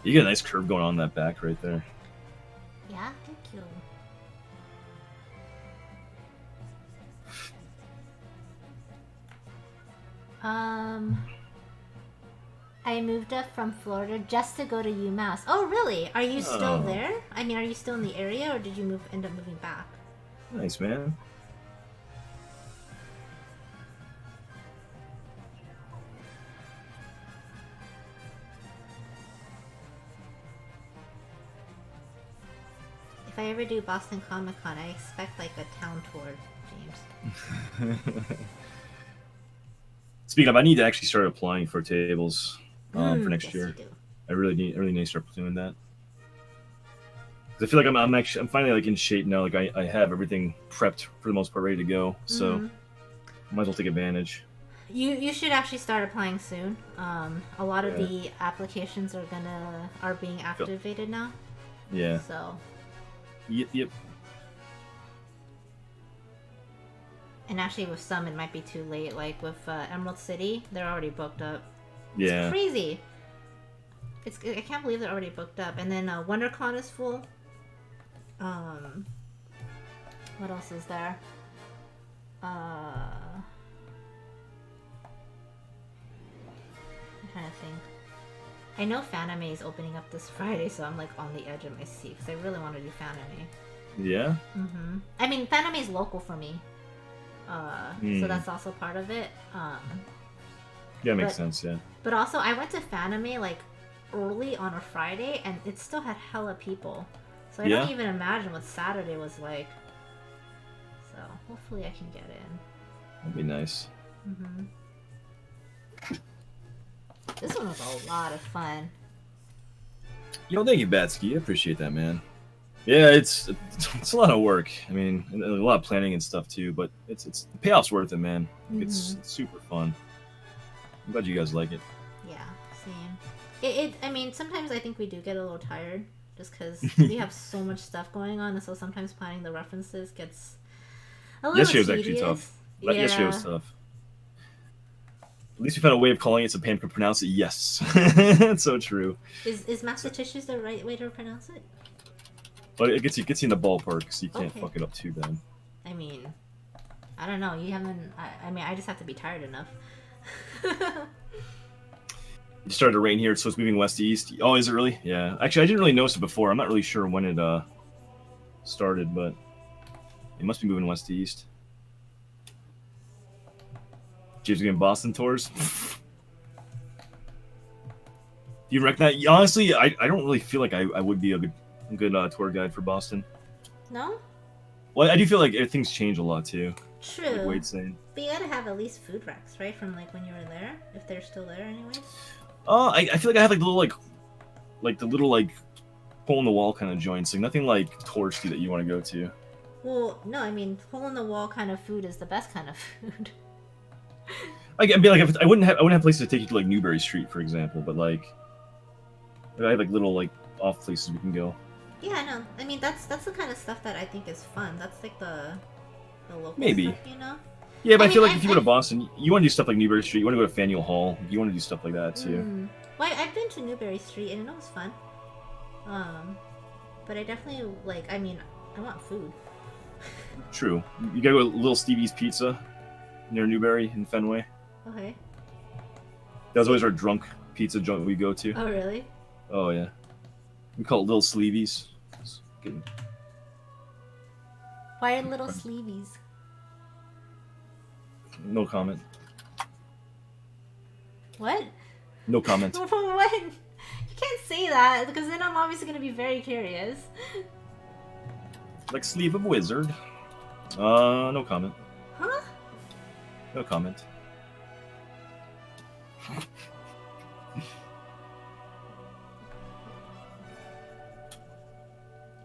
C: You get a nice curve going on that back right there.
A: Yeah, thank you. I moved up from Florida just to go to UMass. Oh, really? Are you still there? I mean, are you still in the area, or did you end up moving back?
C: Nice, man.
A: If I ever do Boston Comic Con, I expect like a town tour, James.
C: Speaking of, I need to actually start applying for tables for next
A: Yes,
C: year.
A: you do.
C: I really need to start doing that. 'Cause I feel like I'm finally like in shape now. Like I have everything prepped for the most part, ready to go. So might as well take advantage.
A: You should actually start applying soon. A lot of
C: Yeah.
A: the applications are being activated now.
C: Yeah.
A: So,
C: Yep.
A: and actually with some it might be too late. Like with Emerald City, they're already booked up.
C: Yeah.
A: It's crazy. I can't believe they're already booked up. And then WonderCon is full. What else is there? I'm trying to think. I know Fanime is opening up this Friday, so I'm like on the edge of my seat because I really want to do Fanime.
C: Yeah.
A: I mean, Fanime is local for me, so that's also part of it.
C: Yeah, makes sense. Yeah.
A: But also, I went to Fanime like early on a Friday, and it still had hella people. So I don't even imagine what Saturday was like. So hopefully I can get in.
C: That'd be nice.
A: This one was a lot of fun.
C: Thank you, Batsky. I appreciate that, man. Yeah, it's a lot of work. I mean, a lot of planning and stuff too. But it's the payoff's worth it, man. It's super fun. I'm glad you guys like it.
A: Yeah, same. I mean, sometimes I think we do get a little tired just because we have so much stuff going on, and so sometimes planning the references gets a little
C: Yesterday was
A: tedious.
C: actually tough.
A: Yeah.
C: Yesterday was tough. At least we found a way of calling it so Pam could pronounce it. Yes, that's so true.
A: Is Massachusetts the right way to pronounce it?
C: But it gets you in the ballpark, so you can't fuck it up too bad.
A: I mean, I don't know. You haven't. I mean, I just have to be tired enough.
C: It started to rain here, so it's moving west to east. Oh, is it really? Yeah. Actually, I didn't really notice it before. I'm not really sure when it started, but it must be moving west to east. James getting Boston tours. Do you reckon that? Honestly, I don't really feel like I would be a good tour guide for Boston.
A: No?
C: Well, I do feel like things change a lot too.
A: True.
C: Like Wade's saying.
A: But you gotta have at least food racks, right? From like when you were there, if they're still there, anyways.
C: I feel like I have like the little hole in the wall kind of joints, like nothing like touristy that you want to go to.
A: Well, no, I mean hole in the wall kind of food is the best kind of food.
C: I'd be like, if I wouldn't have places to take you to like Newbury Street, for example, but like I have like little like off places we can go.
A: Yeah, no, I mean that's the kind of stuff that I think is fun. That's like the local
C: Maybe.
A: stuff, you know.
C: Yeah, but I feel like if you go to Boston, you want to do stuff like Newbury Street. You want to go to Faneuil Hall. You want to do stuff like that too.
A: Well, I've been to Newbury Street and it was fun. But I definitely I mean, I want food.
C: True. You gotta go to Little Stevie's Pizza near Newbury in Fenway.
A: Okay.
C: That was always our drunk pizza joint we go to.
A: Oh really?
C: Oh yeah. We call it Little Sleevies.
A: Why are little sleevies?
C: No comment.
A: What?
C: No comment.
A: What? You can't say that because then I'm obviously gonna be very curious.
C: Like sleeve of wizard. No comment.
A: Huh?
C: No comment.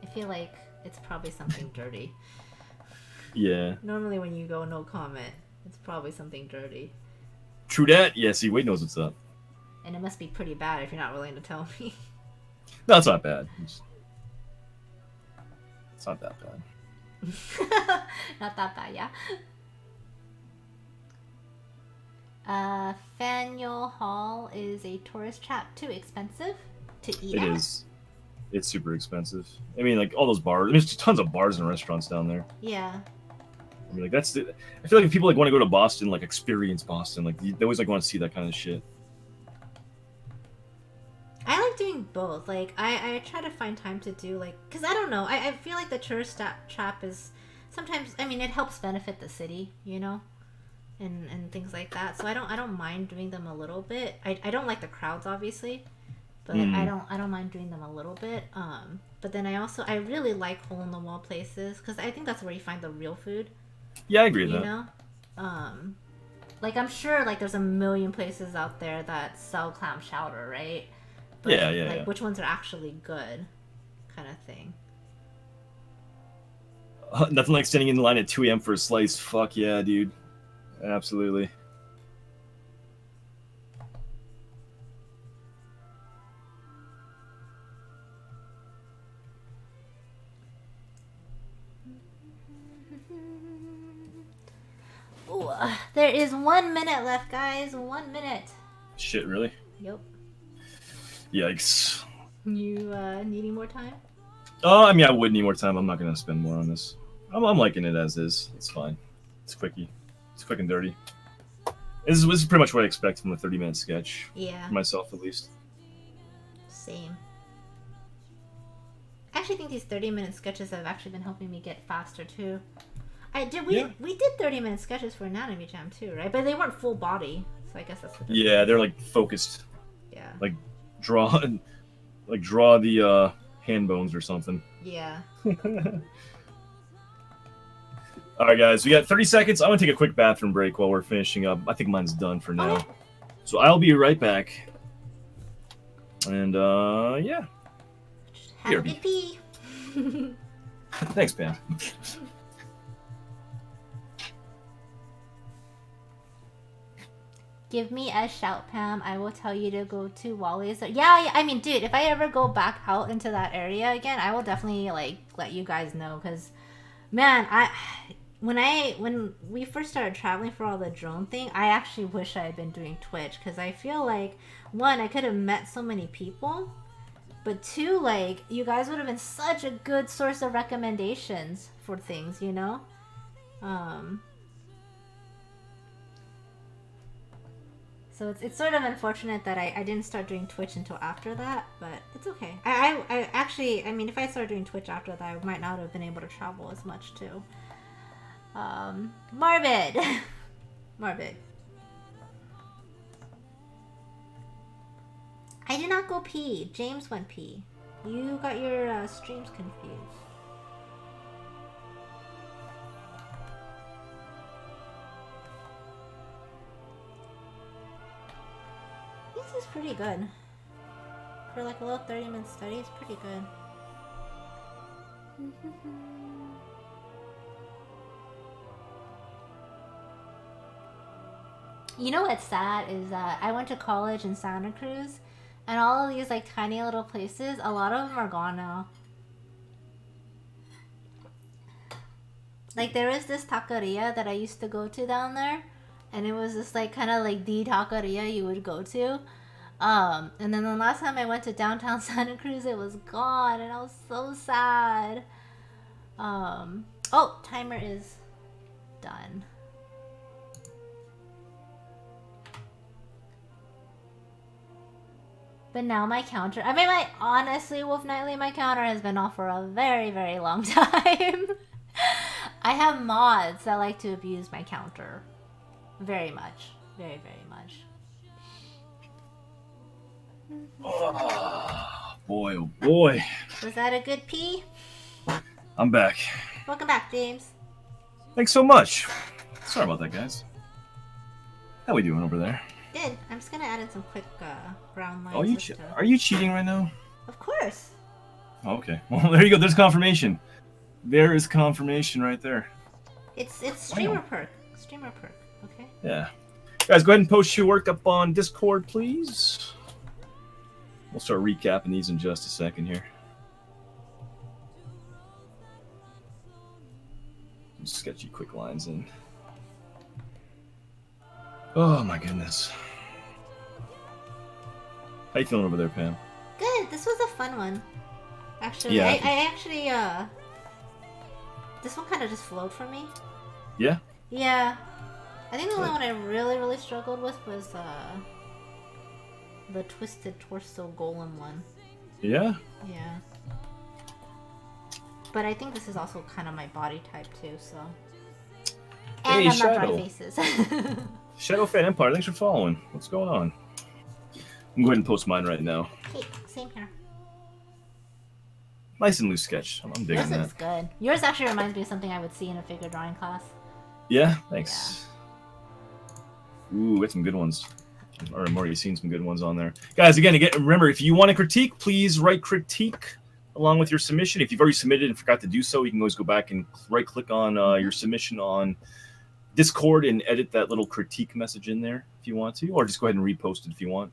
A: I feel like it's probably something dirty.
C: Yeah.
A: Normally when you go no comment, it's probably something dirty.
C: True that. Yeah, see, Wade knows what's up.
A: And it must be pretty bad if you're not willing to tell me.
C: No, it's not bad. It's not that bad.
A: Not that bad, yeah. Faneuil Hall is a tourist trap. Too expensive to eat
C: It
A: at.
C: is. It's super expensive. I mean, like all those bars. There's tons of bars and restaurants down there.
A: Yeah.
C: I mean, like I feel like if people like want to go to Boston, like experience Boston, like they always like want to see that kind of shit.
A: I like doing both. Like I try to find time to do because I don't know. I feel like the tourist trap is sometimes. I mean, it helps benefit the city, you know, and things like that. So I don't mind doing them a little bit. I don't like the crowds, obviously, but I don't mind doing them a little bit. But But then I really like hole in the wall places because I think that's where you find the real food.
C: Yeah, I agree with
A: You
C: that.
A: know, like I'm sure like there's a million places out there that sell clam chowder, right? But,
C: Yeah.
A: which ones are actually good, kind of thing.
C: Nothing like standing in the line at 2 a.m. for a slice. Fuck yeah, dude. Absolutely.
A: Ooh, there is 1 minute left, guys. 1 minute.
C: Shit, really?
A: Yep.
C: Yikes.
A: You needing more time?
C: I mean, I would need more time. I'm not gonna spend more on this. I'm liking it as is. It's fine. It's quickie. It's quick and dirty. This is pretty much what I expect from a 30-minute sketch.
A: Yeah.
C: For myself, at least.
A: Same. I actually think these 30-minute sketches have actually been helping me get faster too. We did 30-minute sketches for Anatomy Jam too, right? But they weren't full body, so I guess that's the difference.
C: Yeah, they're like focused.
A: Yeah.
C: Like draw the hand bones or something.
A: Yeah.
C: All right, guys, we got 30 seconds. I'm gonna take a quick bathroom break while we're finishing up. I think mine's done for now.
A: Okay.
C: So I'll be right back. And yeah.
A: Have a good pee.
C: Thanks, Pam.
A: Give me a shout, Pam. I will tell you to go to Wally's. Yeah, I mean, dude, if I ever go back out into that area again, I will definitely like let you guys know. Cause, man, when we first started traveling for all the drone thing, I actually wish I had been doing Twitch. Cause I feel like, one, I could have met so many people, but two, like you guys would have been such a good source of recommendations for things, you know. So it's sort of unfortunate that I didn't start doing Twitch until after that, but it's okay. I actually, I mean, if I started doing Twitch after that, I might not have been able to travel as much too. Marvid! Marvid. I did not go pee. James went pee. You got your streams confused. This is pretty good. For like a little 30-minute study, it's pretty good. You know what's sad is that I went to college in Santa Cruz, and all of these like tiny little places, a lot of them are gone now. Like there was this taqueria that I used to go to down there, and it was just like kind of like the taqueria you would go to. And then the last time I went to downtown Santa Cruz, it was gone, and I was so sad. Oh, timer is done. But now my counter, I mean, honestly, Wolf Nightly, my counter has been off for a very, very long time. I have mods that like to abuse my counter. Very much. Very, very much.
C: Oh, boy, oh boy.
A: Was that a good pee?
C: I'm back.
A: Welcome back, James.
C: Thanks so much. Sorry about that, guys. How we doing over there?
A: Good. I'm just gonna add in some quick brown lines.
C: Oh, are you cheating right now?
A: Of course.
C: Oh, okay. Well, there you go. There's confirmation. There is confirmation right there.
A: It's streamer perk. Streamer perk. Okay.
C: Yeah. Guys, go ahead and post your work up on Discord, please. We'll start recapping these in just a second here. Some sketchy quick lines in. Oh my goodness. How you feeling over there, Pam?
A: Good. This was a fun one. Actually,
C: Yeah.
A: I actually this one kind of just flowed for me.
C: Yeah?
A: Yeah. I think the only
C: Good.
A: one I really, really struggled with was the twisted torso golem one.
C: Yeah?
A: Yeah. But I think this is also kind of my body type too, so. And
C: Hey,
A: I'm not dry
C: Shadow.
A: faces.
C: Shadow Fan Empire, thanks for following. What's going on? I'm going to post mine right now.
A: Hey, same here.
C: Nice and loose sketch. I'm digging
A: Yours
C: that.
A: looks good. Yours actually reminds me of something I would see in a figure drawing class.
C: Yeah, thanks. Ooh, got some good ones. I've already seen some good ones on there. Guys, again, remember, if you want to critique, please write critique along with your submission. If you've already submitted and forgot to do so, you can always go back and right-click on your submission on Discord and edit that little critique message in there if you want to, or just go ahead and repost it if you want.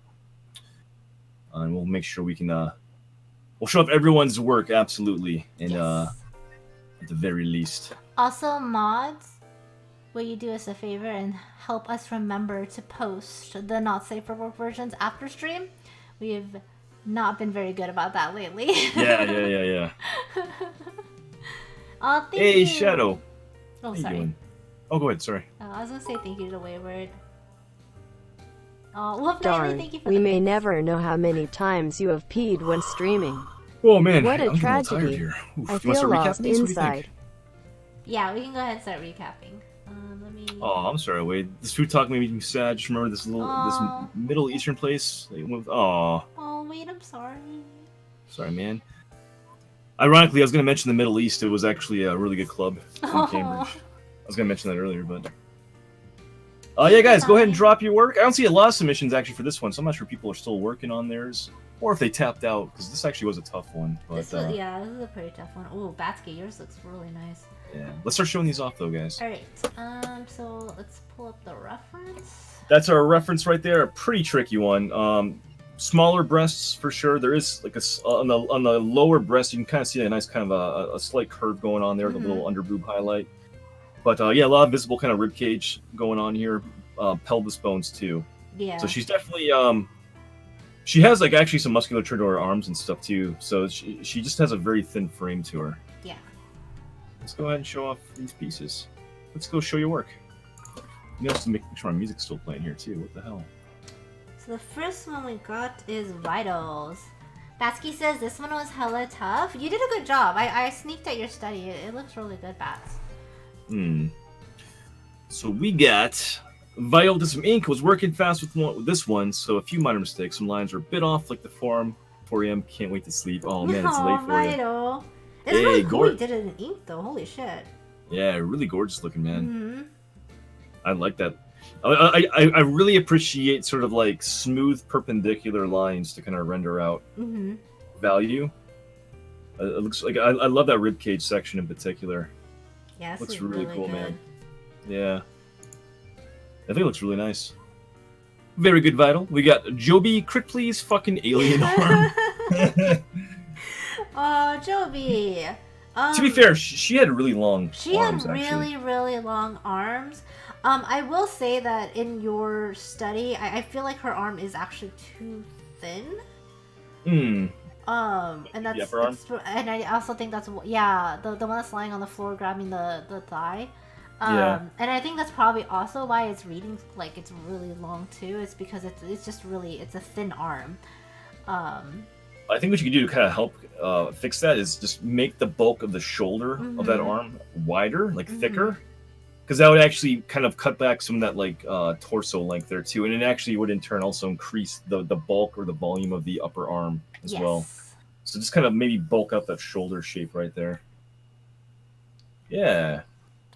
C: And we'll make sure we can we'll show up everyone's work, absolutely, and
A: Yes.
C: at the very least.
A: Also, mods, will you do us a favor and help us remember to post the not safe for work versions after stream? We have not been very good about that lately.
C: Yeah.
A: Oh, thank
C: Hey,
A: you.
C: Shadow.
A: Oh,
C: How you
A: sorry.
C: doing? Oh, go ahead. Sorry.
A: I was gonna say thank you to Wayward. Oh, Wolf Nightly,
B: Darn,
A: thank you for
B: we
A: the
B: may
A: bits.
B: never know how many times you have peed when streaming.
C: Oh man,
B: What a
C: I'm getting a little tired
B: tragedy.
C: here. Oof,
B: I
C: you want
B: feel
C: to recap
B: lost
C: these? What do you think?
B: inside.
A: Yeah, we can go ahead and start recapping. Let me.
C: Oh, I'm sorry, Wade. This food talk made me sad. Just remember this
A: Aw.
C: this Middle Eastern place. Oh,
A: Oh, wait, I'm sorry.
C: sorry, man. Ironically, I was going to mention the Middle East. It was actually a really good club in
A: Oh.
C: Cambridge. I was going to mention that earlier, but. Yeah, guys, go ahead and drop your work. I don't see a lot of submissions actually for this one, so I'm not sure people are still working on theirs or if they tapped out because this actually was a tough one. But
A: This is a pretty tough one. Oh, Batsky, yours looks really nice.
C: yeah, let's start showing these off though, guys.
A: All right. So let's pull up the reference.
C: That's our reference right there. A pretty tricky one. Smaller breasts for sure. There is like on the lower breast, you can kind of see a nice kind of a slight curve going on there, the little under boob highlight. But yeah, a lot of visible kind of rib cage going on here. Pelvis bones too.
A: Yeah.
C: So she's definitely she has like actually some musculature to her arms and stuff too. So she just has a very thin frame to her.
A: Yeah.
C: Let's go ahead and show off these pieces. Let's go show your work. You have to make sure our music's still playing here too. What the hell?
A: So the first one we got is Vitals. Batsky says this one was hella tough. You did a good job. I sneaked at your study. It looks really good, Bats.
C: So we got Vital to some ink. Was working fast with this one, so a few minor mistakes. Some lines were a bit off, like the form. 4 a.m. Can't wait to sleep. Oh man, it's late for you.
A: Vital. It's
C: Hey,
A: really cool
C: Gord-
A: you did it in ink though. Holy shit.
C: Yeah, really gorgeous looking, man.
A: Mm-hmm.
C: I like that. I really appreciate sort of like smooth perpendicular lines to kind of render out value. It looks like I love that rib cage section in particular.
A: Yeah, this
C: Looks
A: is
C: really
A: really
C: cool,
A: good.
C: man. Yeah, I think it looks really nice. Very good, Vital. We got Joby Crit Please fucking alien arm.
A: Oh, Joby.
C: To be fair, she had really long
A: She
C: arms,
A: had
C: actually.
A: really long arms. I will say that in your study, I feel like her arm is actually too thin.
C: Hmm.
A: And that's
C: The upper arm?
A: and I also think that's the one that's lying on the floor grabbing the thigh.
C: Yeah.
A: And I think that's probably also why it's reading like it's really long too. It's because it's just really it's a thin arm.
C: I think what you can do to kind of help fix that is just make the bulk of the shoulder of that arm wider, like thicker, because that would actually kind of cut back some of that like torso length there too, and it actually would in turn also increase the bulk or the volume of the upper arm as well. So just kind of maybe bulk up that shoulder shape right there. Yeah.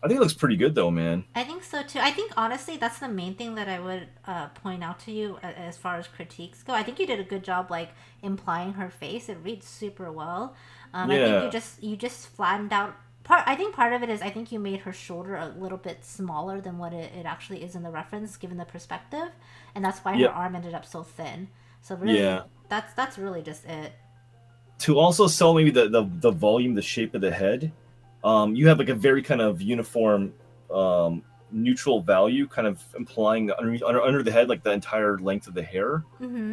C: I think it looks pretty good though, man.
A: I think so too. I think honestly, that's the main thing that I would point out to you as far as critiques go. I think you did a good job, like implying her face. It reads super well. I think you just flattened out. I think part of it is I think you made her shoulder a little bit smaller than what it actually is in the reference, given the perspective, and that's why her arm ended up so thin. So really, that's really just it.
C: To also sell maybe the volume, the shape of the head. You have like a very kind of uniform neutral value, kind of implying under the head, like the entire length of the hair.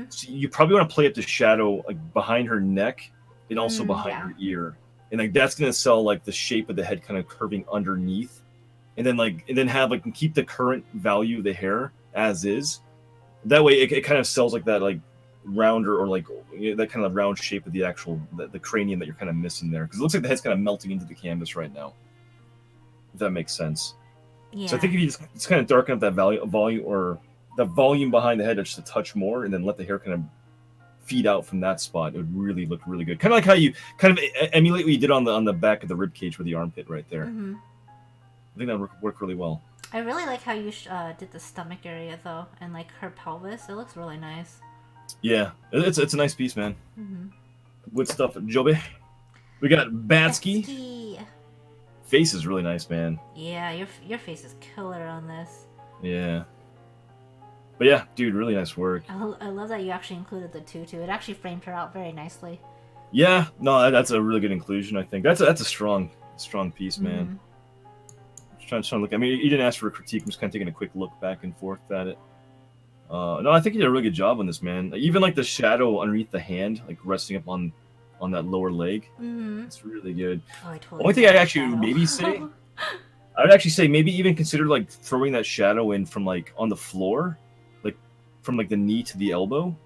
C: So you probably want to play up the shadow like behind her neck and also behind her ear, and like that's gonna sell like the shape of the head kind of curving underneath, and then have like keep the current value of the hair as is. That way, it kind of sells like that like rounder or like that kind of round shape of the actual the cranium that you're kind of missing there, because it looks like the head's kind of melting into the canvas right now, if that makes sense. So I think if you just kind of darken up that volume or the volume behind the head just a touch more, and then let the hair kind of feed out from that spot, it would really look really good. Kind of like how you kind of emulate what you did on the back of the rib cage with the armpit right there.
A: Mm-hmm.
C: I think that would work really well.
A: I really like how you did the stomach area though, and like her pelvis. It looks really nice.
C: Yeah, it's a nice piece, man.
A: Mm-hmm.
C: Good stuff, Joby. We got Batsky.
A: Batsky.
C: Face is really nice, man.
A: Yeah, your face is killer on this.
C: Yeah. But yeah, dude, really nice work.
A: I love that you actually included the tutu. It actually framed her out very nicely.
C: Yeah, no, that's a really good inclusion. I think that's a strong piece, man.
A: Mm-hmm.
C: Trying to look. I mean, you didn't ask for a critique. I'm just kind of taking a quick look back and forth at it. No, I think you did a really good job on this, man. Even like the shadow underneath the hand, like resting up on that lower leg.
A: Mm-hmm.
C: It's really good.
A: Oh, I totally.
C: Only thing I'd actually maybe say, I would actually say maybe even consider like throwing that shadow in from like on the floor, like from like the knee to the elbow.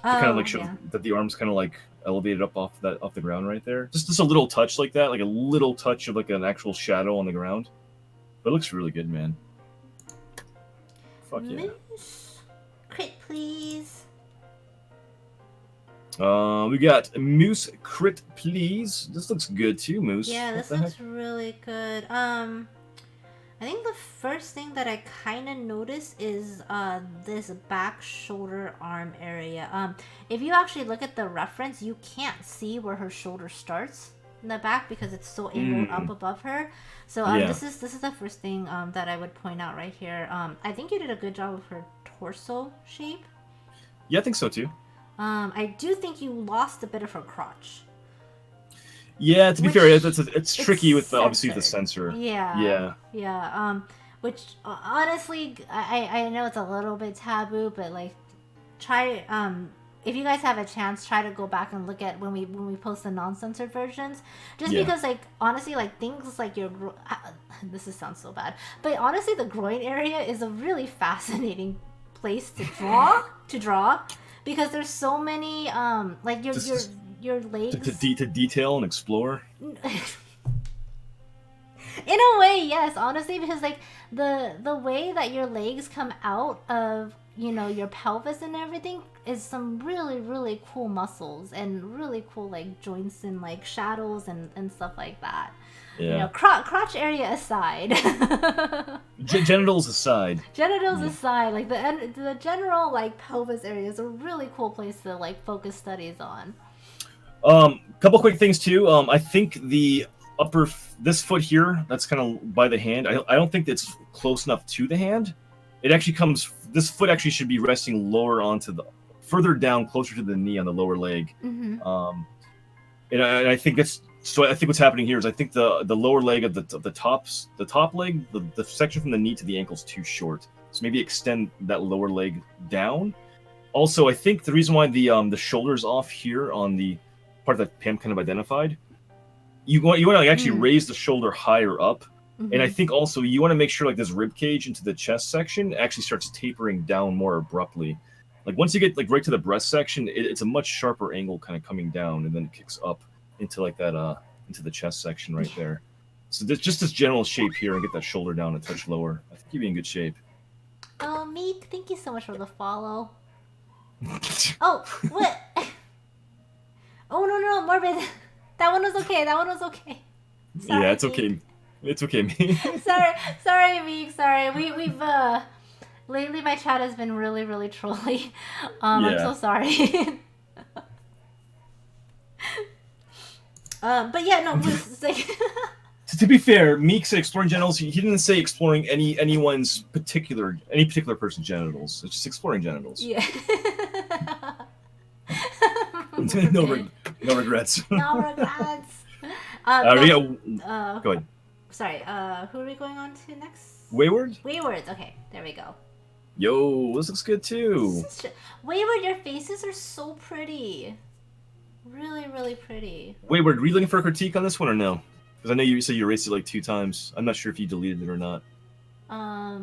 C: Kind of like show that the arm's kind of like elevated up off the ground right there. Just a little touch like that, like a little touch of like an actual shadow on the ground. But it looks really good, man. Fuck yeah.
A: Moose. Crit, please.
C: We got Moose Crit, please. This looks good too, Moose.
A: Yeah, this looks really good. I think the first thing that I kind of noticed is this back shoulder arm area. If you actually look at the reference, you can't see where her shoulder starts in the back because it's so angled up above her. So this is the first thing that I would point out right here. I think you did a good job with her torso shape.
C: Yeah, I think so too.
A: I do think you lost a bit of her crotch.
C: Yeah, to be fair, it's tricky with obviously the sensor.
A: Yeah. Which honestly, I know it's a little bit taboo, but like, try if you guys have a chance, try to go back and look at when we post the non-censored versions. Just because like honestly, like things like your sounds so bad, but honestly, the groin area is a really fascinating place to draw because there's so many like your legs
C: to detail and explore.
A: In a way, yes, honestly, because like the way that your legs come out of your pelvis and everything is some really, really cool muscles and really cool like joints and like shadows and stuff like that.
C: Yeah.
A: Crotch area aside.
C: Genitals aside.
A: Aside, like the general like pelvis area is a really cool place to like focus studies on.
C: Couple quick things too. I think the this foot here, that's kind of by the hand. I don't think it's close enough to the hand. It actually this foot actually should be resting lower onto further down, closer to the knee on the lower leg.
A: Mm-hmm.
C: And I think I think what's happening here is I think the lower leg of the top leg, the section from the knee to the ankle is too short. So maybe extend that lower leg down. Also, I think the reason why the shoulder's off here on the part that Pam kind of identified, you want to like actually raise the shoulder higher up. Mm-hmm. And I think also you want to make sure like this rib cage into the chest section actually starts tapering down more abruptly. Like once you get like right to the breast section, it's a much sharper angle kind of coming down, and then it kicks up into like that into the chest section right there. So just this general shape here, and get that shoulder down a touch lower. I think you'll be in good shape.
A: Oh, Meek, thank you so much for the follow. Oh, what? Oh no, Morbid. That one was okay. Sorry,
C: yeah, it's okay.
A: Meek.
C: It's okay, Meek.
A: sorry, Meek. Sorry. We've lately my chat has been really, really trolly. I'm so sorry. But yeah, no, it's like.
C: To be fair, Meek said exploring genitals. He didn't say exploring any particular person's genitals. It's just exploring genitals.
A: Yeah.
C: No regrets.
A: No regrets.
C: Go ahead.
A: Sorry. Who are we going on to next?
C: Wayward.
A: Okay, there we go.
C: Yo, this looks good too.
A: Wayward, your faces are so pretty. Really, really pretty.
C: Wayward, were you looking for a critique on this one or no? Because I know you said you erased it like 2 times. I'm not sure if you deleted it or not. I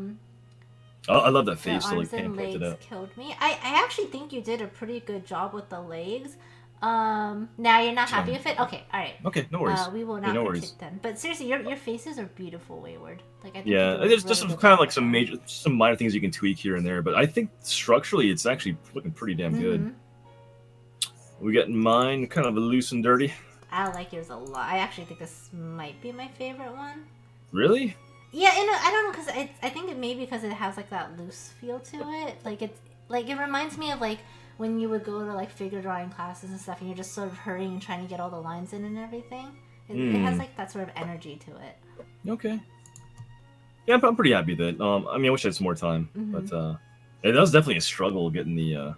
C: love that face.
A: The arms and legs killed me. I actually think you did a pretty good job with the legs. Now you're not happy with it? Okay, alright.
C: Okay, no worries.
A: We will not critique then. But seriously, your faces are beautiful, Wayward. Like I think
C: there's
A: really
C: just some kind of like some minor things you can tweak here and there, but I think structurally it's actually looking pretty damn good. We got mine, kind of a loose and dirty.
A: I like yours a lot. I actually think this might be my favorite one.
C: Really?
A: Yeah, I don't know, because I think it may be because it has like that loose feel to it. Like it reminds me of like when you would go to like figure drawing classes and stuff, and you're just sort of hurrying and trying to get all the lines in and everything. It has like that sort of energy to it.
C: Okay. Yeah, I'm pretty happy with it. I mean, I wish I had some more time, but that was definitely a struggle getting the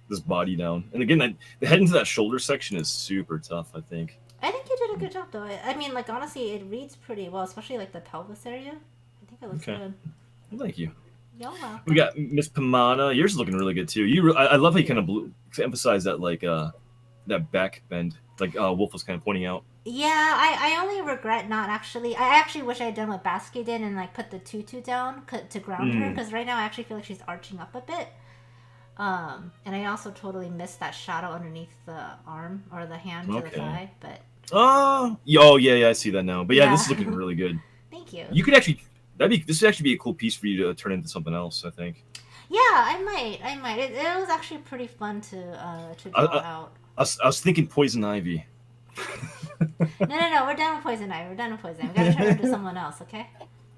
C: this body down. And again, the head into that shoulder section is super tough, I think.
A: I think you did a good job, though. I mean, like, honestly, it reads pretty well, especially, like, the pelvis area. I think it looks good.
C: Well, thank you.
A: You're welcome.
C: We got Miss Pomana. Yours is looking really good, too. I love how you kind of emphasize that, like, that back bend, like Wolf was kind of pointing out.
A: Yeah, I only regret not actually... I actually wish I had done what Basket did and, like, put the tutu down to ground her, because right now I actually feel like she's arching up a bit. And I also totally missed that shadow underneath the arm or the hand to the thigh, but...
C: Oh, yeah, I see that now. But yeah, this is looking really good.
A: Thank you.
C: You could actually... This would actually be a cool piece for you to turn into something else, I think.
A: Yeah, I might. It was actually pretty fun to draw out.
C: I was thinking poison ivy.
A: No, we're done with poison ivy. We gotta turn it into someone else, okay?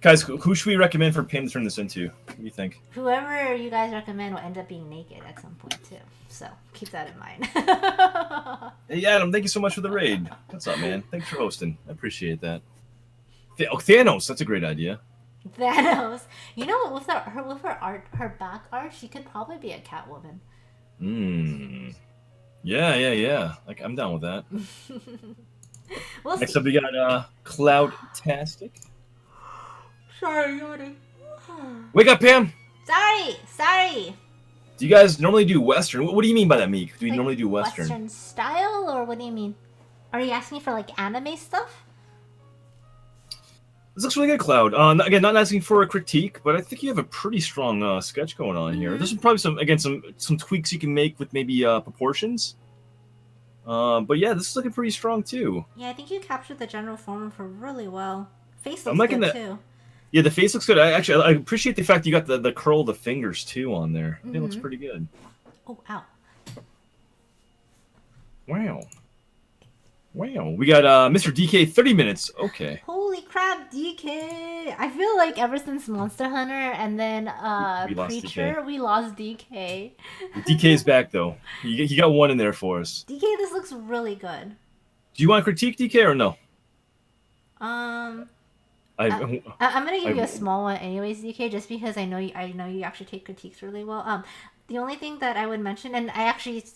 C: Guys, who should we recommend for Pam to turn this into? What do you think?
A: Whoever you guys recommend will end up being naked at some point, too. So, keep that in mind.
C: Hey, Adam, thank you so much for the raid. What's up, man? Thanks for hosting. I appreciate that. Thanos, that's a great idea.
A: Thanos. You know, with her back art, she could probably be a Catwoman.
C: Yeah. Like, I'm down with that.
A: We'll
C: Next
A: see.
C: up, we got Cloud-tastic.
A: Sorry, yawning.
C: Wake up, Pam!
A: Sorry.
C: Do you guys normally do Western? What do you mean by that, Meek? Do you
A: Like
C: normally do Western?
A: Western style, or what do you mean? Are you asking for like anime stuff?
C: This looks really good, Cloud. Again, not asking for a critique, but I think you have a pretty strong sketch going on here. There's probably some tweaks you can make with maybe proportions. But yeah, this is looking pretty strong too.
A: Yeah, I think you captured the general form of her really well. Face
C: I'm
A: looks
C: liking
A: good
C: that.
A: too.
C: Yeah, the face looks good. I appreciate the fact you got the curl of the fingers too on there. It looks pretty good.
A: Oh, ow.
C: Wow. We got Mr. DK 30 minutes. Okay.
A: Holy crap, DK! I feel like ever since Monster Hunter and then
C: We lost
A: Preacher,
C: DK.
A: we lost DK.
C: DK's back though. You got one in there for us.
A: DK, this looks really good.
C: Do you want to critique DK or no?
A: I'm
C: I
A: gonna give you a small one, anyways, DK, just because I know you actually take critiques really well. The only thing that I would mention, and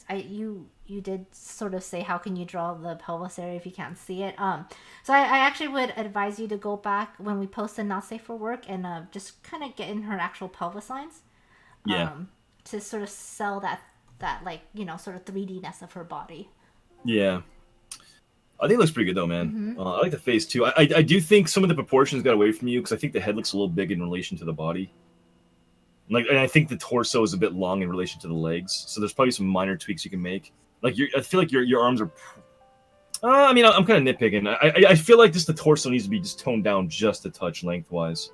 A: you did sort of say how can you draw the pelvis area if you can't see it. So I actually would advise you to go back when we post the not safe for work and just kind of get in her actual pelvis lines.
C: Yeah.
A: To sort of sell that like sort of 3D-ness of her body.
C: Yeah. I think it looks pretty good though, man. I like the face too. I do think some of the proportions got away from you because I think the head looks a little big in relation to the body. And I think the torso is a bit long in relation to the legs. So there's probably some minor tweaks you can make. Like I feel like your arms are. I mean, I'm kind of nitpicking. I feel like just the torso needs to be just toned down just a touch lengthwise.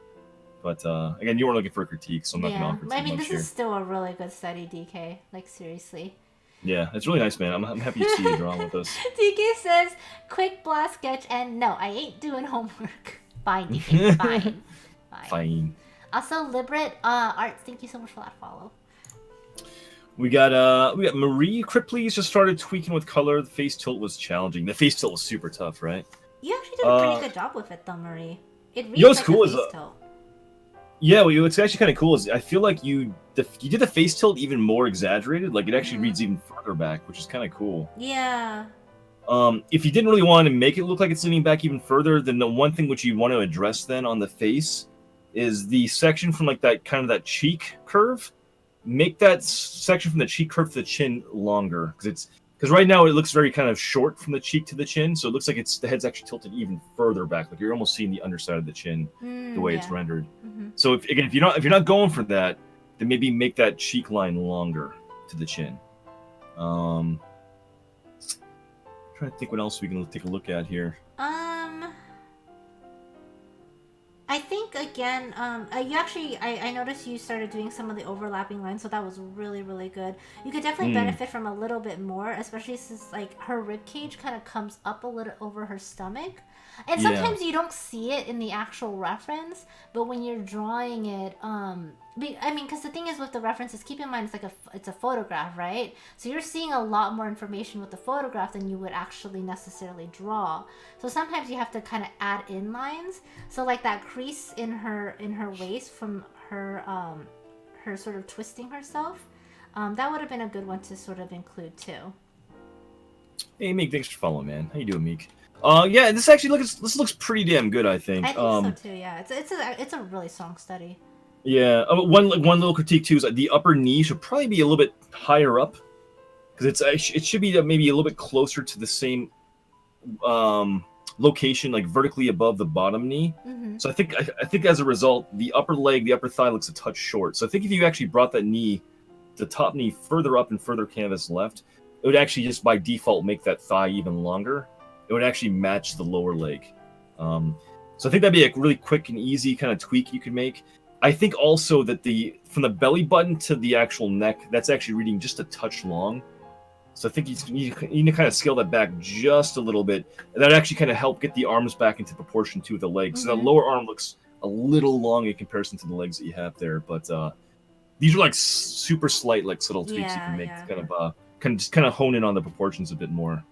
C: But again, you weren't looking for a critique, so I'm not going to offer too
A: I mean,
C: much
A: this
C: here.
A: is still a really good study, DK. Like seriously.
C: Yeah, it's really nice, man. I'm happy to see you drawing with us.
A: DK says, quick blast sketch, and no, I ain't doing homework. Fine, DK, fine.
C: Fine.
A: Also, Libret Arts, thank you so much for that follow.
C: We got Marie Cripley's just started tweaking with color. The face tilt was challenging. The face tilt was super tough, right?
A: You actually did a pretty good job with it, though, Marie. It reads
C: what's
A: like
C: cool
A: a
C: is,
A: face tilt.
C: Yeah, what's actually kind of cool is I feel like you did the face tilt even more exaggerated. Like it actually reads even further back, which is kind of cool.
A: Yeah.
C: If you didn't really want to make it look like it's leaning back even further, then the one thing which you want to address then on the face is the section from like that kind of that cheek curve. Make that section from the cheek curve to the chin longer because right now it looks very kind of short from the cheek to the chin, so it looks like the head's actually tilted even further back. Like you're almost seeing the underside of the chin the way it's rendered. So if you're not going for that, then maybe make that cheek line longer to the chin. Trying to think what else we can take a look at here.
A: I think again, you actually, I noticed you started doing some of the overlapping lines, so that was really, really good. You could definitely benefit from a little bit more, especially since like her rib cage kind of comes up a little over her stomach, and
C: Yeah.
A: sometimes you don't see it in the actual reference, but when you're drawing it, I mean, because the thing is with the references, keep in mind it's like it's a photograph, right? So you're seeing a lot more information with the photograph than you would actually necessarily draw. So sometimes you have to kind of add in lines. So like that crease in her waist from her her sort of twisting herself, that would have been a good one to sort of include too.
C: Hey, Meek, thanks for following, man. How you doing, Meek? Yeah, this looks pretty damn good, I think.
A: I think so too. Yeah, it's a really strong study.
C: Yeah. One little critique too is that the upper knee should probably be a little bit higher up because it should be maybe a little bit closer to the same location, like vertically above the bottom knee.
A: Mm-hmm.
C: So I think as a result, the upper leg, the upper thigh looks a touch short. So I think if you actually brought that knee, the top knee, further up and further canvas left, it would actually just by default make that thigh even longer. It would actually match the lower leg. So I think that'd be a really quick and easy kind of tweak you could make. I think also that from the belly button to the actual neck, that's actually reading just a touch long. So I think you need to kind of scale that back just a little bit. And that actually kind of help get the arms back into proportion to the legs. So the lower arm looks a little long in comparison to the legs that you have there. But these are like super slight, like subtle tweaks you can make to kind of hone in on the proportions a bit more.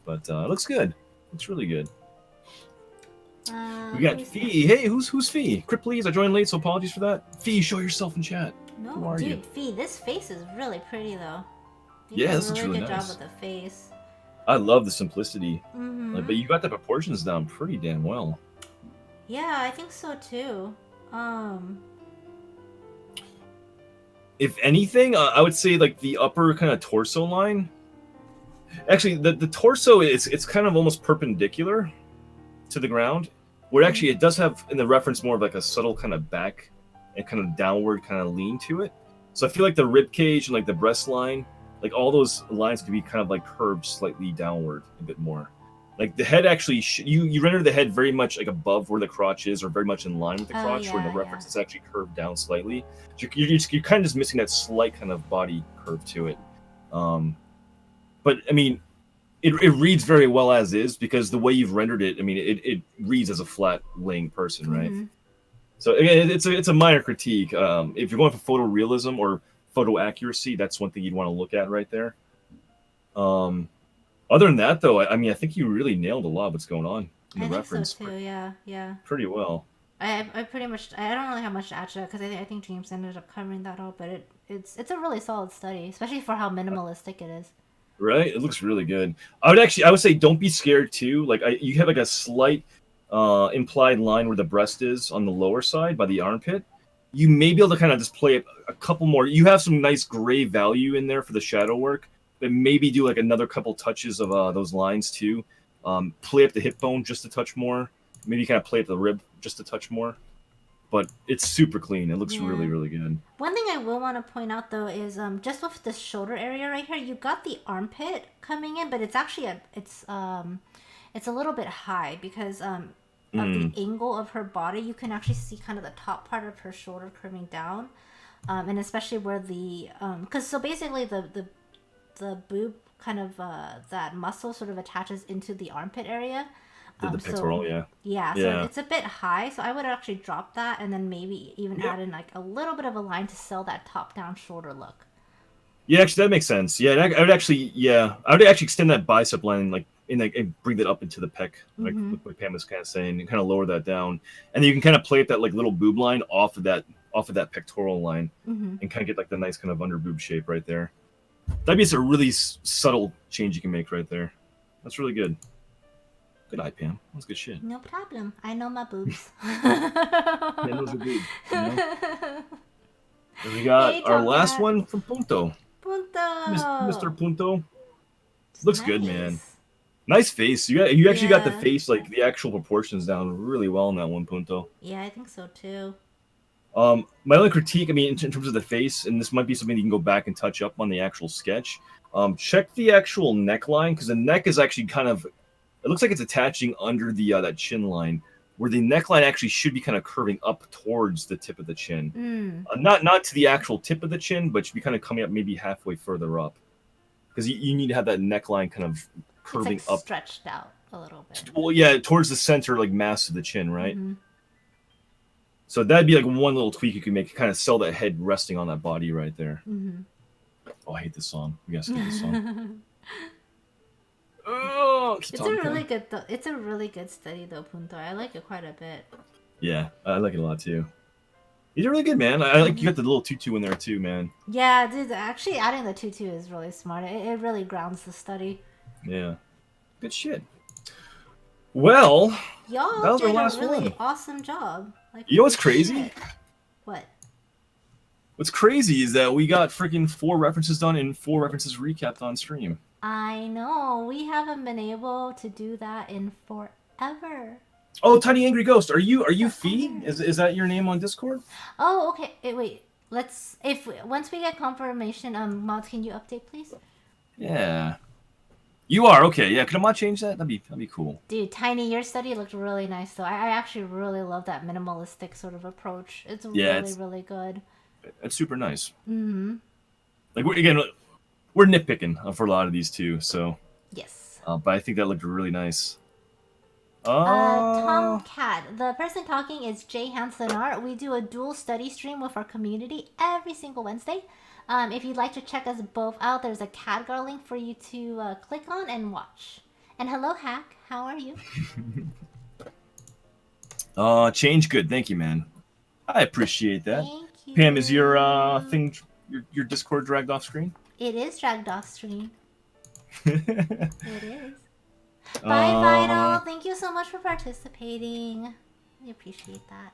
C: But it looks good. Looks really good. We got Fee. Hey, who's Fee? Crip, please. I joined late, so apologies for that. Fee, show yourself in chat.
A: No,
C: Who are you?
A: Fee, this face is really pretty though. You
C: Yeah,
A: did
C: this
A: a
C: is
A: really
C: really
A: good
C: nice.
A: job with the face.
C: I love the simplicity.
A: Mm-hmm.
C: But you got the proportions down pretty damn well.
A: Yeah, I think so too.
C: If anything, I would say like the upper kind of torso line. Actually, the torso it's kind of almost perpendicular to the ground, where actually it does have in the reference more of like a subtle kind of back and kind of downward kind of lean to it. So I feel like the rib cage and like the breast line, like all those lines could be kind of like curved slightly downward a bit more. Like the head actually, you render the head very much like above where the crotch is, or very much in line with the crotch, where in the reference it's actually curved down slightly. So you're kind of just missing that slight kind of body curve to it. But I mean, it reads very well as is because the way you've rendered it, I mean, it reads as a flat laying person, right?
A: Mm-hmm.
C: So again, it's a minor critique. If you're going for photorealism or photo accuracy, that's one thing you'd want to look at right there. Other than that, though, I mean, I think you really nailed a lot of what's going on in the reference.
A: I think so too. Yeah.
C: Pretty well.
A: I pretty much I don't really have much to add to that because I think James ended up covering that all, but it's a really solid study, especially for how minimalistic it is.
C: Right, it looks really good. I would say don't be scared too. Like you have like a slight implied line where the breast is on the lower side by the armpit. You may be able to kind of just play a couple more. You have some nice gray value in there for the shadow work, but maybe do like another couple touches of those lines too. Play up the hip bone just a touch more. Maybe kind of play up the rib just a touch more. But it's super clean. It looks really, really good.
A: One thing I will want to point out though is just with the shoulder area right here, you got the armpit coming in, but it's actually it's a little bit high because of the angle of her body. You can actually see kind of the top part of her shoulder curving down, and especially where the because so basically the boob kind of that muscle sort of attaches into the armpit area.
C: The pectoral,
A: so it's a bit high, so I would actually drop that and then maybe even add in like a little bit of a line to sell that top down shoulder look.
C: Yeah, actually that makes sense. Yeah, I would actually extend that bicep line like and bring that up into the pec, like what Pam was kind of saying, and kind of lower that down, and then you can kind of play up that like little boob line off of that pectoral line, and kind of get like the nice kind of under boob shape right there. That'd be a really subtle change you can make right there. That's really good. Good eye, Pam. That's good shit.
A: No problem. I know my boobs.
C: Yeah, those are good. You know? And we got our last one from Punto. Mr. Punto. Looks good, man. Nice face. You actually got the face, like the actual proportions down really well in that one, Punto.
A: Yeah, I think so too.
C: My only critique, I mean, in terms of the face, and this might be something you can go back and touch up on the actual sketch. Check the actual neckline because the neck is actually kind of. It looks like it's attaching under the that chin line where the neckline actually should be kind of curving up towards the tip of the chin.
A: Mm.
C: Not to the actual tip of the chin, but should be kind of coming up maybe halfway further up. Because you need to have that neckline kind of curving
A: it's like
C: up.
A: Stretched out a little bit.
C: Well, yeah, towards the center, like mass of the chin, right?
A: Mm-hmm.
C: So that'd be like one little tweak you could make, kind of sell that head resting on that body right there.
A: Mm-hmm.
C: Oh, I hate this song. We gotta skip this song. Oh,
A: It's a really good It's a really good study though, Punto. I like it quite a bit.
C: Yeah, I like it a lot too. These are really good, man. I like you got the little tutu in there too, man.
A: Yeah, dude. Actually, adding the tutu is really smart. It really grounds the study.
C: Yeah, good shit. Well,
A: Y'all
C: that was
A: did
C: our last
A: a really
C: one.
A: awesome job. Like,
C: You know what's
A: holy
C: crazy?
A: shit. What?
C: What's crazy is that we got freaking 4 references done and 4 references recapped on stream.
A: I know. We haven't been able to do that in forever.
C: Oh, Tiny Angry Ghost, are you Fee? Is that your name on Discord?
A: Oh, okay. Wait. Once we get confirmation, Mods, can you update, please?
C: Yeah. You are okay. Yeah, could I not change that? That'd be cool.
A: Dude, Tiny, your study looked really nice though. I actually really love that minimalistic sort of approach. It's really good.
C: It's super nice.
A: Mm-hmm.
C: Like we're nitpicking for a lot of these too. So
A: Yes.
C: but I think that looked really nice.
A: Tomcat. The person talking is JHanson Art. We do a dual study stream with our community every single Wednesday. If you'd like to check us both out, there's a CADGAR link for you to click on and watch. And hello, Hack. How are you?
C: Change good. Thank you, man. I appreciate that.
A: Thank you.
C: Pam, is your thing, your Discord dragged off screen?
A: It is dragged off screen. It is. Bye, Vital. Thank you so much for participating. We appreciate that.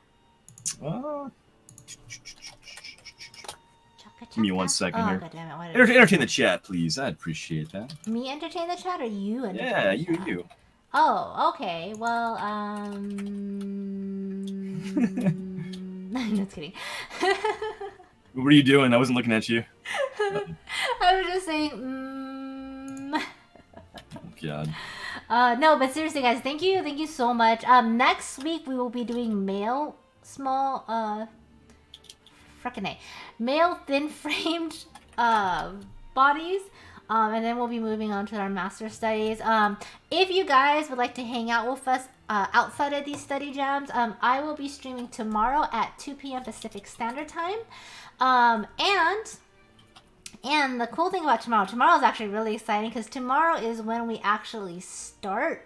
C: Give me 1 second here.
A: God damn it.
C: Entertain the chat, please. I'd appreciate that.
A: Me entertain the chat or you entertain the chat?
C: you.
A: Oh, okay. Well, I'm just kidding.
C: What are you doing? I wasn't looking at you.
A: I was just saying,
C: Oh, God.
A: no, but seriously, guys, thank you so much. Next week we will be doing male thin framed bodies. And then we'll be moving on to our master studies. If you guys would like to hang out with us outside of these study jams, I will be streaming tomorrow at 2 p.m. Pacific Standard Time. And the cool thing about tomorrow is actually really exciting because tomorrow is when we actually start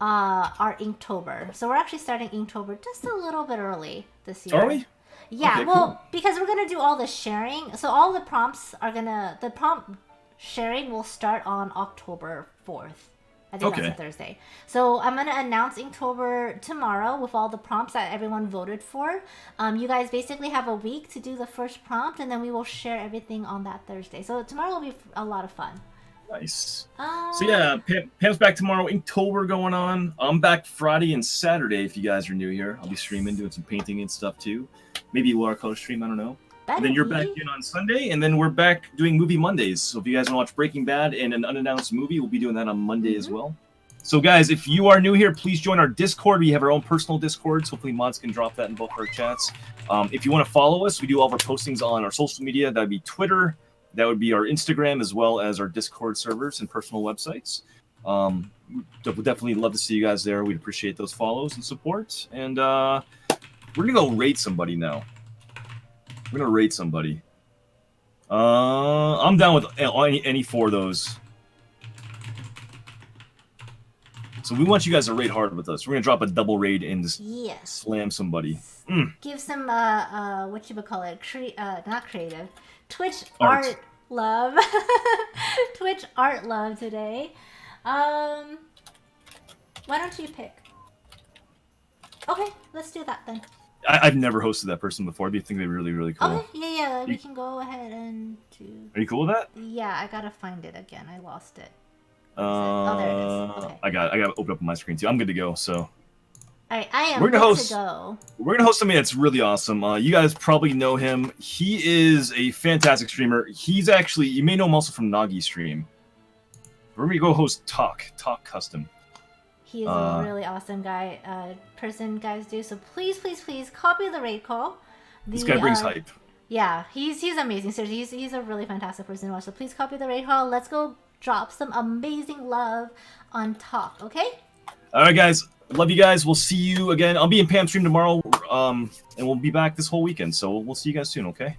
A: our Inktober. So we're actually starting Inktober just a little bit early this year.
C: Are we?
A: Yeah,
C: Okay,
A: well,
C: cool.
A: because we're gonna do all the sharing. So all the prompts the prompt sharing will start on October 4th. I think that's a Thursday. So I'm gonna announce Inktober tomorrow with all the prompts that everyone voted for. You guys basically have a week to do the first prompt, and then we will share everything on that Thursday. So tomorrow will be a lot of fun.
C: Nice. So yeah, Pam's back tomorrow. Inktober going on. I'm back Friday and Saturday if you guys are new here. I'll be streaming, doing some painting and stuff too. Maybe a watercolor stream, I don't know. And then you're back in on Sunday, and then we're back doing Movie Mondays. So if you guys want to watch Breaking Bad and an unannounced movie, we'll be doing that on Monday as well. So guys, if you are new here, please join our Discord. We have our own personal Discords. Hopefully mods can drop that in both our chats. If you want to follow us, we do all of our postings on our social media. That would be Twitter. That would be our Instagram, as well as our Discord servers and personal websites. We'd definitely love to see you guys there. We'd appreciate those follows and support. And we're going to go raid somebody now. We're going to raid somebody. I'm down with any 4 of those. So we want you guys to raid hard with us. We're going to drop a double raid and just slam somebody.
A: Give some, not creative, Twitch art love. Twitch art love today. Why don't you pick? Okay, let's do that then.
C: I've never hosted that person before. I think they'd be really, really cool.
A: Okay, yeah, we can go ahead and do...
C: Are you cool with that?
A: Yeah, I gotta find it again. I lost it.
C: Oh,
A: there it is. Okay.
C: I got to open up my screen too. I'm good to go, so...
A: Alright, I am
C: good to
A: go.
C: We're gonna host somebody that's really awesome. You guys probably know him. He is a fantastic streamer. He's actually, you may know him also from Nagi Stream. We're gonna go host Talk Custom.
A: He is a really awesome person, guys. So please, please, please copy the raid call.
C: This guy brings hype.
A: Yeah, he's amazing. Seriously, he's a really fantastic person to watch. So please copy the raid call. Let's go drop some amazing love on top, okay?
C: All right, guys. Love you guys. We'll see you again. I'll be in Pam's stream tomorrow, and we'll be back this whole weekend. So we'll see you guys soon, okay?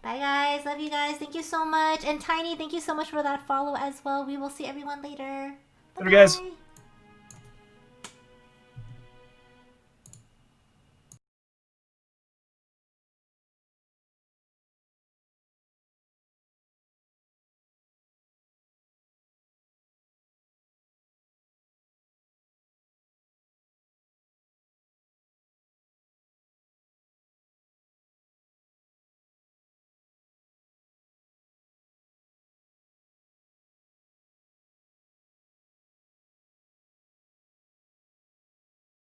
A: Bye, guys. Love you guys. Thank you so much. And Tiny, thank you so much for that follow as well. We will see everyone later. Bye,
C: Later, guys.